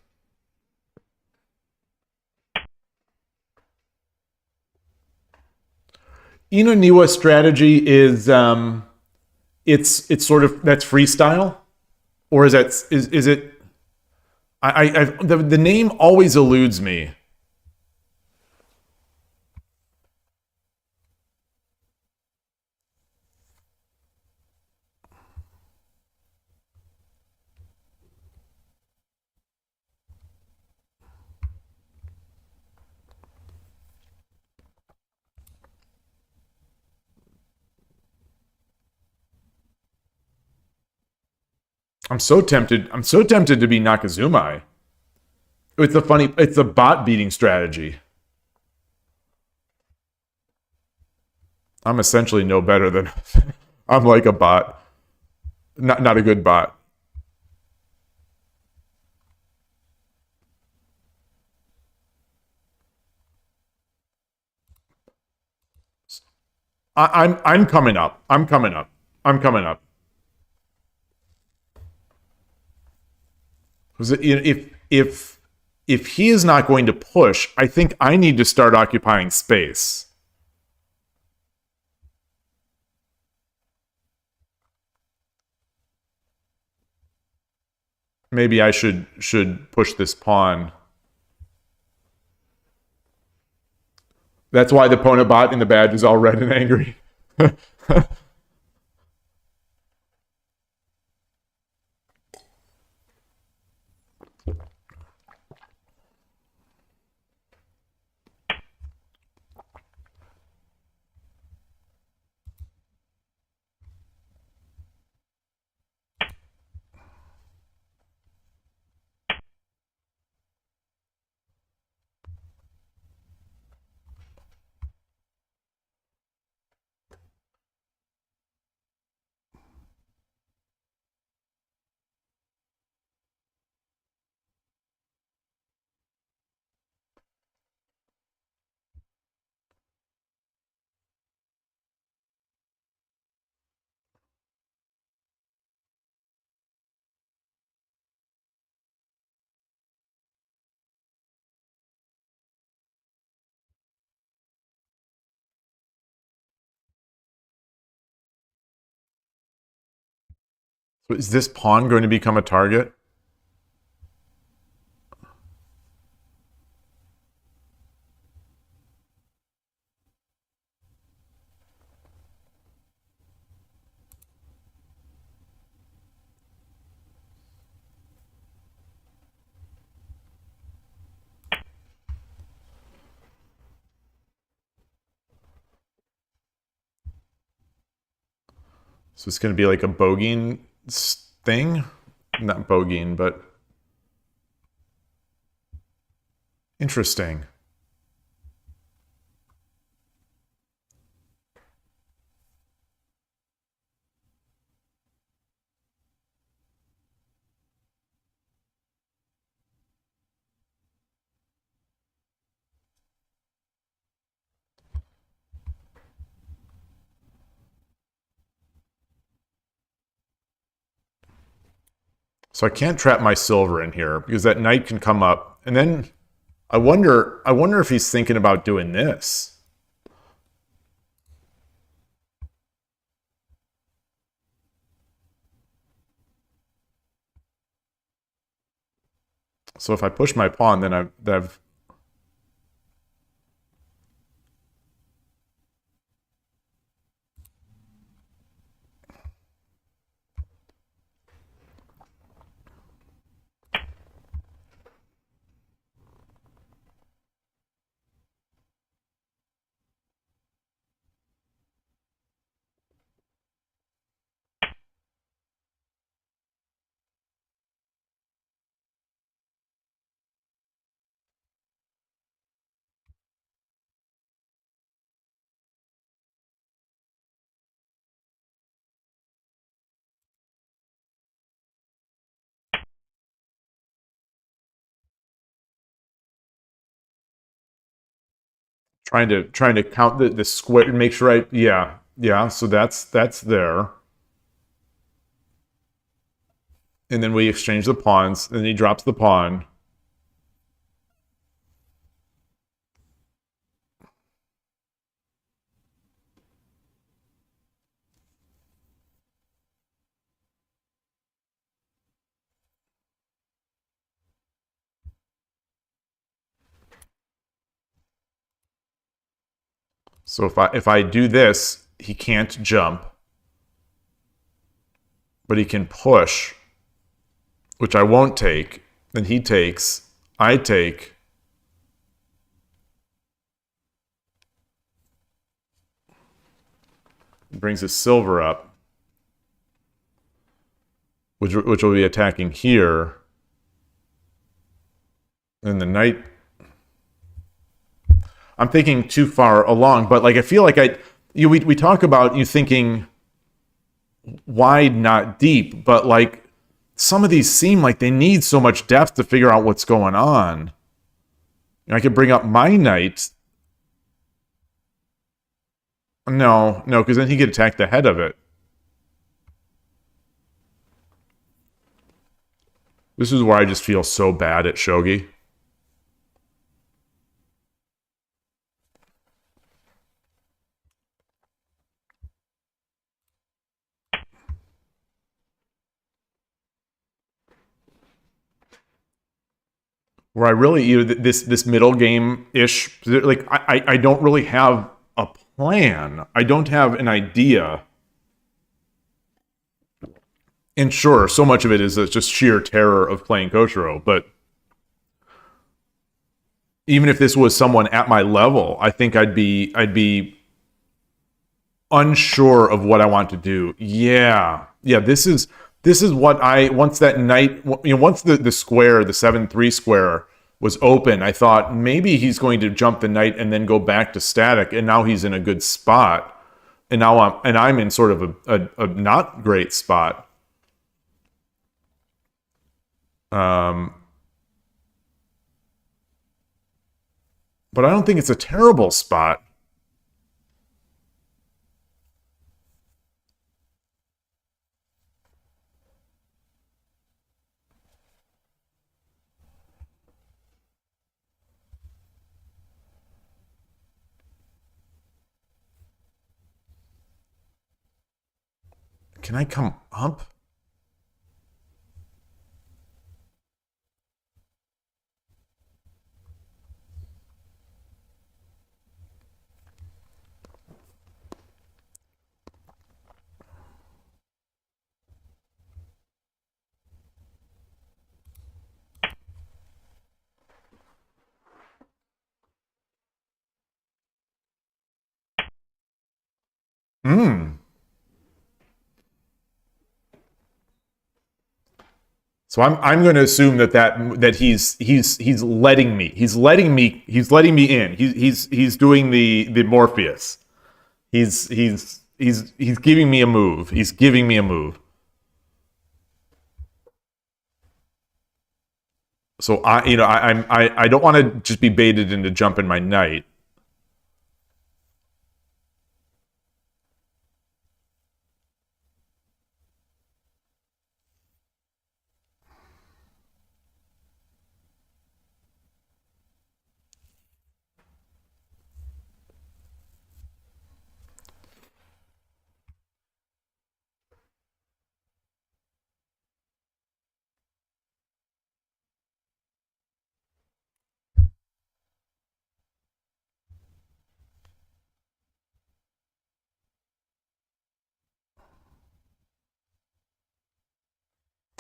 Inoniwa's strategy is it's sort of that's freestyle, or is that is it? The name always eludes me. I'm so tempted. I'm so tempted to be Nakazumai. It's a bot beating strategy. I'm essentially no better than. I'm like a bot, not a good bot. I'm coming up. I'm coming up. I'm coming up. If he is not going to push, I think I need to start occupying space. Maybe I should push this pawn. That's why the opponent bot in the badge is all red and angry. Is this pawn going to become a target? So it's going to be like a bogeying thing? Not bogeying, but interesting. So I can't trap my silver in here because that knight can come up. And then I wonder if he's thinking about doing this. So if I push my pawn, then I've trying to count the square and make sure yeah. So that's there. And then we exchange the pawns. Then he drops the pawn. So if I do this, he can't jump, but he can push, which I won't take. Then he takes, I take. Brings his silver up, which will be attacking here. And the knight. I'm thinking too far along, but like I feel like we talk about you thinking wide, not deep, but like some of these seem like they need so much depth to figure out what's going on. And I could bring up my knight. No, because then he could attack the head of it. This is where I just feel so bad at Shogi. Where I really this middle game ish, like I don't really have a plan. I don't have an idea. And sure, so much of it is just sheer terror of playing Koshiro, but even if this was someone at my level, I think I'd be unsure of what I want to do. Yeah. This is what once that knight, once the square, the 7-3 square was open, I thought maybe he's going to jump the knight and then go back to static, and now he's in a good spot, and now I'm in sort of a not great spot. But I don't think it's a terrible spot. Can I come up? So I'm going to assume that he's letting me. He's letting me in. He's doing the Morpheus. He's giving me a move. He's giving me a move. So I don't want to just be baited into jumping my knight.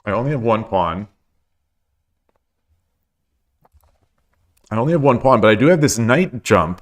I only have one pawn. But I do have this knight jump.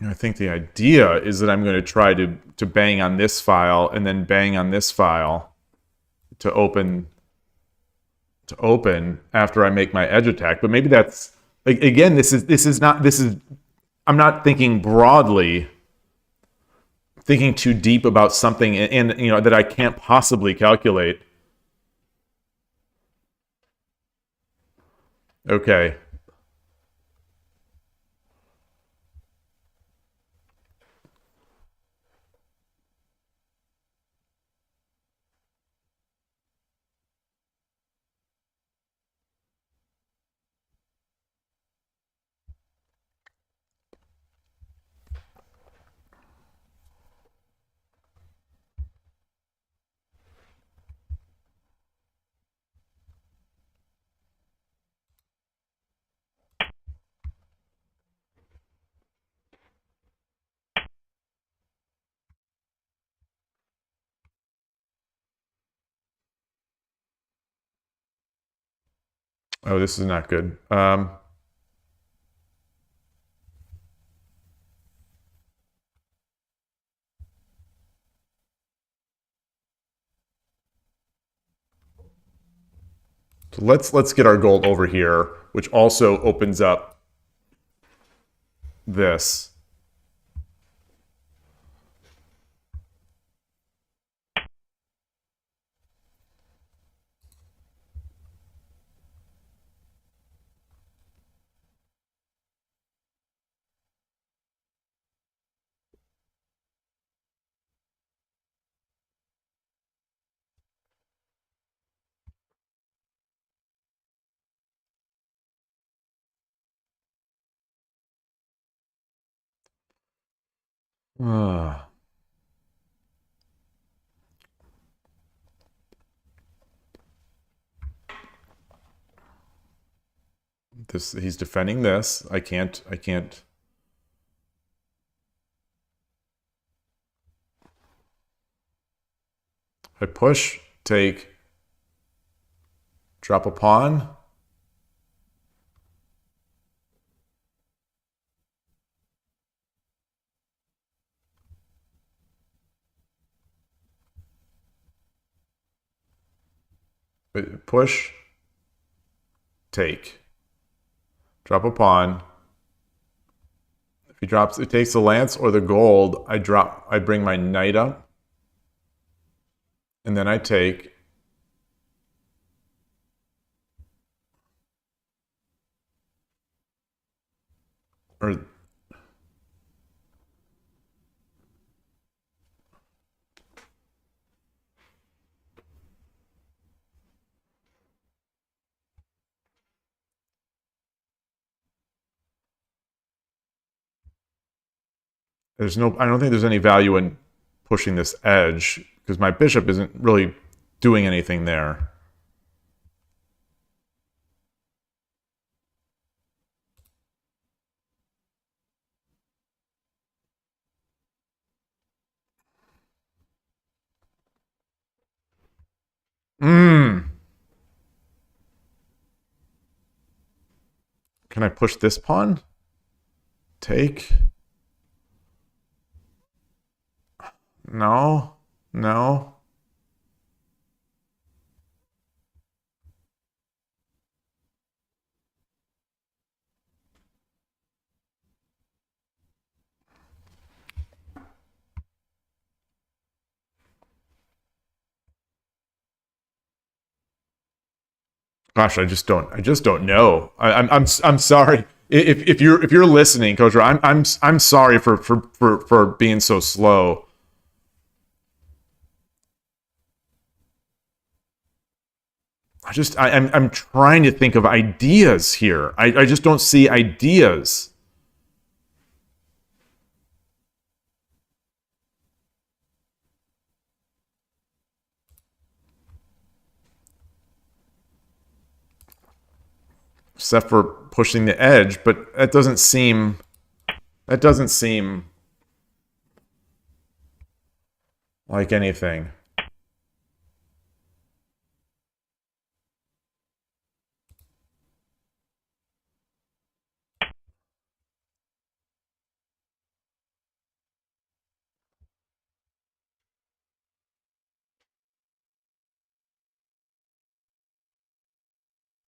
I think the idea is that I'm going to try to bang on this file and then bang on this file to open after I make my edge attack. But maybe that's again, this is I'm not thinking broadly, thinking too deep about something and that I can't possibly calculate. Okay. Oh, this is not good. So let's get our gold over here, which also opens up this. He's defending this. I can't. I push, take, drop a pawn. Push, take, drop a pawn. If he drops, it takes the lance or the gold. I bring my knight up, and then I take. Or I don't think there's any value in pushing this edge because my bishop isn't really doing anything there. Can I push this pawn? Take? No. No. Gosh, I just don't know. I'm sorry. If you're listening, Coach, I'm sorry for being so slow. I'm trying to think of ideas here. I just don't see ideas. Except for pushing the edge, but that doesn't seem like anything.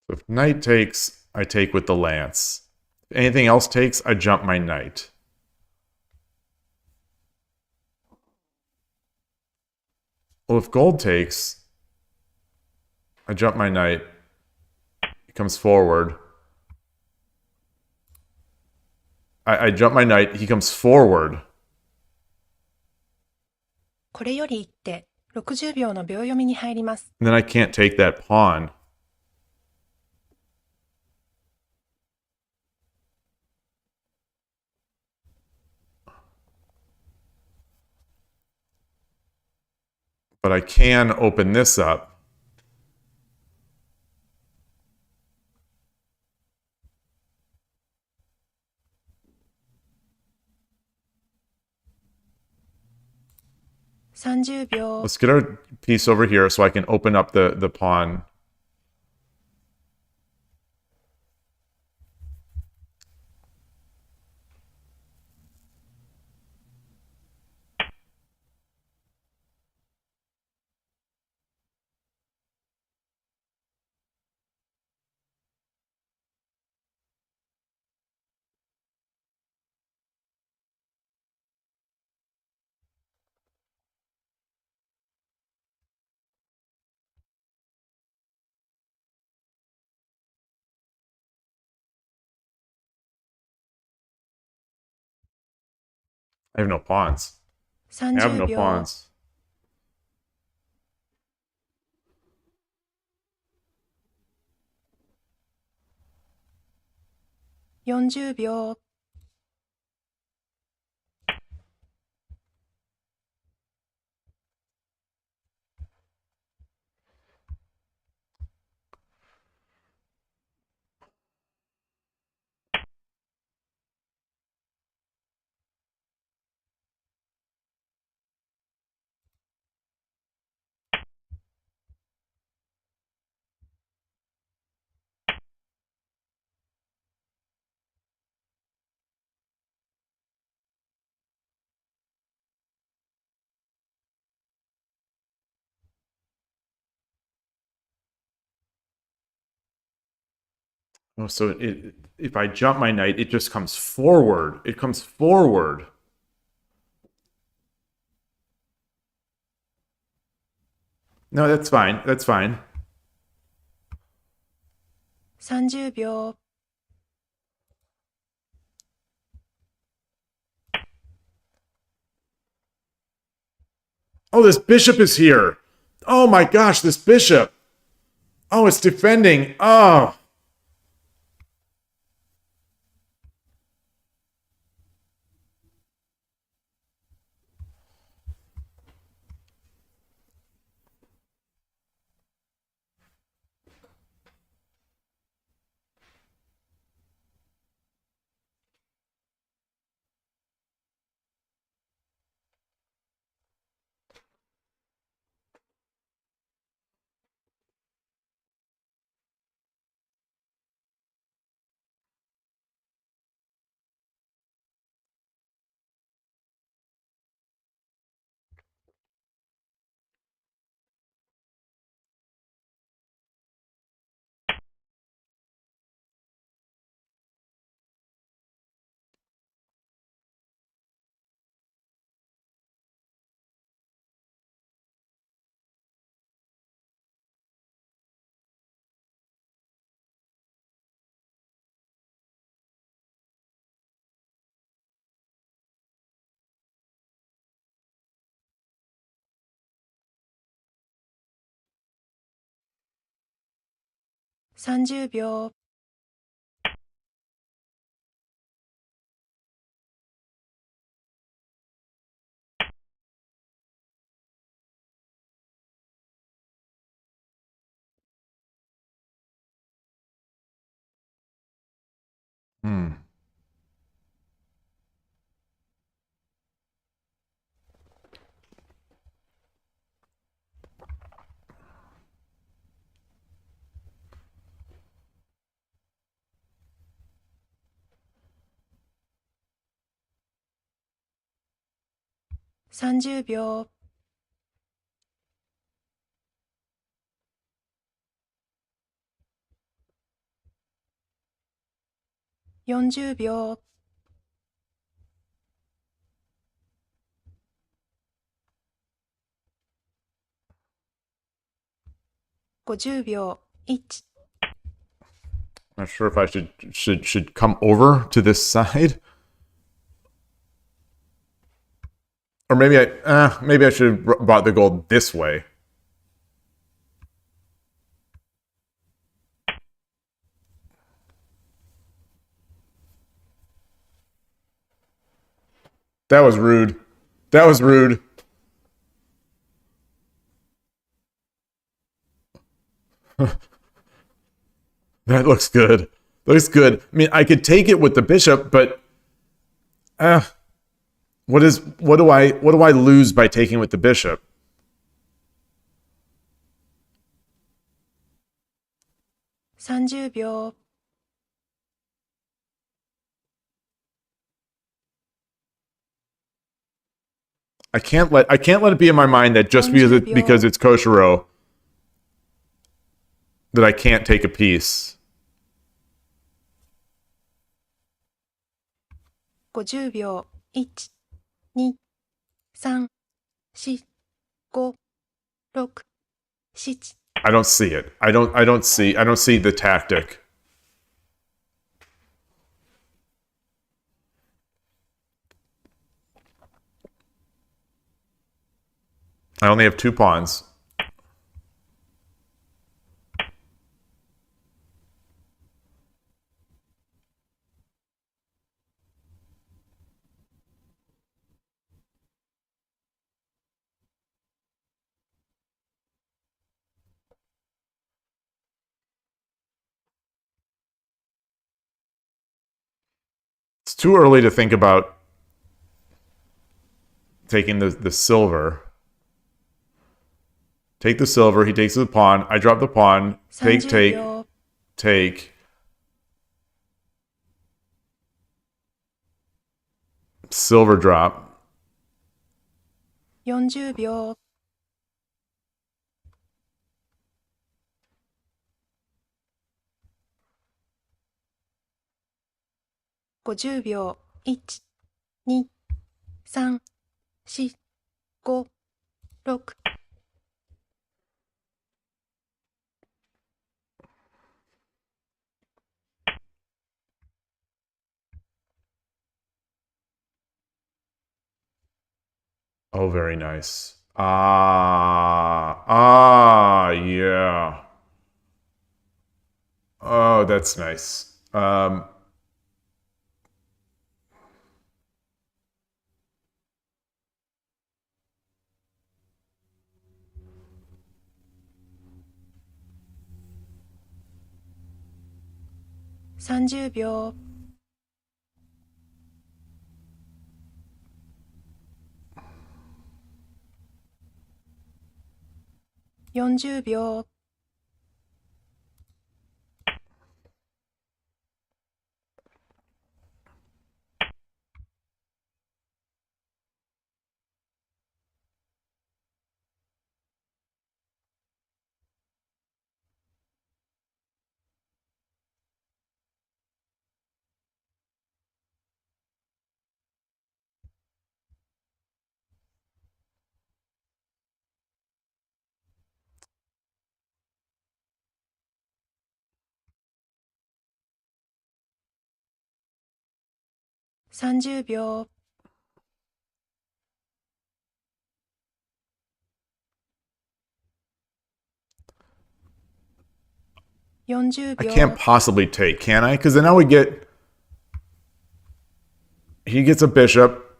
So if knight takes, I take with the lance. If anything else takes, I jump my knight. Well, if gold takes, I jump my knight. He comes forward. I jump my knight. He comes forward. これより一手、60秒の秒読みに入ります。And then I can't take that pawn. But I can open this up. Let's get our piece over here so I can open up the pawn. I have no pawns. I have no pawns. 40秒。Oh, so if I jump my knight, it just comes forward. It comes forward. No, that's fine. That's fine. 30秒。Oh, this bishop is here. Oh my gosh, this bishop. Oh, it's defending. Oh. 30秒 30秒 40秒 50秒 1 Not sure if I should come over to this side, or maybe I should have brought the gold this way. That was rude. That was rude. That looks good. Looks good. I mean, I could take it with the bishop, but what do I lose by taking with the bishop? $30秒 I can't let it be in my mind that just because it's Koshiro that I can't take a piece. 50秒 1 2 3 4 5 6 7 I don't see it. I don't see the tactic. I only have 2 pawns. It's too early to think about taking the silver. Take the silver. He takes the pawn. I drop the pawn. Take. Silver drop. 40秒 50秒 1 2 3 4 5 6 Oh, very nice. Yeah. Oh, that's nice. 30秒 40秒 30秒 40 40 I 秒 can't possibly take, can I? Because then I would get... He gets a bishop.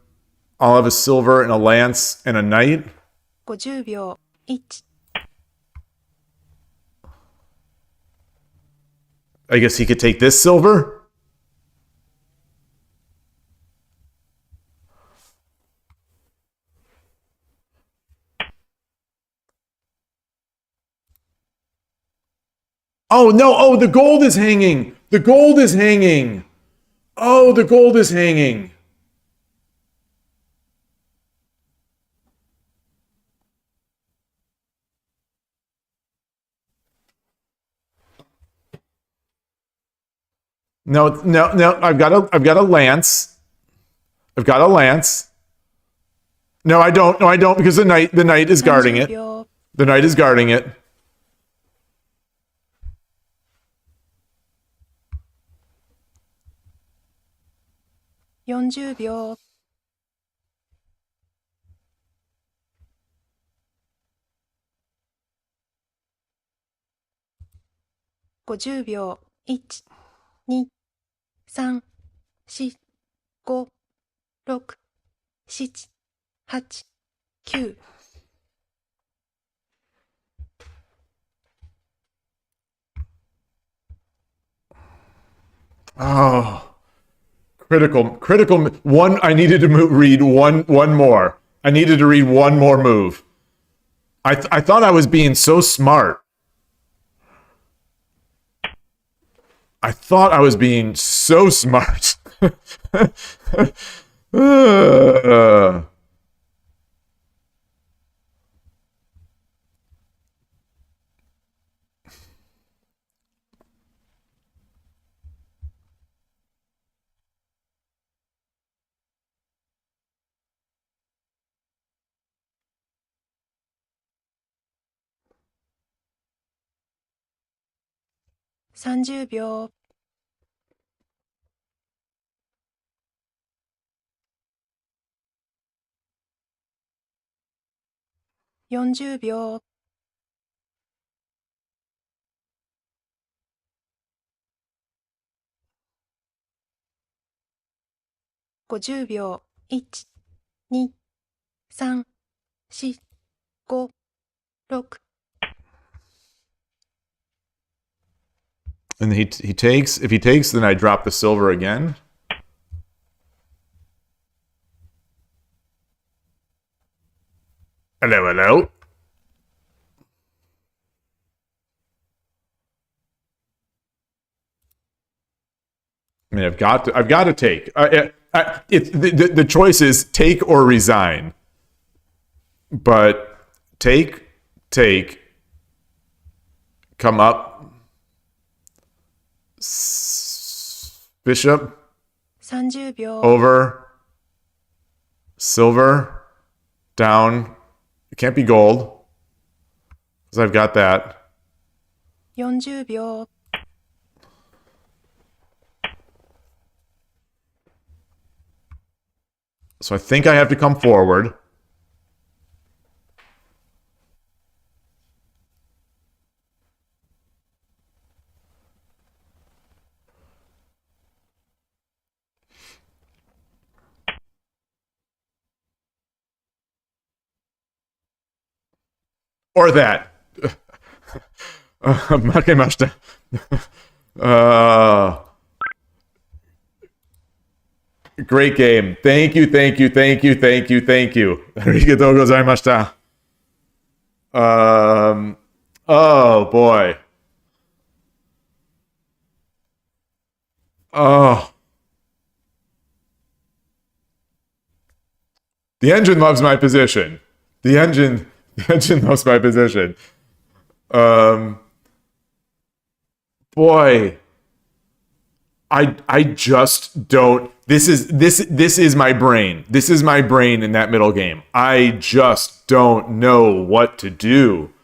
I'll have a silver and a lance and a knight. 50秒1 I guess he could take this silver. Oh, no. Oh, the gold is hanging. The gold is hanging. Oh, the gold is hanging. No, no, no. I've got a lance. I've got a lance. No, I don't. No, I don't, because the knight is guarding 30 it. 秒 The knight is guarding it.40秒 50秒1 2 3 4 5 6 7 8 9 Oh, critical one. I needed to read one more. I needed to read one more move. I thought I was being so smart. I thought I was being so smart.30秒 40秒 50秒1 2 3 4 5 6 And he takes. If he takes, then I drop the silver again. Hello, hello. I mean, I've got to take. The choice is take or resign. But take, come up. Bishop 30秒 over, silver down. It can't be gold because I've got that. 40秒 So I think I have to come forward. Or that. 負けました。Great game. Thank you. ありがとうございました。Oh boy. Oh. The engine loves my position. The engine loves my position. Boy. I just don't. This is my brain. This is my brain in that middle game. I just don't know what to do.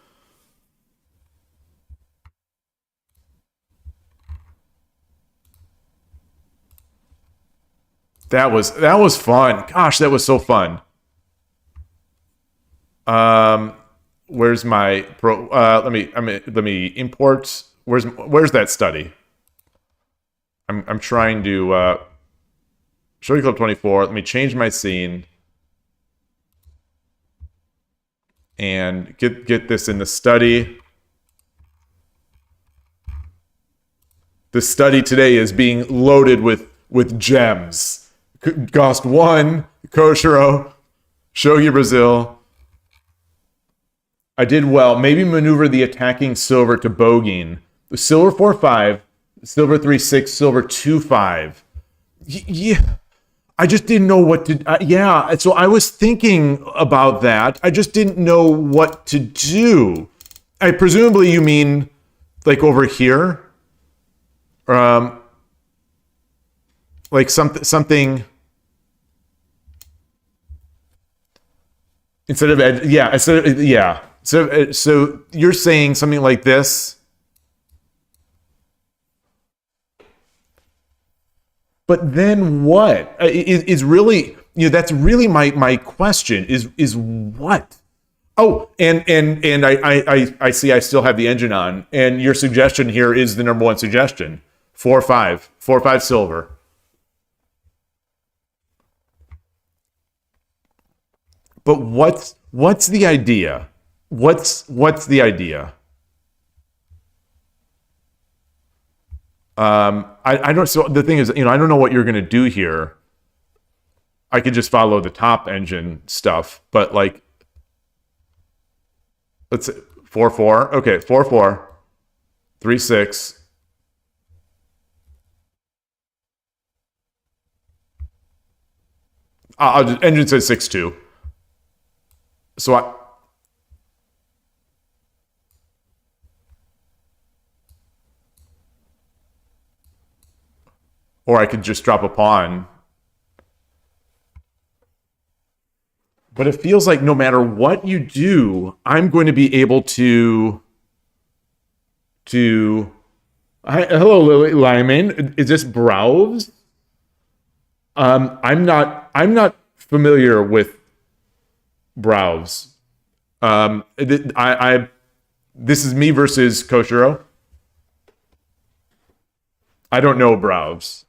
That was fun. Gosh, that was so fun. Where's my pro? Let me import where's that study? I'm trying to Shogi Club 24. Let me change my scene and get this in the study. The study today is being loaded with gems. Cost 1, Koshiro, Shogi Brazil. I did well. Maybe maneuver the attacking silver to bogeying. Silver 4-5, silver 3-6, silver 2-5. Yeah, I just didn't know what to. Yeah, so I was thinking about that. I just didn't know what to do. Presumably you mean like over here, like something. Instead of yeah. So you're saying something like this, but then what is really, that's really my question is what? Oh, and I see I still have the engine on, and your suggestion here is the number one suggestion: 4-5 silver. But what's the idea? What's the idea? I don't. So the thing is, I don't know what you're gonna do here. I could just follow the top engine stuff, but like, let's say 4-4. Okay, 4-4, 3-6. Engine says 6-2. So or I could just drop a pawn. But it feels like no matter what you do, I'm going to be able to hello, Lily Lyman. Is this Browse? I'm not familiar with Browse. This is me versus Koshiro. I don't know Browse.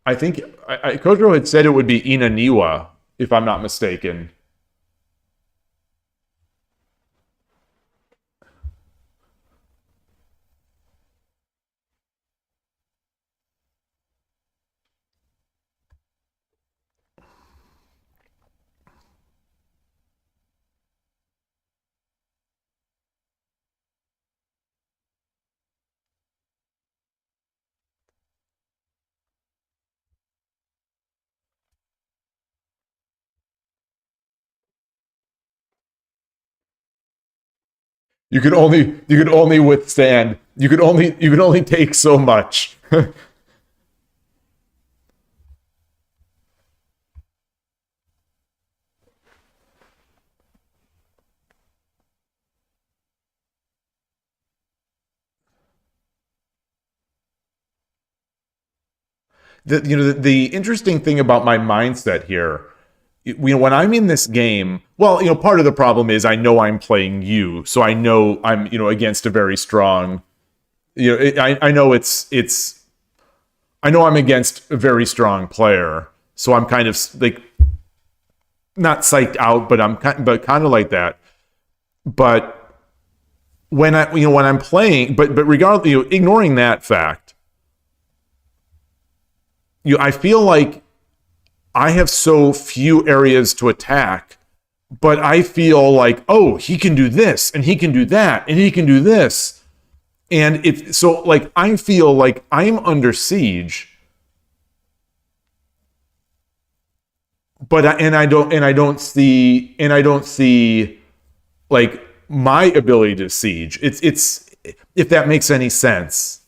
I think Koshiro had said it would be Inaniwa, if I'm not mistaken. You could only withstand. You could only take so much. The interesting thing about my mindset here, when I'm in this game, well, part of the problem is I know I'm playing you, so I know I'm, against a very strong, I know I know I'm against a very strong player, so I'm kind of like not psyched out, but kind of like that. But when I'm playing, but regardless, ignoring that fact, I feel like I have so few areas to attack, but I feel like, oh, he can do this, and he can do that, and he can do this. And it's so like I feel like I'm under siege, but I don't see like my ability to siege. It's if that makes any sense.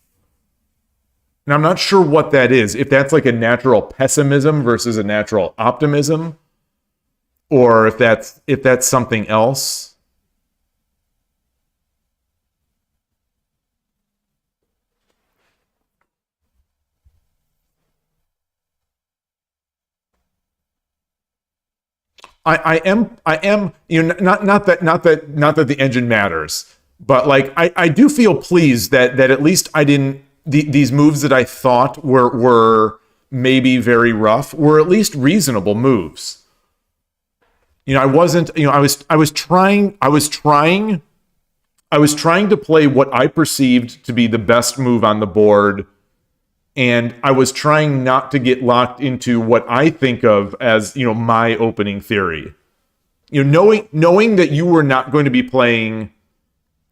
And I'm not sure what that is. If that's like a natural pessimism versus a natural optimism, or if that's something else. I am, not that the engine matters, but like I do feel pleased that at least I didn't, these moves that I thought were maybe very rough were at least reasonable moves. I wasn't, I was trying to play what I perceived to be the best move on the board, and I was trying not to get locked into what I think of as, my opening theory. Knowing that you were not going to be playing,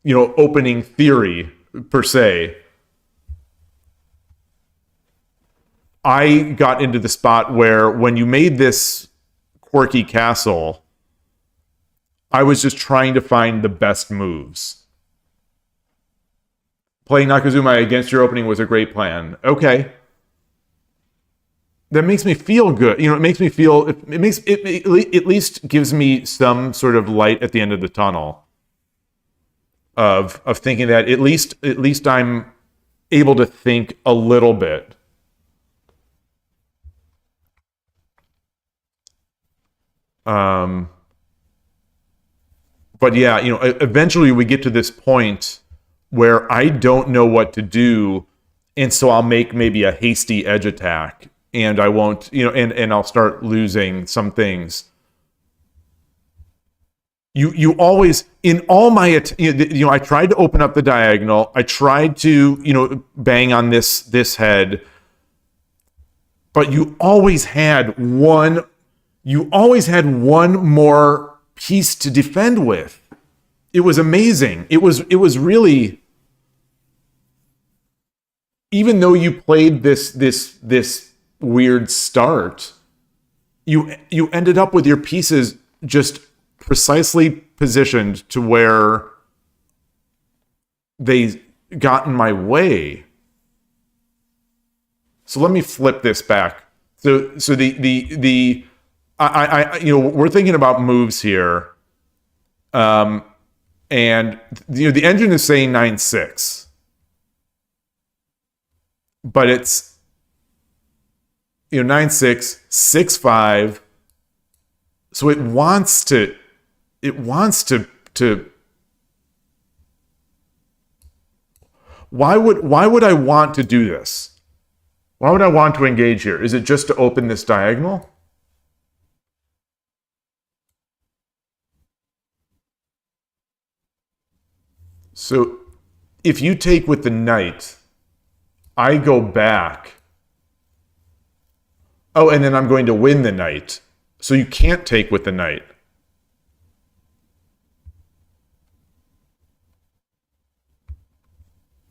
opening theory per se, I got into the spot where when you made this quirky castle, I was just trying to find the best moves. Playing Nakazuma against your opening was a great plan. Okay. That makes me feel good. It makes me feel, it at least gives me some sort of light at the end of the tunnel of thinking that at least I'm able to think a little bit. But yeah, eventually we get to this point where I don't know what to do, and so I'll make maybe a hasty edge attack, and I won't, and I'll start losing some things. You always, in all my, I tried to open up the diagonal. I tried to, bang on this head, but you always had one more piece to defend with. It was amazing. It was really, even though you played this weird start, you ended up with your pieces just precisely positioned to where they got in my way. So let me flip this back. So the we're thinking about moves here. And the engine is saying 9-6. But it's 9-6, 6-5. So it wants to why would I want to do this? Why would I want to engage here? Is it just to open this diagonal? So if you take with the knight, I go back. Oh, and then I'm going to win the knight. So you can't take with the knight.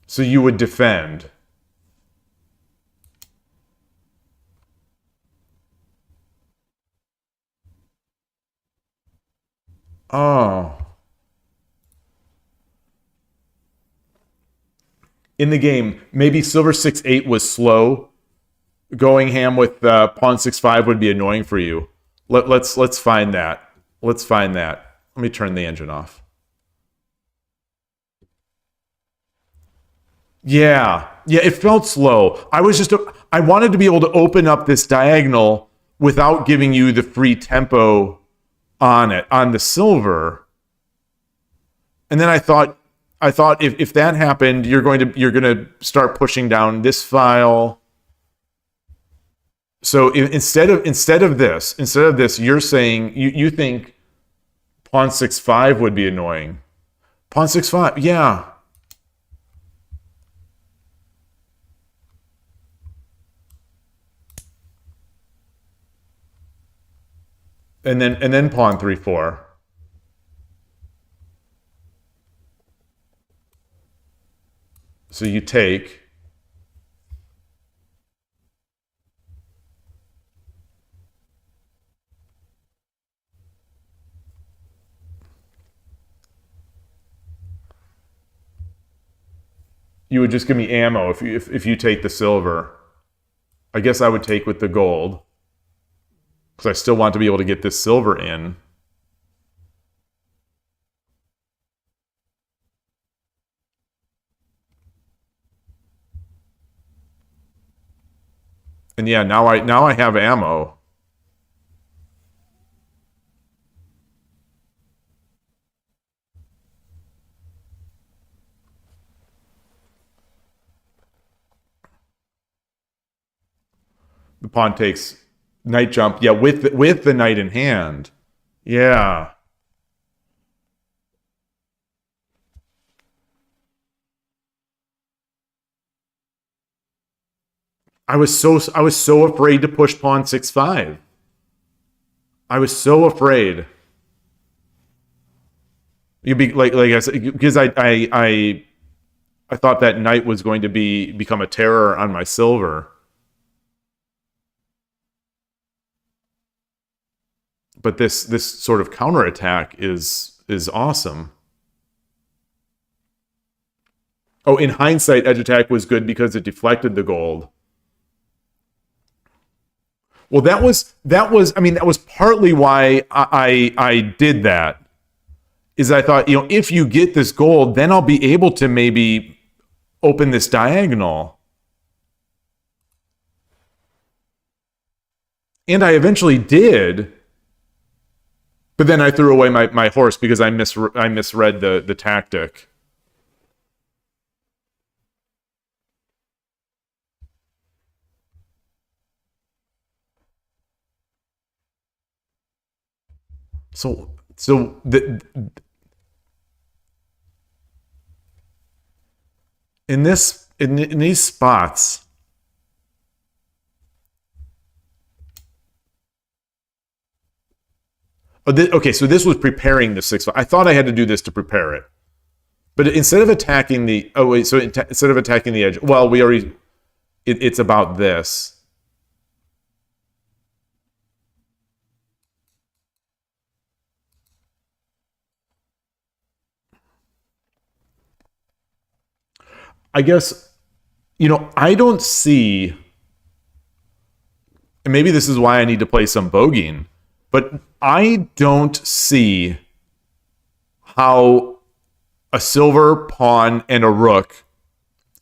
So you would defend. Oh. In the game, maybe silver 6-8 was slow. Going ham with pawn 6-5 would be annoying for you. Let's find that. Let's find that. Let me turn the engine off. Yeah, it felt slow. I wanted to be able to open up this diagonal without giving you the free tempo on the silver. And then I thought if that happened, you're going to start pushing down this file. So instead of this, you're saying you think pawn 6-5 would be annoying. Pawn 6-5, yeah. And then pawn 3-4. So you take. you would just give me ammo if you take the silver. I guess I would take with the gold. Because I still want to be able to get this silver in. And yeah, now I have ammo. The pawn takes knight jump. Yeah, with the knight in hand. Yeah. I was so afraid to push pawn 6-5. I was so afraid. You'd be like I said, because I thought that knight was going to become a terror on my silver. But this sort of counterattack is awesome. Oh, in hindsight, edge attack was good because it deflected the gold. Well, that was partly why I did that. Is I thought, if you get this gold, then I'll be able to maybe open this diagonal. And I eventually did. But then I threw away my horse because I misread the tactic. So in these spots, okay, so this was preparing the 6-5. I thought I had to do this to prepare it, but instead of attacking the instead of attacking the edge, well, we already it's about this. I guess, I don't see, and maybe this is why I need to play some bogeying, but I don't see how a silver pawn and a rook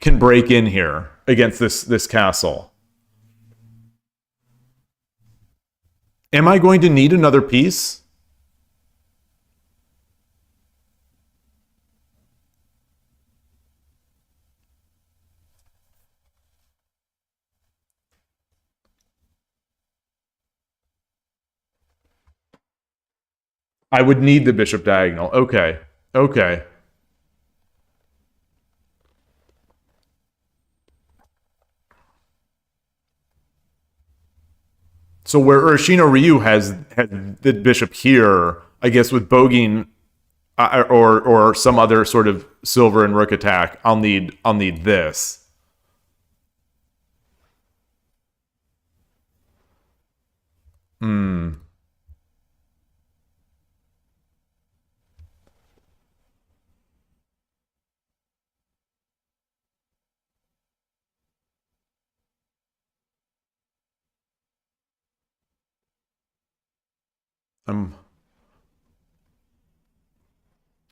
can break in here against this castle. Am I going to need another piece? I would need the bishop diagonal. Okay. Okay. So where Urashino Ryu had the bishop here, I guess with bogeying or some other sort of silver and rook attack, I'll need this. Hmm.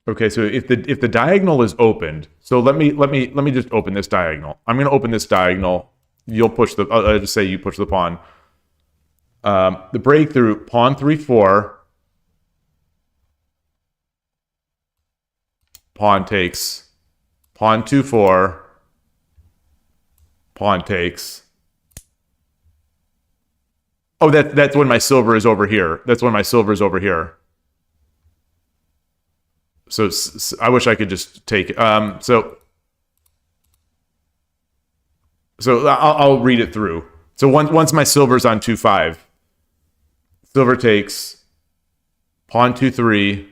Okay, so if the diagonal is opened, so let me just open this diagonal. I'm going to open this diagonal. You'll push the. I'll just say you push the pawn. The breakthrough pawn 3-4. Pawn takes. Pawn 2-4. Pawn takes. Oh, that's when my silver is over here. That's when my silver is over here. So I wish I could just take it. So I'll read it through. So once my silver's on 2-5, silver takes pawn 2-3,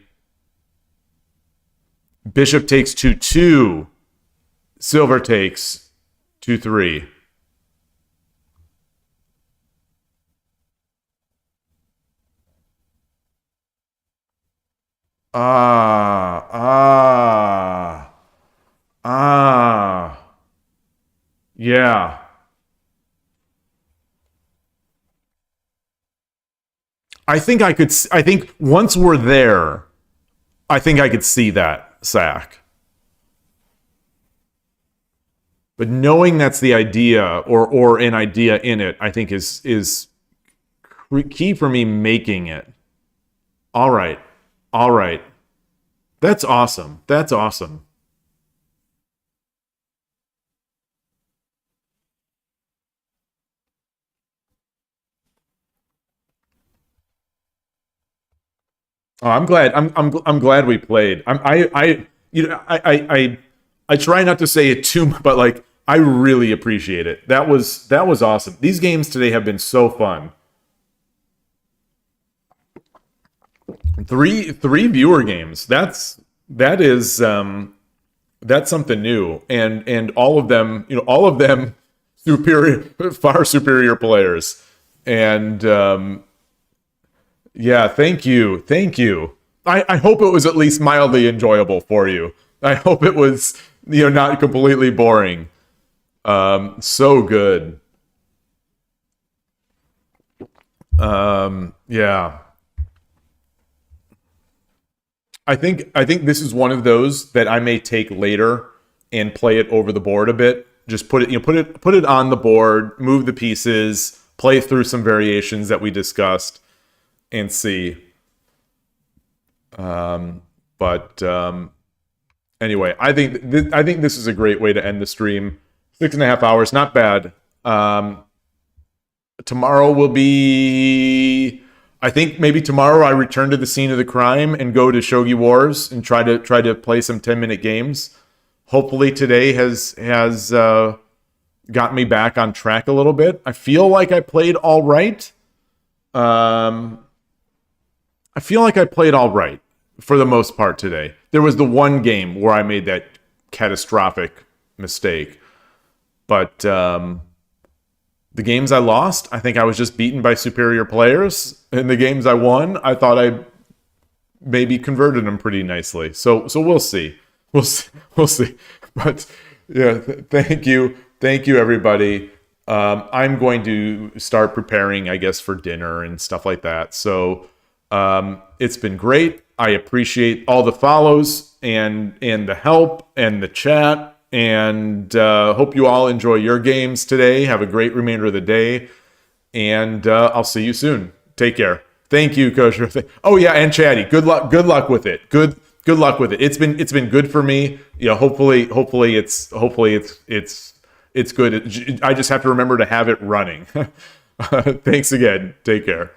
bishop takes 2-2, silver takes 2-3. Ah. Yeah. I think once we're there, I think I could see that sack. But knowing that's the idea or an idea in it, I think is key for me making it. All right. All right. That's awesome. That's awesome. Oh, I'm glad. I'm glad we played. You know I try not to say it too much, but like I really appreciate it. That was awesome. These games today have been so fun. Three viewer games. That is that's something new, and all of them, you know, all of them superior, far superior players, and yeah, thank you, thank you. I hope it was at least mildly enjoyable for you. I hope it was, you know, not completely boring. So good. Yeah. I think this is one of those that I may take later and play it over the board a bit. Just put it, you know, put it on the board, move the pieces, play through some variations that we discussed, and see. But anyway, I think this is a great way to end the stream. 6.5 hours, not bad. Tomorrow will be. I think maybe tomorrow I return to the scene of the crime and go to Shogi Wars and try to play some 10-minute games. Hopefully today has got me back on track a little bit. I feel like I played all right. I feel like I played all right for the most part today. There was the one game where I made that catastrophic mistake. But the games I lost, I think I was just beaten by superior players. And the games I won, I thought I maybe converted them pretty nicely. So we'll see. We'll see. But yeah, thank you everybody. I'm going to start preparing, I guess, for dinner and stuff like that. So it's been great. I appreciate all the follows and the help and the chat. And hope you all enjoy your games today. Have a great remainder of the day. And I'll see you soon. Take care. Thank you, Kosher. Oh yeah, and Chatty. Good luck with it. Good luck with it. It's been good for me. You know, hopefully it's good. I just have to remember to have it running. Thanks again. Take care.